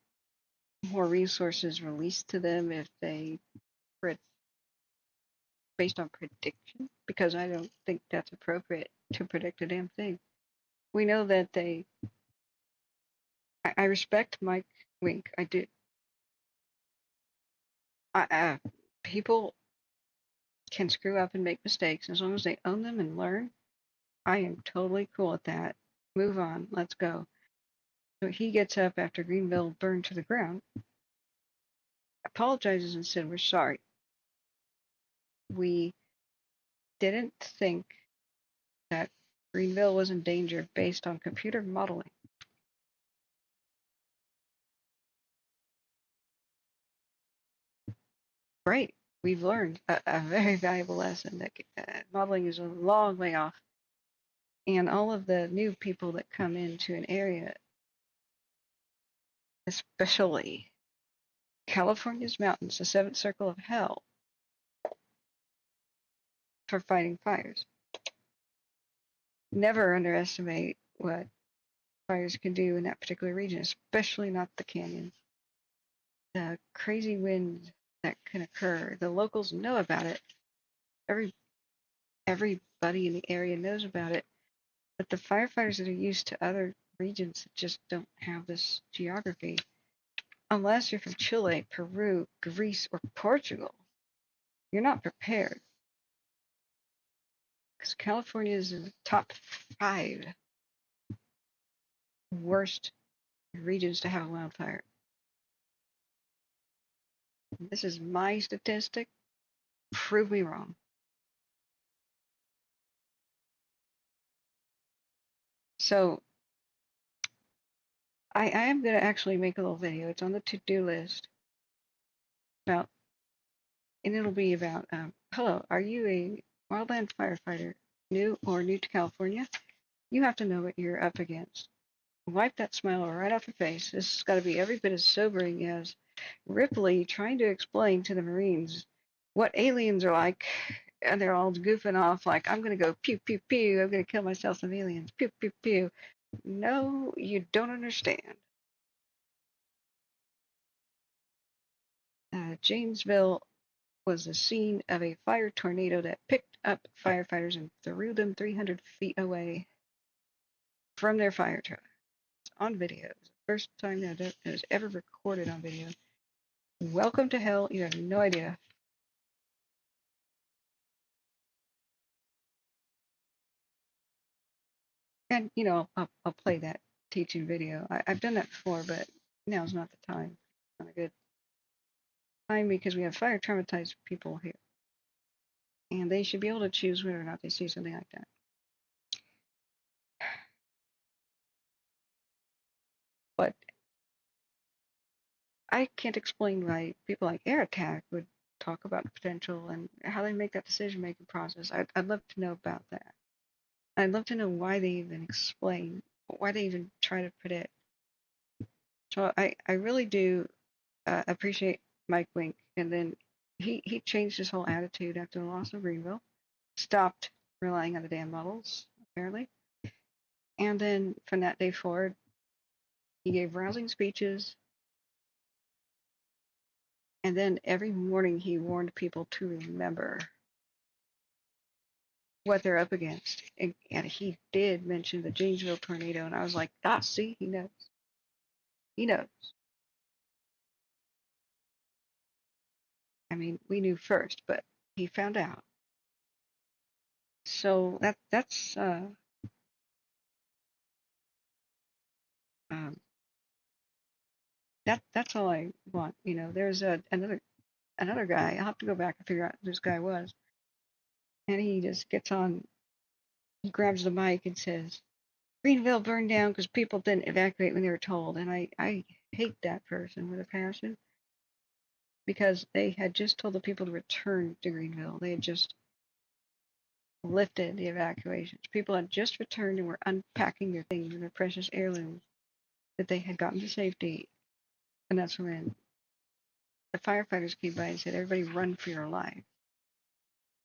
more resources released to them if they, based on prediction? Because I don't think that's appropriate to predict a damn thing. We know that I respect Mike Wink. I do. People can screw up and make mistakes. As long as they own them and learn, I am totally cool with that. Move on. Let's go. So he gets up after Greenville burned to the ground, apologizes and said, we're sorry. We didn't think that Greenville was in danger based on computer modeling. Great. We've learned a very valuable lesson that modeling is a long way off. And all of the new people that come into an area, especially California's mountains, the seventh circle of hell for fighting fires. Never underestimate what fires can do in that particular region, especially not the canyons. The crazy wind that can occur, the locals know about it. Everybody in the area knows about it, but the firefighters that are used to other regions that just don't have this geography, unless you're from Chile, Peru, Greece, or Portugal, you're not prepared. Because California is in the top 5 worst regions to have a wildfire. This is my statistic. Prove me wrong. So I am going to actually make a little video. It's on the to-do list about, and it'll be about, hello, are you a wildland firefighter, new to California? You have to know what you're up against. Wipe that smile right off your face. This has got to be every bit as sobering as Ripley trying to explain to the Marines what aliens are like, and they're all goofing off like, I'm going to go pew, pew, pew, I'm going to kill myself some aliens, pew, pew, pew. No, you don't understand. Janesville was the scene of a fire tornado that picked up firefighters and threw them 300 feet away from their fire truck. It's on video. It's the first time that it was ever recorded on video. Welcome to hell. You have no idea. And, you know, I'll play that teaching video. I've done that before, but now's not the time. It's not a good time because we have fire traumatized people here. And they should be able to choose whether or not they see something like that. I can't explain why people like Air Attack would talk about the potential and how they make that decision-making process. I'd love to know about that. I'd love to know why they even explain, why they even try to predict. So I really do appreciate Mike Wink. And then he changed his whole attitude after the loss of Greenville, stopped relying on the damn models, apparently. And then from that day forward, he gave rousing speeches. And then every morning he warned people to remember what they're up against. And he did mention the Janesville tornado. And I was like, see, he knows. He knows. I mean, we knew first, but he found out. So that's that's all I want. You know, there's another guy. I'll have to go back and figure out who this guy was. And he just gets on, he grabs the mic and says, Greenville burned down because people didn't evacuate when they were told. And I hate that person with a passion, because they had just told the people to return to Greenville. They had just lifted the evacuations. People had just returned and were unpacking their things and their precious heirlooms that they had gotten to safety. And that's when the firefighters came by and said, everybody run for your life.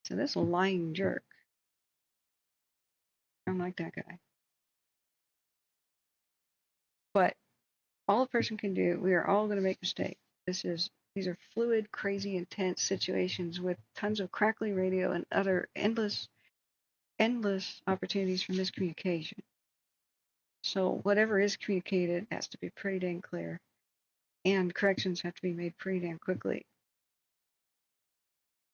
So this lying jerk, I don't like that guy. But all a person can do, we are all going to make mistakes. These are fluid, crazy, intense situations with tons of crackly radio and other endless opportunities for miscommunication. So whatever is communicated has to be pretty dang clear, and corrections have to be made pretty damn quickly.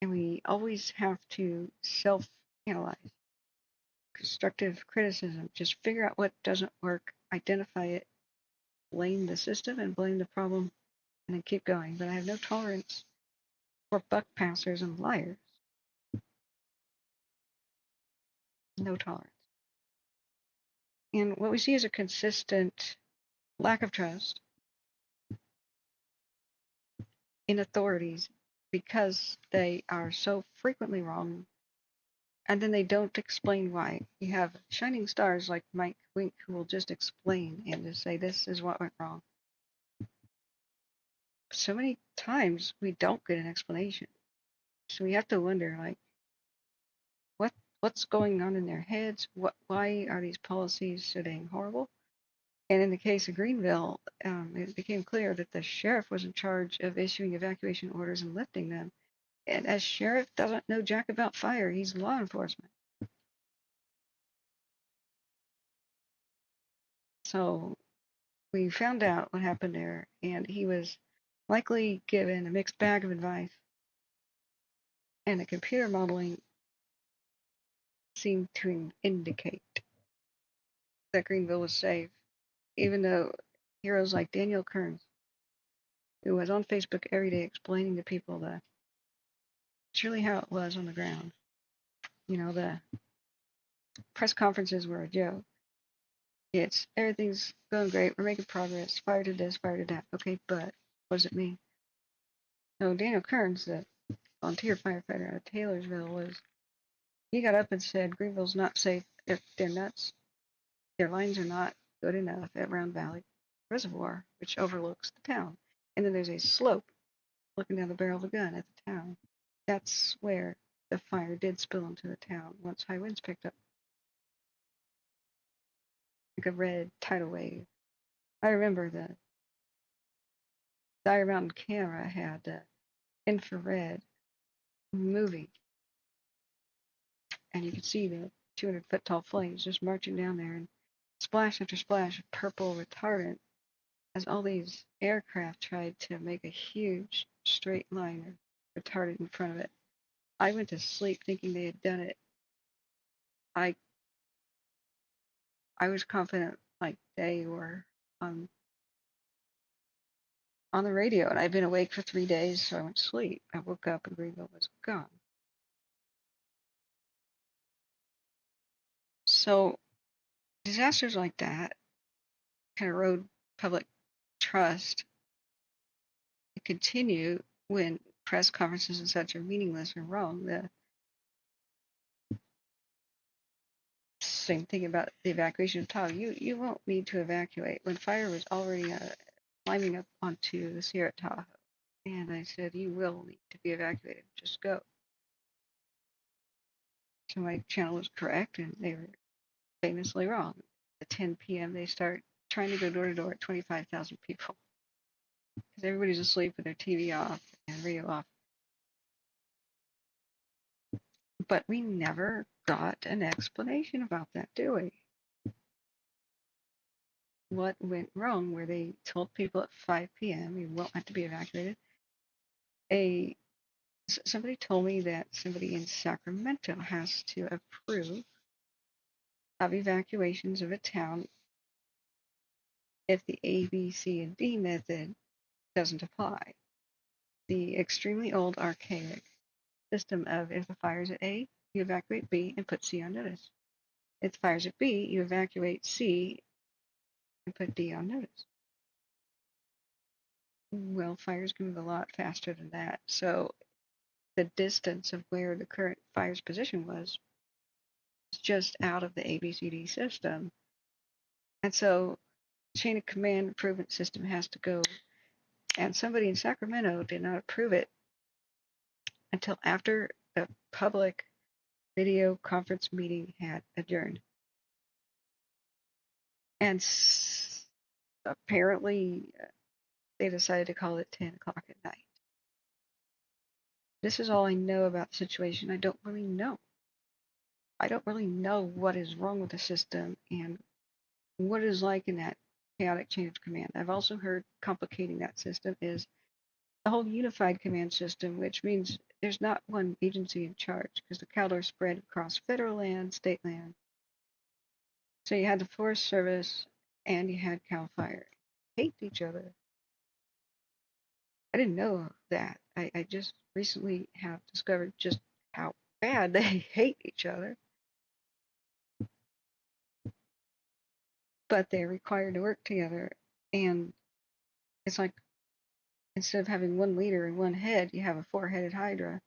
And we always have to self-analyze. Constructive criticism, just figure out what doesn't work, identify it, blame the system and blame the problem, and then keep going. But I have no tolerance for buck passers and liars. No tolerance. And what we see is a consistent lack of trust in authorities because they are so frequently wrong, and then they don't explain why. You have shining stars like Mike Wink who will just explain and just say, this is what went wrong. So many times we don't get an explanation. So we have to wonder, like, what's going on in their heads? Why are these policies so dang horrible? And in the case of Greenville, it became clear that the sheriff was in charge of issuing evacuation orders and lifting them. And as sheriff doesn't know jack about fire, he's law enforcement. So we found out what happened there, and he was likely given a mixed bag of advice. And the computer modeling seemed to indicate that Greenville was safe, even though heroes like Daniel Kearns, who was on Facebook every day explaining to people that it's really how it was on the ground. You know, the press conferences were a joke. It's everything's going great, we're making progress, fire to this, fire to that. Okay, but what does it mean? So Daniel Kearns, the volunteer firefighter out of Taylorsville, he got up and said Greenville's not safe if they're nuts. Their lines are not good enough at Round Valley Reservoir, which overlooks the town. And then there's a slope looking down the barrel of a gun at the town. That's where the fire did spill into the town once high winds picked up. Like a red tidal wave. I remember the Dire Mountain camera had infrared moving. And you could see the 200-foot tall flames just marching down there, and splash after splash of purple retardant as all these aircraft tried to make a huge straight line of retardant in front of it. I went to sleep thinking they had done it. I was confident like they were on the radio, and I'd been awake for 3 days, so I went to sleep. I woke up and Greenville was gone. So disasters like that kind of erode public trust continue when press conferences and such are meaningless or wrong. The same thing about the evacuation of Tahoe. You won't need to evacuate when fire was already climbing up onto the Sierra Tahoe. And I said, you will need to be evacuated. Just go. So my channel was correct, and they were famously wrong. At 10 p.m., they start trying to go door to door at 25,000 people because everybody's asleep with their TV off and radio off. But we never got an explanation about that, do we? What went wrong where they told people at 5 p.m. you won't have to be evacuated? Somebody told me that somebody in Sacramento has to approve of evacuations of a town if the A, B, C, and D method doesn't apply. The extremely old, archaic system of if the fire's at A, you evacuate B and put C on notice. If the fire's at B, you evacuate C and put D on notice. Well, fires can move a lot faster than that. So the distance of where the current fire's position was just out of the ABCD system. And so chain of command improvement system has to go. And somebody in Sacramento did not approve it until after the public video conference meeting had adjourned. And apparently they decided to call it 10 o'clock at night. This is all I know about the situation. I don't really know. I don't really know what is wrong with the system and what it is like in that chaotic chain of command. I've also heard complicating that system is the whole unified command system, which means there's not one agency in charge because the cattle are spread across federal land, state land. So you had the Forest Service and you had CAL FIRE. Hate each other. I didn't know that. I just recently have discovered just how bad they hate each other. But they're required to work together. And it's like instead of having one leader and one head, you have a four-headed hydra.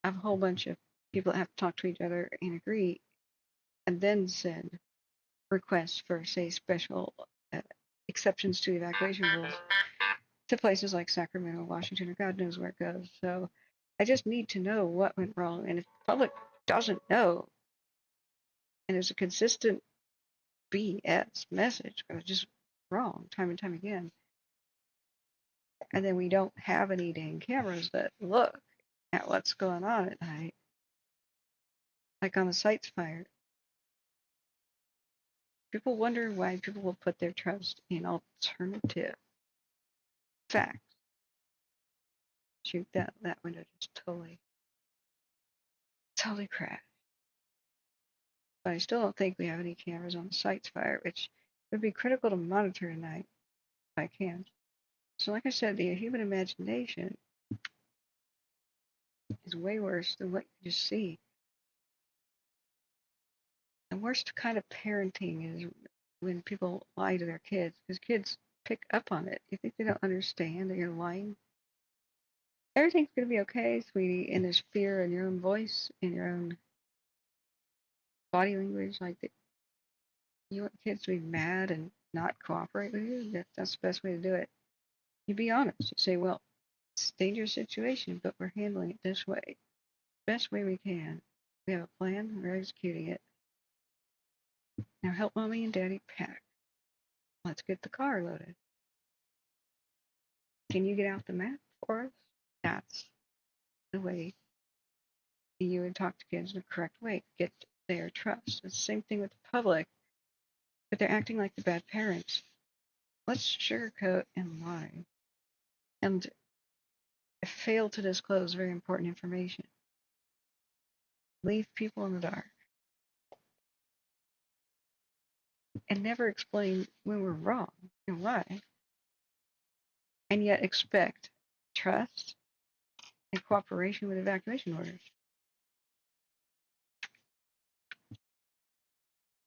I have a whole bunch of people that have to talk to each other and agree and then send requests for, say, special exceptions to evacuation rules to places like Sacramento, Washington, or God knows where it goes. So I just need to know what went wrong. And if the public doesn't know, and there's a consistent BS message, or just wrong time and time again, and then we don't have any dang cameras that look at what's going on at night, like on the Sites fire, people wonder why people will put their trust in alternative facts. Shoot, that window just totally crashed. But I still don't think we have any cameras on the Sites fire, which would be critical to monitor tonight if I can. So like I said, the human imagination is way worse than what you just see. The worst kind of parenting is when people lie to their kids, because kids pick up on it. You think they don't understand that you're lying? Everything's going to be okay, sweetie, and there's fear in your own voice, in your own body language, like that. You want kids to be mad and not cooperate with you? That's the best way to do it. You be honest. You say, well, it's a dangerous situation, but we're handling it this way. Best way we can. We have a plan, we're executing it. Now help mommy and daddy pack. Let's get the car loaded. Can you get out the map for us? That's the way you would talk to kids in the correct way, get their trust. It's the same thing with the public, but they're acting like the bad parents. Let's sugarcoat and lie. And fail to disclose very important information. Leave people in the dark. And never explain when we're wrong and why. And yet expect trust and cooperation with evacuation orders.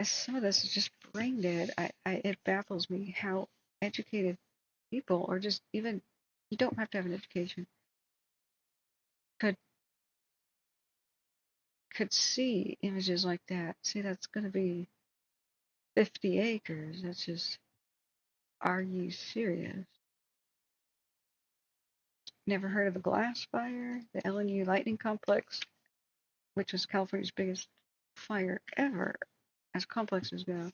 Some of this is just brain dead. It baffles me how educated people, or just even You don't have to have an education. Could see images like that. See, that's going to be 50 acres. That's just, are you serious? Never heard of the Glass Fire? The LNU Lightning Complex, which was California's biggest fire ever, as complexes go.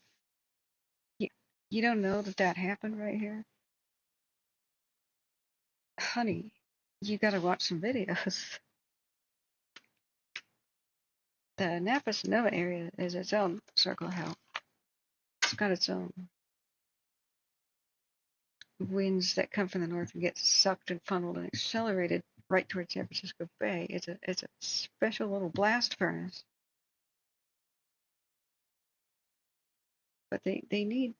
You don't know that that happened right here? Honey, you gotta watch some videos. The Napa Sonoma area is its own circle of hell. It's got its own winds that come from the north and get sucked and funneled and accelerated right towards San Francisco Bay. It's a special little blast furnace. But they need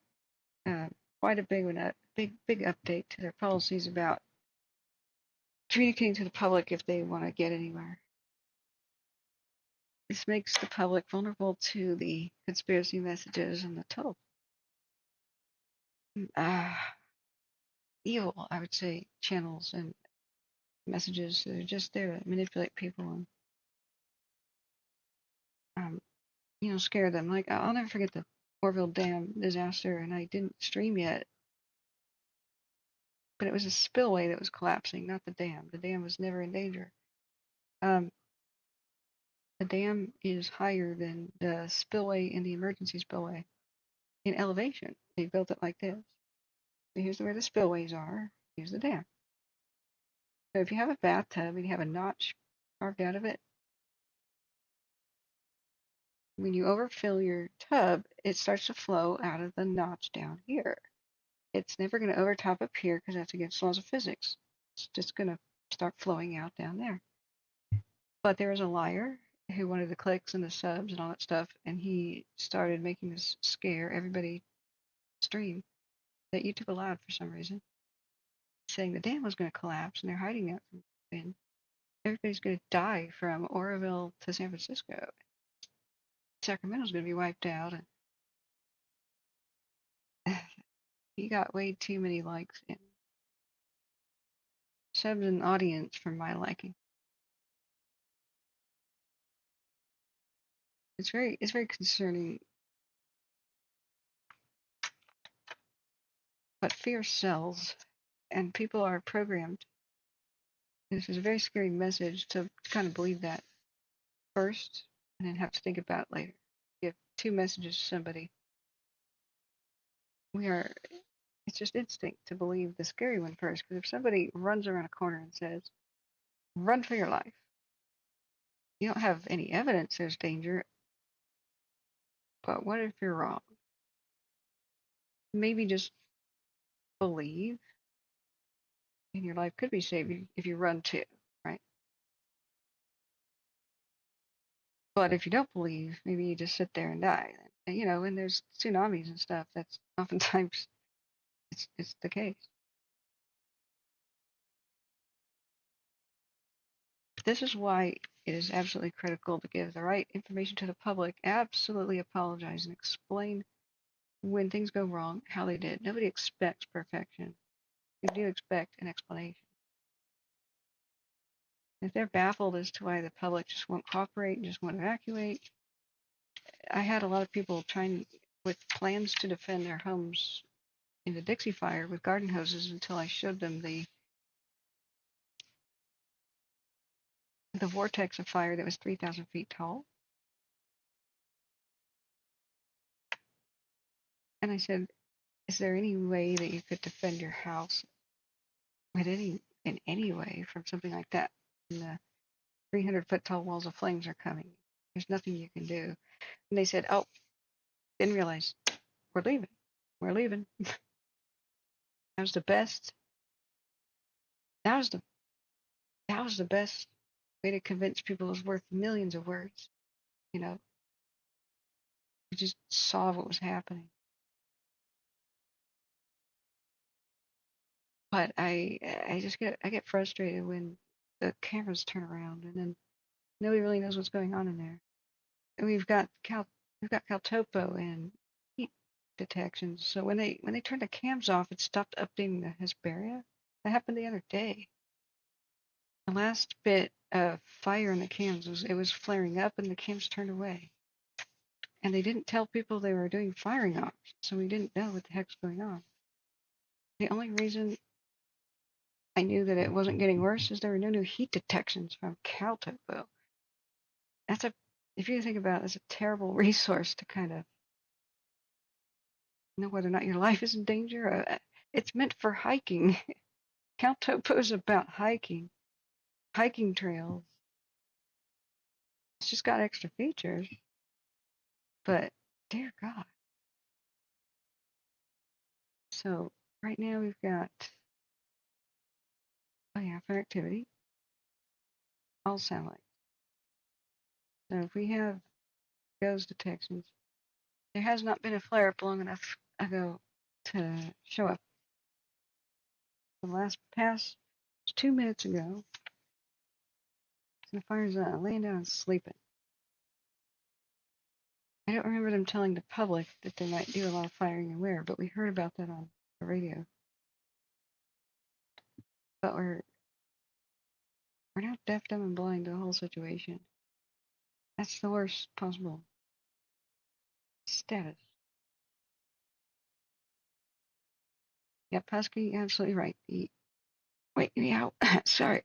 quite a big one, big update to their policies about communicating to the public if they want to get anywhere. This makes the public vulnerable to the conspiracy messages and the total evil, I would say, channels and messages that are just there to manipulate people and scare them. Like, I'll never forget the Orville Dam disaster, and I didn't stream yet, but it was a spillway that was collapsing, not the dam. The dam was never in danger. The dam is higher than the spillway and the emergency spillway in elevation. They built it like this. So here's where the spillways are. Here's the dam. So if you have a bathtub and you have a notch carved out of it, when you overfill your tub, it starts to flow out of the notch down here. It's never going to overtop up here because that's against the laws of physics. It's just going to start flowing out down there. But there was a liar who wanted the clicks and the subs and all that stuff, and he started making this scare everybody stream that YouTube allowed for some reason, saying the dam was going to collapse and they're hiding that from wind. Everybody's going to die from Oroville to San Francisco. Sacramento's going to be wiped out. And he got way too many likes and subs and audience for my liking. It's very concerning. But fear sells, and people are programmed. This is a very scary message to kind of believe that first and then have to think about it later. Give two messages to somebody. It's just instinct to believe the scary one first, because if somebody runs around a corner and says, run for your life, you don't have any evidence there's danger, but what if you're wrong? Maybe just believe, and your life could be saved if you run too, right? But if you don't believe, maybe you just sit there and die. And, when there's tsunamis and stuff, that's oftentimes it's the case. This is why it is absolutely critical to give the right information to the public, absolutely apologize, and explain when things go wrong, how they did. Nobody expects perfection. They do expect an explanation. If they're baffled as to why the public just won't cooperate and just won't evacuate, I had a lot of people trying with plans to defend their homes in the Dixie Fire with garden hoses until I showed them the vortex of fire that was 3,000 feet tall. And I said, is there any way that you could defend your house in any way from something like that? And the 300-foot tall walls of flames are coming. There's nothing you can do. And they said, oh, didn't realize. We're leaving. We're leaving. That was the best. That was the best way to convince people it was worth millions of words. You just saw what was happening. But I get frustrated when the cameras turn around and then nobody really knows what's going on in there. And we've got CalTopo and heat detections. So when they turned the cams off, it stopped updating the Hesperia. That happened the other day. The last bit of fire in the cams was flaring up and the cams turned away. And they didn't tell people they were doing firing off, so we didn't know what the heck's going on. The only reason I knew that it wasn't getting worse is there were no new heat detections from CalTopo. If you think about it, that's a terrible resource to kind of know whether or not your life is in danger. It's meant for hiking. CalTopo is about hiking trails. It's just got extra features. But, dear God. So, right now we've got, fire activity, all satellites. So if we have GOES detections, there has not been a flare-up long enough ago to show up. The last pass was 2 minutes ago. So the fire's laying down and sleeping. I don't remember them telling the public that they might do a lot of firing and where, but we heard about that on the radio. But we're now deaf, dumb, and blind to the whole situation. That's the worst possible status. Yep, Husky, absolutely right. Wait me out. Sorry.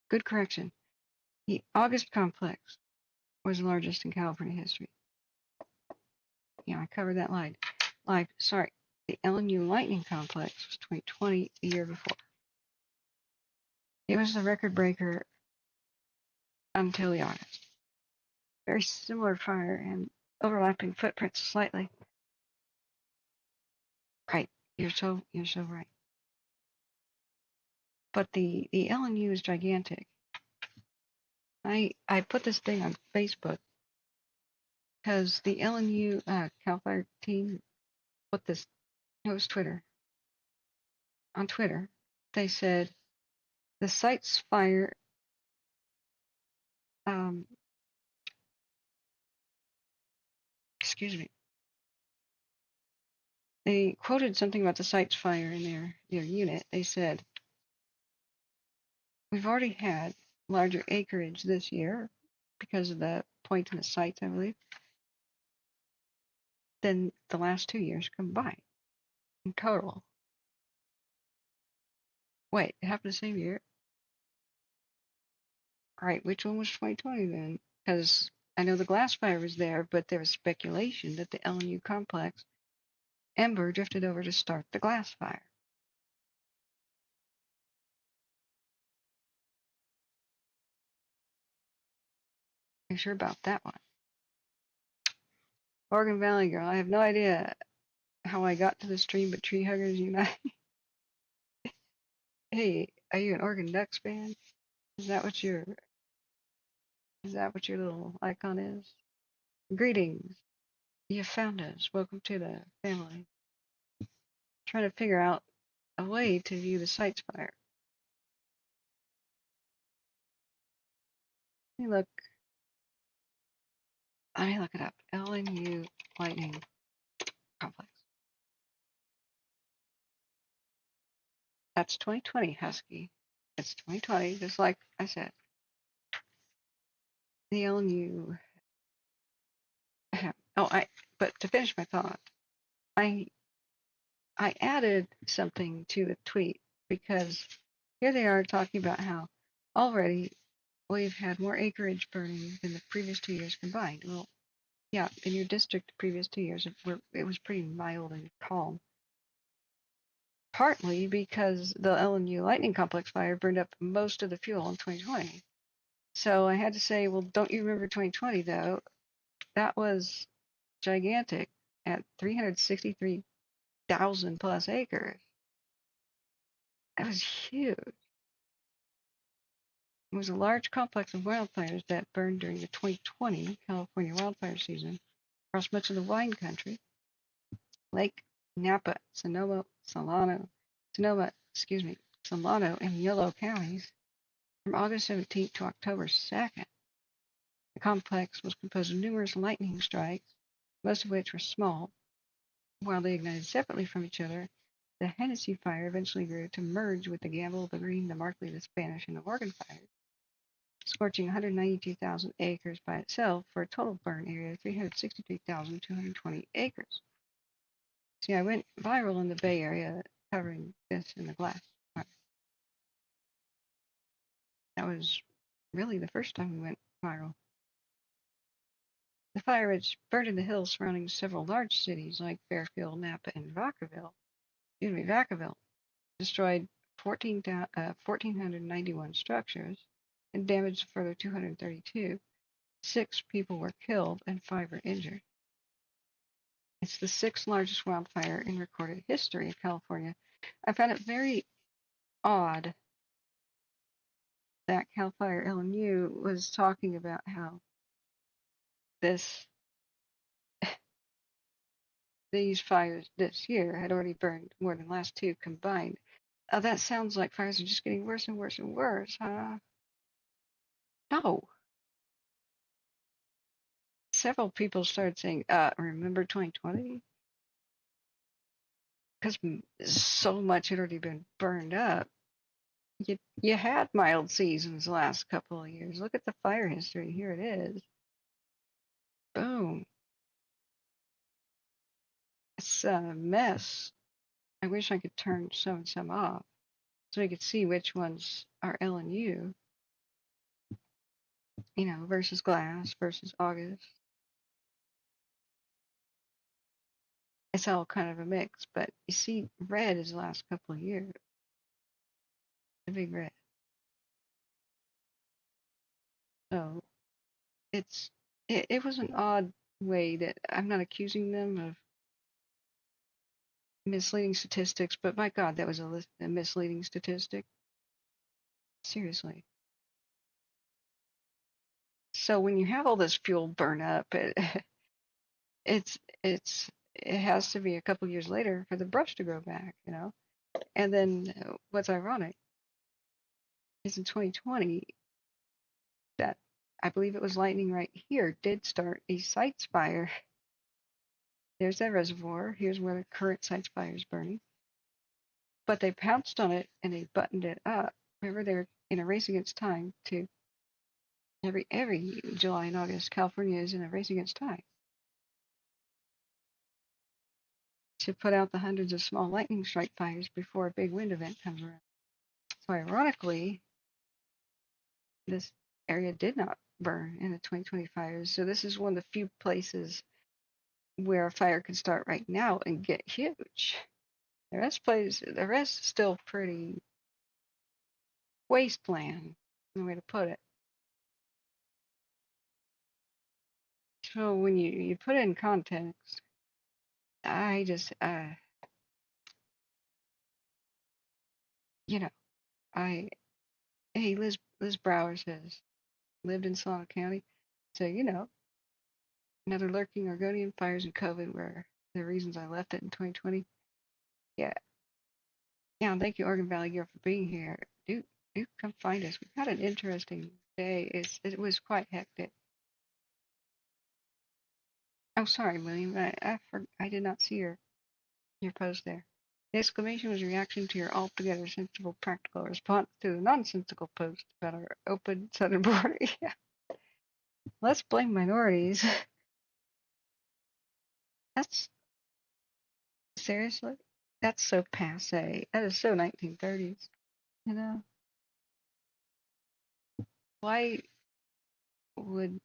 Good correction. The August complex was the largest in California history. Yeah, I covered that live. Sorry. The LNU Lightning complex was 2020, the year before. It was the record breaker until the August. Very similar fire and overlapping footprints slightly. Right. You're so right. But the LNU is gigantic. I put this thing on Facebook because the LNU CAL FIRE team put this. It was Twitter. On Twitter, they said the site's fire. Excuse me. They quoted something about the site's fire in their unit. They said, "We've already had larger acreage this year because of the point in the sites, I believe, than the last 2 years combined in total." Wait, it happened the same year? All right, which one was 2020 then? Because I know the glass fire was there, but there was speculation that the LNU complex ember drifted over to start the glass fire. Are you sure about that one? Oregon Valley Girl, I have no idea how I got to the stream, but Tree Huggers Unite. Hey, are you an Oregon Ducks fan? Is that what your little icon is? Greetings. You found us. Welcome to the family. Trying to figure out a way to view the site's fire. Let me look it up. LNU Lightning Complex. That's 2020, Husky. It's 2020, just like I said. The LNU. But to finish my thought, I added something to the tweet because here they are talking about how already we've had more acreage burning than the previous 2 years combined. Well, yeah, in your district, the previous 2 years, it was pretty mild and calm. Partly because the LNU Lightning Complex fire burned up most of the fuel in 2020. So I had to say, well, don't you remember 2020, though? That was gigantic at 363,000 plus acres. That was huge. It was a large complex of wildfires that burned during the 2020 California wildfire season across much of the wine country. Lake Napa, Solano, and Yolo counties from August 17th to October 2nd. The complex was composed of numerous lightning strikes, most of which were small, While they ignited separately from each other, the Hennessy fire eventually grew to merge with the Gamble, the Green, the Markley, the Spanish, and the Morgan fires, scorching 192,000 acres by itself for a total burn area of 363,220 acres. See, I went viral in the Bay Area covering this in the glass fire. That was really the first time we went viral. The fire, which burned in the hills surrounding several large cities like Fairfield, Napa, and Vacaville, destroyed 1,491 structures and damaged a further 232. 6 people were killed and 5 were injured. It's the 6th largest wildfire in recorded history of California. I found it very odd that CAL FIRE LMU was talking about how these fires this year had already burned more than the last 2 combined. That sounds like fires are just getting worse and worse and worse, huh? No. Several people started saying, remember 2020? Because so much had already been burned up. You had mild seasons the last couple of years. Look at the fire history. Here it is. Boom. It's a mess. I wish I could turn some and some off so we could see which ones are LNU, versus glass versus August. It's all kind of a mix, but you see, red is the last couple of years. The big red. So it was an odd way that I'm not accusing them of misleading statistics, but my God, that was a misleading statistic. Seriously. So when you have all this fuel burn up, it has to be a couple years later for the brush to grow back, And then what's ironic is in 2020 that I believe it was lightning right here did start a sites fire. There's that reservoir. Here's where the current sites fire is burning. But they pounced on it and they buttoned it up. Remember, they're in a race against time to every July and August, California is in a race against time to put out the hundreds of small lightning strike fires before a big wind event comes around. So ironically, this area did not burn in the 2020 fires. So this is one of the few places where a fire can start right now and get huge. The rest is still pretty wasteland, the way to put it. So when you put it in context, I just hey, Liz Brower says lived in Solano County, so another lurking Oregonian fires and COVID were the reasons I left it in 2020. Yeah, and thank you, Oregon Valley Gear, for being here. Do come find us. We've had an interesting day. It was quite hectic. Oh, sorry, William. I did not see your post there. The exclamation was a reaction to your altogether sensible, practical response to the nonsensical post about our open southern border. Yeah. Let's blame minorities. Seriously? That's so passe. That is so 1930s. Why would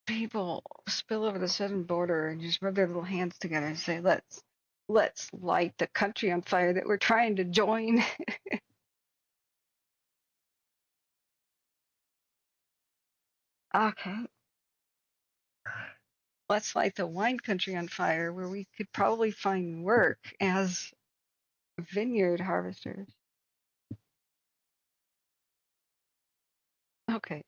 people spill over the southern border and just rub their little hands together and say, let's light the country on fire that we're trying to join? Okay. Let's light the wine country on fire where we could probably find work as vineyard harvesters. Okay.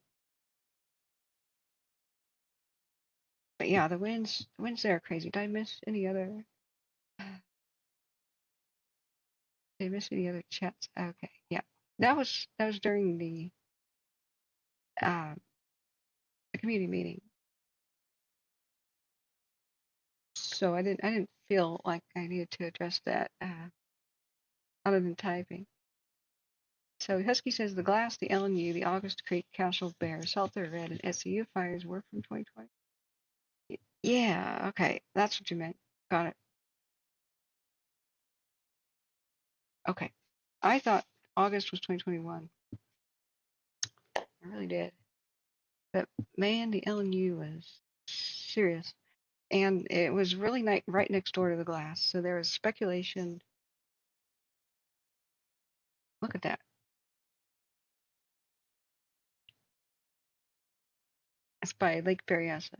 But yeah, the winds there are crazy. Did I miss any other? Did I miss any other chats? Okay, yeah. That was during the community meeting. So I didn't feel like I needed to address that other than typing. So Husky says the Glass, the LNU, the August Creek, Cashel Bear, Salter Red, and SCU fires were from 2020. Yeah, okay, that's what you meant. Got it. Okay, I thought August was 2021. I really did. But man, the LNU was serious. And it was really right next door to the Glass. So there was speculation. Look at that. It's by Lake Berryessa.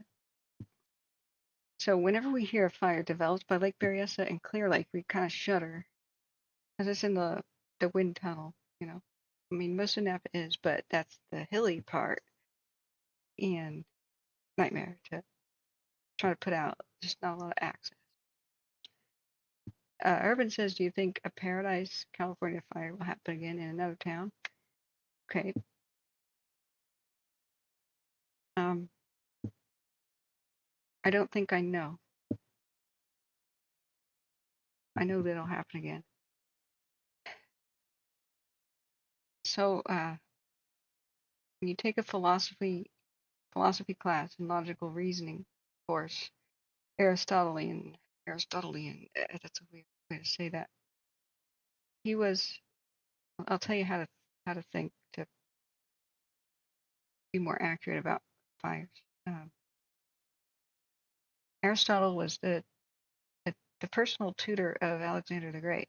So whenever we hear a fire developed by Lake Berryessa and Clear Lake, we kind of shudder. Because it's in the wind tunnel, you know. I mean, most of Napa is, but that's the hilly part. And nightmare to try to put out. Just not a lot of access. Urban says, do you think a Paradise, California fire will happen again in another town? Okay. I don't think I know. I know that it'll happen again. So when you take a philosophy class and logical reasoning course, Aristotelian, that's a weird way to say that. He was, I'll tell you how to think to be more accurate about fires. Aristotle was the personal tutor of Alexander the Great.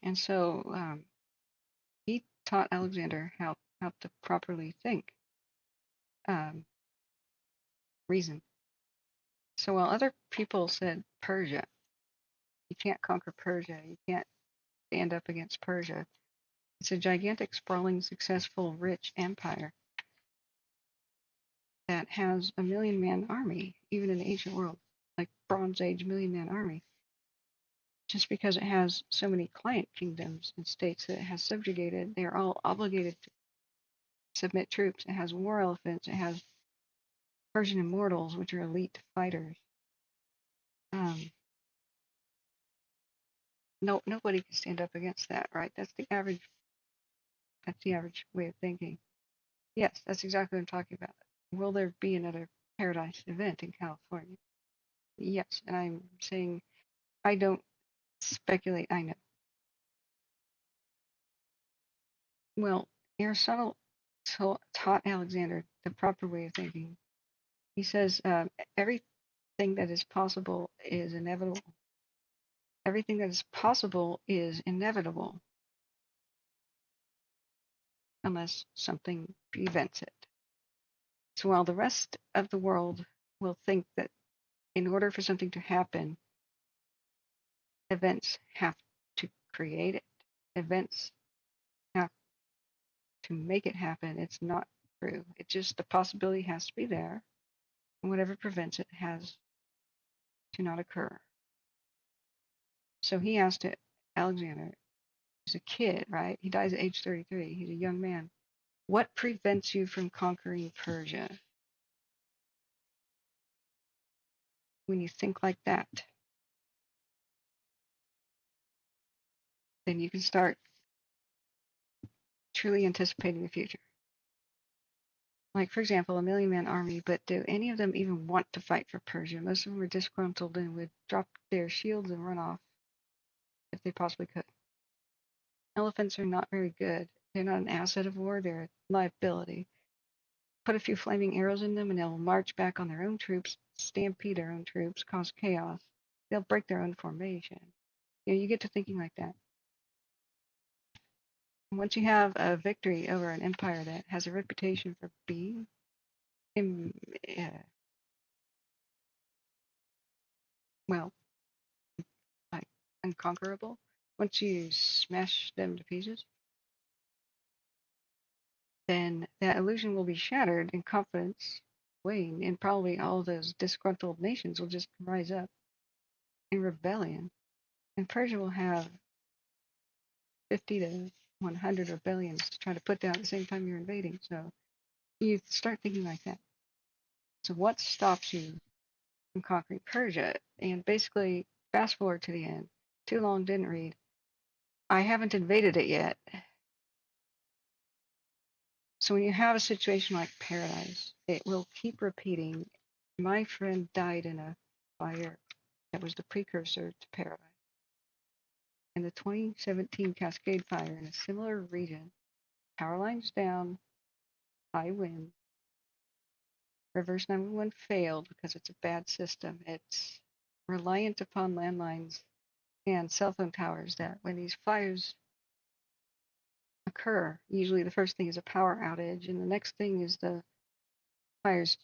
And so he taught Alexander how to properly think, reason. So while other people said Persia, you can't conquer Persia, you can't stand up against Persia. It's a gigantic, sprawling, successful, rich empire that has a 1,000,000-man army, even in the ancient world, like Bronze Age 1,000,000-man army. Just because it has so many client kingdoms and states that it has subjugated, they are all obligated to submit troops. It has war elephants. It has Persian immortals, which are elite fighters. Nobody can stand up against that, right? That's the average way of thinking. Yes, that's exactly what I'm talking about. Will there be another Paradise event in California? Yes, and I'm saying I don't speculate, I know. Well, Aristotle taught Alexander the proper way of thinking. He says everything that is possible is inevitable. Everything that is possible is inevitable unless something prevents it. So while the rest of the world will think that in order for something to happen, events have to create it. Events have to make it happen. It's not true. It's just the possibility has to be there. And whatever prevents it has to not occur. So he asked Alexander, he's a kid, right? He dies at age 33. He's a young man. What prevents you from conquering Persia? When you think like that, then you can start truly anticipating the future. Like, for example, a 1,000,000-man army, but do any of them even want to fight for Persia? Most of them were disgruntled and would drop their shields and run off if they possibly could. Elephants are not very good. They're not an asset of war, they're a liability. Put a few flaming arrows in them and they'll march back on their own troops, stampede their own troops, cause chaos. They'll break their own formation. You get to thinking like that. Once you have a victory over an empire that has a reputation for being like unconquerable, once you smash them to pieces, then that illusion will be shattered and confidence wane, and probably all those disgruntled nations will just rise up in rebellion. And Persia will have 50 to 100 rebellions to try to put down at the same time you're invading. So you start thinking like that. So what stops you from Concrete Persia. And basically, fast forward to the end. Too long, didn't read. I haven't invaded it yet. So when you have a situation like Paradise, it will keep repeating. My friend died in a fire that was the precursor to Paradise. In the 2017 Cascade Fire in a similar region, power lines down, high wind, reverse 911 failed because it's a bad system. It's reliant upon landlines and cell phone towers that when these fires occur, usually the first thing is a power outage, and the next thing is the fires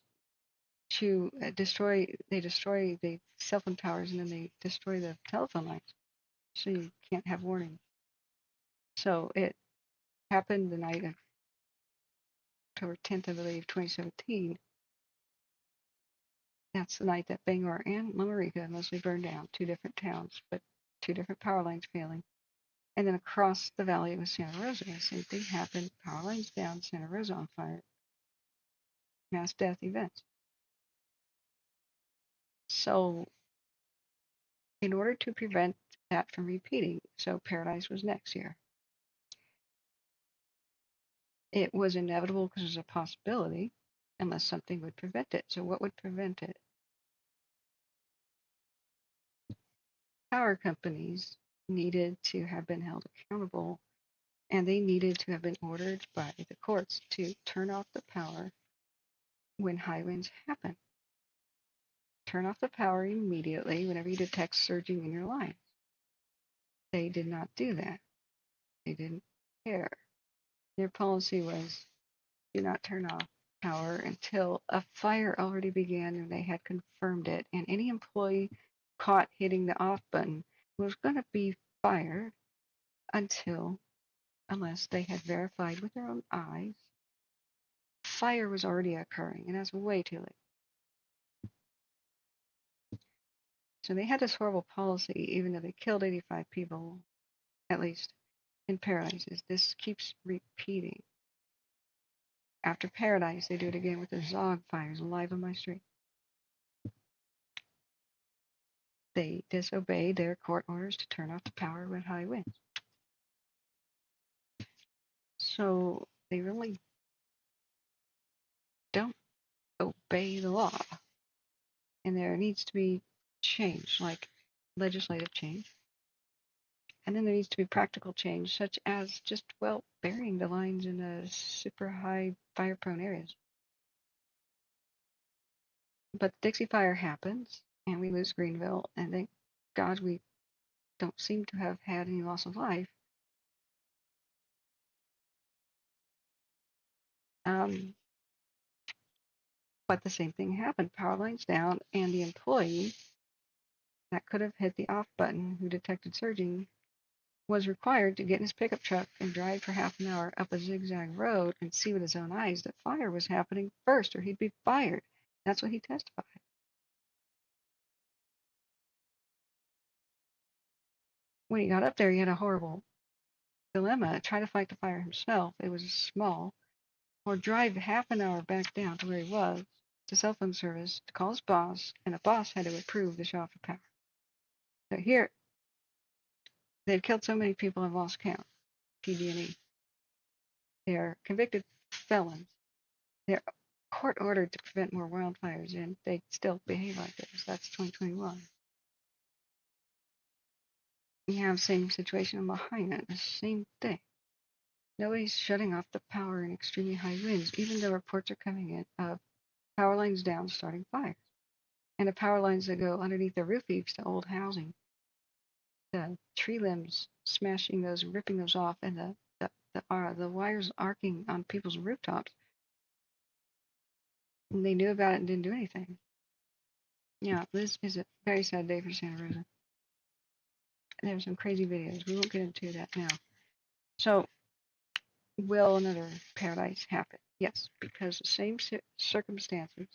to destroy the cell phone towers, and then they destroy the telephone lines, so you can't have warning. So it happened the night of October 10th, I believe, 2017. That's the night that Bangor and Lamarica mostly burned down, two different towns, but two different power lines failing. And then across the valley was Santa Rosa. The same thing happened, power lines down, Santa Rosa on fire. Mass death events. So in order to prevent that from repeating, so Paradise was next year. It was inevitable because there's a possibility unless something would prevent it. So what would prevent it? Power companies needed to have been held accountable, and they needed to have been ordered by the courts to turn off the power when high winds happen. Turn off the power immediately whenever you detect surging in your line. They did not do that. They didn't care. Their policy was do not turn off power until a fire already began and they had confirmed it. And any employee caught hitting the off button was going to be fired unless they had verified with their own eyes fire was already occurring, and that's way too late. So they had this horrible policy, even though they killed 85 people, at least, in Paradises. This keeps repeating. After Paradise, they do it again with the Zog fires live on my street. They disobeyed their court orders to turn off the power with high winds. So they really don't obey the law. And there needs to be change, like legislative change. And then there needs to be practical change, such as just, well, burying the lines in super high fire-prone areas. But the Dixie Fire happens, and we lose Greenville, and thank God we don't seem to have had any loss of life. But the same thing happened. Power lines down, and the employee that could have hit the off button who detected surging was required to get in his pickup truck and drive for half an hour up a zigzag road and see with his own eyes that fire was happening first, or he'd be fired. That's what he testified. When he got up there, he had a horrible dilemma. Try to fight the fire himself. It was small. Or drive half an hour back down to where he was to cell phone service to call his boss, and the boss had to approve the shut off of power. So here, they've killed so many people I've lost count. PG&E. They're convicted felons. They're court ordered to prevent more wildfires, and they still behave like this. That's 2021. You have the same situation in Lahaina, the same thing. Nobody's shutting off the power in extremely high winds, even though reports are coming in of power lines down starting fires. And the power lines that go underneath the roof eaves to old housing. The tree limbs smashing those, ripping those off, and the wires arcing on people's rooftops. And they knew about it and didn't do anything. Yeah, this is a very sad day for Santa Rosa. And there's some crazy videos. We won't get into that now. So, will another Paradise happen? Yes, because the same circumstances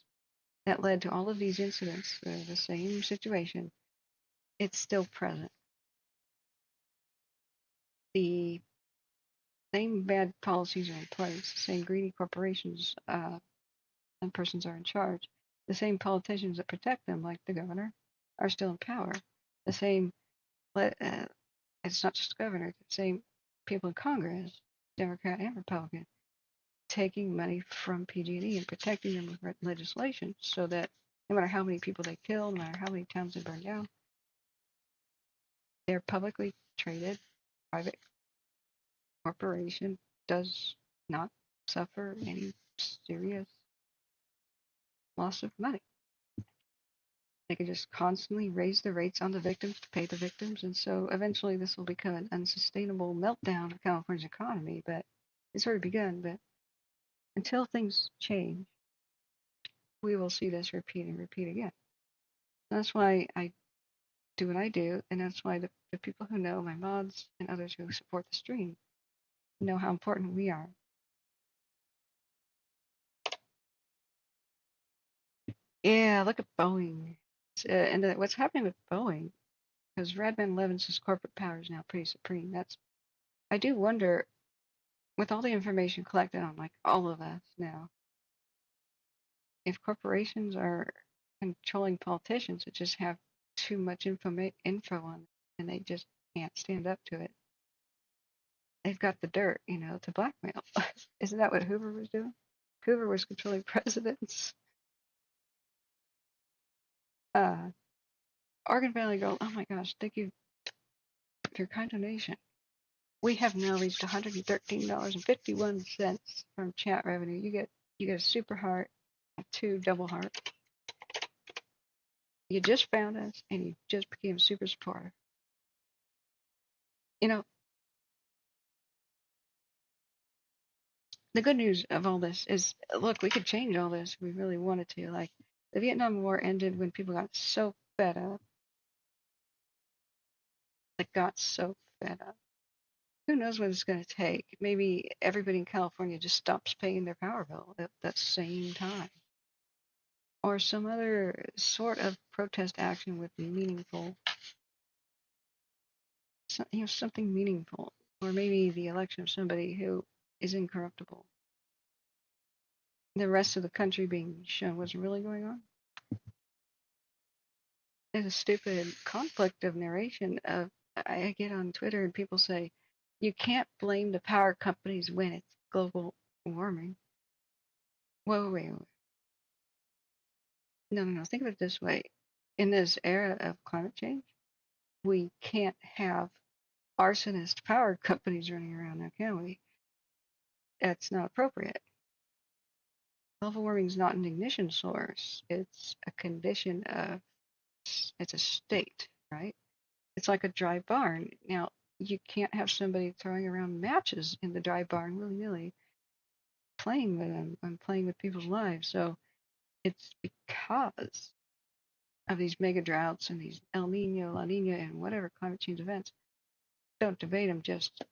that led to all of these incidents, the same situation, it's still present. The same bad policies are in place, the same greedy corporations and persons are in charge. The same politicians that protect them, like the governor, are still in power. The same, it's not just the governor, the same people in Congress, Democrat and Republican, taking money from PG&E and protecting them with legislation so that no matter how many people they kill, no matter how many towns they burn down, their publicly traded private corporation does not suffer any serious loss of money. They can just constantly raise the rates on the victims to pay the victims, and so eventually this will become an unsustainable meltdown of California's economy. But it's already begun. But until things change, we will see this repeat and repeat again. That's why I do what I do, and that's why the people who know, my mods and others who support the stream, know how important we are. Yeah, look at Boeing. And what's happening with Boeing, because Radman Levin's corporate power is now pretty supreme. I do wonder, with all the information collected on like all of us now, if corporations are controlling politicians that just have too much info on them and they just can't stand up to it. They've got the dirt, to blackmail. Isn't that what Hoover was doing? Hoover was controlling presidents. Oregon Valley Gold, oh my gosh, thank you for your kind donation. We have now reached $113.51 from chat revenue. You get a super heart, 2 double heart. You just found us and you just became a super supporter. The good news of all this is, look, we could change all this if we really wanted to. Like, the Vietnam War ended when people got so fed up. Who knows what it's going to take? Maybe everybody in California just stops paying their power bill at that same time. Or some other sort of protest action with something meaningful. Or maybe the election of somebody who is incorruptible. The rest of the country being shown what's really going on. There's a stupid conflict of narration of, I get on Twitter and people say, you can't blame the power companies when it's global warming. Wait. No. Think of it this way. In this era of climate change, we can't have arsonist power companies running around now, can we? That's not appropriate. Global warming is not an ignition source. It's a condition of, it's a state, right? It's like a dry barn. Now, you can't have somebody throwing around matches in the dry barn willy-nilly, playing with them and playing with people's lives. So it's because of these mega droughts and these El Nino, La Nina, and whatever climate change events. Don't debate them, just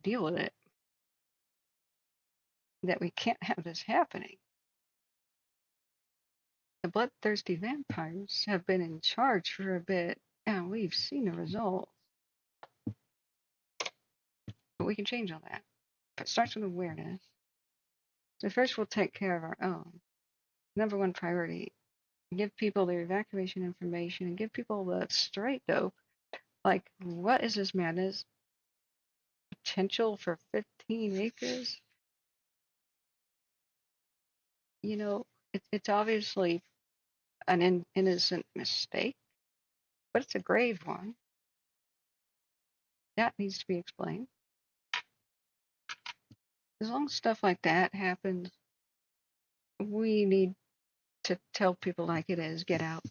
deal with it. That we can't have this happening. The bloodthirsty vampires have been in charge for a bit, and we've seen the results. But we can change all that. It starts with awareness. So first we'll take care of our own. Number one priority, give people their evacuation information and give people the straight dope. Like, what is this madness? Potential for 15 acres? It's obviously an innocent mistake, but it's a grave one. That needs to be explained. As long as stuff like that happens, we need to tell people like it is, get out.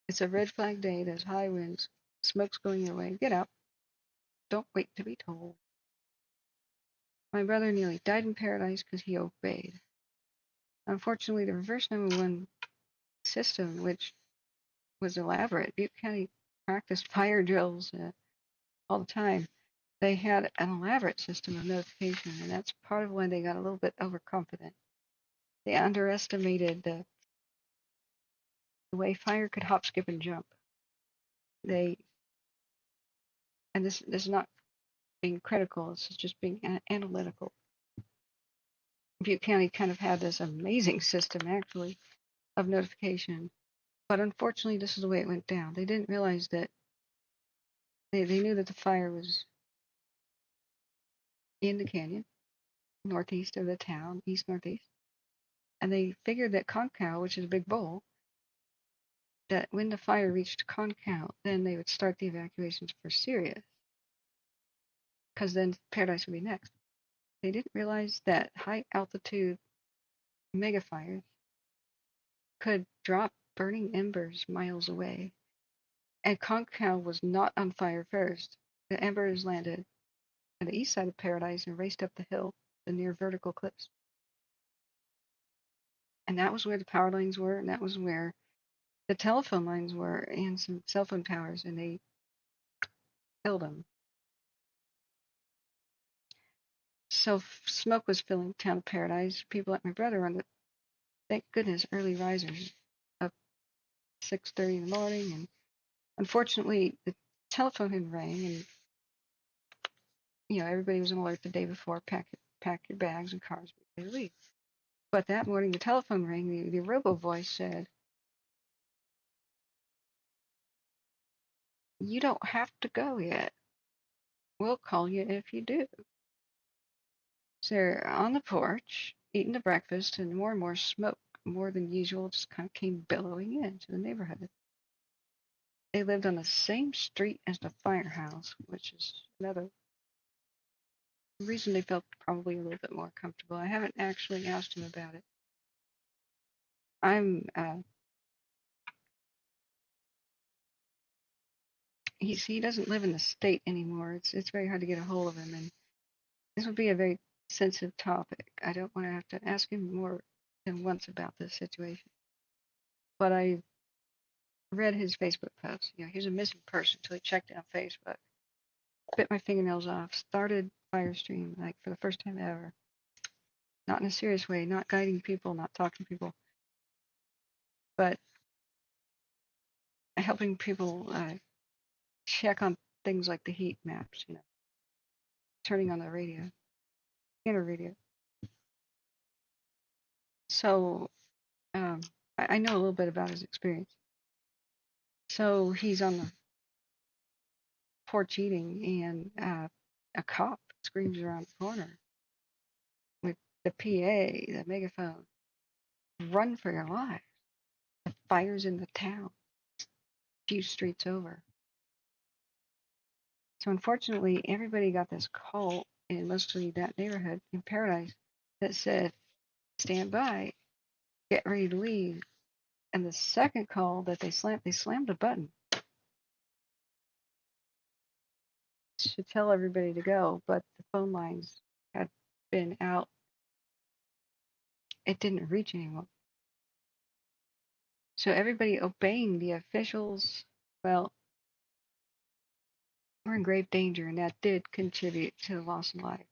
It's a red flag day, there's high winds, smoke's going your way, get out. Don't wait to be told. My brother nearly died in paradise because he obeyed. Unfortunately, the reverse 911 system, which was elaborate, Butte County practiced fire drills all the time. They had an elaborate system of notification, and that's part of when they got a little bit overconfident. They underestimated the way fire could hop, skip, and jump. And this is not being critical, this is just being analytical. Butte County kind of had this amazing system, actually, of notification. But unfortunately, this is the way it went down. They didn't realize that they knew that the fire was in the canyon, northeast of the town, east-northeast. And they figured that Concow, which is a big bowl, that when the fire reached Concow, then they would start the evacuations for Sirius, because then Paradise would be next. They didn't realize that high-altitude megafires could drop burning embers miles away. And Concow was not on fire first. The embers landed on the east side of Paradise and raced up the hill, the near vertical cliffs. And that was where the power lines were, and that was where the telephone lines were, and some cell phone towers, and they killed them. So smoke was filling town of Paradise. People like my brother on the, thank goodness, early risers, up 6:30 in the morning, and unfortunately the telephone had rang, and everybody was on alert the day before. Pack your bags and cars before you leave. But that morning the telephone rang. The robo voice said, "You don't have to go yet. We'll call you if you do." So they're on the porch eating the breakfast, and more smoke, more than usual, just kind of came billowing into the neighborhood. They lived on the same street as the firehouse, which is another reason they felt probably a little bit more comfortable. I haven't actually asked him about it. He doesn't live in the state anymore. It's very hard to get a hold of him, and this would be a very sensitive topic. I don't want to have to ask him more than once about this situation. But I read his Facebook post. He's a missing person, so he checked out Facebook. Bit my fingernails off. Started Firestream like for the first time ever. Not in a serious way. Not guiding people. Not talking to people. But helping people check on things like the heat maps. Turning on the radio, inner radio. So I know a little bit about his experience. So he's on the porch eating, and a cop screams around the corner with the PA, the megaphone, "Run for your life. The fire's in the town, a few streets over." So unfortunately, everybody got this call in mostly that neighborhood in Paradise that said, "Stand by, get ready to leave." And the second call that they slammed a button to tell everybody to go, but the phone lines had been out. It didn't reach anyone. So everybody obeying the officials, well, were in grave danger, and that did contribute to the loss of life.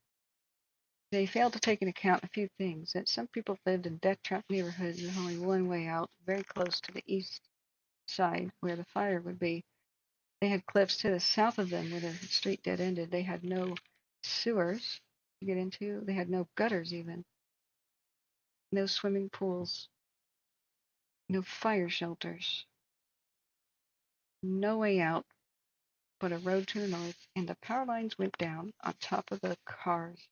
They failed to take into account a few things, that some people lived in death-trap neighborhoods with only one way out, very close to the east side where the fire would be. They had cliffs to the south of them where the street dead ended. They had no sewers to get into. They had no gutters even. No swimming pools. No fire shelters. No way out but a road to the north, and the power lines went down on top of the cars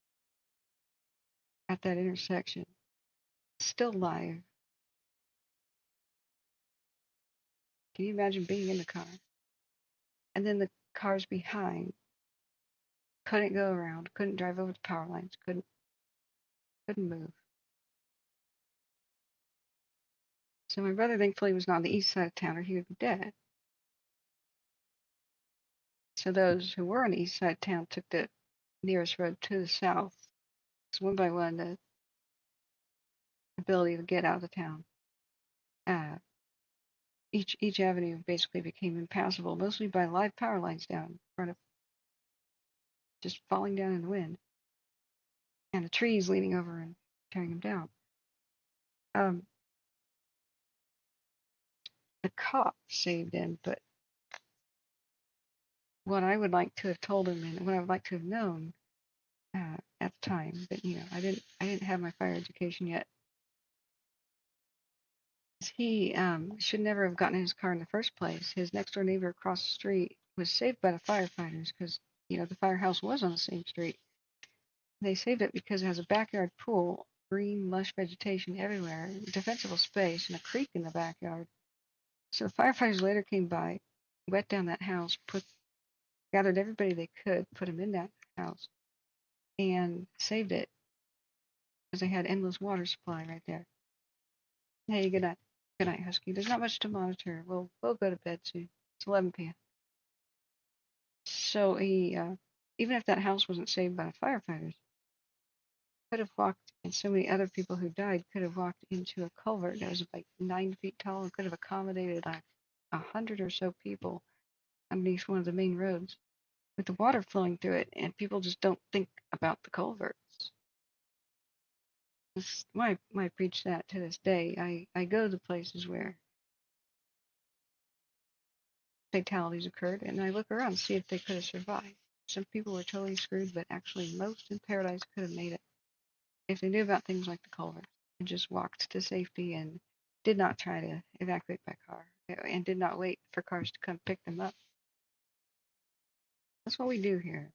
at that intersection. Still live. Can you imagine being in the car? And then the cars behind couldn't go around, couldn't drive over the power lines, couldn't move. So my brother thankfully was not on the east side of town, or he would be dead. So those who were on the east side of town took the nearest road to the south. So one by one, the ability to get out of the town. Each avenue basically became impassable, mostly by live power lines down in front of, just falling down in the wind, and the trees leaning over and tearing them down. The cop saved him, but what I would like to have told him, and what I would like to have known, at the time, but I didn't have my fire education yet. He should never have gotten in his car in the first place. His next door neighbor across the street was saved by the firefighters because the firehouse was on the same street. They saved it because it has a backyard pool, green, lush vegetation everywhere, defensible space, and a creek in the backyard. So the firefighters later came by, wet down that house, gathered everybody they could, put them in that house, and saved it because they had endless water supply right there. Hey, good night. Good night, Husky. There's not much to monitor. We'll go to bed soon. It's 11 p.m. So he, even if that house wasn't saved by the firefighters, could have walked, and so many other people who died could have walked into a culvert that was like 9 feet tall and could have accommodated like 100 or so people underneath one of the main roads with the water flowing through it, and people just don't think about the culverts. This is why I preach that to this day. I go to places where fatalities occurred, and I look around to see if they could have survived. Some people were totally screwed, but actually most in paradise could have made it if they knew about things like the culvert and just walked to safety and did not try to evacuate by car and did not wait for cars to come pick them up. That's what we do here.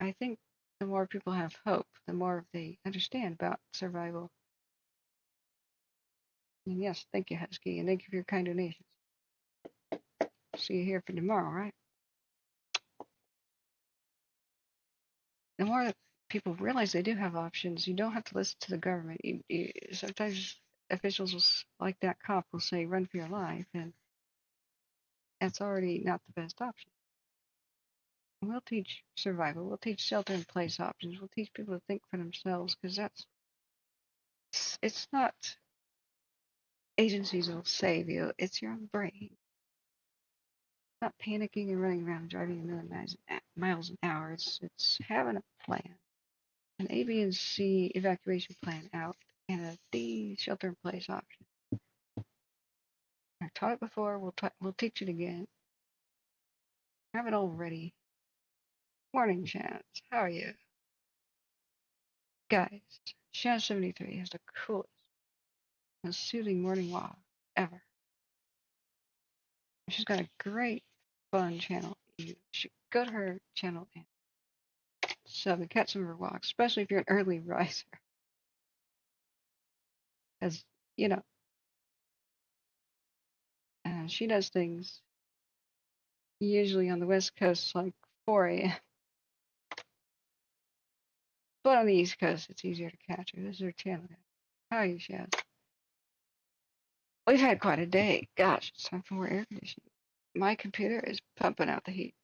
I think the more people have hope, the more they understand about survival. And yes, thank you, Husky, and thank you for your kind donations. See you here for tomorrow, right? The more that people realize they do have options, you don't have to listen to the government. Sometimes officials like that cop will say, run for your life, and that's already not the best option. We'll teach survival. We'll teach shelter-in-place options. We'll teach people to think for themselves, because it's not agencies will save you. It's your own brain. Not panicking and running around driving a million miles an hour. It's having a plan, an A, B, and C evacuation plan out, and a D shelter-in-place option. I've taught it before. We'll teach it again. Have it all ready. Morning, Chance. How are you? Guys, Chance 73 has the coolest, most soothing morning walk ever. She's got a great, fun channel. You should go to her channel and sub and catch some of her walks, especially if you're an early riser. Because, she does things usually on the West Coast like 4 a.m. But on the East Coast, it's easier to catch her. This is her channel. How are you, Shaz? We've had quite a day. Gosh, it's time for more air conditioning. My computer is pumping out the heat.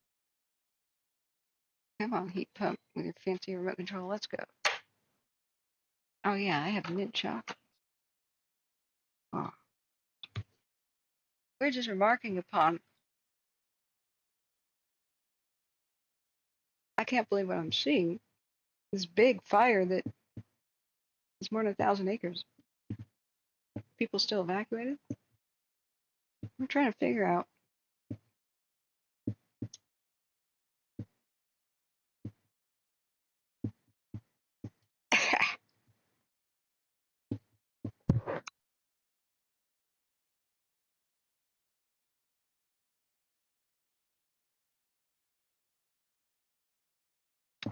Come on, heat pump with your fancy remote control. Let's go. Oh, yeah, I have mint chocolate. Oh. We're just remarking upon. I can't believe what I'm seeing. This big fire that is more than 1,000 acres. People still evacuated? We're trying to figure out.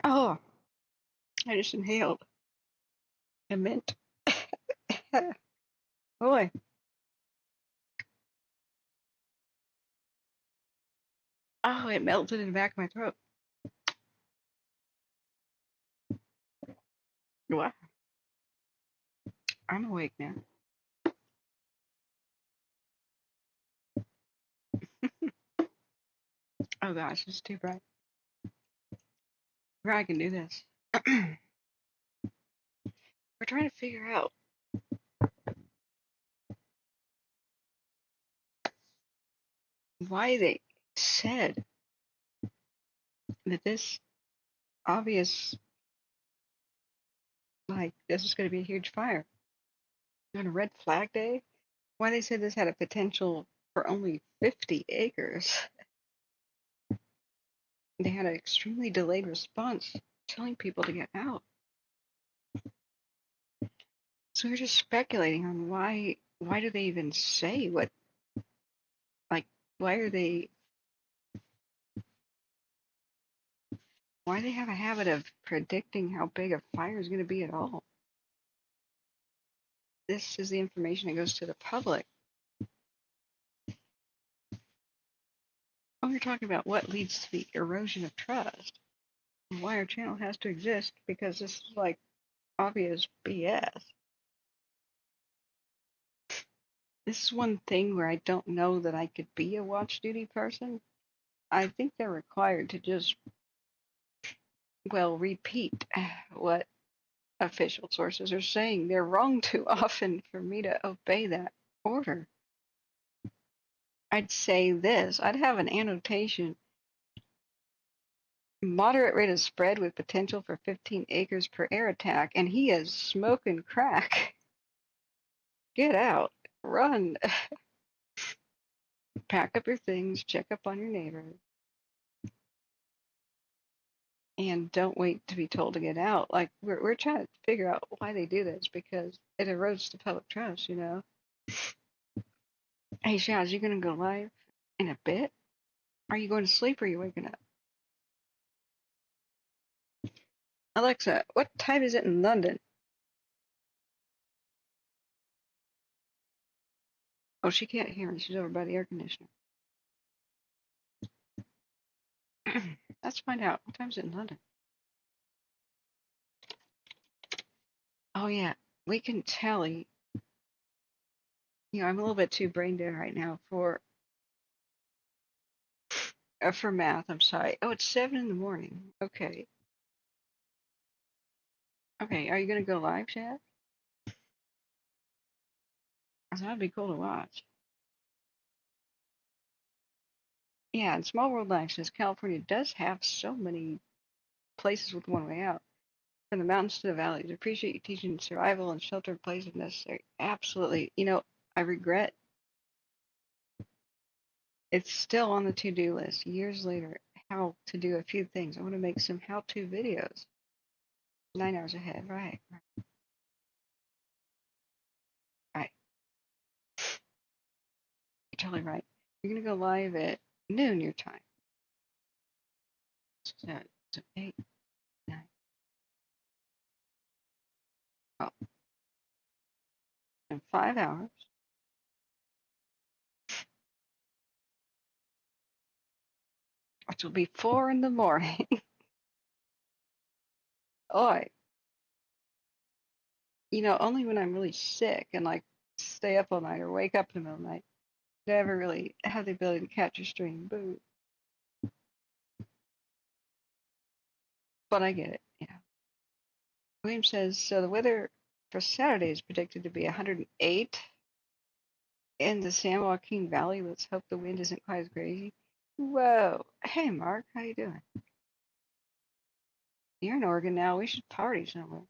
Oh, I just inhaled a mint. Boy. Oh, it melted in the back of my throat. Wow. I'm awake now. Oh gosh, it's too bright. I can do this. We're trying to figure out why they said that this obvious, like, this is going to be a huge fire on a red flag day. Why they said this had a potential for only 50 acres. they had an extremely delayed response telling people to get out. So we're just speculating on why do they even say what, like, why do they have a habit of predicting how big a fire is going to be at all? This is the information that goes to the public. Oh, you're talking about what leads to the erosion of trust and why our channel has to exist, because this is like obvious BS. This is one thing where I don't know that I could be a watch duty person. I think they're required to just, well, repeat what official sources are saying. They're wrong too often for me to obey that order. I'd say this. I'd have an annotation. Moderate rate of spread with potential for 15 acres per air attack, and he is smoking crack. Get out. Run. Pack up your things. Check up on your neighbors. And don't wait to be told to get out. Like, we're trying to figure out why they do this, because it erodes the public trust, you know? Hey, Shaz, you gonna go live in a bit? Are you going to sleep or are you waking up? Alexa, what time is it in London? Oh, she can't hear me. She's over by the air conditioner. Let's find out. What time is it in London? Oh, yeah. We can tally. You know, I'm a little bit too brain dead right now for math. I'm sorry. Oh, it's 7 in the morning. Okay. Okay, are you going to go live, Chad? That'd be cool to watch. Yeah, and Small World Life says California does have so many places with one way out. From the mountains to the valleys. Appreciate you teaching survival and shelter in place if necessary. Absolutely. You know, I regret it's still on the to-do list years later, how to do a few things. I want to make some how-to videos. 9 hours ahead, right. Right. You're totally right. You're going to go live at noon your time. So 8, 9. Oh. In 5 hours. Which will be 4 in the morning. Oi. You know, only when I'm really sick and like stay up all night or wake up in the middle of the night, do I ever really have the ability to catch a stream. Boo. But I get it, yeah. William says, so the weather for Saturday is predicted to be 108 in the San Joaquin Valley. Let's hope the wind isn't quite as crazy. Whoa. Hey, Mark, how you doing? You're in Oregon now. We should party somewhere.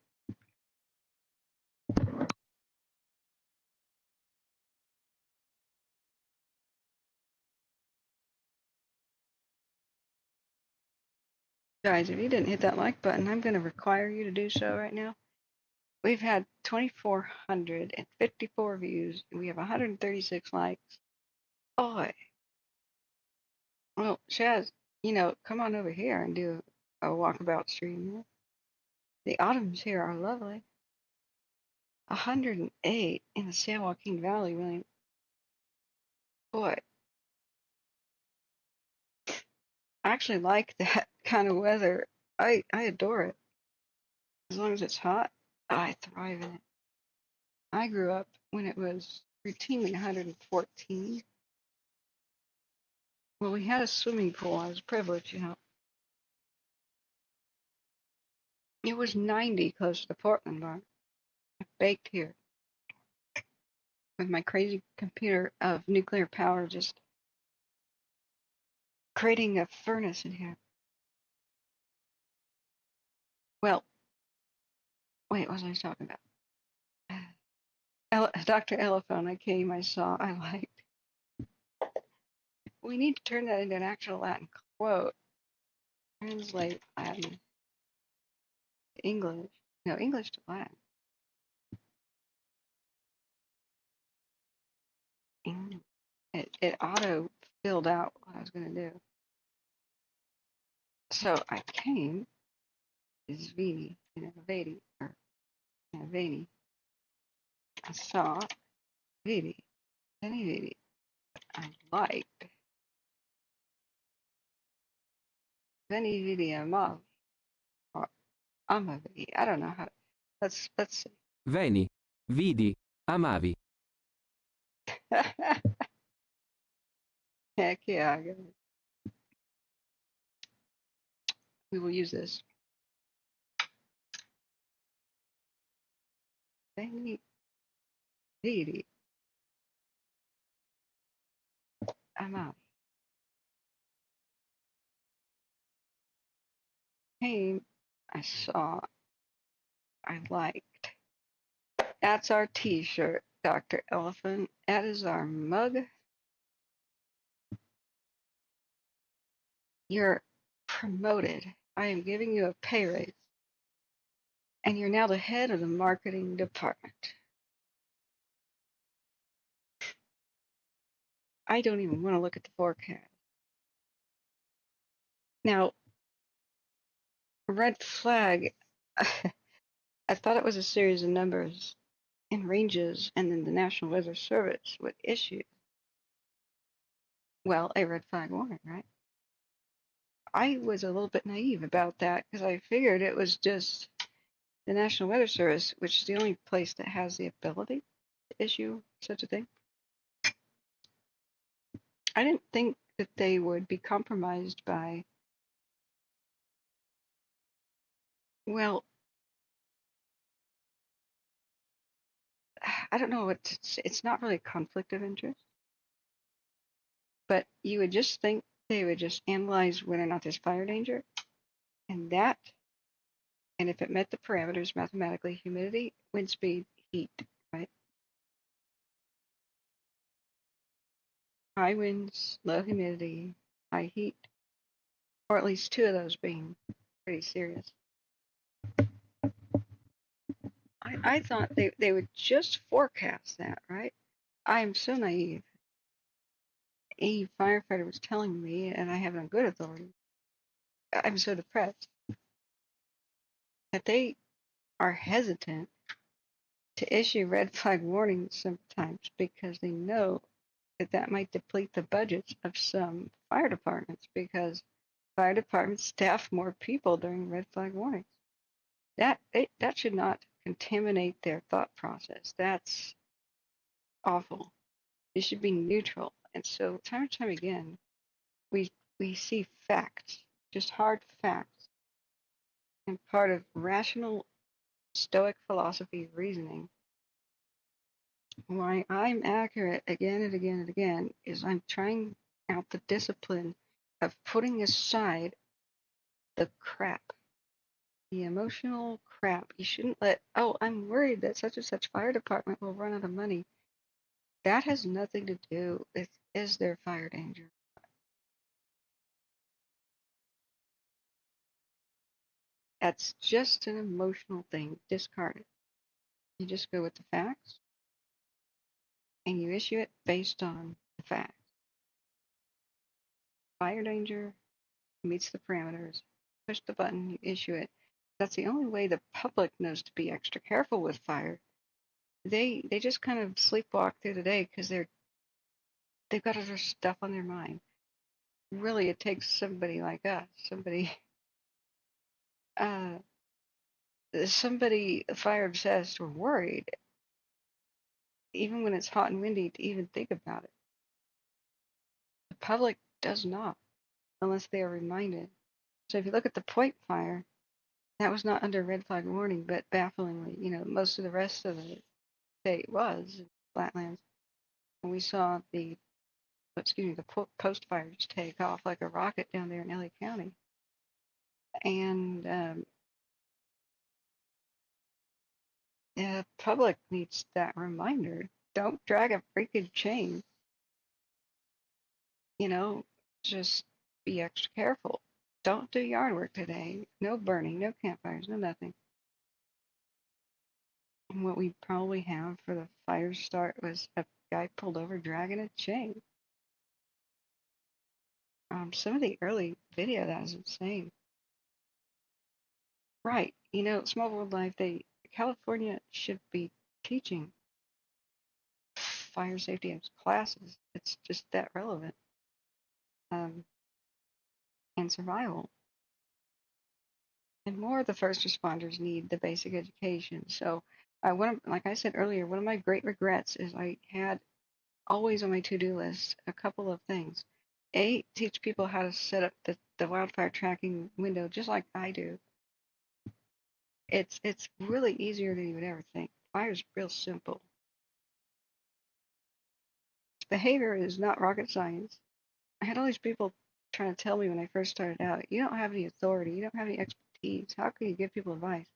Guys, if you didn't hit that like button, I'm going to require you to do so right now. We've had 2,454 views, and we have 136 likes. Oh, well, Shaz, you know, come on over here and do a walkabout stream. The autumns here are lovely. 108 in the San Joaquin Valley, William. Boy, I actually like that kind of weather. I adore it. As long as it's hot, I thrive in it. I grew up when it was routinely 114. Well, we had a swimming pool. I was privileged, you know. It was 90 close to Portland, bar. I baked here with my crazy computer of nuclear power, just creating a furnace in here. Well, wait, what was I talking about? Dr. Elephone, I came, I saw, I liked. We need to turn that into an actual Latin quote. Translate Latin to English. No, English to Latin. It auto filled out what I was going to do. So I came, is Vini, Vedi, or Veni. I saw Vidi, any Vidi. I liked Veni Vidi Amavi, or Amavi. I don't know how. Let's see. Veni, vidi, amavi. Heck yeah, we will use this. Veni Vidi Amavi. Came, I saw, I liked. That's our t-shirt, Dr. Elephant. That is our mug. You're promoted. I am giving you a pay raise. And you're now the head of the marketing department. I don't even want to look at the forecast. Now, red flag, I thought it was a series of numbers and ranges, and then the National Weather Service would issue, well, a red flag warning, right? I was a little bit naive about that because I figured it was just the National Weather Service, which is the only place that has the ability to issue such a thing. I didn't think that they would be compromised by, well, I don't know what it's not really a conflict of interest, but you would just think they would just analyze whether or not there's fire danger, and if it met the parameters mathematically, humidity, wind speed, heat, right? High winds, low humidity, high heat, or at least two of those being pretty serious. I thought they would just forecast that, right? I am so naive. A firefighter was telling me, and I have it on good authority, I'm so depressed, that they are hesitant to issue red flag warnings sometimes because they know that that might deplete the budgets of some fire departments because fire departments staff more people during red flag warnings. That should not contaminate their thought process. That's awful. It should be neutral. And so time and time again, we see facts, just hard facts, and part of rational Stoic philosophy reasoning. Why I'm accurate again and again and again is I'm trying out the discipline of putting aside the crap, the emotional crap. You shouldn't let, oh, I'm worried that such and such fire department will run out of money. That has nothing to do with is there fire danger. That's just an emotional thing. Discard it. You just go with the facts and you issue it based on the facts. Fire danger meets the parameters. Push the button, you issue it. That's the only way the public knows to be extra careful with fire. They just kind of sleepwalk through the day because they've got other stuff on their mind. Really, it takes somebody like us, somebody fire obsessed or worried, even when it's hot and windy, to even think about it. The public does not, unless they are reminded. So if you look at the Point fire, that was not under red flag warning, but bafflingly, most of the rest of the state was flatlands. And we saw the post fire just take off like a rocket down there in LA County. And the public needs that reminder. Don't drag a freaking chain. Just be extra careful. Don't do yard work today. No burning, no campfires, no nothing. And what we probably have for the fire start was a guy pulled over dragging a chain. Some of the early video, that was insane. Right. Small World Life, California should be teaching fire safety as classes. It's just that relevant. And survival. And more of the first responders need the basic education. So, like I said earlier, one of my great regrets is I had always on my to-do list a couple of things. A, teach people how to set up the wildfire tracking window just like I do. It's really easier than you would ever think. Fire's real simple. Behavior is not rocket science. I had all these people trying to tell me when I first started out, you don't have any authority, you don't have any expertise. How can you give people advice?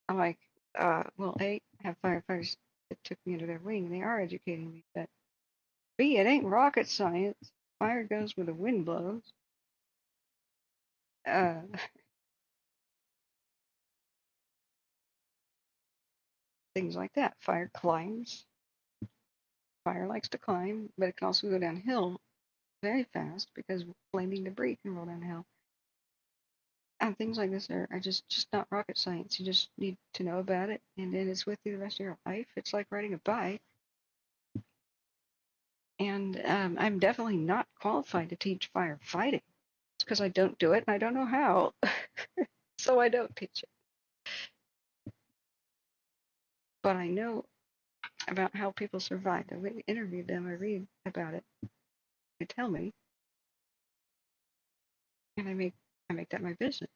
I'm like, well, A, I have firefighters that took me under their wing and they are educating me. But B, it ain't rocket science. Fire goes where the wind blows. Things like that. Fire climbs. Fire likes to climb, but it can also go downhill very fast because flaming debris can roll downhill. And things like this are just not rocket science. You just need to know about it, and then it's with you the rest of your life. It's like riding a bike. And I'm definitely not qualified to teach firefighting. It's because I don't do it and I don't know how. So I don't teach it. But I know about how people survived. I interviewed them. I read about it. They tell me. And I make that my business.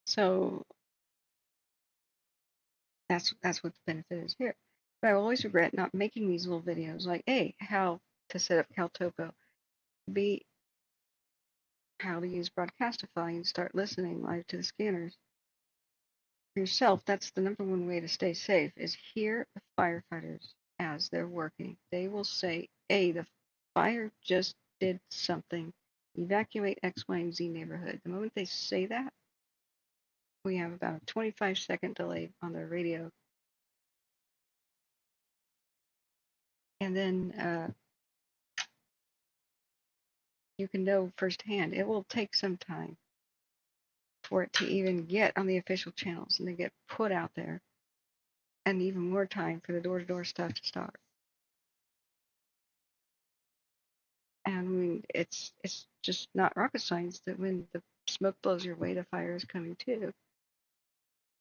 So that's what the benefit is here. But I always regret not making these little videos like A, how to set up CalTopo, B, how to use Broadcastify and start listening live to the scanners. For yourself, that's the number one way to stay safe is hear the firefighters as they're working. They will say, A, the fire just did something. Evacuate X, Y, and Z neighborhood. The moment they say that, we have about a 25-second delay on their radio. And then you can know firsthand. It will take some time for it to even get on the official channels and to get put out there. And even more time for the door-to-door stuff to start. And I mean, it's just not rocket science that when the smoke blows your way, the fire is coming too.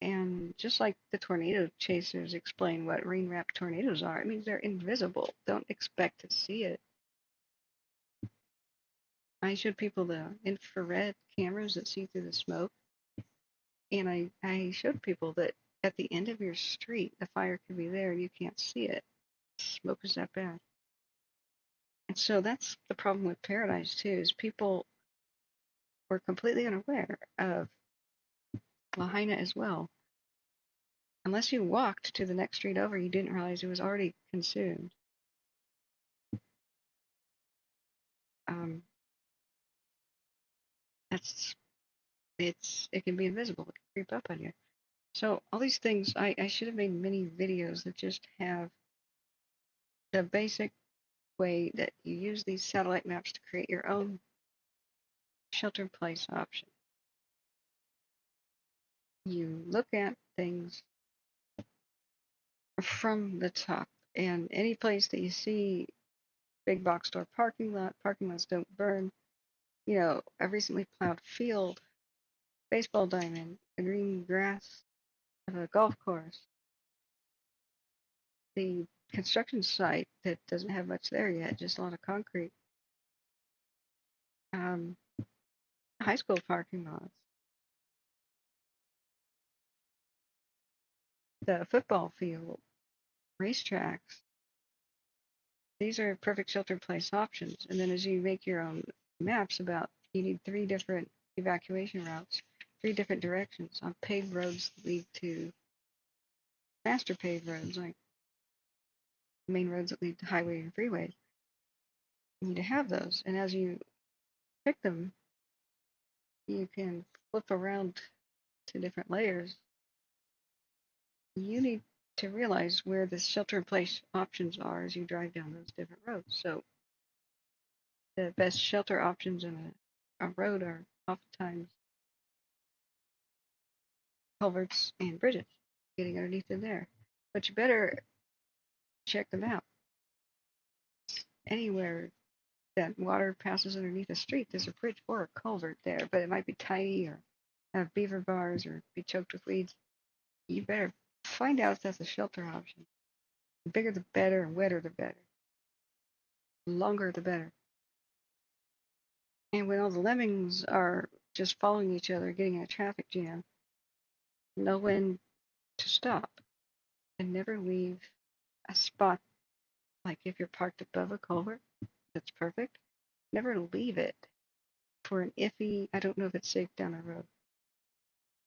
And just like the tornado chasers explain what rain-wrapped tornadoes are, it means they're invisible. Don't expect to see it. I showed people the infrared cameras that see through the smoke. And I showed people that at the end of your street, the fire could be there and you can't see it. Smoke is that bad. And so that's the problem with Paradise too, is people were completely unaware of Lahaina as well. Unless you walked to the next street over, you didn't realize it was already consumed. It can be invisible. It can creep up on you. So all these things, I should have made many videos that just have the basic way that you use these satellite maps to create your own shelter-in-place option. You look at things from the top, and any place that you see big box store parking lots don't burn. A recently plowed field, baseball diamond, a green grass of a golf course, the construction site that doesn't have much there yet, just a lot of concrete, high school parking lots, the football field, racetracks. These are perfect shelter-in-place options. And then as you make your own maps you need 3 different evacuation routes, 3 different directions on paved roads that lead to faster paved roads, like main roads that lead to highway and freeways. You need to have those. And as you pick them, you can flip around to different layers. You need to realize where the shelter in place options are as you drive down those different roads. So the best shelter options in a road are oftentimes culverts and bridges, getting underneath in there. But you better check them out. Anywhere that water passes underneath a street, there's a bridge or a culvert there, but it might be tiny or have beaver bars or be choked with weeds. You better find out if that's a shelter option. The bigger the better, and wetter the better. The longer the better. And when all the lemmings are just following each other, getting in a traffic jam, know when to stop and never leave a spot. Like if you're parked above a culvert, that's perfect. Never leave it for an iffy, I don't know if it's safe down the road.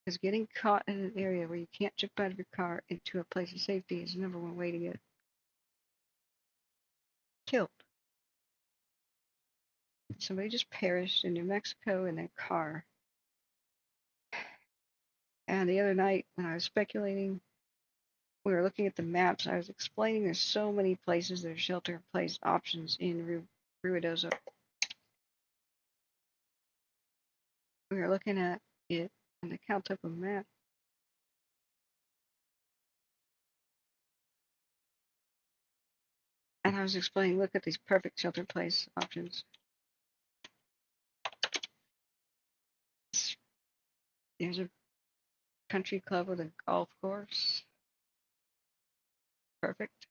Because getting caught in an area where you can't jump out of your car into a place of safety is the number one way to get killed. Somebody just perished in New Mexico in their car. And the other night, when I was speculating, we were looking at the maps. I was explaining there's so many places that are shelter-in-place options in Ruidoso. We were looking at it on the Caltopo map. And I was explaining, look at these perfect shelter-in-place options. There's a country club with a golf course. Perfect.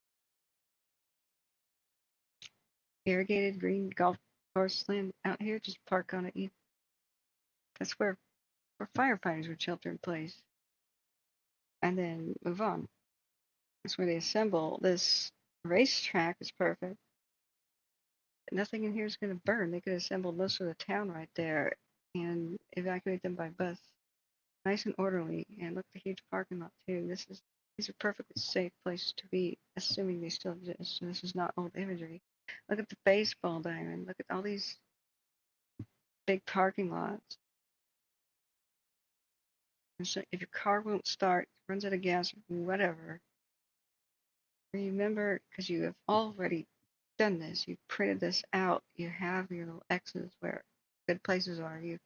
Irrigated green golf course land out here, just park on it. That's where firefighters would shelter in place and then move on. That's where they assemble. This racetrack is perfect. Nothing in here is going to burn. They could assemble most of the town right there and evacuate them by bus. Nice and orderly. And look at the huge parking lot too. These are perfectly safe places to be, assuming they still exist. So this is not old imagery. Look at the baseball diamond. Look at all these big parking lots. And so if your car won't start, runs out of gas, whatever, remember, because you have already done this, you've printed this out, you have your little X's where good places are, you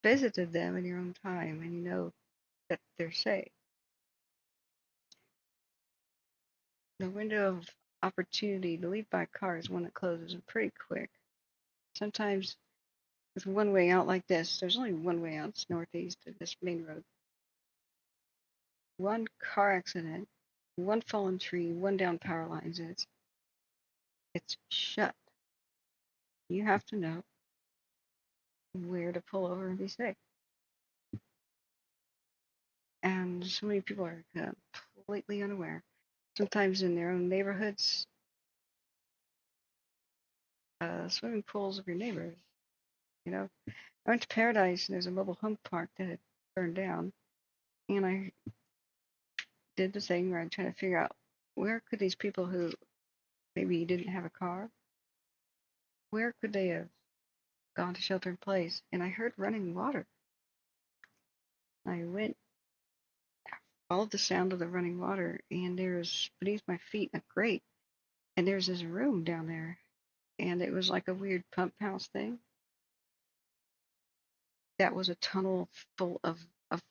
visited them in your own time, and you know that they're safe. The window of opportunity to leave by car is one that closes pretty quick. Sometimes with one way out like this, there's only one way out, it's northeast of this main road. One car accident, one fallen tree, one down power lines, and it's shut. You have to know where to pull over and be safe. And so many people are completely unaware. Sometimes in their own neighborhoods, swimming pools of your neighbors. You know, I went to Paradise and there's a mobile home park that had burned down, and I did the thing where I tried to figure out where could these people who maybe didn't have a car, where could they have gone to shelter in place? And I heard running water. I went, followed the sound of the running water, and there's beneath my feet a grate, and there's this room down there, and it was like a weird pump house thing. That was a tunnel full of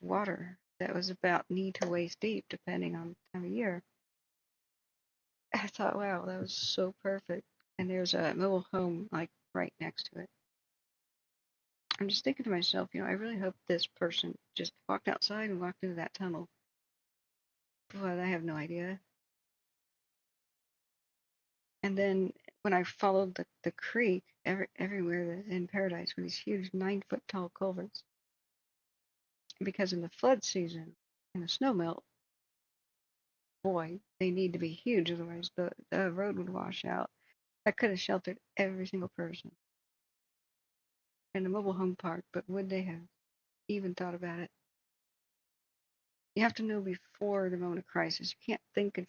water that was about knee to waist deep, depending on the time of year. I thought, wow, that was so perfect. And there's a mobile home like right next to it. I'm just thinking to myself, I really hope this person just walked outside and walked into that tunnel. But I have no idea. And then when I followed the creek, everywhere in Paradise were these huge 9-foot tall culverts. Because in the flood season, in the snow melt, boy, they need to be huge, otherwise the road would wash out. I could have sheltered every single person in the mobile home park, but would they have even thought about it? You have to know before the moment of crisis. You can't think and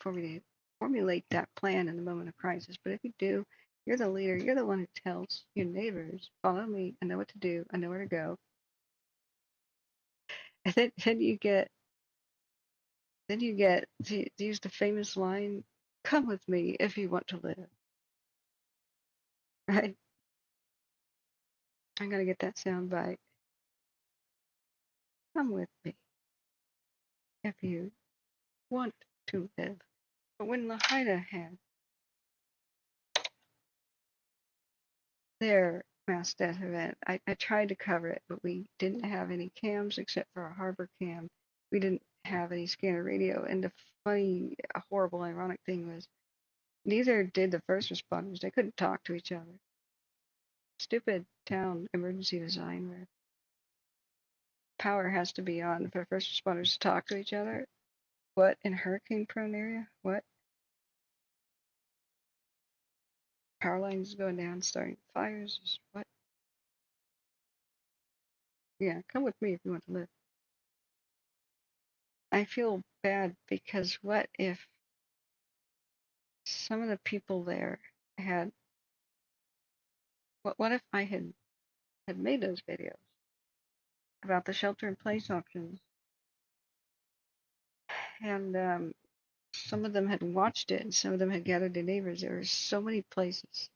formulate that plan in the moment of crisis, but if you do, You're the leader. You're the one who tells your neighbors, follow me. I know what to do. I know where to go. And then you get to use the famous line, come with me if you want to live. Right? I'm going to get that sound bite. Come with me if you want to live. But when Lahaina had their mass death event, I tried to cover it, but we didn't have any cams except for a harbor cam. We didn't have any scanner radio. And the funny, horrible, ironic thing was neither did the first responders. They couldn't talk to each other. Stupid town emergency design where power has to be on for first responders to talk to each other. What, in hurricane prone area? What? Power lines going down, starting fires? What? Yeah, come with me if you want to live. I feel bad because what if some of the people there had, what if I had made those videos about the shelter in place options and some of them had watched it and some of them had gathered their neighbors. There were so many places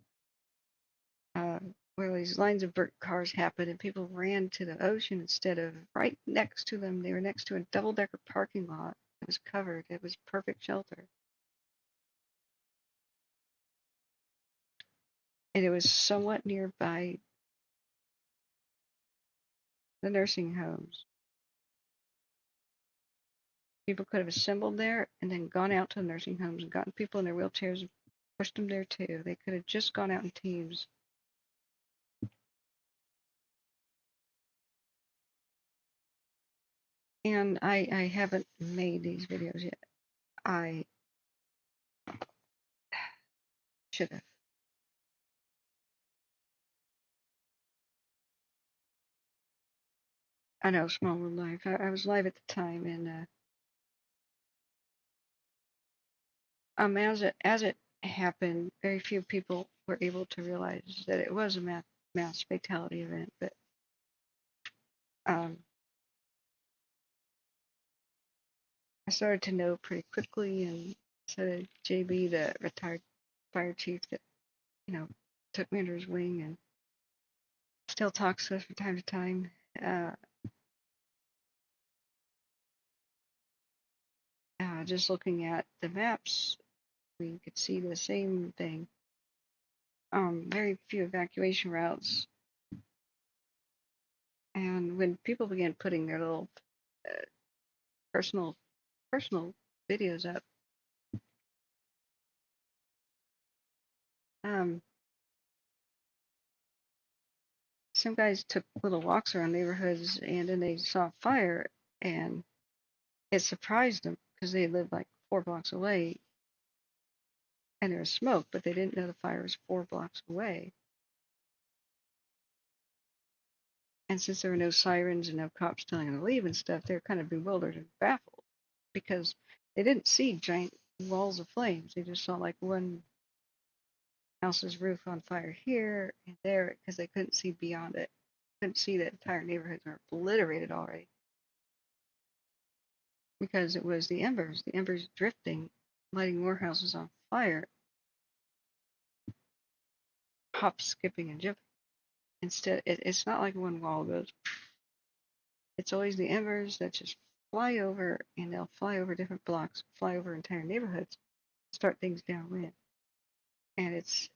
where these lines of burnt cars happened and people ran to the ocean instead of right next to them. They were next to a double-decker parking lot. It was covered. It was perfect shelter. And it was somewhat nearby the nursing homes. People could have assembled there and then gone out to the nursing homes and gotten people in their wheelchairs and pushed them there too. They could have just gone out in teams. And I haven't made these videos yet. I should have. I know, Small World Live. I was live at the time, and as it happened, very few people were able to realize that it was a mass fatality event. But I started to know pretty quickly, and so did JB, the retired fire chief that took me under his wing and still talks to us from time to time. Just looking at the maps, we could see the same thing. Very few evacuation routes. And when people began putting their little personal videos up, some guys took little walks around neighborhoods and then they saw fire and it surprised them because they lived like 4 blocks away and there was smoke, but they didn't know the fire was 4 blocks away. And since there were no sirens and no cops telling them to leave and stuff, they were kind of bewildered and baffled because they didn't see giant walls of flames. They just saw like one house's roof on fire here and there because they couldn't see beyond it. Couldn't see that entire neighborhoods were obliterated already because it was the embers drifting, lighting more houses on fire, hop, skipping, and jumping. Instead, it's not like one wall goes. It's always the embers that just fly over, and they'll fly over different blocks, fly over entire neighborhoods, start things downwind. And it's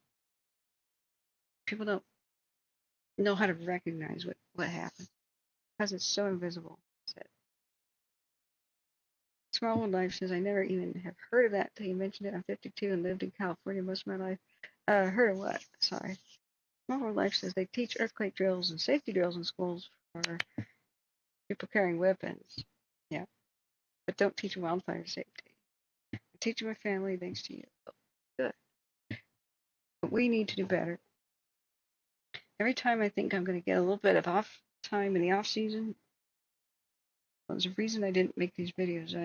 people don't know how to recognize what happened because it's so invisible. Small World Life says, I never even have heard of that till you mentioned it. I'm 52 and lived in California most of my life. Heard of what? Sorry. Small World Life says they teach earthquake drills and safety drills in schools for people carrying weapons. Yeah. But don't teach wildfire safety. I teach my family thanks to you. Good. But we need to do better. Every time I think I'm going to get a little bit of off time in the off season, well, there's a reason I didn't make these videos.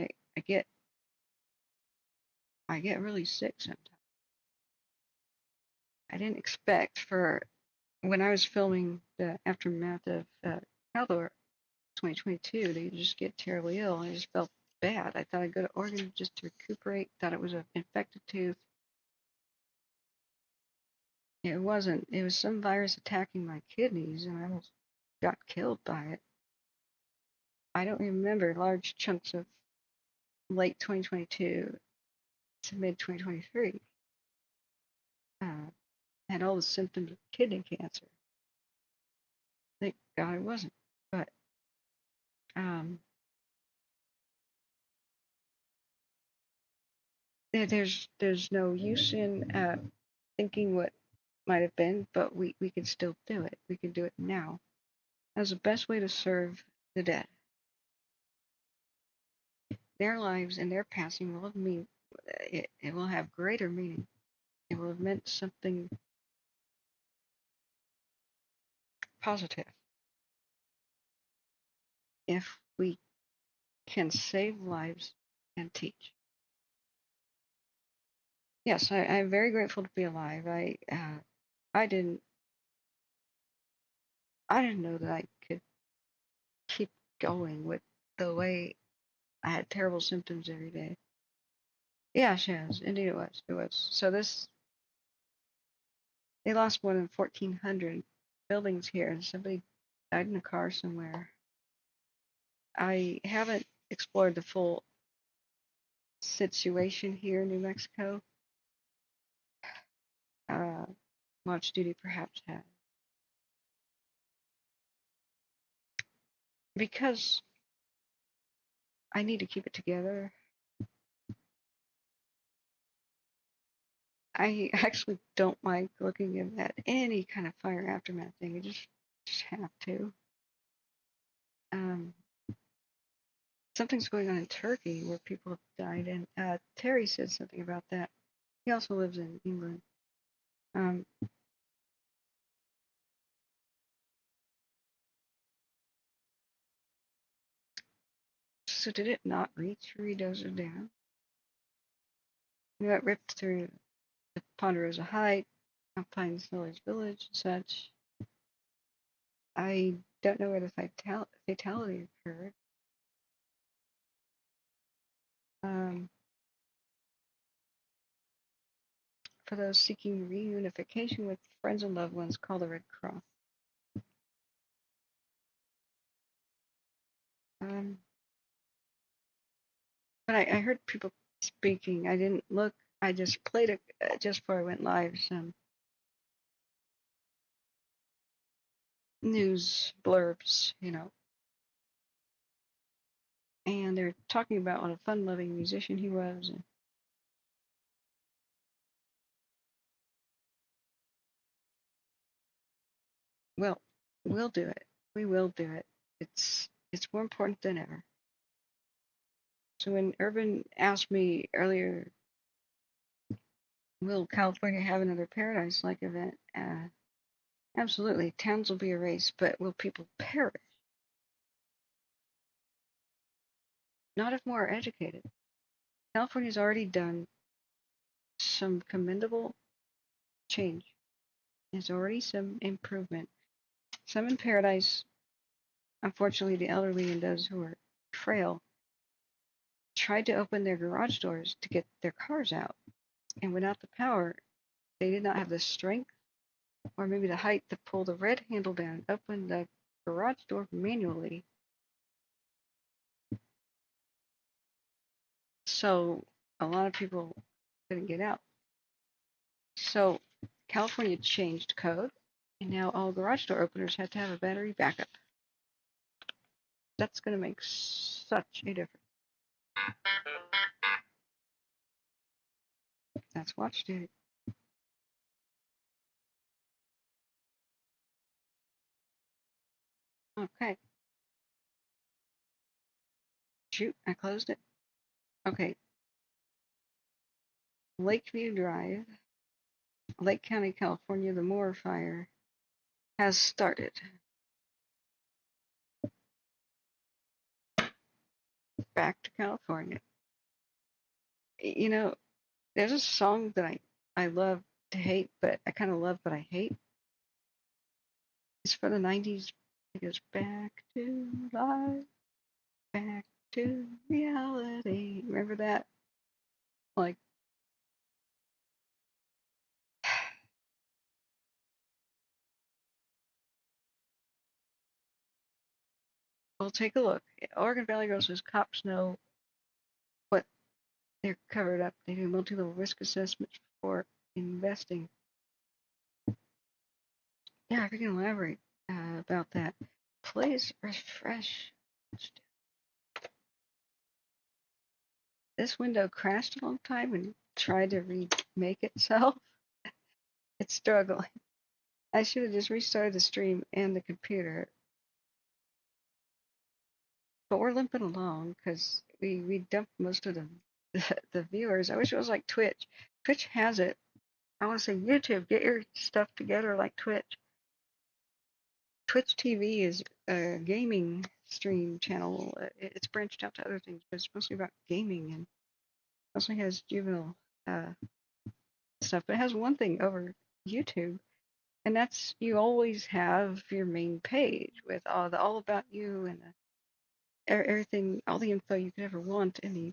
I get really sick sometimes. I didn't expect for when I was filming the aftermath of Caldor 2022 to just get terribly ill. I just felt bad. I thought I'd go to Oregon just to recuperate. Thought it was an infected tooth. It wasn't. It was some virus attacking my kidneys, and I almost got killed by it. I don't remember large chunks of late 2022 to mid 2023. Had all the symptoms of kidney cancer. Thank God it wasn't. But there's no use in thinking what might have been, but we can still do it. We can do it now. As the best way to serve the dead. Their lives and their passing will have it will have greater meaning. It will have meant something positive if we can save lives and teach. Yes, I'm very grateful to be alive. I didn't know that I could keep going with the way I had terrible symptoms every day. Yeah, Shaz, indeed it was. It was. So they lost more than 1,400 buildings here, and somebody died in a car somewhere. I haven't explored the full situation here in New Mexico. Watch Duty perhaps has. Because I need to keep it together. I actually don't like looking at any kind of fire aftermath thing. You just have to. Something's going on in Turkey where people have died, and Terry said something about that. He also lives in England. So did it not reach Ruidoso Dam? It ripped through the Ponderosa Height, Alpine Village, and such. I don't know where the fatality occurred. For those seeking reunification with friends and loved ones, call the Red Cross. But I heard people speaking. I didn't look. I just played it just before I went live. Some news blurbs, and they're talking about what a fun-loving musician he was. Well, we'll do it. We will do it. It's more important than ever. So when Urban asked me earlier, will California have another Paradise-like event? Absolutely. Towns will be erased, but will people perish? Not if more are educated. California's already done some commendable change. There's already some improvement. Some in Paradise, unfortunately, the elderly and those who are frail, tried to open their garage doors to get their cars out. And without the power, they did not have the strength or maybe the height to pull the red handle down and open the garage door manually. So a lot of people couldn't get out. So California changed code, and now all garage door openers have to have a battery backup. That's going to make such a difference. That's Watch Duty. Okay. Shoot, I closed it. Okay. Lakeview Drive, Lake County, California, the Moore Fire has started. Back to California. There's a song that I love to hate, but I kind of love what I hate. It's from the 90s. It goes back to life, back to reality. Remember that? Like, we'll take a look. Oregon Valley Girls says cops know what they're covered up. They do multi-level risk assessments before investing. Yeah, if you can elaborate about that. Please refresh. This window crashed a long time and tried to remake itself. It's struggling. I should have just restarted the stream and the computer. But we're limping along because we dumped most of the viewers. I wish it was like Twitch. Twitch has it. I want to say YouTube, get your stuff together like Twitch. Twitch TV is a gaming stream channel. It's branched out to other things, but it's mostly about gaming and mostly has juvenile stuff. But it has one thing over YouTube, and that's you always have your main page with all about you and everything, all the info you could ever want in the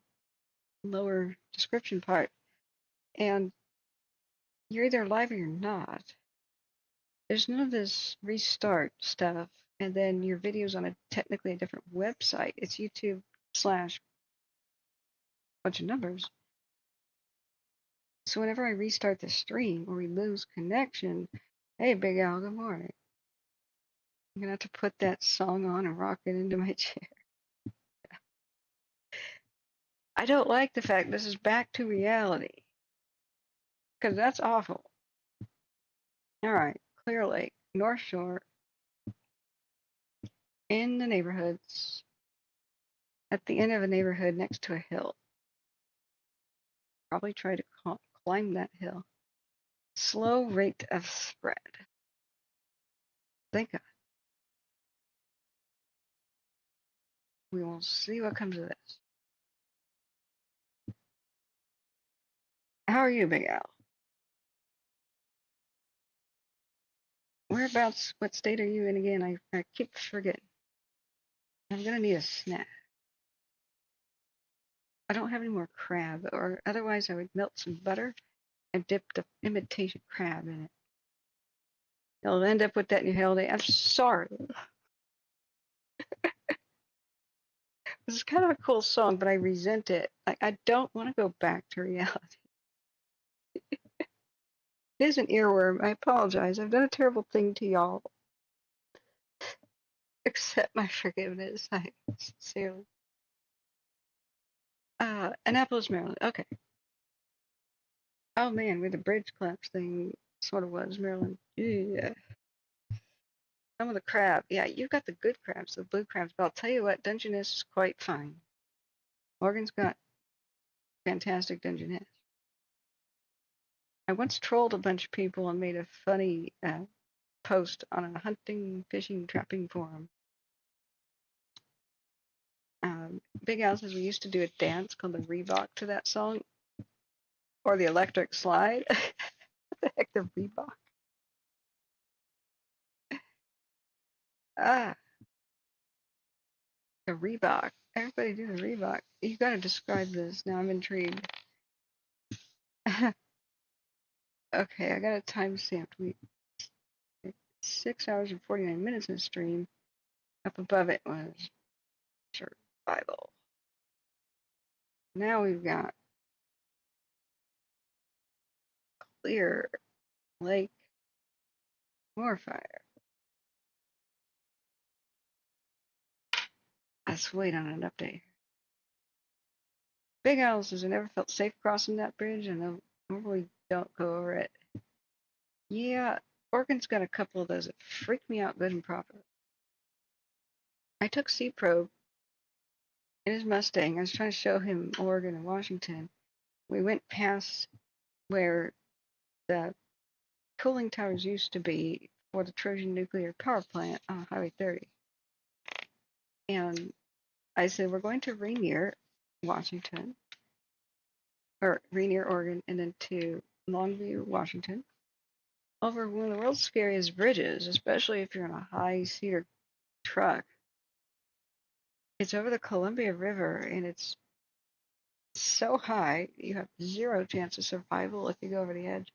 lower description part. And you're either live or you're not. There's none of this restart stuff, and then your video's on technically a different website. It's YouTube / bunch of numbers. So whenever I restart the stream or we lose connection, hey, Big Al, good morning. I'm gonna have to put that song on and rock it into my chair. I don't like the fact this is back to reality, because that's awful. All right, Clear Lake, North Shore, in the neighborhoods, at the end of a neighborhood next to a hill. Probably try to climb that hill. Slow rate of spread. Thank God. We will see what comes of this. How are you, Big Al? Whereabouts, what state are you in again? I keep forgetting. I'm gonna need a snack. I don't have any more crab, or otherwise I would melt some butter and dip the imitation crab in it. You'll end up with that in your hell day. I'm sorry. This is kind of a cool song, but I resent it. Like, I don't want to go back to reality. It is an earworm. I apologize. I've done a terrible thing to y'all. Accept my forgiveness. I sincerely. Annapolis, Maryland. Okay. Oh man, with the bridge collapse thing, sort of was Maryland. Yeah. Some of the crab. Yeah, you've got the good crabs, the blue crabs. But I'll tell you what, Dungeness is quite fine. Oregon's got fantastic Dungeness. I once trolled a bunch of people and made a funny post on a hunting, fishing, trapping forum. Big Al says we used to do a dance called the Reebok to that song, or the electric slide. What the heck, the Reebok? The Reebok. Everybody do the Reebok. You got to describe this. Now I'm intrigued. Okay, I got a timestamp. 6 hours and 49 minutes in the stream. Up above it was survival. Now we've got Clear Lake, more fire. Let's wait on an update. Big Al says I never felt safe crossing that bridge, and I normally don't go over it. Yeah, Oregon's got a couple of those that freak me out good and proper. I took C-Probe in his Mustang. I was trying to show him Oregon and Washington. We went past where the cooling towers used to be for the Trojan nuclear power plant on Highway 30. And I said, we're going to Rainier, Washington, or Rainier, Oregon, and then to Longview, Washington, over one of the world's scariest bridges, especially if you're in a high cedar truck. It's over the Columbia River, and it's so high you have zero chance of survival if you go over the edge.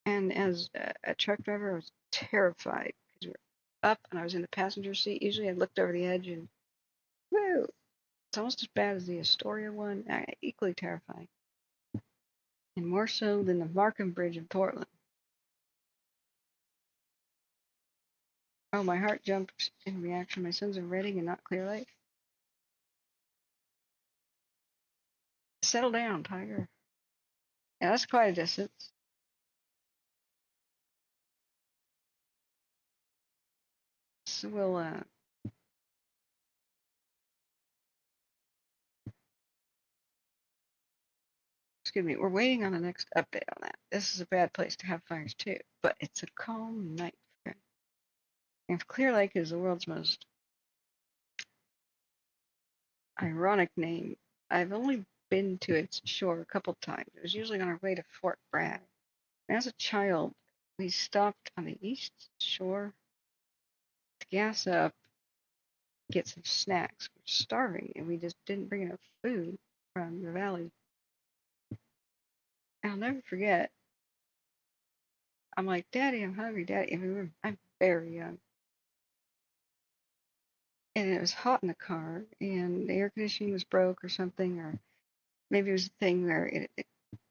And as a truck driver, I was terrified because we were up and I was in the passenger seat. Usually I looked over the edge and woo, it's almost as bad as the Astoria one, equally terrifying. And more so than the Markham Bridge in Portland. Oh, my heart jumped in reaction. My son's in Reading and not Clear Lake. Settle down, Tiger. Yeah, that's quite a distance. So we'll excuse me, we're waiting on the next update on that. This is a bad place to have fires too, but it's a calm night. And Clear Lake is the world's most ironic name. I've only been to its shore a couple times. It was usually on our way to Fort Bragg. And as a child, we stopped on the east shore to gas up, get some snacks. We were starving, and we just didn't bring enough food from the valley. I'll never forget. I'm like, Daddy, I'm hungry, Daddy. And I'm very young. And it was hot in the car, and the air conditioning was broke or something, or maybe it was a thing where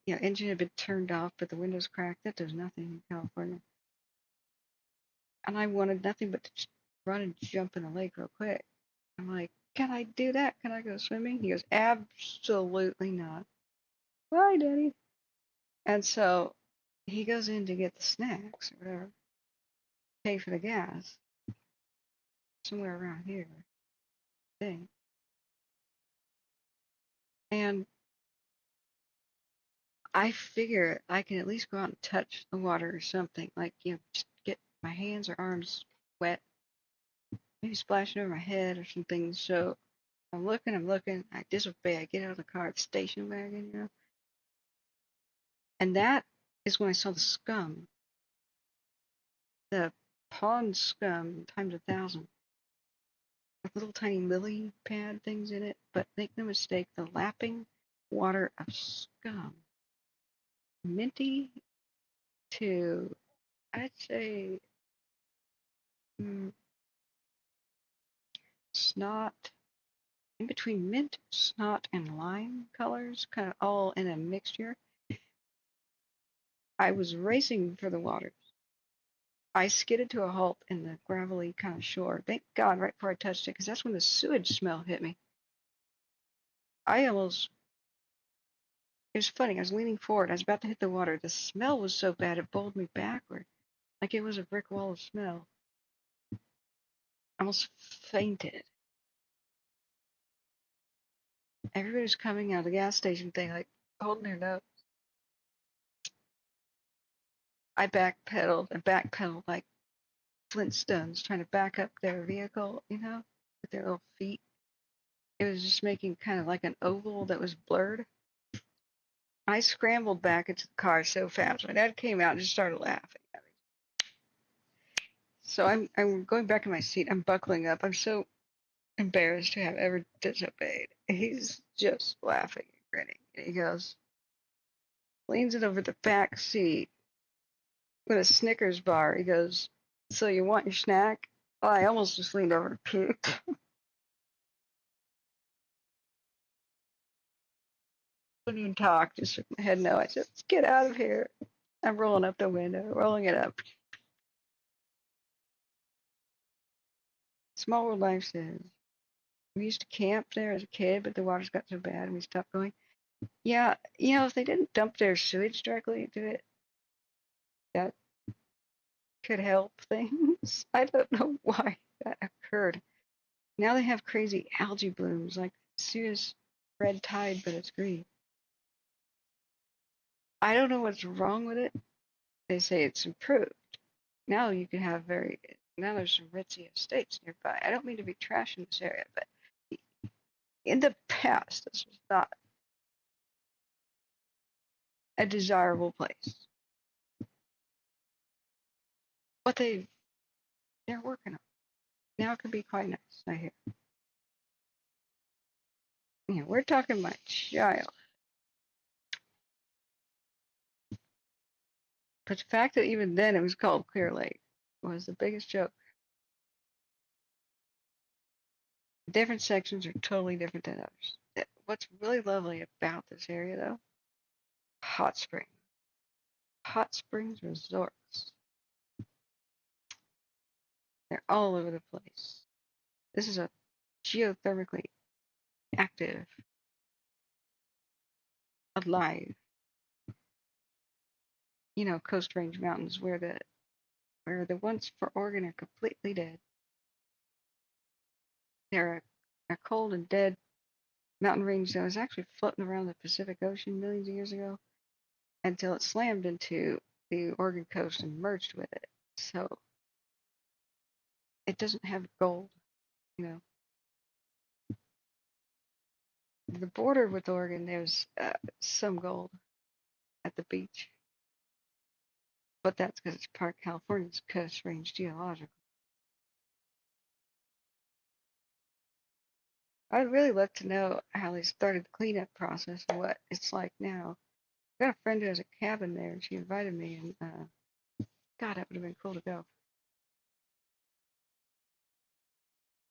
engine had been turned off, but the windows cracked. That does nothing in California. And I wanted nothing but to just run and jump in the lake real quick. I'm like, can I do that? Can I go swimming? He goes, absolutely not. Bye, Daddy. And so he goes in to get the snacks or whatever, pay for the gas, somewhere around here, I think. And I figure I can at least go out and touch the water or something, like, just get my hands or arms wet, maybe splashing over my head or something. So I'm looking, I disobey, I get out of the car, the station wagon, And that is when I saw the scum, the pond scum times 1,000, with little tiny lily pad things in it. But make no mistake, the lapping water of scum, minty to, I'd say, snot, in between mint, snot, and lime colors, kind of all in a mixture. I was racing for the waters. I skidded to a halt in the gravelly kind of shore. Thank God, right before I touched it, because that's when the sewage smell hit me. It was funny. I was leaning forward. I was about to hit the water. The smell was so bad, it bowled me backward, like it was a brick wall of smell. I almost fainted. Everybody was coming out of the gas station thing, like, holding their nose. I backpedaled like Flintstones, trying to back up their vehicle, with their little feet. It was just making kind of like an oval that was blurred. I scrambled back into the car so fast. My dad came out and just started laughing at me. So I'm going back in my seat. I'm buckling up. I'm so embarrassed to have ever disobeyed. He's just laughing and grinning. And he goes, leans it over the back seat with a Snickers bar. He goes, so you want your snack? Oh, I almost just leaned over to puke. Couldn't even talk, just shook my head no. I said, let's get out of here. I'm rolling up the window, rolling it up. Small World Life says, we used to camp there as a kid, but the waters got so bad and we stopped going. Yeah, if they didn't dump their sewage directly into it, that could help things. I don't know why that occurred. Now they have crazy algae blooms, like serious red tide, but it's green. I don't know what's wrong with it. They say it's improved. Now you can have now there's some ritzy estates nearby. I don't mean to be trashing this area, but in the past, this was not. a desirable place. But they're working on it. Now it can be quite nice, I hear. Yeah, we're talking my child. But the fact that even then it was called Clear Lake was the biggest joke. Different sections are totally different than others. What's really lovely about this area, though, hot springs. Hot springs resorts. They're all over the place. This is a geothermically active, alive, Coast Range mountains where the ones for Oregon are completely dead. They're a cold and dead mountain range that was actually floating around the Pacific Ocean millions of years ago until it slammed into the Oregon coast and merged with it. So it doesn't have gold, The border with Oregon, there's some gold at the beach, but that's because it's part of California's Coast Range geological. I'd really love to know how they started the cleanup process and what it's like now. I've got a friend who has a cabin there, and she invited me, and God, that would have been cool to go.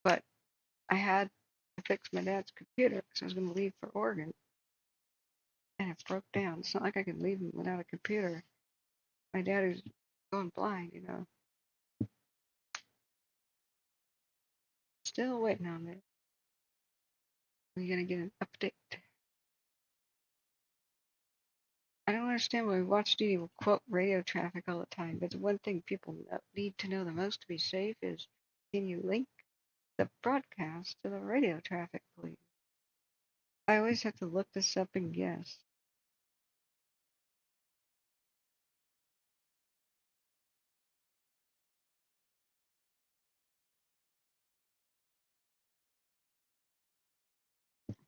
But I had to fix my dad's computer because I was going to leave for Oregon, and it broke down. It's not like I could leave him without a computer. My dad is going blind, Still waiting on it. Are you going to get an update? I don't understand why Watch Duty will quote radio traffic all the time, but the one thing people need to know the most to be safe is, can you link the broadcast to the radio traffic, please? I always have to look this up and guess.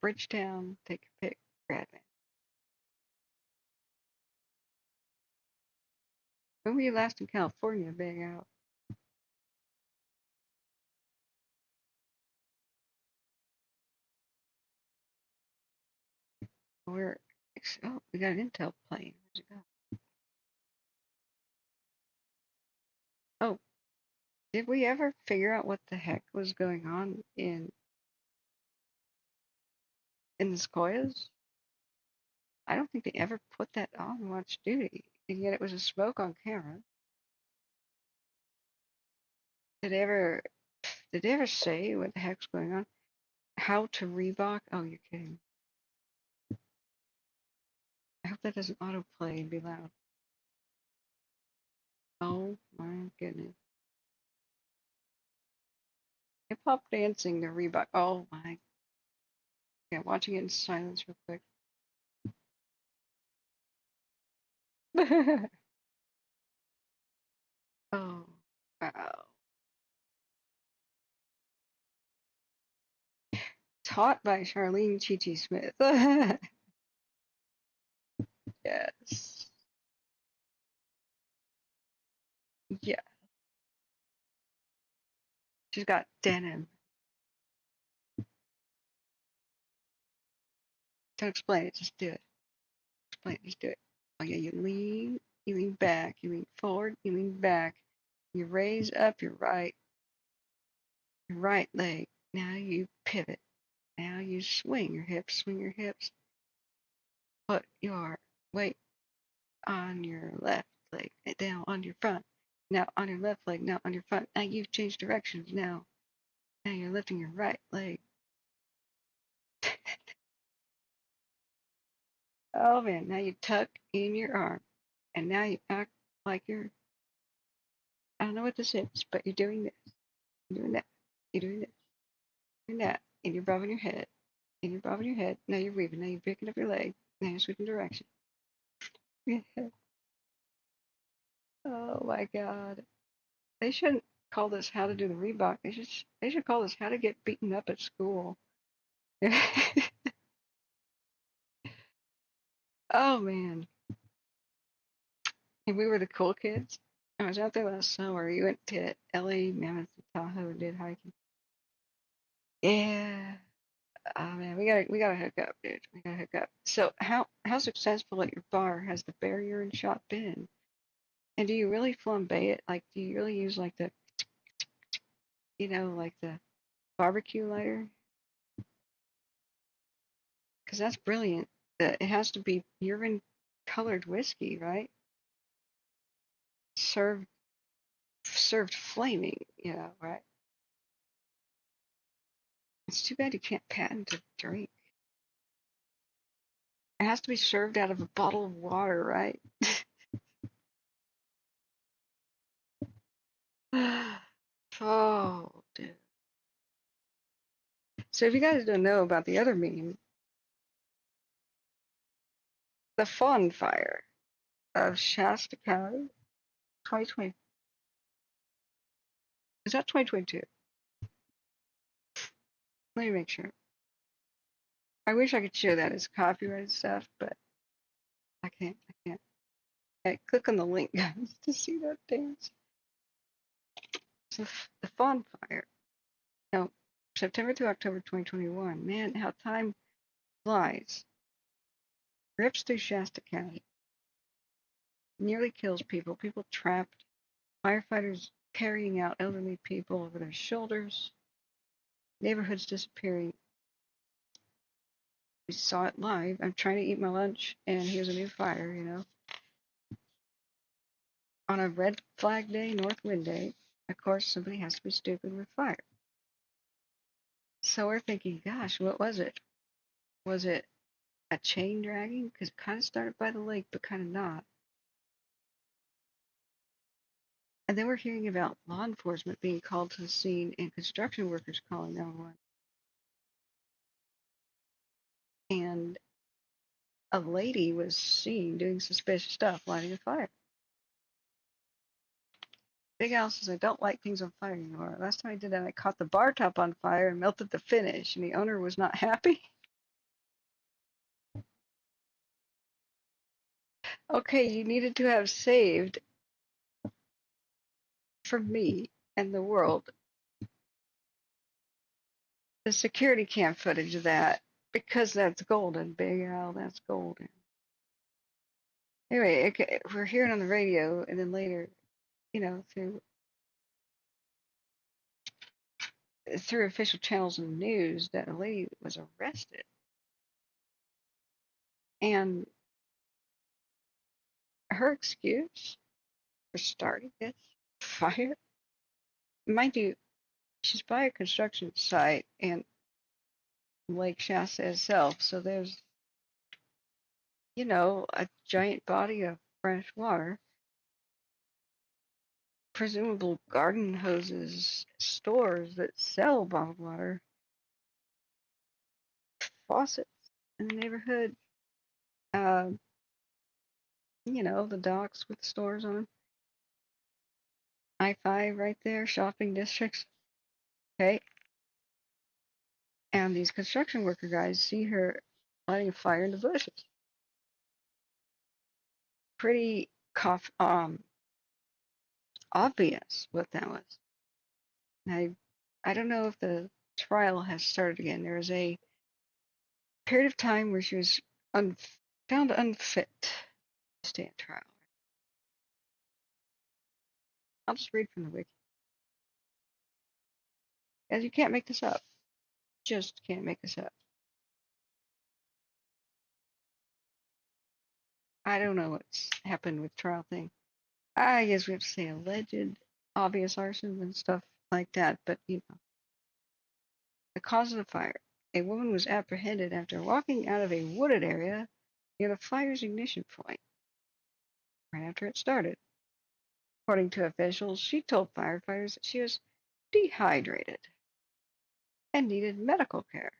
Bridgetown, take a pick, Bradman. When were you last in California, Big Out? Where? Oh, we got an Intel plane. Where'd it go? Oh, did we ever figure out what the heck was going on in the Sequoias? I don't think they ever put that on Watch Duty, and yet it was a smoke on camera. Did they ever say what the heck's going on? How to Reebok? Oh, you're kidding. I hope that doesn't autoplay and be loud. Oh my goodness. Hip hop dancing to Reebok. Oh my. Yeah, watching it in silence real quick. Oh, wow. Taught by Charlene Chi-Chi Smith. Yes. Yeah. She's got denim. Don't explain it, just do it. Explain it, just do it. Oh yeah, you lean back, you lean forward, you lean back, you raise up your right leg. Now you pivot. Now you swing your hips, Put your weight on your left leg, down on your front. Now on your left leg, now on your front. Now you've changed directions. Now you're lifting your right leg. Oh man, now you tuck in your arm. And now you act like you're, I don't know what this is, but you're doing this. You're doing that. You're doing this. You're doing that. And you're bobbing your head. And you're bobbing your head. Now you're weaving. Now you're picking up your leg. Now you're switching direction. Oh my God. They shouldn't call this how to do the Reebok. They should call this how to get beaten up at school. Oh man. And we were the cool kids. I was out there last summer. You went to LA, Mammoth, and Tahoe and did hiking. Yeah. Oh man, we gotta hook up, dude. We gotta hook up. So how successful at your bar has the barrier and shot been? And do you really flambe it? Like, do you really use like the, like the barbecue lighter? Because that's brilliant. It has to be urine colored whiskey, right? Served flaming, right? It's too bad you can't patent a drink. It has to be served out of a bottle of water, right? Oh, dude. So if you guys don't know about the other meme, the Fawn Fire of Shasta County, 2020. Is that 2022? Let me make sure. I wish I could show that as copyrighted stuff, but I can't. Okay, click on the link, guys, to see that dance. So the Fawn Fire. No, September to October 2021. Man, how time flies. Rips through Shasta County. Nearly kills people. People trapped. Firefighters carrying out elderly people over their shoulders. Neighborhoods disappearing. We saw it live. I'm trying to eat my lunch, and here's a new fire, On a red flag day, North Wind Day, of course, somebody has to be stupid with fire. So we're thinking, gosh, what was it? Was it a chain dragging? Because it kind of started by the lake, but kind of not. And then we're hearing about law enforcement being called to the scene and construction workers calling 911. And a lady was seen doing suspicious stuff, lighting a fire. Big Al says, I don't like things on fire anymore. Last time I did that, I caught the bar top on fire and melted the finish, and the owner was not happy. Okay, you needed to have saved, for me and the world, the security cam footage of that, because that's golden, Big Al, that's golden. Anyway, okay, we're hearing on the radio, and then later, through official channels in the news, that a lady was arrested. And her excuse for starting this fire, mind you, she's by a construction site in Lake Shasta itself, so there's, a giant body of fresh water, presumable garden hoses, stores that sell bottled water, faucets in the neighborhood, the docks with stores on them. I-5 right there, shopping districts. Okay. And these construction worker guys see her lighting a fire in the bushes. Pretty obvious what that was. I don't know if the trial has started again. There was a period of time where she was found unfit to stand trial. I'll just read from the wiki. As you can't make this up. Just can't make this up. I don't know what's happened with trial thing. I guess we have to say alleged obvious arson and stuff like that, but the cause of the fire. A woman was apprehended after walking out of a wooded area near the fire's ignition point right after it started. According to officials, she told firefighters that she was dehydrated and needed medical care.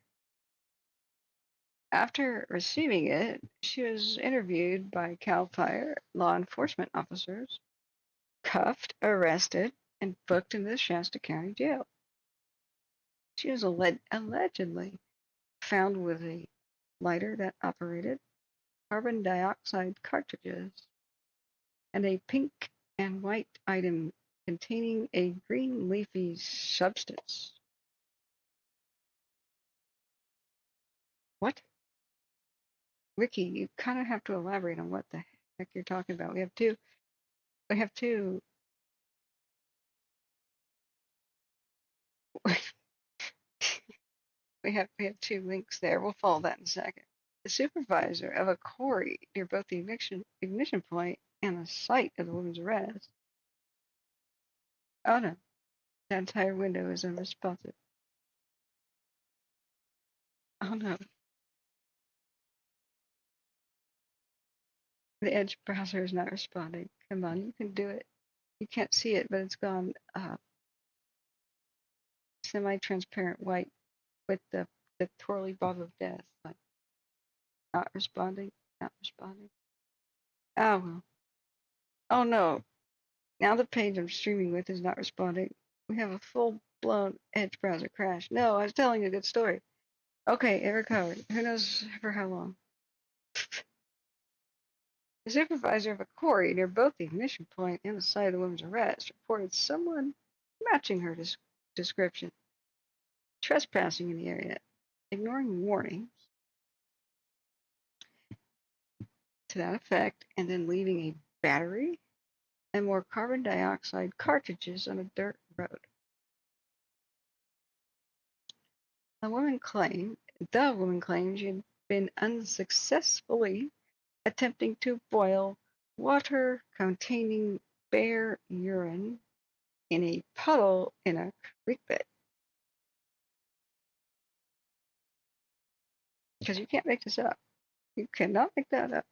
After receiving it, she was interviewed by CAL FIRE law enforcement officers, cuffed, arrested, and booked into the Shasta County Jail. She was allegedly found with a lighter that operated carbon dioxide cartridges and a pink and white item containing a green leafy substance. What? Ricky, you kind of have to elaborate on what the heck you're talking about. We have two. We have two. we have two links there. We'll follow that in a second. The supervisor of a quarry near both the ignition point and the site of the woman's arrest. Oh no, the entire window is unresponsive. Oh no. The Edge browser is not responding. Come on, you can do it. You can't see it, but it's gone semi-transparent white with the twirly bob of death. Like, not responding, not responding. Oh well. Oh no. Now the page I'm streaming with is not responding. We have a full-blown Edge browser crash. No, I was telling you a good story. Okay, it recovered. Who knows for how long? The supervisor of a quarry near both the ignition point and the site of the woman's arrest reported someone matching her description trespassing in the area, ignoring warnings to that effect, and then leaving a battery and more carbon dioxide cartridges on a dirt road. The woman claimed she had been unsuccessfully attempting to boil water containing bear urine in a puddle in a creek bed. Because you can't make this up. You cannot make that up.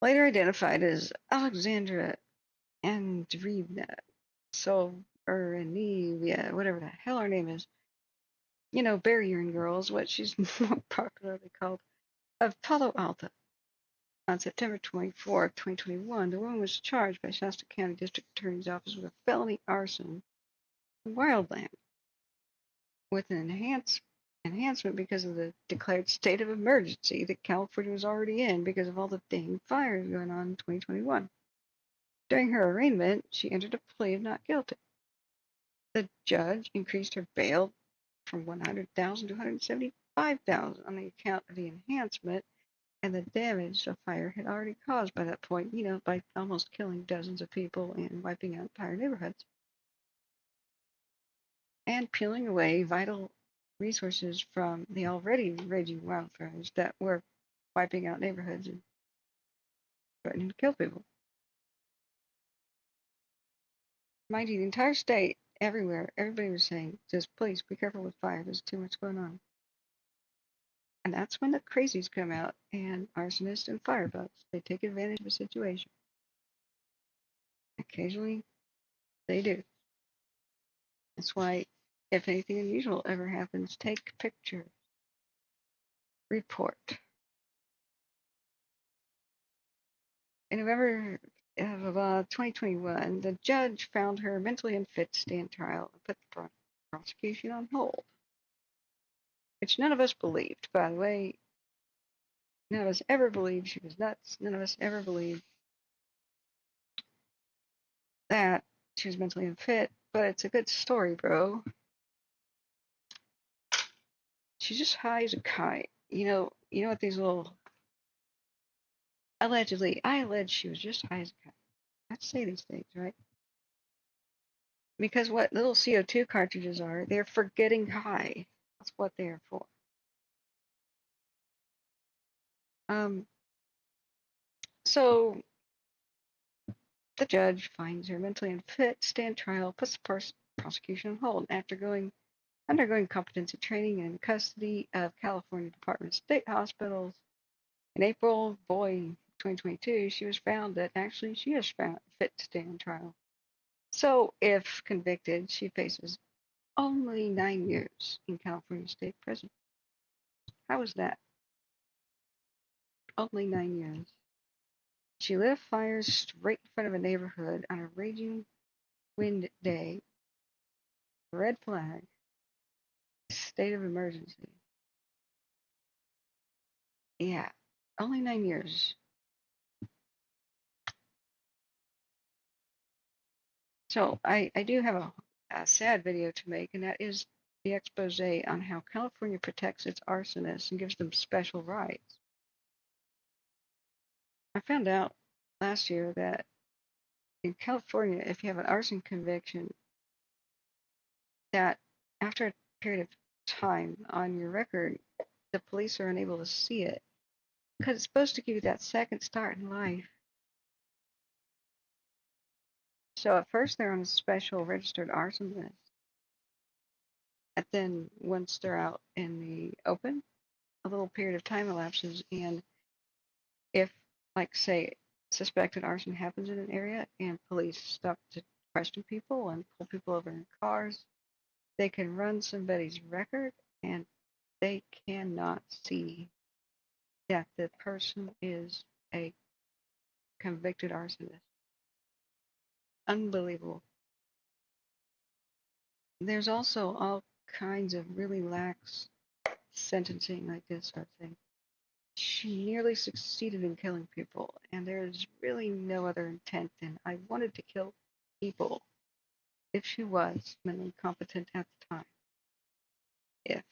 Later identified as Alexandra Andreevna Sovereneva, whatever the hell her name is. You know, Bear Urine Girl is what she's more popularly called, of Palo Alto. On September 24, 2021, the woman was charged by Shasta County District Attorney's Office with a felony arson in wildland with an enhancement because of the declared state of emergency that California was already in because of all the dang fires going on in 2021. During her arraignment, she entered a plea of not guilty. The judge increased her bail from $100,000 to $175,000 on the account of the enhancement and the damage the fire had already caused by that point, you know, by almost killing dozens of people and wiping out entire neighborhoods. And peeling away vital resources from the already raging wildfires that were wiping out neighborhoods and threatening to kill people. Mind you, the entire state, everywhere, everybody was saying, just please be careful with fire, there's too much going on. And that's when the crazies come out, and arsonists and firebugs, they take advantage of a situation. Occasionally, they do. That's why, if anything unusual ever happens, take pictures. Report. In November of 2021, the judge found her mentally unfit to stand trial and put the prosecution on hold. Which none of us believed, by the way. None of us ever believed she was nuts. None of us ever believed that she was mentally unfit. But it's a good story, bro. She's just high as a kite. You know what these little... Allegedly, I allege she was just high as a kite. I have to say these things, right? Because what little CO2 cartridges are, they're for getting high. That's what they're for. So the judge finds her mentally unfit, stand trial, puts the prosecution on hold. After undergoing competency training and in custody of California Department of State hospitals, in April, 2022, she was found that actually she is found fit to stand trial. So if convicted, she faces only 9 years in California State Prison. How is that? Only 9 years. She lit a fire straight in front of a neighborhood on a raging wind day. Red flag. State of emergency. Yeah, only 9 years. So I do have a sad video to make, and that is the expose on how California protects its arsonists and gives them special rights. I found out last year that in California, if you have an arson conviction, that after a period of time on your record, the police are unable to see it because it's supposed to give you that second start in life. So at first they're on a special registered arson list. And then once they're out in the open, a little period of time elapses, and if, like, say, suspected arson happens in an area and police stop to question people and pull people over in cars, they can run somebody's record and they cannot see that the person is a convicted arsonist. Unbelievable. There's also all kinds of really lax sentencing like this sort of thing. She nearly succeeded in killing people, and there's really no other intent than I wanted to kill people if she was mentally competent at the time. If.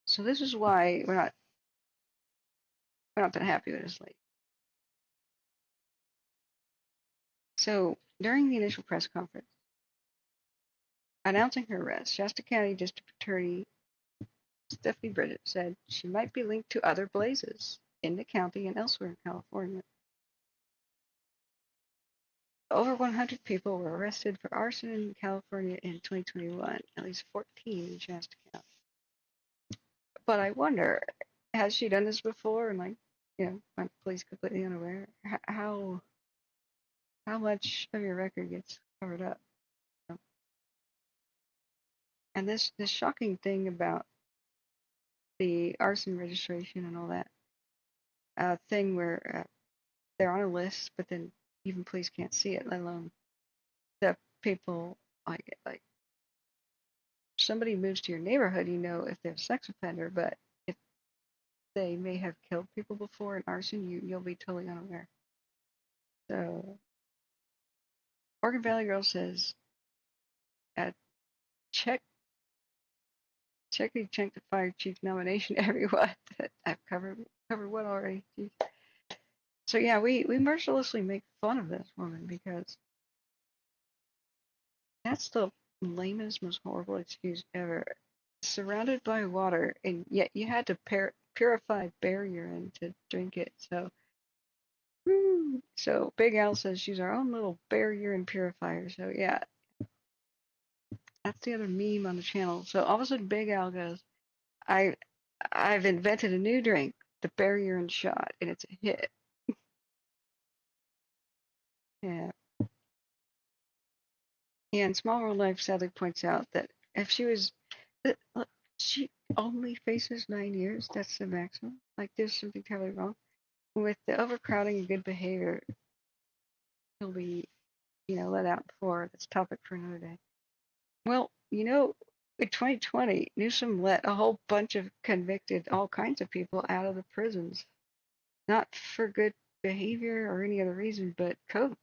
So this is why we're not that happy with this lady. So during the initial press conference announcing her arrest, Shasta County District Attorney Stephanie Bridget said she might be linked to other blazes in the county and elsewhere in California. Over 100 people were arrested for arson in California in 2021, at least 14 in Shasta County. But I wonder, has she done this before? And, like, you know, my police completely unaware. How much of your record gets covered up? And this shocking thing about the arson registration and all that thing where they're on a list, but then even police can't see it, let alone the people like somebody moves to your neighborhood, you know if they're a sex offender, but if they may have killed people before in arson, you'll be totally unaware. So Oregon Valley Girl says, check the fire chief nomination, everyone. I've covered what already? Jeez. So yeah, we mercilessly make fun of this woman because that's the lamest, most horrible excuse ever. Surrounded by water, and yet you had to purify bear urine to drink it. So, woo. So Big Al says she's our own little bear urine purifier. So yeah, that's the other meme on the channel. So all of a sudden, Big Al goes, I've invented a new drink, the bear urine shot, and it's a hit. Yeah. And Small World Life sadly points out that if she only faces 9 years, that's the maximum. Like, there's something terribly wrong. With the overcrowding and good behavior, he'll be, let out before. That's a topic for another day. Well, in 2020, Newsom let a whole bunch of convicted, all kinds of people out of the prisons. Not for good behavior or any other reason, but COVID.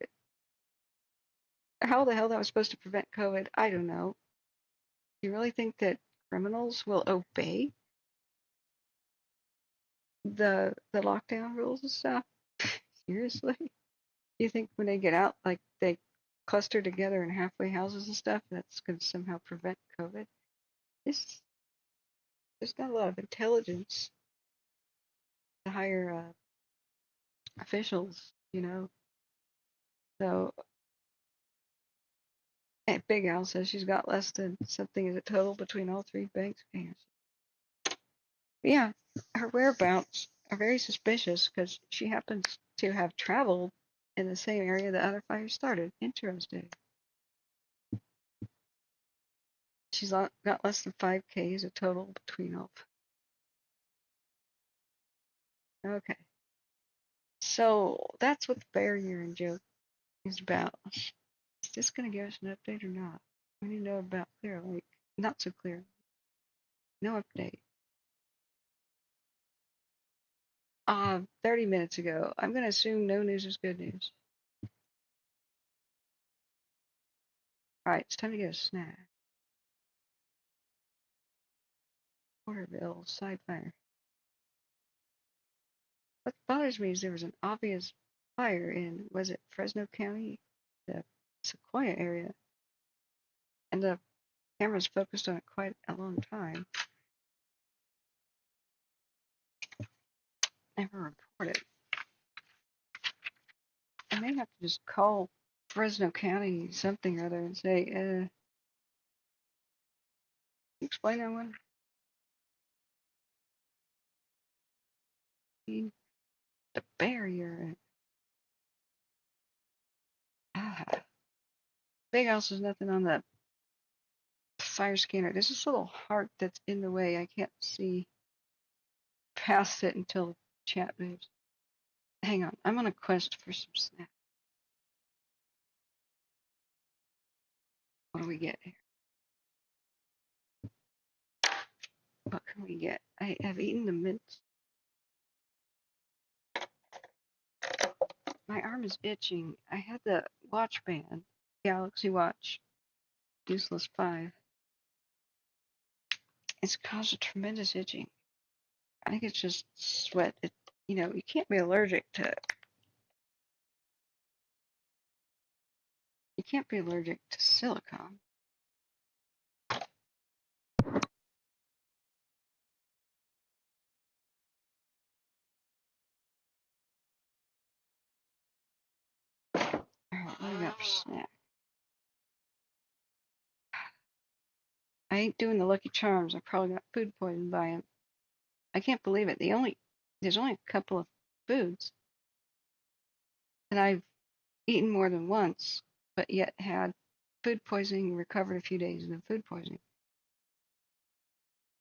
How the hell that was supposed to prevent COVID, I don't know. Do you really think that criminals will obey the lockdown rules and stuff? Seriously? You think when they get out, like, they cluster together in halfway houses and stuff, that's going to somehow prevent COVID? There's not a lot of intelligence to hire officials, So, Big Al says she's got less than something as a total between all three banks. Yeah, her whereabouts are very suspicious because she happens to have traveled in the same area the other fire started. Interesting. She's got less than 5K as a total between all. Okay. So that's what the bear urine joke is about. Is this going to give us an update or not? We need to know about Clear Lake. Not so clear. No update. 30 minutes ago. I'm going to assume no news is good news. All right, it's time to get a snack. Porterville, side fire. What bothers me is there was an obvious fire in, was it Fresno County, the Sequoia area? And the cameras focused on it quite a long time. Never reported. I may have to just call Fresno County something or other and say, can you explain that one? The barrier. Big house, there's nothing on the fire scanner. There's this little heart that's in the way. I can't see past it until chat moves. Hang on, I'm on a quest for some snacks. What do we get here? What can we get? I have eaten the mints. My arm is itching. I had the watch band, Galaxy Watch, Useless 5. It's caused a tremendous itching. I think it's just sweat. You can't be allergic to. You can't be allergic to silicone. Alright, what do we got for snack? I ain't doing the Lucky Charms. I probably got food poisoned by them. I can't believe it. There's only a couple of foods that I've eaten more than once, but yet had food poisoning, recovered a few days, and then food poisoning.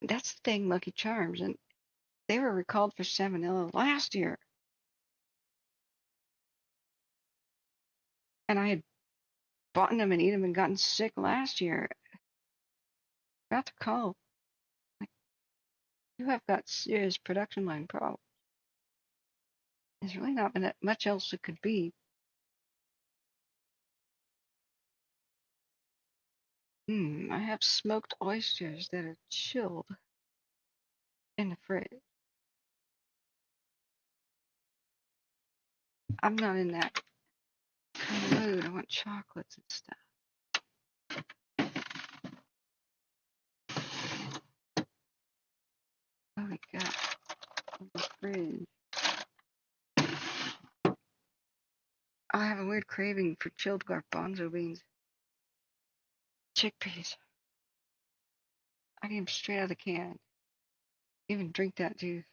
That's the thing, Lucky Charms, and they were recalled for salmonella last year. And I had bought them and eaten them and gotten sick last year. About to call. Like, you have got serious production line problems. There's really not been much else it could be. I have smoked oysters that are chilled in the fridge. I'm not in that kind of mood. I want chocolates and stuff. What we got in the fridge? I have a weird craving for chilled garbanzo beans. Chickpeas. I get them straight out of the can. Even drink that juice.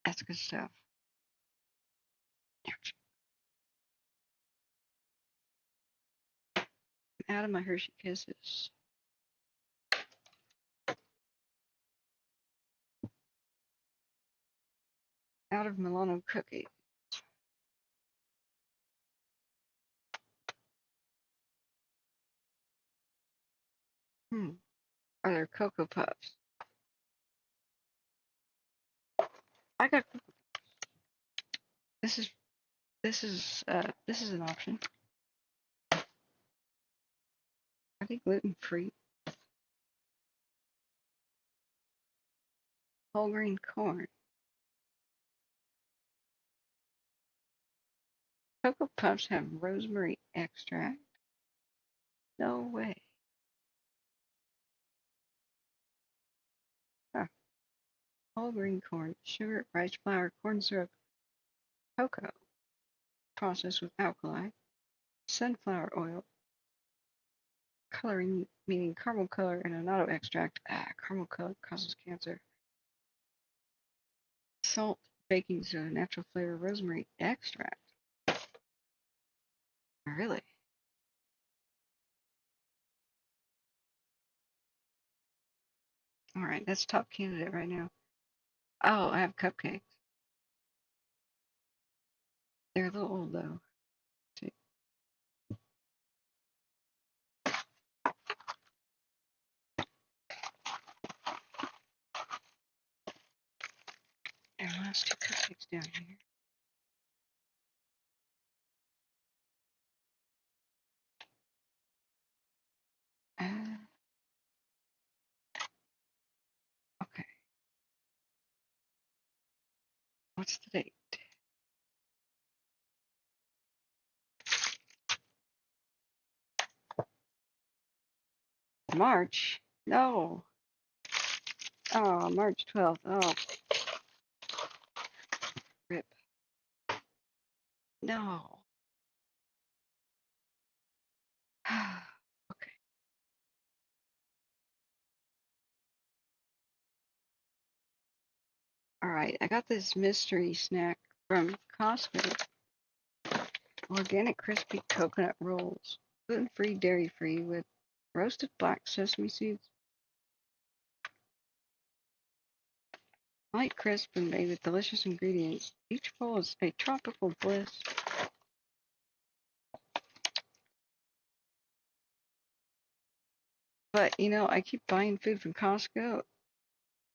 That's good stuff. I'm out of my Hershey Kisses. Out of Milano cookies. Are there Cocoa Puffs? I got. This is an option. Are they gluten free? Whole grain corn. Cocoa Puffs have rosemary extract. No way. Huh. Whole grain corn, sugar, rice flour, corn syrup, cocoa, processed with alkali, sunflower oil, coloring, meaning caramel color, and annatto extract. Caramel color causes cancer. Salt, baking soda, natural flavor, rosemary extract. Really? All right, that's top candidate right now. Oh, I have cupcakes. They're a little old though. See. They're There's 2 cupcakes down here. Okay. What's the date? March? No. Oh, March 12th. Oh, rip. No. Okay. All right. I got this mystery snack from Costco. Organic crispy coconut rolls. Gluten-free, dairy-free with roasted black sesame seeds. Light crisp and made with delicious ingredients. Each bowl is a tropical bliss. But, you know, I keep buying food from Costco,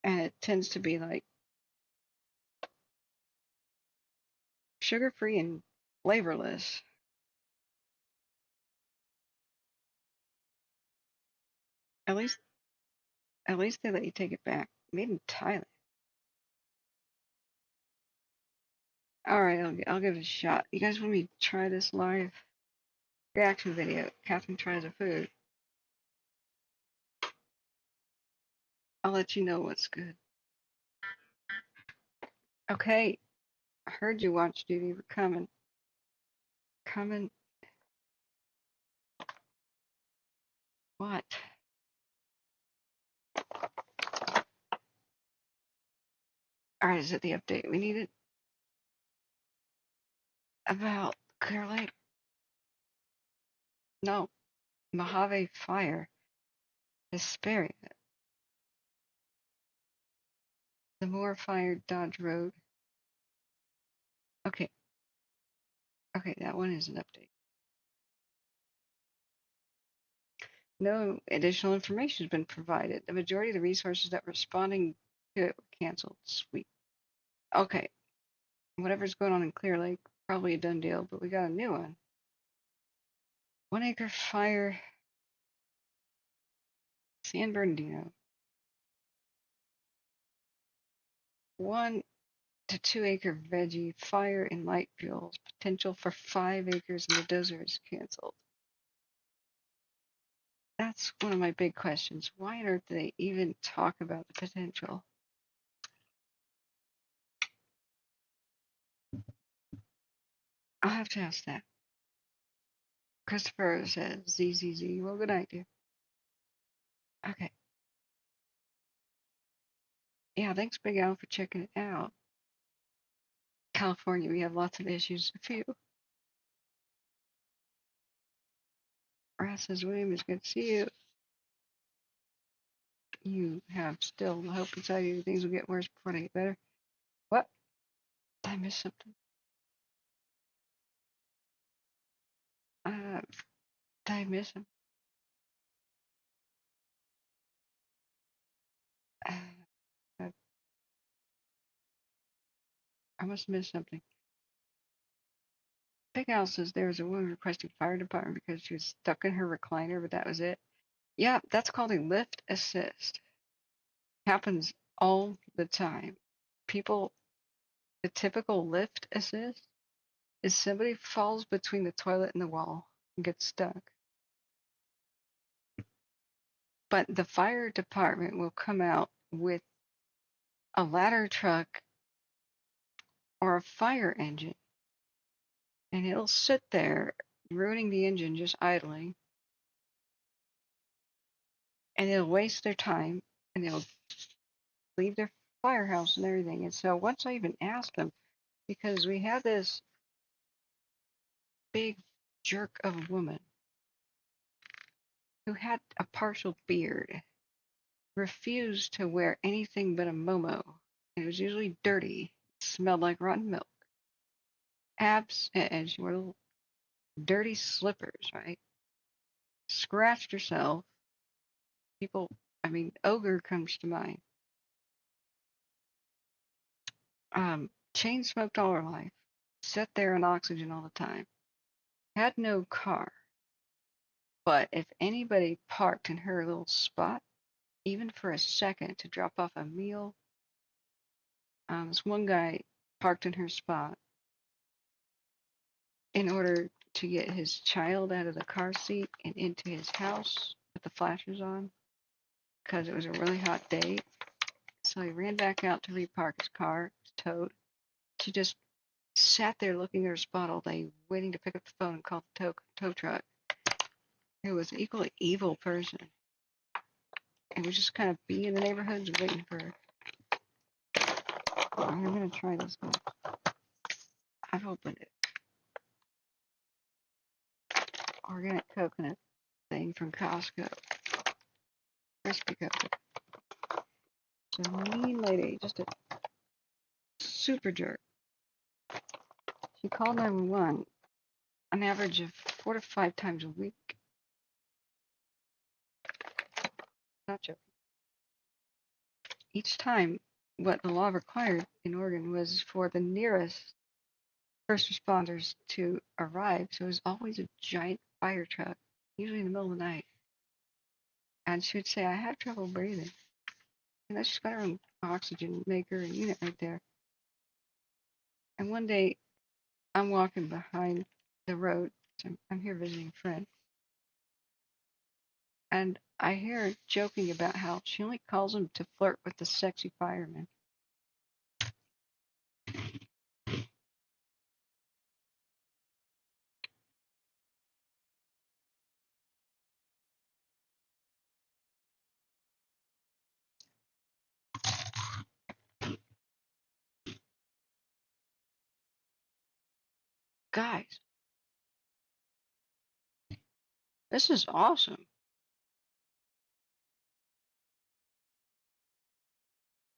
and it tends to be like sugar-free and flavorless. At least they let you take it back. Made in Thailand. All right, I'll give it a shot. You guys want me to try this live reaction video? Catherine tries her food. I'll let you know what's good. Okay, I heard you, Watch Duty. We're coming. Coming. What? All right, is it the update we needed? About Clear Lake? No. Mojave Fire. Hesperia. The Moore Fire, Dodge Road. Okay. Okay, that one is an update. No additional information has been provided. The majority of the resources that were responding to it were canceled. Sweet. Okay. Whatever's going on in Clear Lake, probably a done deal, but we got a new one. 1 acre fire, San Bernardino. 1 to 2 acre veggie fire in light fuels. Potential for 5 acres and the dozer is canceled. That's one of my big questions. Why on earth do they even talk about the potential? I'll have to ask that. Christopher says ZZZ. Well, good night, dear. Okay. Yeah, thanks, Big Al, for checking it out. California, we have lots of issues. A few. Ross says, William, it's good to see you. You have still hope inside you. Things will get worse before they get better. What? Did I miss something? Did I miss him? I must have missed something. Big Al says there was a woman requesting fire department because she was stuck in her recliner, but that was it. Yeah, that's called a lift assist. Happens all the time. People, the typical lift assist is somebody falls between the toilet and the wall and gets stuck. But the fire department will come out with a ladder truck or a fire engine, and it'll sit there ruining the engine just idling, and it'll waste their time, and they'll leave their firehouse and everything. And so once I even asked them, because we had this big jerk of a woman who had a partial beard, refused to wear anything but a momo, and it was usually dirty, smelled like rotten milk, abs, and she wore little dirty slippers, right? Scratched herself. People, I mean, ogre comes to mind. Chain smoked all her life, sat there on oxygen all the time, had no car. But if anybody parked in her little spot, even for a second to drop off a meal, this one guy parked in her spot in order to get his child out of the car seat and into his house with the flashers on because it was a really hot day. So he ran back out to repark his car, it was towed. She just sat there looking at her spot all day, waiting to pick up the phone and call the tow truck. It was an equally evil person. And was just kind of being in the neighborhoods waiting for her. I'm going to try this one. I've opened it. Organic coconut thing from Costco. Crispy coconut. It's a mean lady, just a super jerk. She called 911 an average of 4 to 5 times a week. Not joking. Each time, what the law required in Oregon was for the nearest first responders to arrive. So it was always a giant fire truck, usually in the middle of the night. And she would say, I have trouble breathing. And she's got her own oxygen maker and unit right there. And one day, I'm walking behind the road. So I'm here visiting a friend. And I hear her joking about how she only calls him to flirt with the sexy fireman. Guys, this is awesome.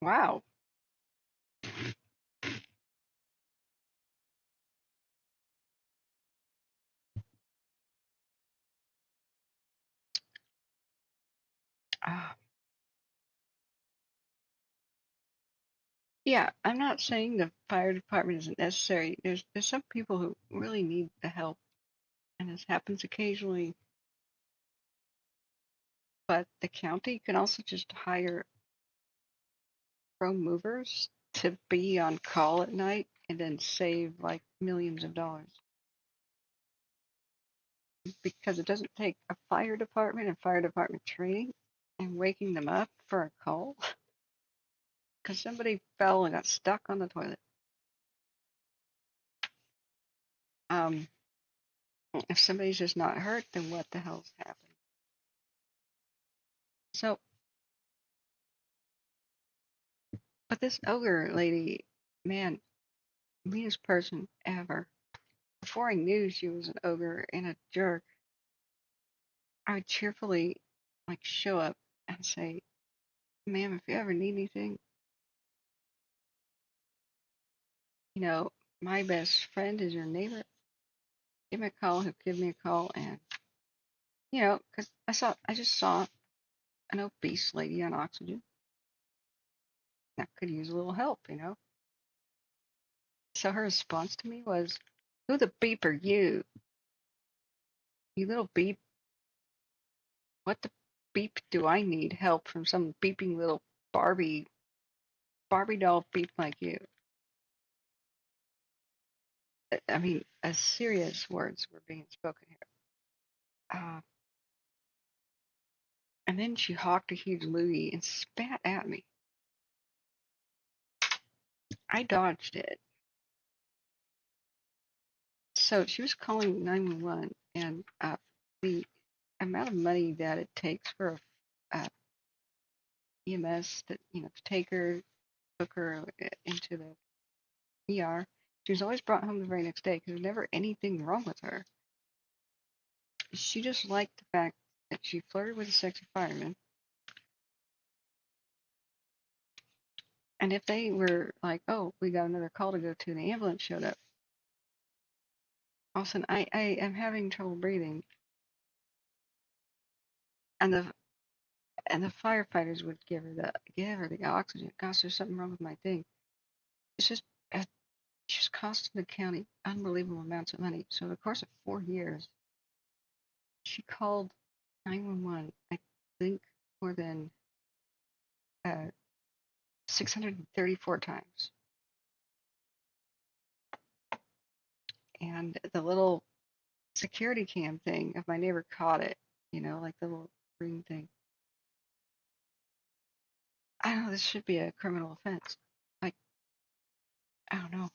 Wow. Yeah, I'm not saying the fire department isn't necessary. There's some people who really need the help, and this happens occasionally. But the county can also just hire pro movers to be on call at night and then save like millions of dollars. Because it doesn't take a fire department and fire department training and waking them up for a call because somebody fell and got stuck on the toilet. If somebody's just not hurt, then what the hell's happened? So, but this ogre lady, man, meanest person ever. Before I knew she was an ogre and a jerk, I would cheerfully like show up and say, ma'am, if you ever need anything, you know, my best friend is your neighbor. Give me a call, he'll give me a call, and you know, because I just saw an obese lady on oxygen that could use a little help, you know. So her response to me was, "Who the beep are you? You little beep. What the beep do I need help from some beeping little Barbie doll beep like you?" I mean, serious words were being spoken here. And then she hawked a huge loogie and spat at me. I dodged it. So she was calling 911, and the amount of money that it takes for a EMS that to take her, took her into the ER. She was always brought home the very next day because there was never anything wrong with her. She just liked the fact that she flirted with a sexy fireman. And if they were like, oh, we got another call to go to, and the ambulance showed up, all of a sudden, I am having trouble breathing. And the firefighters would give her the oxygen. Gosh, there's something wrong with my thing. It's just costing the county unbelievable amounts of money. So in the course of 4 years, she called 911, I think, more than 634 times. And the little security cam thing of my neighbor caught it, like the little green thing. I don't know, this should be a criminal offense. Like, I don't know.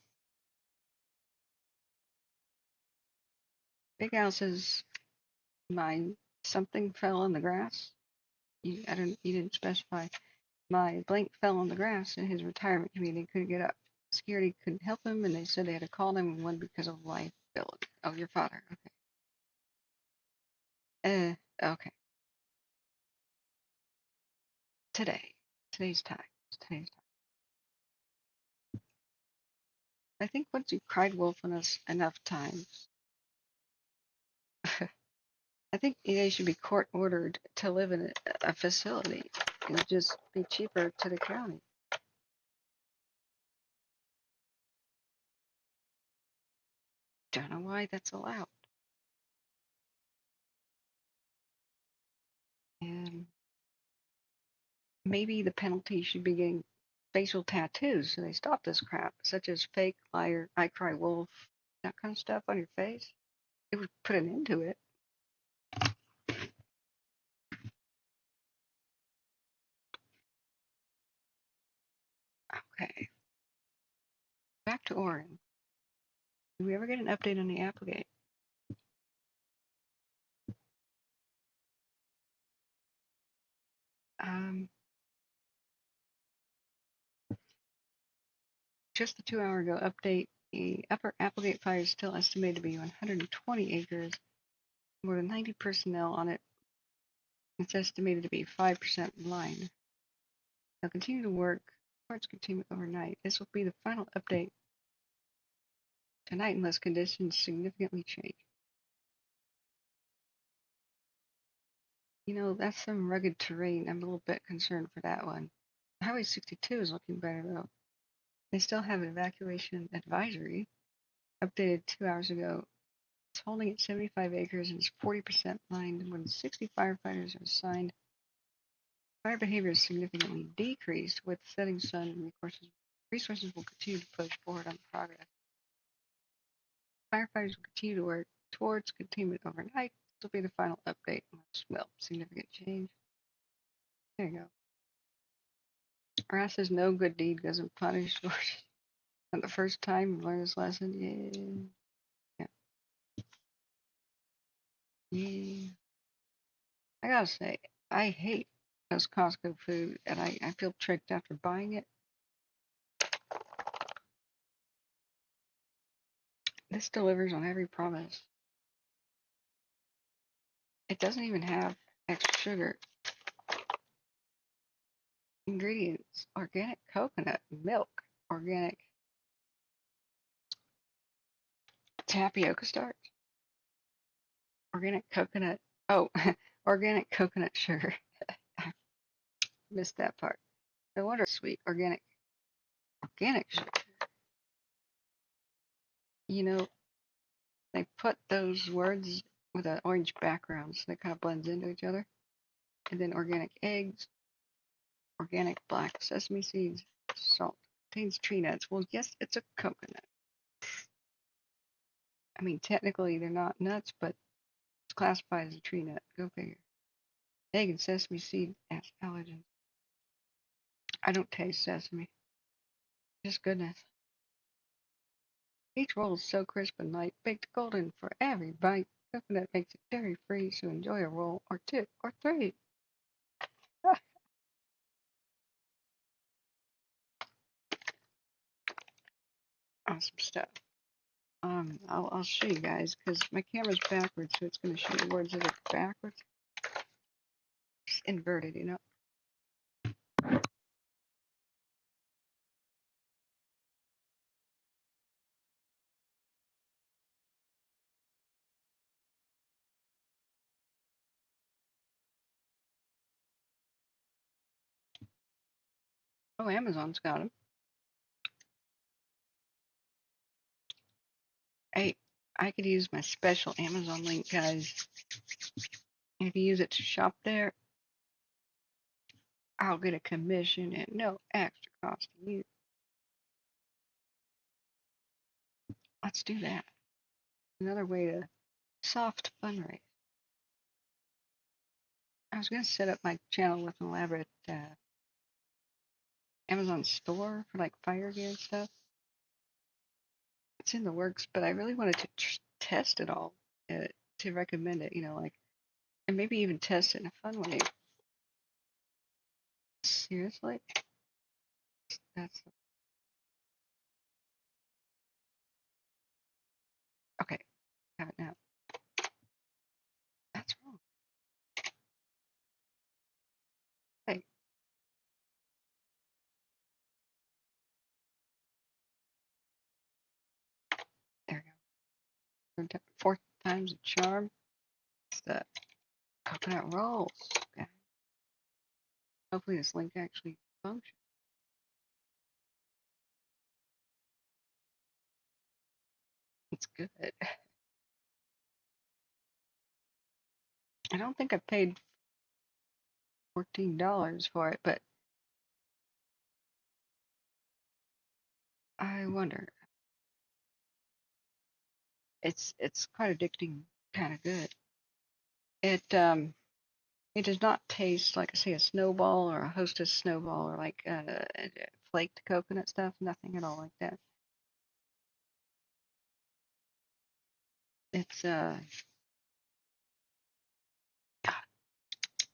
Big Al says something fell in the grass. You didn't specify. My blank fell on the grass in his retirement community, couldn't get up. Security couldn't help him, and they said they had to call 911 because of liability. Oh, your father. Okay. Okay. Today's time. I think once you cried wolf on us enough times, I think they should be court ordered to live in a facility. It would just be cheaper to the county. Don't know why that's allowed. And maybe the penalty should be getting facial tattoos so they stop this crap, such as fake, liar, I cry wolf, that kind of stuff on your face. It would put an end to it. Okay. Back to Oregon. Did we ever get an update on the Applegate? Just the 2 hour ago update, the upper Applegate fire is still estimated to be 120 acres, more than 90 personnel on it. It's estimated to be 5% line. They'll continue to work towards containment overnight. This will be the final update tonight unless conditions significantly change. That's some rugged terrain. I'm a little bit concerned for that one. Highway 62 is looking better though. They still have an evacuation advisory updated 2 hours ago. It's holding at 75 acres and is 40% lined. More than 60 firefighters are assigned. Fire behavior is significantly decreased with setting sun and resources will continue to push forward on progress. Firefighters will continue to work towards containment overnight. This will be the final update unless, significant change. There you go. Rass says no good deed goes unpunished. On the first time, learn this lesson. Yeah. I gotta say, I hate those Costco food, and I feel tricked after buying it. This delivers on every promise. It doesn't even have extra sugar. Ingredients: organic coconut milk, organic tapioca starch, organic coconut. Oh, organic coconut sugar. I missed that part. No wonder it's sweet. Organic sugar. They put those words with an orange background, so they kind of blends into each other. And then organic eggs, organic black sesame seeds, salt. Contains tree nuts. Well, yes, it's a coconut. I mean, technically they're not nuts, but it's classified as a tree nut. Go figure. Egg and sesame seed as allergens. I don't taste sesame. Just goodness. Each roll is so crisp and light, baked golden for every bite. Coconut makes it dairy-free, so enjoy a roll or two or three. Awesome stuff. I'll show you guys because my camera's backwards, so it's going to show the words that are backwards. Just inverted, Oh, Amazon's got them. I could use my special Amazon link, guys. And if you use it to shop there, I'll get a commission and no extra cost to you. Let's do that. Another way to soft fundraise. I was going to set up my channel with an elaborate Amazon store for like fire gear and stuff. It's in the works, but I really wanted to test it all to recommend it, like, and maybe even test it in a fun way. Seriously? That's okay. Have it now. That's wrong. Hey. There we go. Fourth time's a charm. It's the coconut rolls. Okay. Hopefully this link actually functions. It's good. I don't think I paid $14 for it, but I wonder. It's quite addicting, kind of good. It does not taste like, say, a snowball or a Hostess snowball or like flaked coconut stuff. Nothing at all like that. It's God,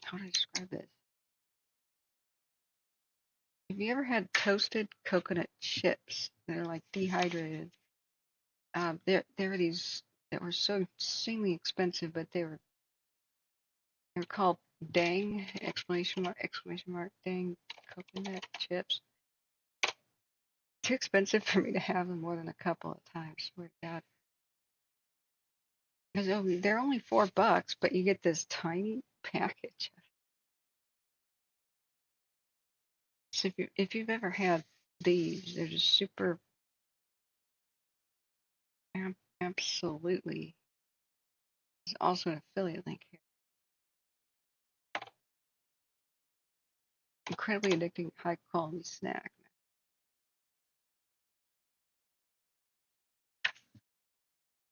how do I describe this? Have you ever had toasted coconut chips that are like dehydrated? There are these that were so insanely expensive, but they're called Dang exclamation mark Dang coconut chips. Too expensive for me to have them more than a couple of times. Swear to God. Because they're only $4, but you get this tiny package. So if you've ever had these, they're just super, absolutely. There's also an affiliate link here. Incredibly addicting, high quality snack.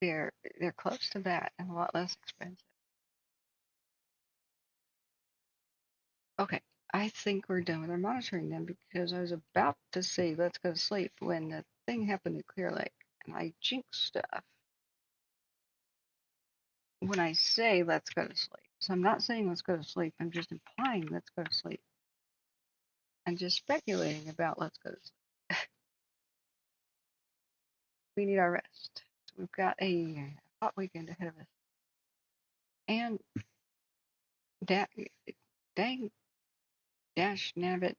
They're close to that and a lot less expensive. Okay, I think we're done with our monitoring then, because I was about to say let's go to sleep when the thing happened at Clear Lake and I jinxed stuff. When I say let's go to sleep, so I'm not saying let's go to sleep, I'm just implying let's go to sleep. And just speculating about let's go to sleep. We need our rest. So we've got a hot weekend ahead of us. And dang dash nabbit,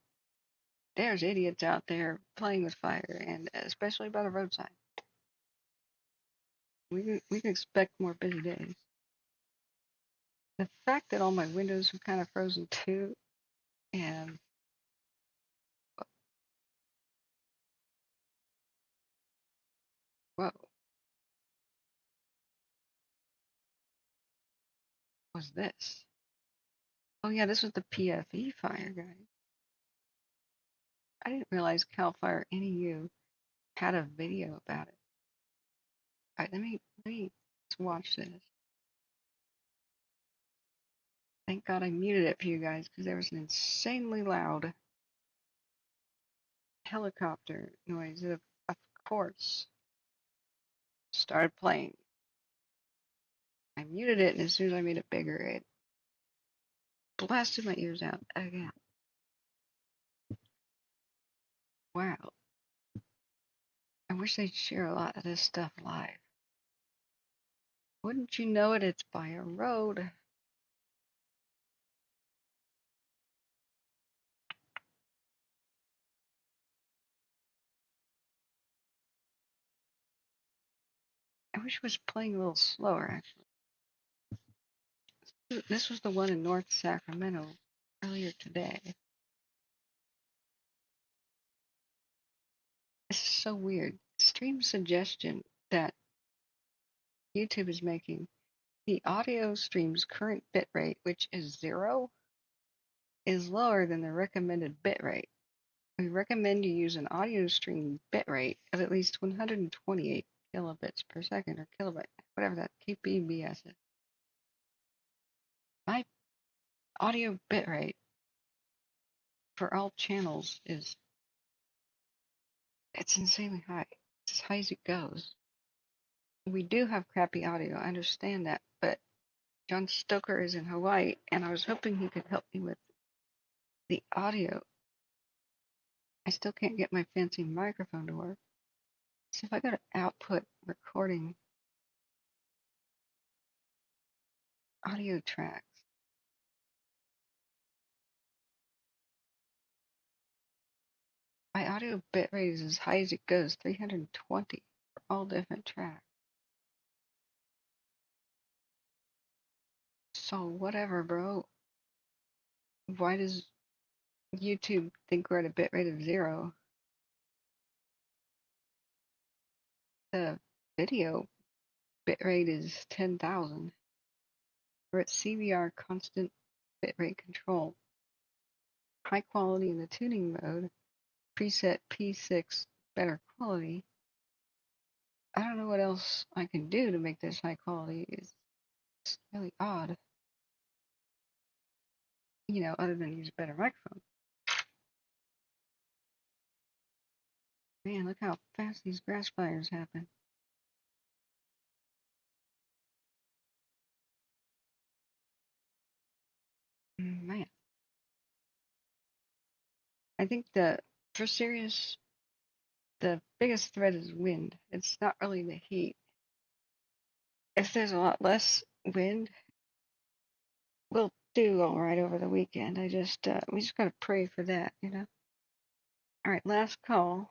there's idiots out there playing with fire, and especially by the roadside. We can expect more busy days. The fact that all my windows are kind of frozen too, and whoa, what's this? Oh yeah, this was the PFE fire, guys. I didn't realize Cal Fire NEU had a video about it. All right, let's watch this. Thank God I muted it for you guys, because there was an insanely loud helicopter noise that, of course, started playing. I muted it, and as soon as I made it bigger, it blasted my ears out again. Wow. I wish they'd share a lot of this stuff live. Wouldn't you know it, it's by a road. I wish it was playing a little slower, actually. This was the one in North Sacramento earlier today. This is so weird. Stream suggestion that YouTube is making the audio stream's current bit rate, which is 0, is lower than the recommended bit rate. We recommend you use an audio stream bit rate of at least 128 kilobits per second, or kilobyte, whatever that kbps is. My audio bit rate for all channels it's insanely high. It's as high as it goes. We do have crappy audio, I understand that, but John Stoker is in Hawaii, and I was hoping he could help me with the audio. I still can't get my fancy microphone to work. So if I go to output recording audio tracks, my audio bit rate is as high as it goes, 320 for all different tracks. So whatever, bro. Why does YouTube think we're at a bit rate of 0? The video bit rate is 10,000. We're at CVR constant bitrate control. High quality in the tuning mode. Preset P6 better quality. I don't know what else I can do to make this high quality. It's really odd. You know, other than use a better microphone. Man, look how fast these grass fires happen. Man. I think for Sirius, the biggest threat is wind. It's not really the heat. If there's a lot less wind, we'll do all right over the weekend. We just gotta pray for that, you know. All right, last call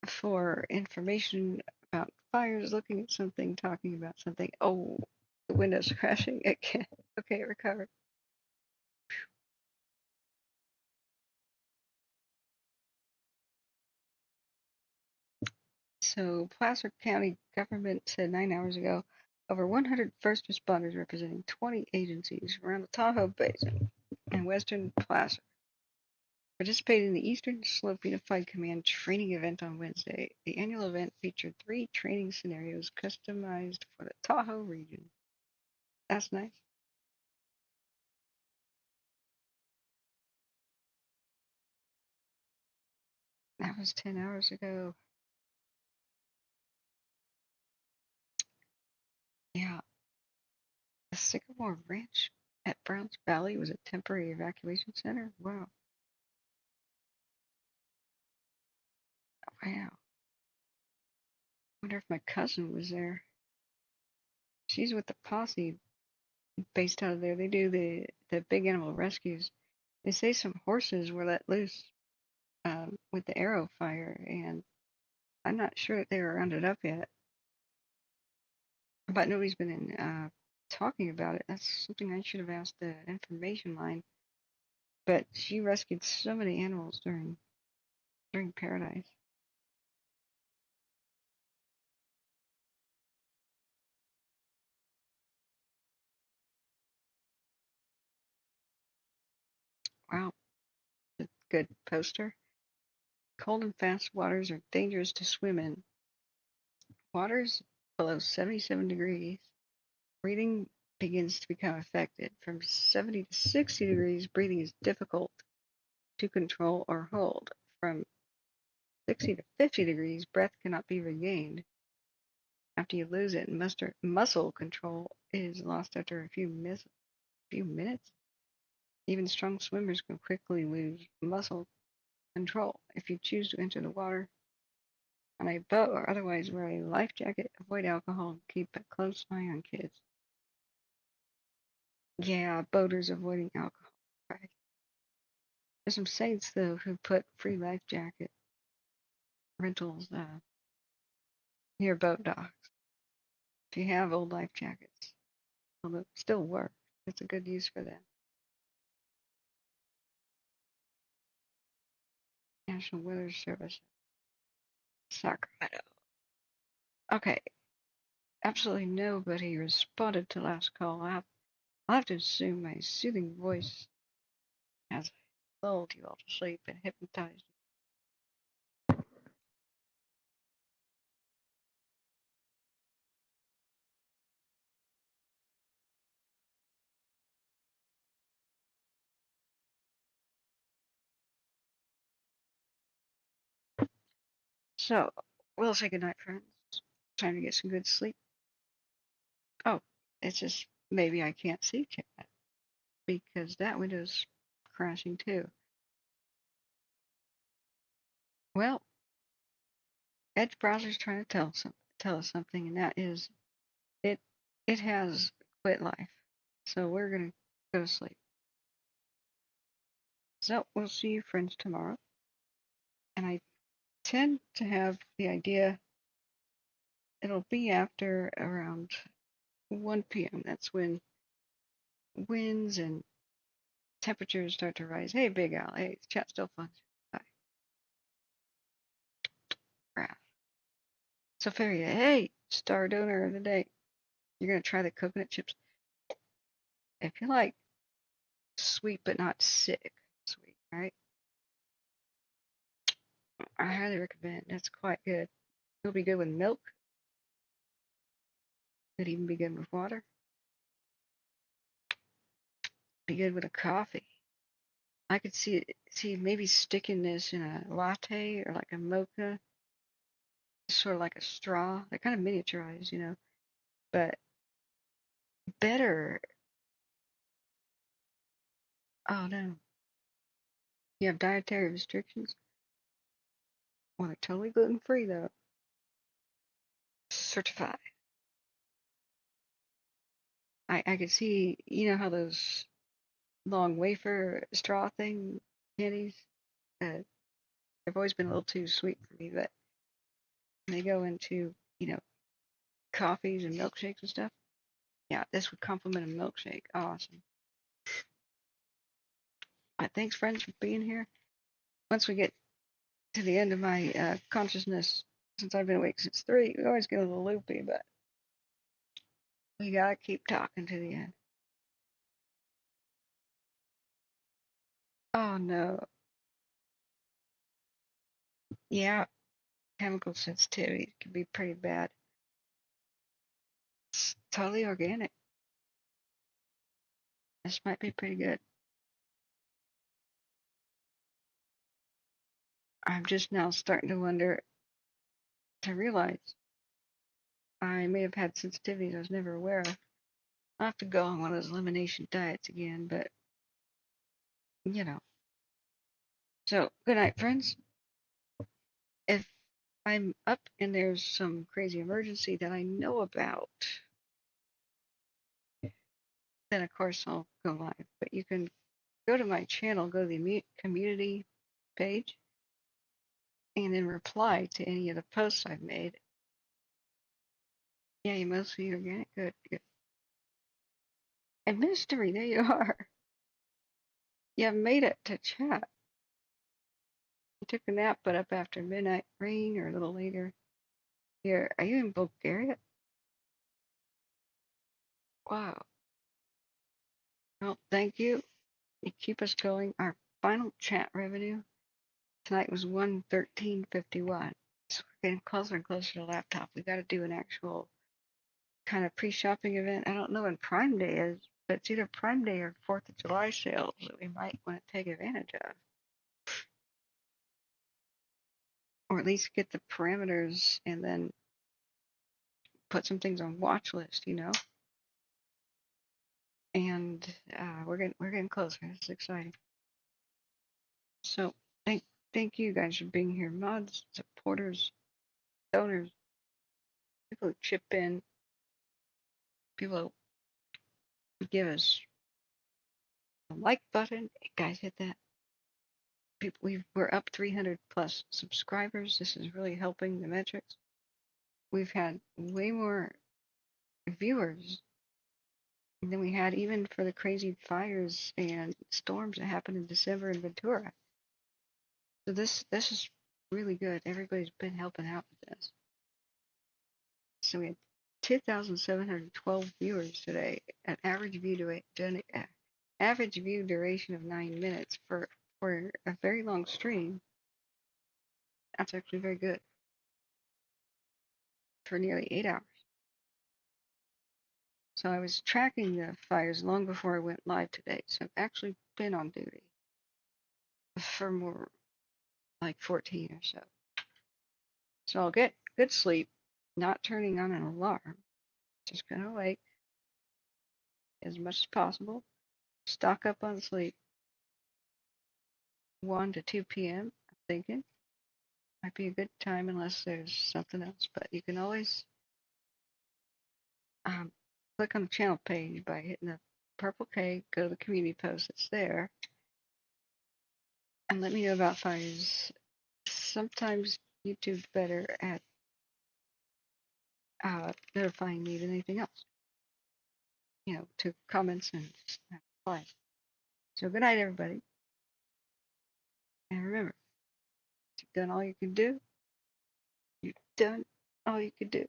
for information about fires. Looking at something, talking about something. Oh, the window's crashing again. Okay, it recovered. So, Placer County government said 9 hours ago, over 100 first responders representing 20 agencies around the Tahoe Basin and western Placer participated in the Eastern Slope Unified Command training event on Wednesday. The annual event featured 3 training scenarios customized for the Tahoe region. That's nice. That was 10 hours ago. Yeah. The Sycamore Ranch at Browns Valley was a temporary evacuation center? Wow. Wow. Wonder if my cousin was there. She's with the posse based out of there. They do the big animal rescues. They say some horses were let loose with the arrow fire, and I'm not sure that they were rounded up yet. But nobody's been in talking about it. That's something I should have asked the information line. But she rescued so many animals during Paradise. Wow, a good poster. Cold and fast waters are dangerous to swim in. Waters below 77 degrees, breathing begins to become affected. From 70 to 60 degrees, breathing is difficult to control or hold. From 60 to 50 degrees, breath cannot be regained. After you lose it, muscle control is lost after a few minutes. Even strong swimmers can quickly lose muscle control. If you choose to enter the water on a boat or otherwise, wear a life jacket, avoid alcohol, and keep a close eye on kids. Yeah, boaters avoiding alcohol. Right. There's some saints though who put free life jacket rentals near boat docks. If you have old life jackets, they'll still work. It's a good use for them. National Weather Service, Sacramento. Okay, absolutely nobody responded to last call. I'll have to assume my soothing voice has lulled you all to sleep and hypnotized you. So, we'll say goodnight, friends. Time to get some good sleep. Oh, it's just maybe I can't see chat because that window's crashing too. Well, Edge browser's trying to tell us something, and that is it has quit life. So we're gonna go to sleep. So we'll see you friends tomorrow. And I tend to have the idea it'll be after around 1 p.m. That's when winds and temperatures start to rise. Hey, Big Al. Hey, chat still fun. Bye. Raph. Sophia. Hey, star donor of the day. You're going to try the coconut chips. If you like sweet but not sick sweet, right? I highly recommend. That's quite good. It'll be good with milk. Could even be good with water. Be good with a coffee. I could see maybe sticking this in a latte or like a mocha, sort of like a straw. They're kind of miniaturized, you know, but better. Oh no, you have dietary restrictions? Well, they're totally gluten free though. Certified. I could see, you know how those long wafer straw thing candies, they've always been a little too sweet for me, but they go into, you know, coffees and milkshakes and stuff. Yeah, this would complement a milkshake. Awesome. But thanks, friends, for being here. Once we get to the end of my consciousness, since I've been awake since 3, we always get a little loopy, but we gotta keep talking to the end. Oh no. Yeah, chemical sensitivity can be pretty bad. It's totally organic. This might be pretty good. I'm just now starting to wonder, to realize I may have had sensitivities I was never aware of. I'll have to go on one of those elimination diets again, but you know. So, good night, friends. If I'm up and there's some crazy emergency that I know about, then of course I'll go live. But you can go to my channel, go to the community page, and then reply to any of the posts I've made. Yeah, you mostly organic. Good, good. And Mystery, there you are. You made it to chat. You took a nap, but up after midnight rain or a little later. Here, are you in Bulgaria? Wow. Well, thank you. You keep us going. Our final chat revenue tonight was 113.51. So we're getting closer and closer to laptop. We got to do an actual kind of pre-shopping event. I don't know when Prime Day is, but it's either Prime Day or 4th of July sales that we might want to take advantage of. Or at least get the parameters and then put some things on watch list, you know. And we're getting closer. It's exciting. So thank you guys for being here, mods, supporters, donors, people who chip in, people who give us a like button. Hey, guys, hit that. We're up 300 plus subscribers. This is really helping the metrics. We've had way more viewers than we had even for the crazy fires and storms that happened in December in Ventura. So this is really good. Everybody's been helping out with this. So we had 2,712 viewers today. An average average view duration of 9 minutes for a very long stream. That's actually very good for nearly 8 hours. So I was tracking the fires long before I went live today. So I've actually been on duty for more like 14 or so. So I'll get good sleep, not turning on an alarm, just gonna awake as much as possible, stock up on sleep. 1 to 2 p.m. I'm thinking might be a good time unless there's something else, but you can always click on the channel page by hitting the purple K, go to the community post that's there, and let me know about fires. Sometimes YouTube's better at notifying me than anything else, to comments and replies. So good night, everybody. And remember, you've done all you can do. You've done all you could do.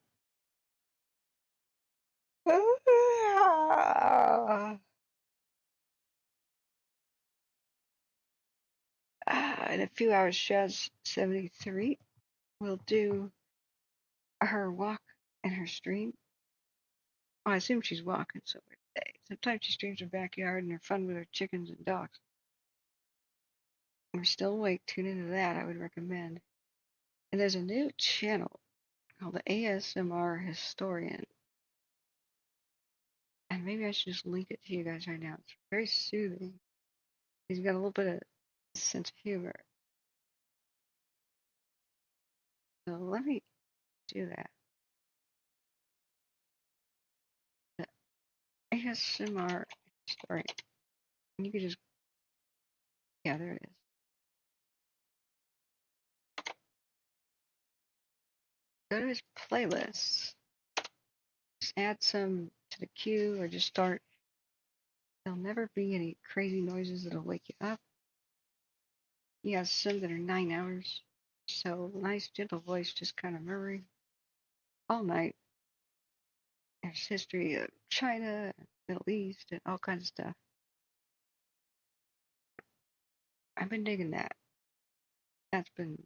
In a few hours, Shaz 73 will do her walk and her stream. Well, I assume she's walking somewhere today. Sometimes she streams her backyard and her fun with her chickens and dogs. We're still awake. Tune into that, I would recommend. And there's a new channel called the ASMR Historian. And maybe I should just link it to you guys right now. It's very soothing. He's got a little bit of sense of humor. So let me do that. The ASMR Historian. And you can just, yeah, there it is. Go to his playlists. Just add some to the queue or just start. There'll never be any crazy noises that'll wake you up. He has some that are 9 hours. So nice, gentle voice, just kind of murmuring all night. There's history of China, Middle East, and all kinds of stuff. I've been digging that. That's been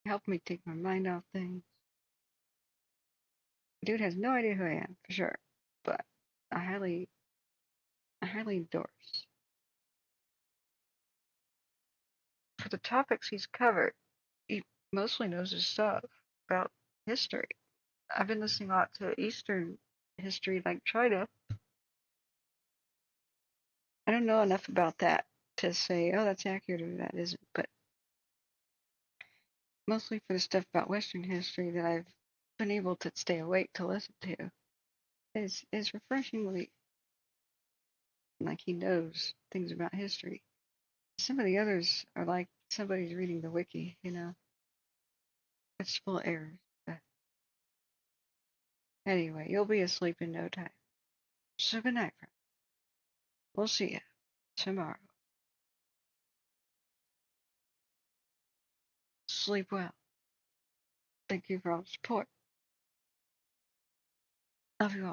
helping me take my mind off things. Dude has no idea who I am, for sure. But I highly endorse. For the topics he's covered, he mostly knows his stuff about history. I've been listening a lot to Eastern history, like China. I don't know enough about that to say, oh, that's accurate or that isn't, but mostly for the stuff about Western history that I've been able to stay awake to listen to is refreshingly like he knows things about history. Some of the others are like somebody's reading the wiki, It's full of errors. But anyway, you'll be asleep in no time. So good night, friend. We'll see you tomorrow. Sleep well. Thank you for all the support. Love you all.